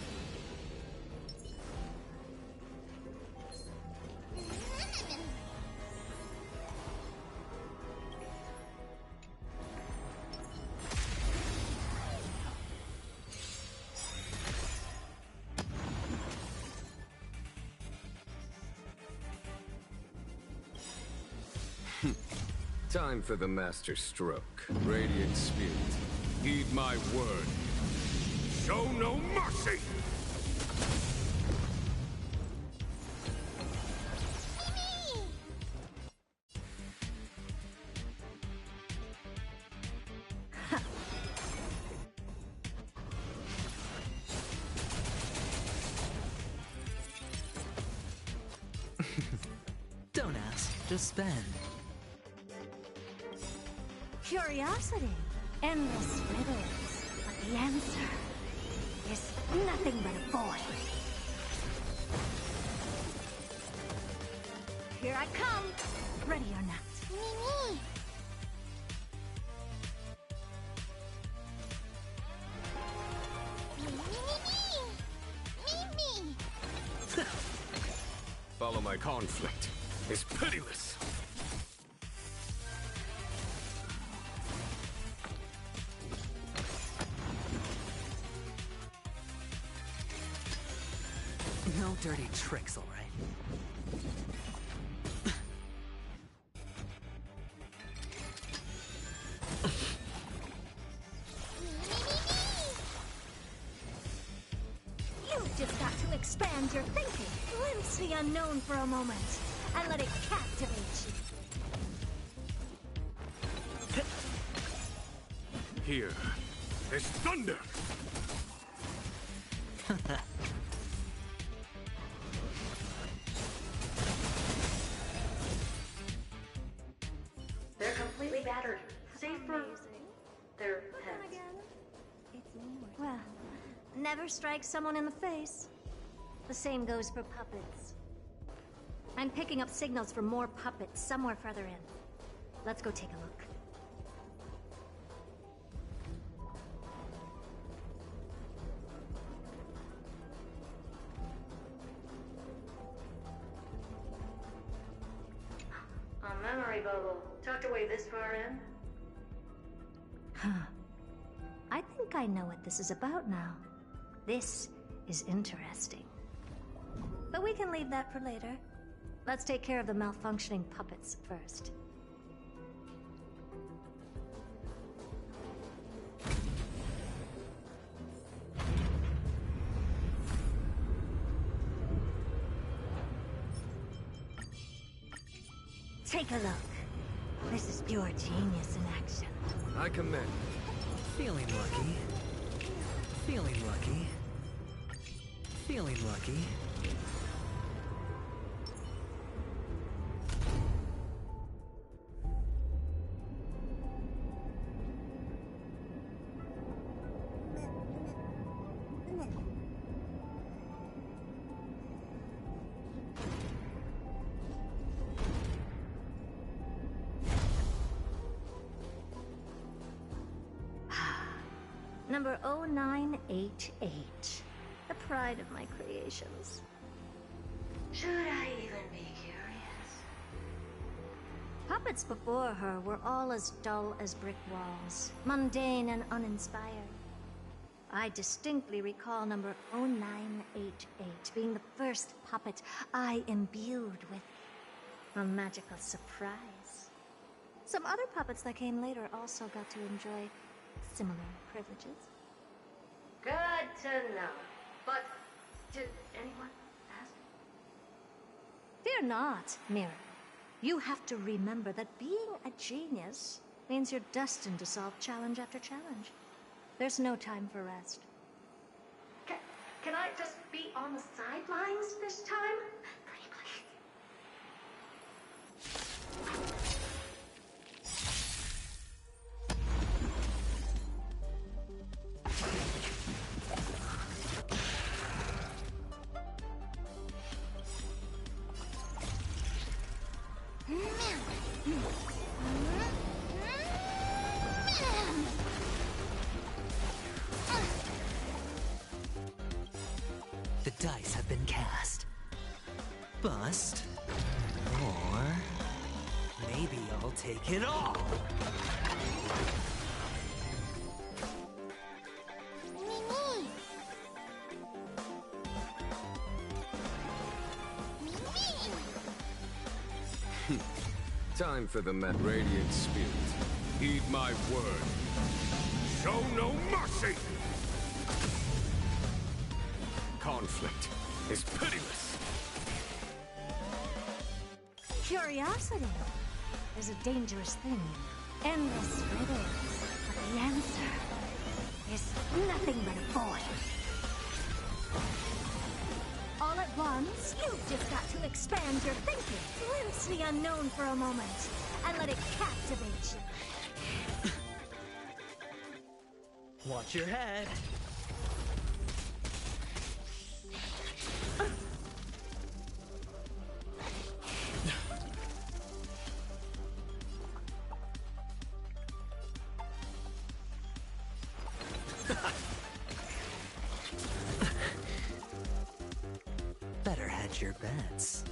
Time for the master stroke. Radiant Spirit, heed my word. Show no mercy! Don't ask, just spend. Curiosity, endless riddles, but the answer is nothing but a void. Here I come, ready or not. Mimi! Mimi! Follow my conflict. It's pitiless. No dirty tricks, all right? You've just got to expand your thinking, glimpse the unknown for a moment, and let it captivate you. Here is thunder! They're completely battered. Save for their heads. Well, never strike someone in the face. The same goes for puppets. I'm picking up signals from more puppets somewhere further in. Let's go take a look. A memory bubble. Tucked away this far in? Huh. I think I know what this is about now. This is interesting. But we can leave that for later. Let's take care of the malfunctioning puppets first. Take a look. This is pure genius in action. I commend. Feeling lucky. Feeling lucky. Feeling lucky. Number 0988. The pride of my creations. Should I even be curious? Puppets before her were all as dull as brick walls, mundane and uninspired. I distinctly recall number 0988 being the first puppet I imbued with a magical surprise. Some other puppets that came later also got to enjoy similar privileges. Good to know. But did anyone ask? Fear not, Mirror. You have to remember that being a genius means you're destined to solve challenge after challenge. There's no time for rest. Can I just be on the sidelines this time? Pretty please. The dice have been cast. Bust. Or maybe I'll take it all. Mimi! Time for the Radiant Spirit. Heed my word. Show no mercy! Conflict is pitiless. Curiosity is a dangerous thing. Endless riddles, but the answer is nothing but a void. All at once, you've just got to expand your thinking. Glimpse the unknown for a moment, and let it captivate you. Watch your head. Better hedge your bets.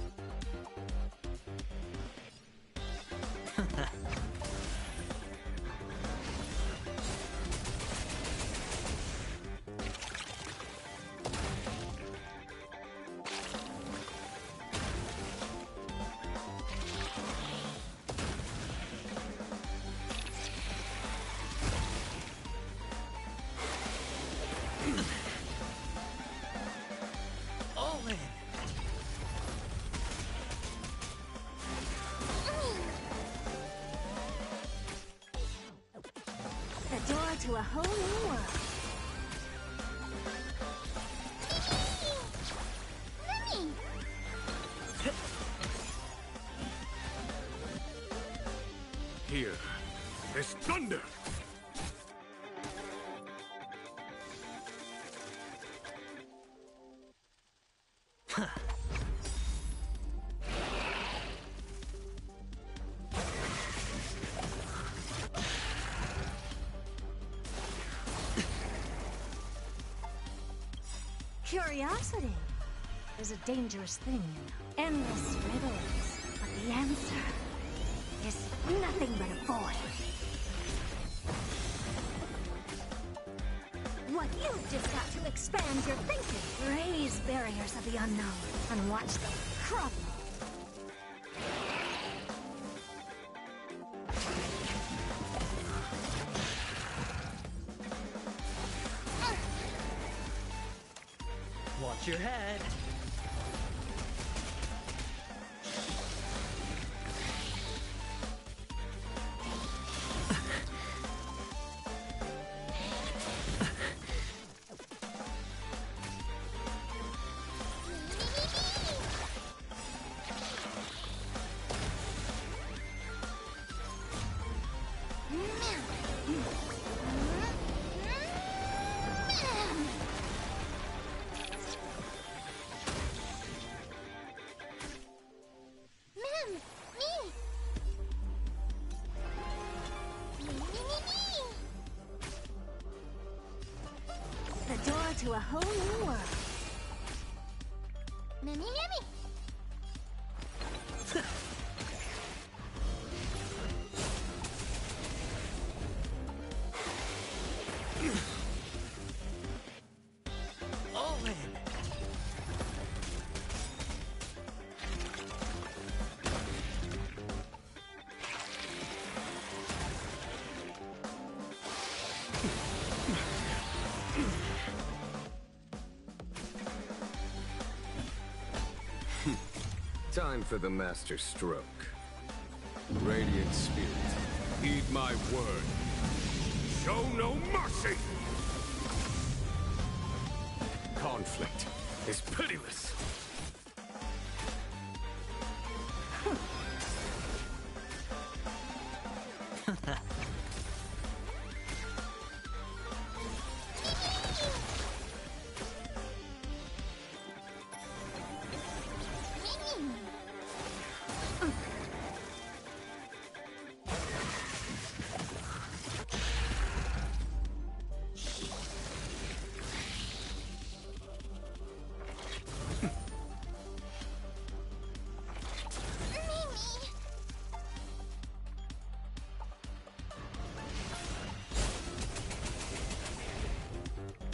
All in. The door to a whole new world. Here is thunder! Curiosity is a dangerous thing. Endless riddles, but the answer is nothing but a void. What you've just got to expand your thinking. Raise barriers of the unknown and watch them crumble. Watch your head. The door to a whole new world. Mimmy, Mimmy. All in. Time for the master stroke. Radiant Spirit, heed my word. Show no mercy! Conflict is pitiless.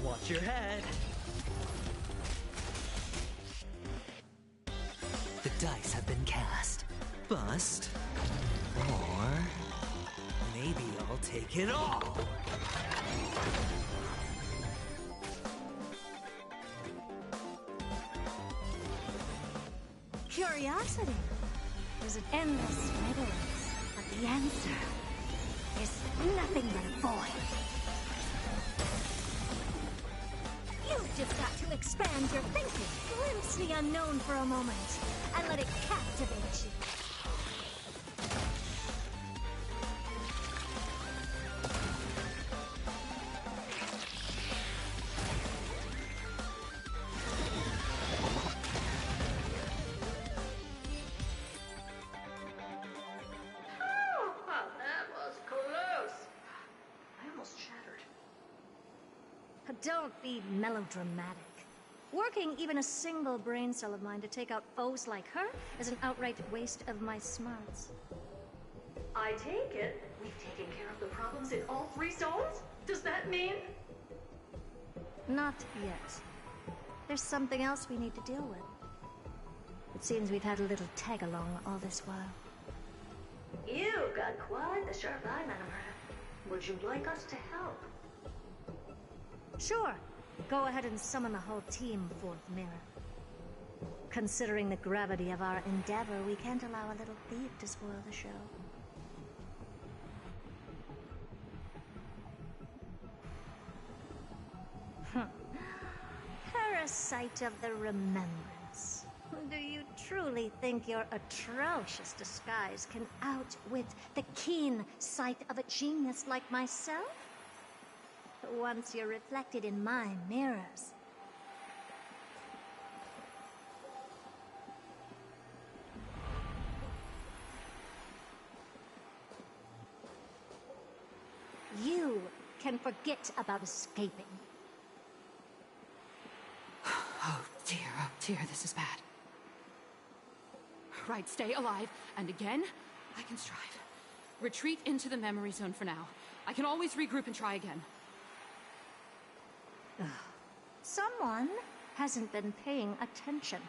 Watch your head. The dice have been cast. Bust Or maybe I'll take it all! Curiosity is an endless riddles, but the answer is nothing but a void. You've just got to expand your thinking, glimpse the unknown for a moment, and let it captivate you. Don't be melodramatic. Working even a single brain cell of mine to take out foes like her is an outright waste of my smarts. I take it we've taken care of the problems in all 3 zones? Does that mean? Not yet. There's something else we need to deal with. It seems we've had a little tag-along all this while. You've got quite the sharp eye, Madam Herta. Would you like us to help? Sure. Go ahead and summon the whole team, Fourth Mirror. Considering the gravity of our endeavor, we can't allow a little thief to spoil the show. Parasite of the Remembrance. Do you truly think your atrocious disguise can outwit the keen sight of a genius like myself? Once you're reflected in my mirrors. You can forget about escaping. Oh dear, this is bad. Right, stay alive, and again, I can strive. Retreat into the memory zone for now. I can always regroup and try again. Someone hasn't been paying attention.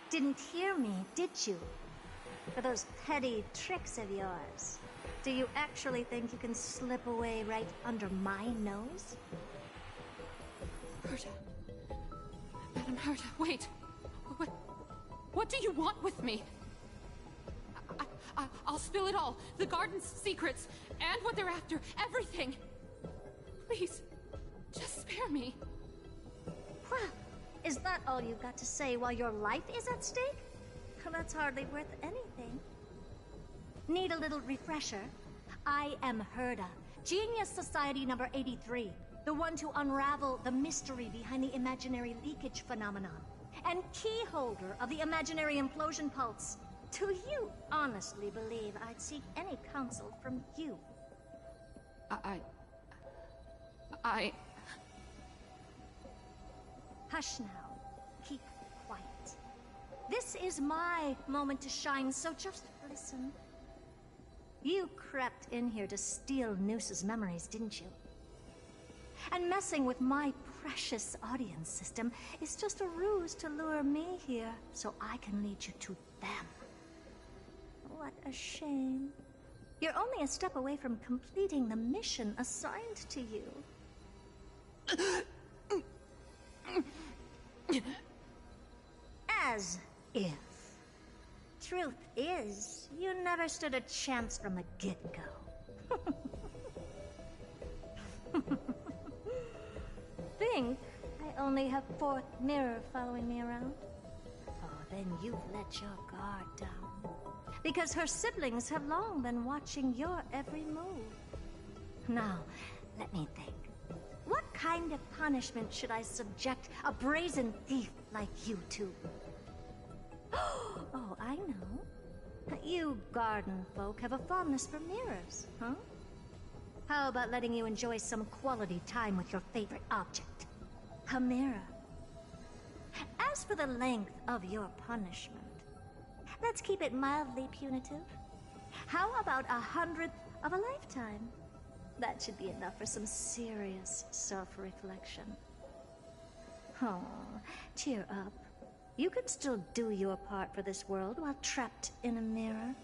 Didn't hear me, did you? For those petty tricks of yours. Do you actually think you can slip away right under my nose? Herta. Madam Herta, wait. What do you want with me? I'll spill it all. The garden's secrets, and what they're after. Everything. Please, just spare me. Well, is that all you've got to say while your life is at stake? That's hardly worth anything. Need a little refresher? I am Herta, Genius Society number 83, the one to unravel the mystery behind the imaginary leakage phenomenon, and key holder of the imaginary implosion pulse. Do you honestly believe I'd seek any counsel from you? Hush now. Keep quiet. This is my moment to shine, so just listen. You crept in here to steal Noose's memories, didn't you? And messing with my precious audience system is just a ruse to lure me here so I can lead you to them. What a shame. You're only a step away from completing the mission assigned to you. As if. Truth is, you never stood a chance from the get-go. Think I only have Fourth Mirror following me around? Oh, then you've let your guard down. Because her siblings have long been watching your every move. Now, let me think. What kind of punishment should I subject a brazen thief like you to? Oh, I know. You garden folk have a fondness for mirrors, huh? How about letting you enjoy some quality time with your favorite object? A mirror. As for the length of your punishment, let's keep it mildly punitive. How about 100th of a lifetime? That should be enough for some serious self-reflection. Oh, cheer up. You can still do your part for this world while trapped in a mirror.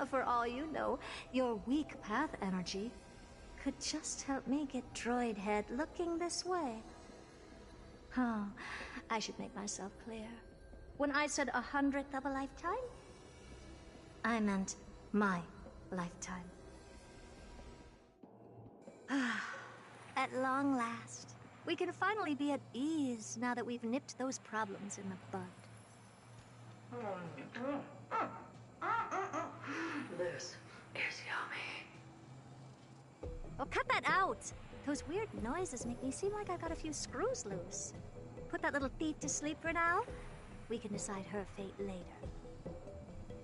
For all you know, your weak path energy could just help me get Droid Head looking this way. Oh, I should make myself clear. When I said 100th of a lifetime, I meant my lifetime. At long last, we can finally be at ease now that we've nipped those problems in the bud. This is yummy. Oh, cut that out! Those weird noises make me seem like I've got a few screws loose. Put that little thief to sleep for now. We can decide her fate later.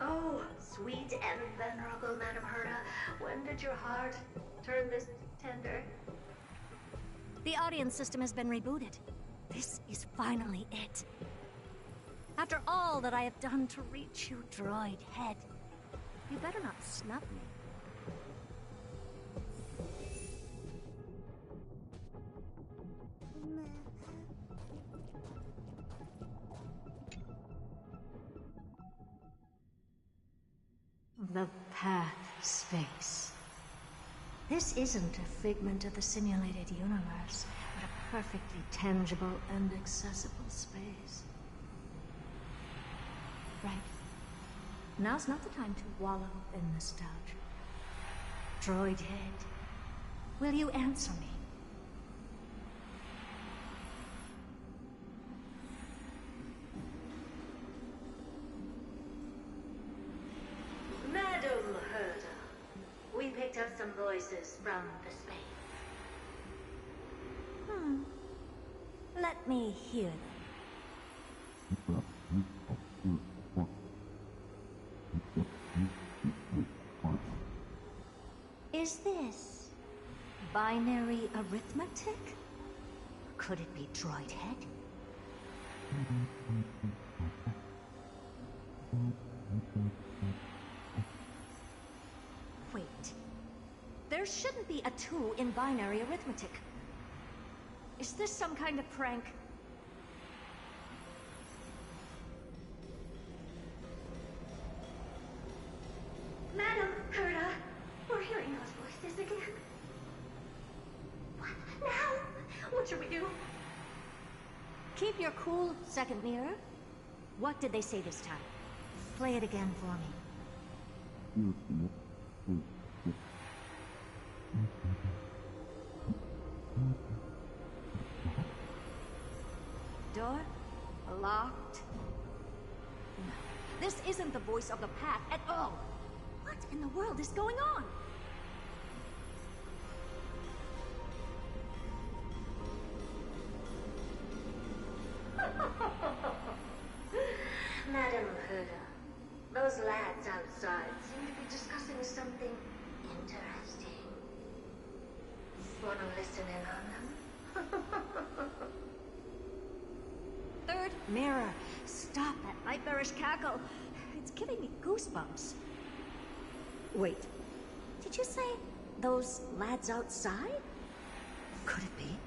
Oh, sweet and venerable Madam Herta, when did your heart turn this tender? The audience system has been rebooted. This is finally it. After all that I have done to reach you, Droid Head, you better not snub me. The path space. This isn't a figment of the simulated universe, but a perfectly tangible and accessible space. Right. Now's not the time to wallow in nostalgia. Droid Head, will you answer me? Madam Herta, we picked up some voices from the space. Let me hear them. Is this binary arithmetic? Could it be Droid Head? Wait. There shouldn't be a 2 in binary arithmetic. Is this some kind of prank? Madam Herta, we're hearing those voices again. What now? What should we do? Keep your cool, second mirror. What did they say this time? Play it again for me. Door locked. No, this isn't the voice of the path at all. What in the world is going on? Madam Herta, those lads outside seem to be discussing something interesting. Want to listen in on them? Third mirror, stop that nightmarish cackle. It's giving me goosebumps. Wait, did you say those lads outside? Could it be?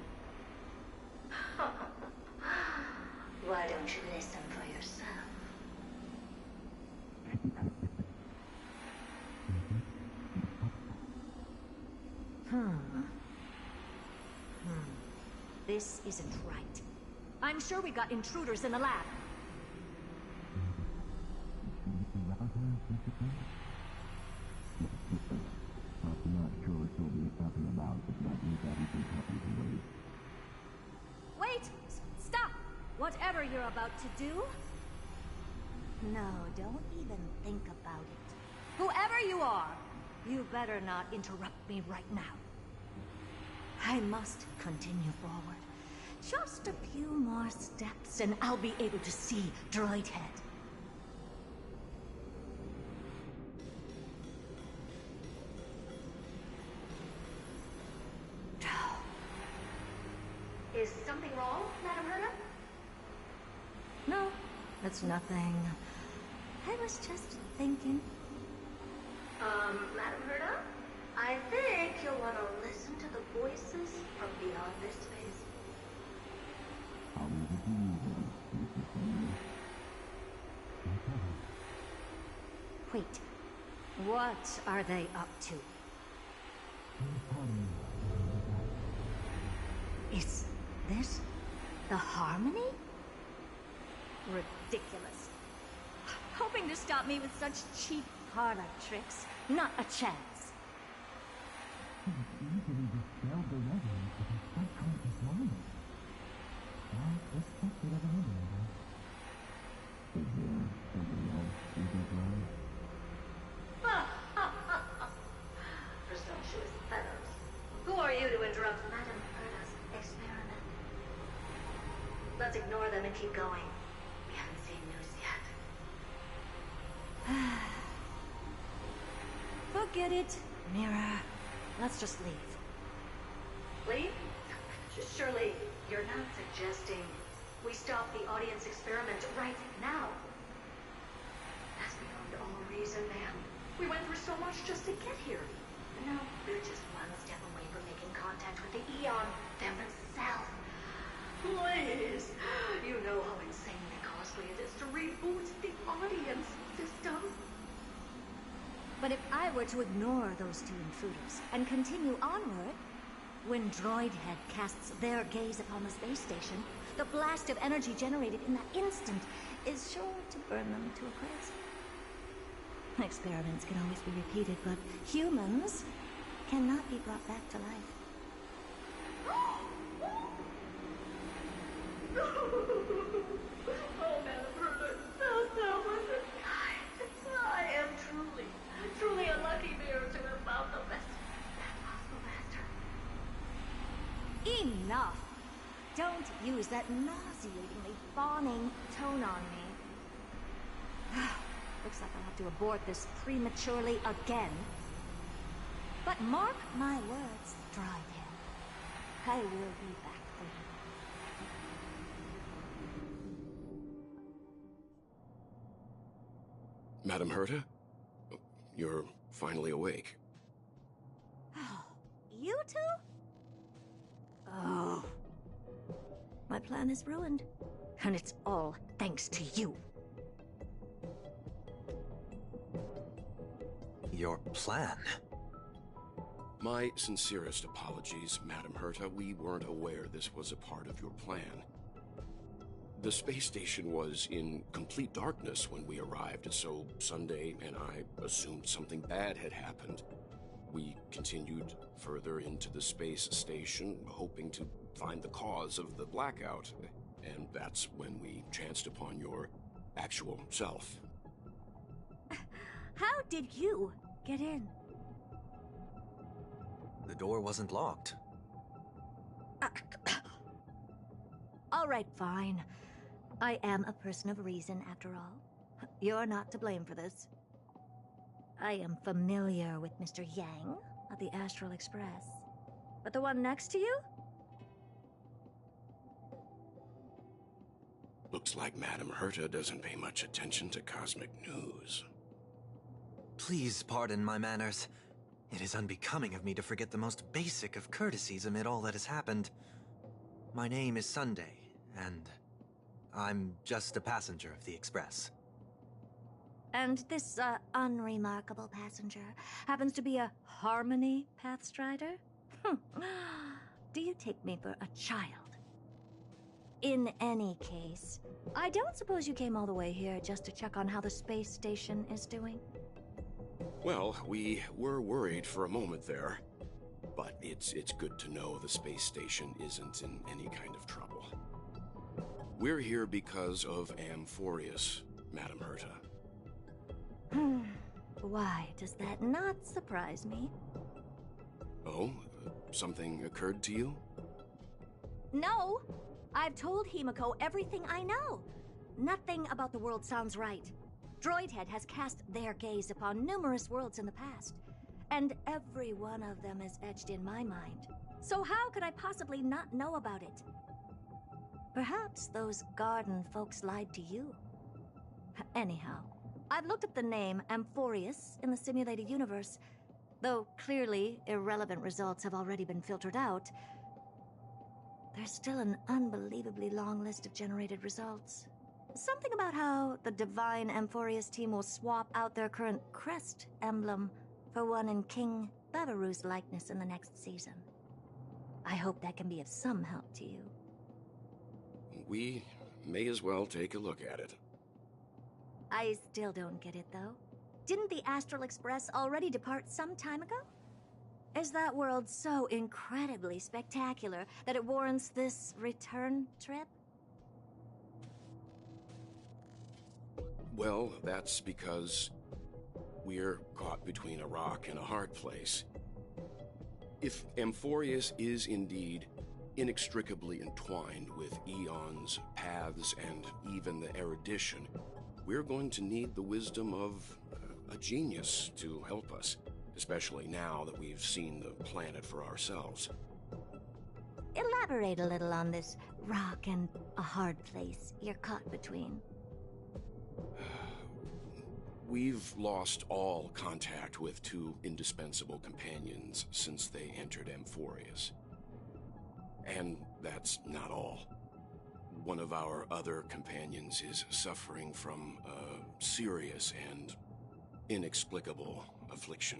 Why don't you listen for yourself? This isn't right. I'm sure we got intruders in the lab. Wait! Stop! Whatever you're about to do... No, don't even think about it. Whoever you are, you better not interrupt me right now. I must continue forward. Just a few more steps and I'll be able to see Droid Head. Is something wrong, Madam Herta? No, that's nothing. I was just thinking. Madam Herta? I think you'll want to listen to the voices from beyond this space. Wait, what are they up to? Is this the Harmony? Ridiculous. Hoping to stop me with such cheap parlor tricks. Not a chance. Presumptuous fellows. Who are you to interrupt Madame Herda's experiment? Let's ignore them and keep going. We haven't seen news yet. Forget it, Mirror. Let's just leave. Leave? Surely you're not suggesting we stop the audience experiment right now? That's beyond all reason, ma'am. We went through so much just to get here. And now we're just one step away from making contact with the Eon themselves. Please! You know how insanely costly it is to reboot the audience system. But if I were to ignore those two intruders and continue onward, when Droidhead casts their gaze upon the space station, the blast of energy generated in that instant is sure to burn them to a crisp. Experiments can always be repeated, but humans cannot be brought back to life. Oh, Madam Herder, so selfless and kind. I am truly a lucky bear to have found the best possible master. Enough! Don't use that nauseatingly fawning tone on me. Looks like I'll have to abort this prematurely again. But mark my words, Droidhead. I will be back for you. Madam Herta? You're finally awake. You two? Oh. My plan is ruined. And it's all thanks to you. Your plan? My sincerest apologies, Madam Herta. We weren't aware this was a part of your plan. The space station was in complete darkness when we arrived, so Sunday and I assumed something bad had happened. We continued further into the space station, hoping to find the cause of the blackout. And that's when we chanced upon your actual self. How did you get in? The door wasn't locked. All right, fine. I am a person of reason, after all. You're not to blame for this. I am familiar with Mr. Yang of the Astral Express. But the one next to you? Looks like Madam Herta doesn't pay much attention to cosmic news. Please pardon my manners. It is unbecoming of me to forget the most basic of courtesies amid all that has happened. My name is Sunday, and I'm just a passenger of the Express. And this, unremarkable passenger happens to be a Harmony Pathstrider? Do you take me for a child? In any case, I don't suppose you came all the way here just to check on how the space station is doing? Well, we were worried for a moment there. But it's good to know the space station isn't in any kind of trouble. We're here because of Amphorius, Madam Herta. Why does that not surprise me? Oh? Something occurred to you? No! I've told Himiko everything I know. Nothing about the world sounds right. Droidhead has cast their gaze upon numerous worlds in the past, and every one of them is etched in my mind. So how could I possibly not know about it? Perhaps those garden folks lied to you. Anyhow, I've looked up the name Amphorius in the simulated universe. Though clearly irrelevant results have already been filtered out, there's still an unbelievably long list of generated results. Something about how the Divine Amphorius team will swap out their current crest emblem for one in King Bavaru's likeness in the next season. I hope that can be of some help to you. We may as well take a look at it. I still don't get it, though. Didn't the Astral Express already depart some time ago? Is that world so incredibly spectacular that it warrants this return trip? Well, that's because we're caught between a rock and a hard place. If Amphorius is indeed inextricably entwined with eons, paths, and even the erudition, we're going to need the wisdom of a genius to help us, especially now that we've seen the planet for ourselves. Elaborate a little on this rock and a hard place you're caught between. We've lost all contact with two indispensable companions since they entered Amphorius. And that's not all. One of our other companions is suffering from a serious and inexplicable affliction.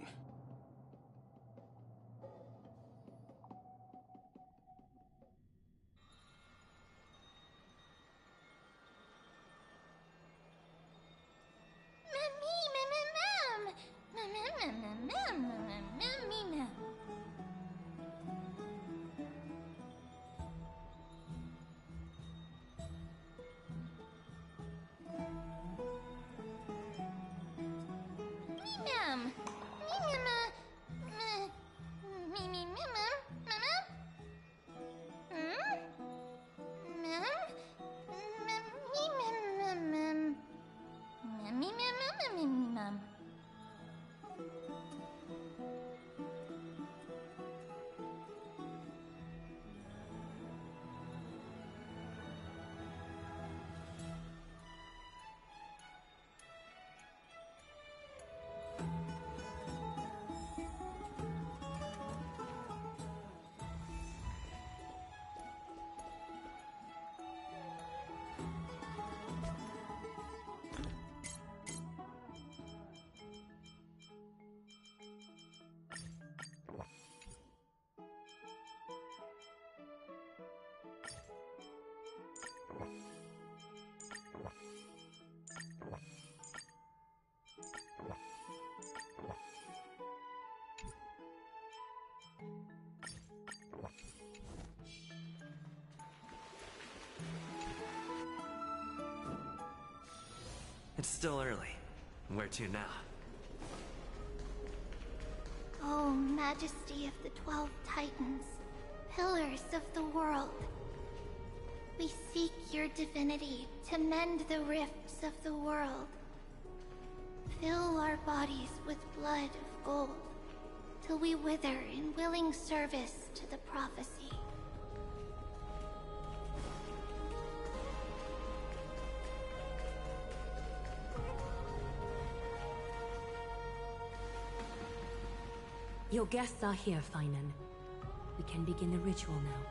It's still early. Where to now? Oh, Majesty of the 12 Titans, pillars of the world. We seek your divinity to mend the rifts of the world. Fill our bodies with blood of gold, till we wither in willing service to the prophecy. Your guests are here, Finan. We can begin the ritual now.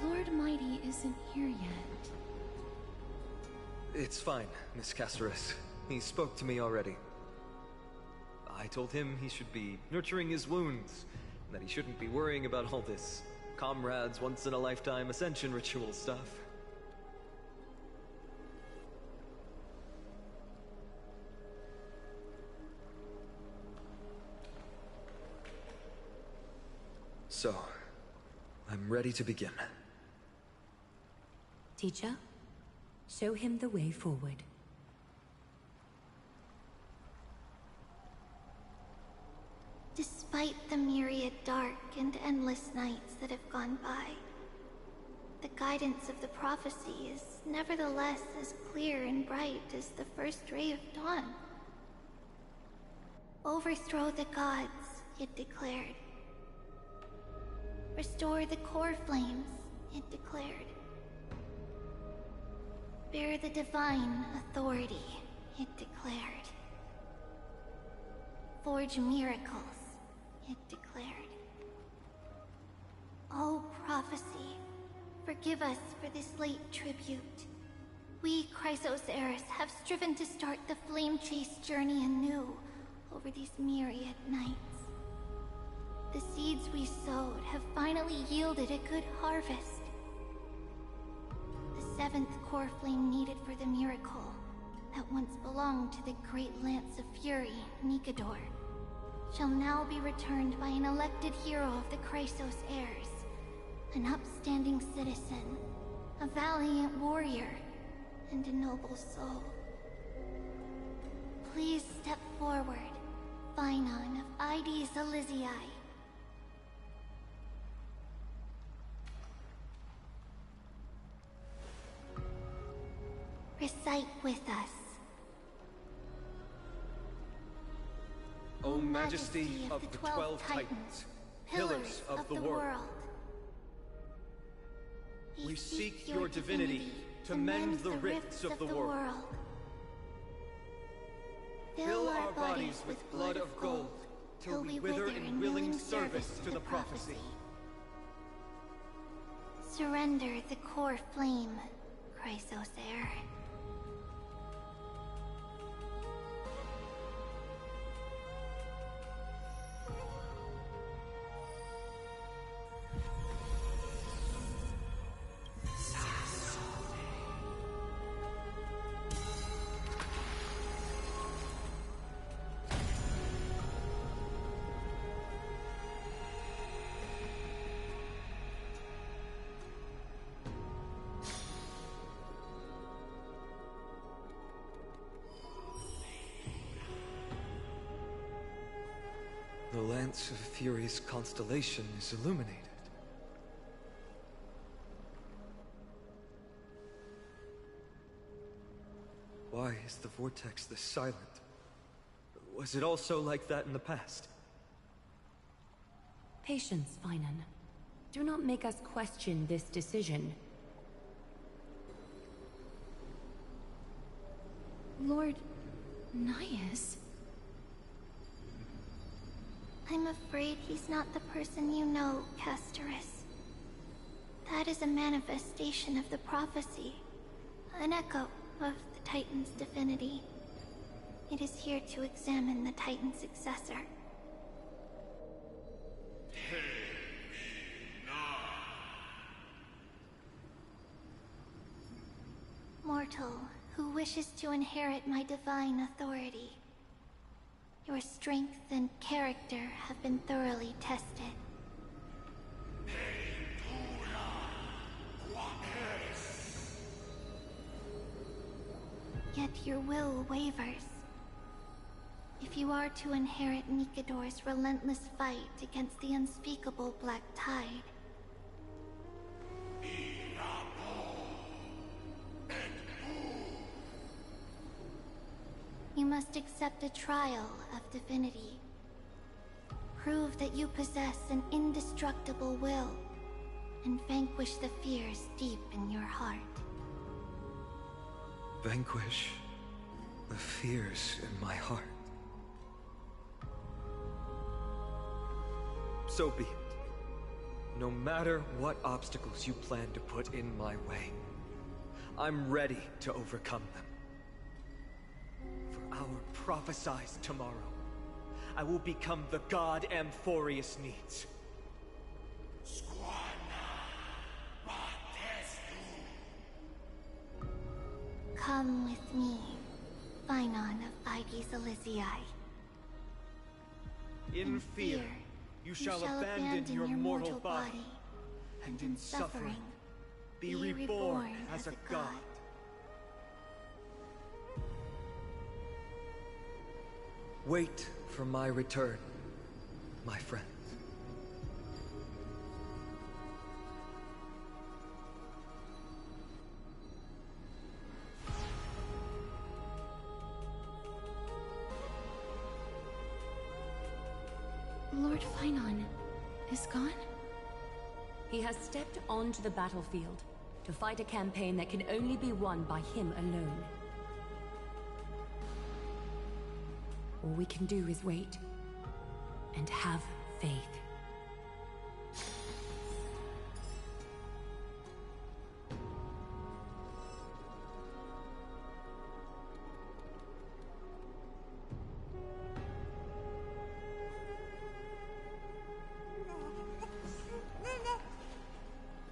Lord Mighty isn't here yet. It's fine, Miss Caceres. He spoke to me already. I told him he should be nurturing his wounds, and that he shouldn't be worrying about all this comrades once-in-a-lifetime ascension ritual stuff. So, I'm ready to begin. Teacher, show him the way forward. Despite the myriad dark and endless nights that have gone by, the guidance of the prophecy is nevertheless as clear and bright as the first ray of dawn. Overthrow the gods, it declared. Restore the core flames, it declared. Bear the divine authority, it declared. Forge miracles, it declared. Forgive us for this late tribute. We, Chrysos heirs, have striven to start the flame chase journey anew over these myriad nights. The seeds we sowed have finally yielded a good harvest. The seventh core flame needed for the miracle that once belonged to the great Lance of Fury, Nikador, shall now be returned by an elected hero of the Chrysos heirs, an upstanding citizen, a valiant warrior, and a noble soul. Please step forward, Phainon of Ides Elysiae. Recite with us. O Majesty of the 12 Titans, pillars of the world, we seek your divinity to mend the rifts of the world. Fill our bodies with blood of gold, till we wither in willing service to the prophecy. Surrender the core flame, Chrysos heir. The Lance of Fury's constellation is illuminated. Why is the vortex this silent? Was it also like that in the past? Patience, Phainon. Do not make us question this decision. Lord Naius? I'm afraid he's not the person you know, Castorus. That is a manifestation of the prophecy, an echo of the Titan's divinity. It is here to examine the Titan's successor. Mortal, who wishes to inherit my divine authority. Your strength and character have been thoroughly tested. Yet your will wavers. If you are to inherit Nikador's relentless fight against the unspeakable Black Tide, you must accept a trial of divinity. Prove that you possess an indestructible will, and vanquish the fears deep in your heart. Vanquish the fears in my heart. So be it. No matter what obstacles you plan to put in my way, I'm ready to overcome them. For our prophesized tomorrow, I will become the god Amphorius needs. Come with me, Phainon of Ides Elysiae. In fear, you shall abandon your mortal body, and in suffering, be reborn as a god. Wait for my return, my friends. Lord Phainon is gone? He has stepped onto the battlefield to fight a campaign that can only be won by him alone. All we can do is wait and have faith.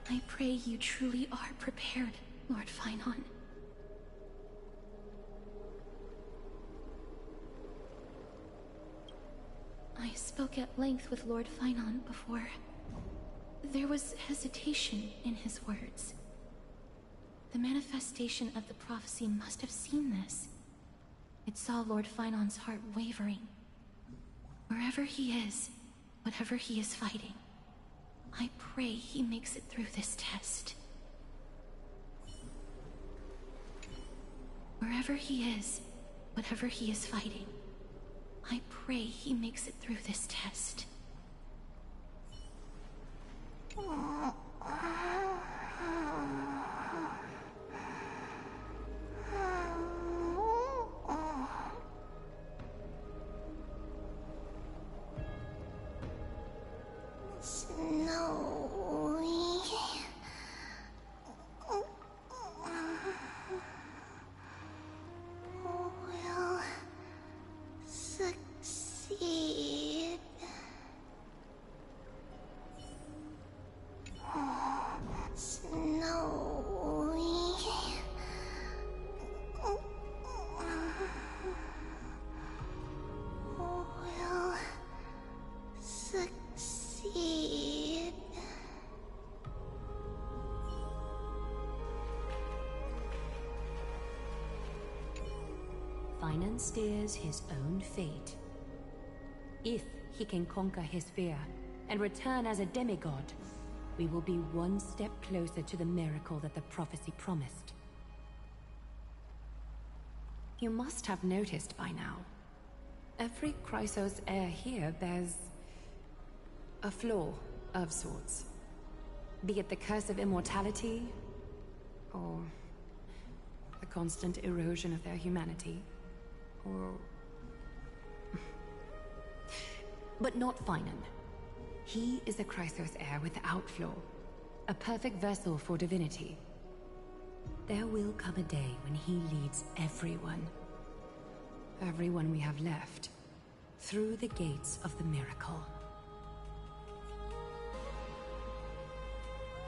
I pray you truly are prepared, Lord Finon. I spoke at length with Lord Finon before. There was hesitation in his words. The manifestation of the prophecy must have seen this. It saw Lord Finon's heart wavering. Wherever he is, whatever he is fighting, I pray he makes it through this test. Wherever he is, whatever he is fighting, I pray he makes it through this test. Finon steers his own fate. If he can conquer his fear and return as a demigod, we will be one step closer to the miracle that the prophecy promised. You must have noticed by now, every Chrysos heir here bears a flaw of sorts. Be it the curse of immortality, or the constant erosion of their humanity, or... But not Finon. He is a Chrysos heir without flaw, a perfect vessel for divinity. There will come a day when he leads everyone we have left, through the gates of the miracle.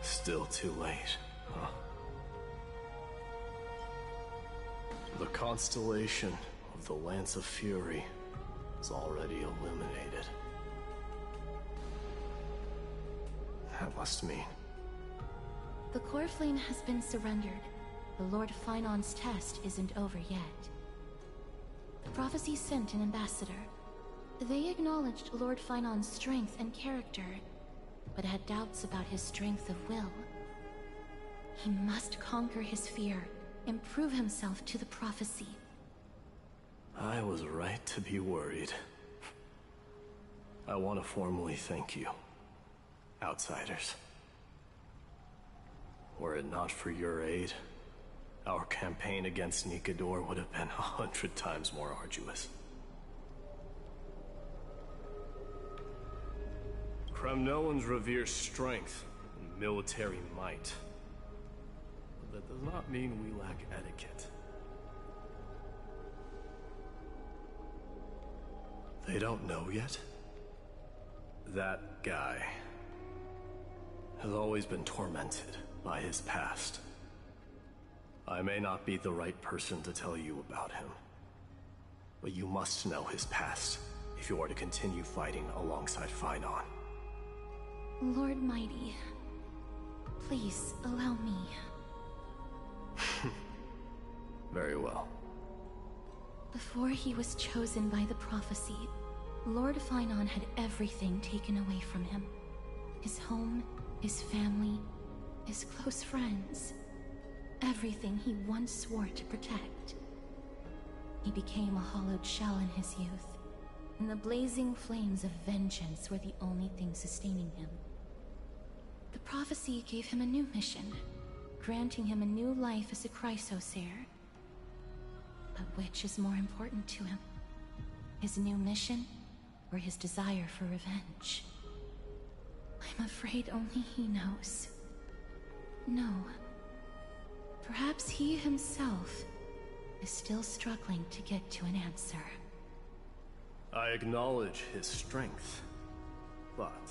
Still too late, huh? The constellation of the Lance of Fury is already illuminated. That must mean... The core flame has been surrendered. The Lord Finon's test isn't over yet. The prophecy sent an ambassador. They acknowledged Lord Finon's strength and character, but had doubts about his strength of will. He must conquer his fear and prove himself to the prophecy. I was right to be worried. I want to formally thank you, outsiders. Were it not for your aid, our campaign against Nikador would have been 100 times more arduous. Kremnoans revere strength and military might. But that does not mean we lack etiquette. They don't know yet? That guy has always been tormented by his past. I may not be the right person to tell you about him, but you must know his past if you are to continue fighting alongside Finon. Lord Mighty, please allow me. Very well. Before he was chosen by the prophecy, Lord Finon had everything taken away from him. His home, his family, his close friends. Everything he once swore to protect. He became a hollowed shell in his youth, and the blazing flames of vengeance were the only thing sustaining him. The prophecy gave him a new mission, granting him a new life as a Chrysos heir. But which is more important to him? His new mission, or his desire for revenge? I'm afraid only he knows. No. Perhaps he himself is still struggling to get to an answer. I acknowledge his strength, but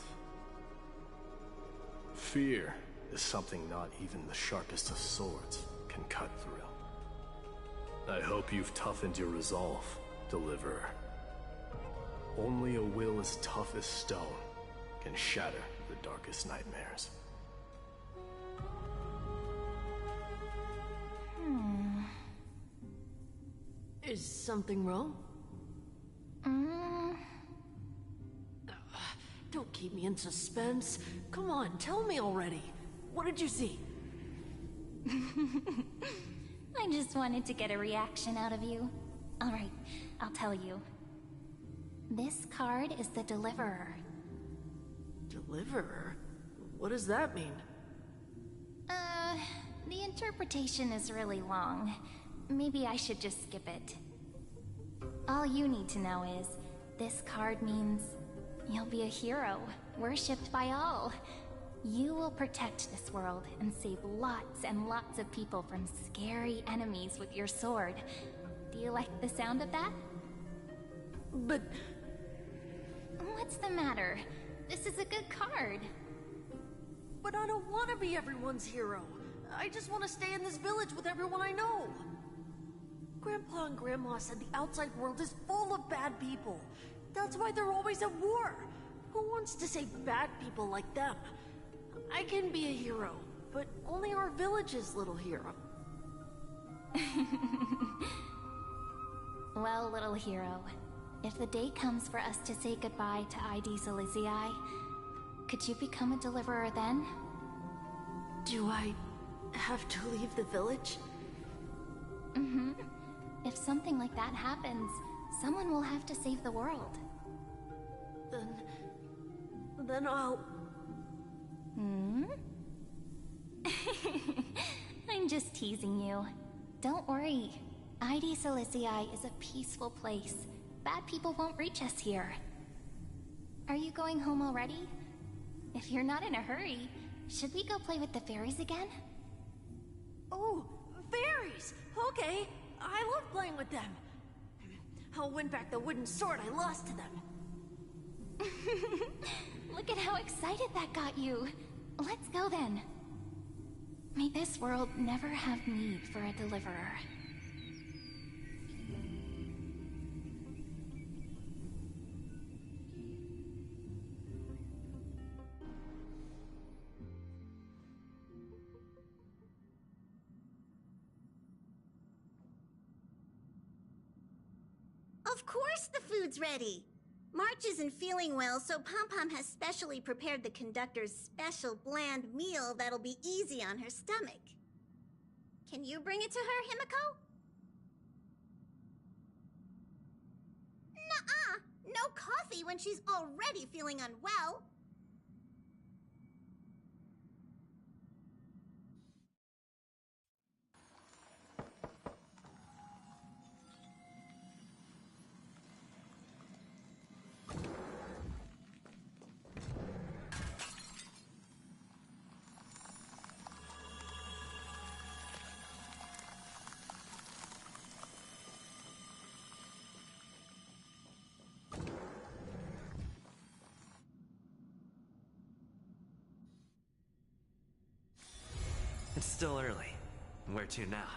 fear is something not even the sharpest of swords can cut through. I hope you've toughened your resolve, Deliverer. Only a will as tough as stone can shatter the darkest nightmares. Is something wrong? Don't keep me in suspense. Come on, tell me already. What did you see? I just wanted to get a reaction out of you. Alright, I'll tell you. This card is the Deliverer. Deliverer? What does that mean? The interpretation is really long. Maybe I should just skip it. All you need to know is, this card means you'll be a hero, worshipped by all. You will protect this world and save lots and lots of people from scary enemies with your sword. Do you like the sound of that? But... What's the matter? This is a good card. But I don't want to be everyone's hero. I just want to stay in this village with everyone I know. Grandpa and Grandma said the outside world is full of bad people. That's why they're always at war. Who wants to save bad people like them? I can be a hero, but only our village's little hero. Well, little hero, if the day comes for us to say goodbye to ID Silizii, could you become a deliverer then? Do I have to leave the village? Mm-hmm. If something like that happens, someone will have to save the world. Then I'll... Hmm? I'm just teasing you. Don't worry. ID Silizii is a peaceful place. Bad people won't reach us here. Are you going home already? If you're not in a hurry, should we go play with the fairies again? Oh, fairies! Okay, I love playing with them. I'll win back the wooden sword I lost to them. Look at how excited that got you. Let's go then. May this world never have need for a deliverer. Of course the food's ready! March isn't feeling well, so Pom-Pom has specially prepared the conductor's special bland meal that'll be easy on her stomach. Can you bring it to her, Himiko? Nuh-uh! No coffee when she's already feeling unwell! It's still early. Where to now?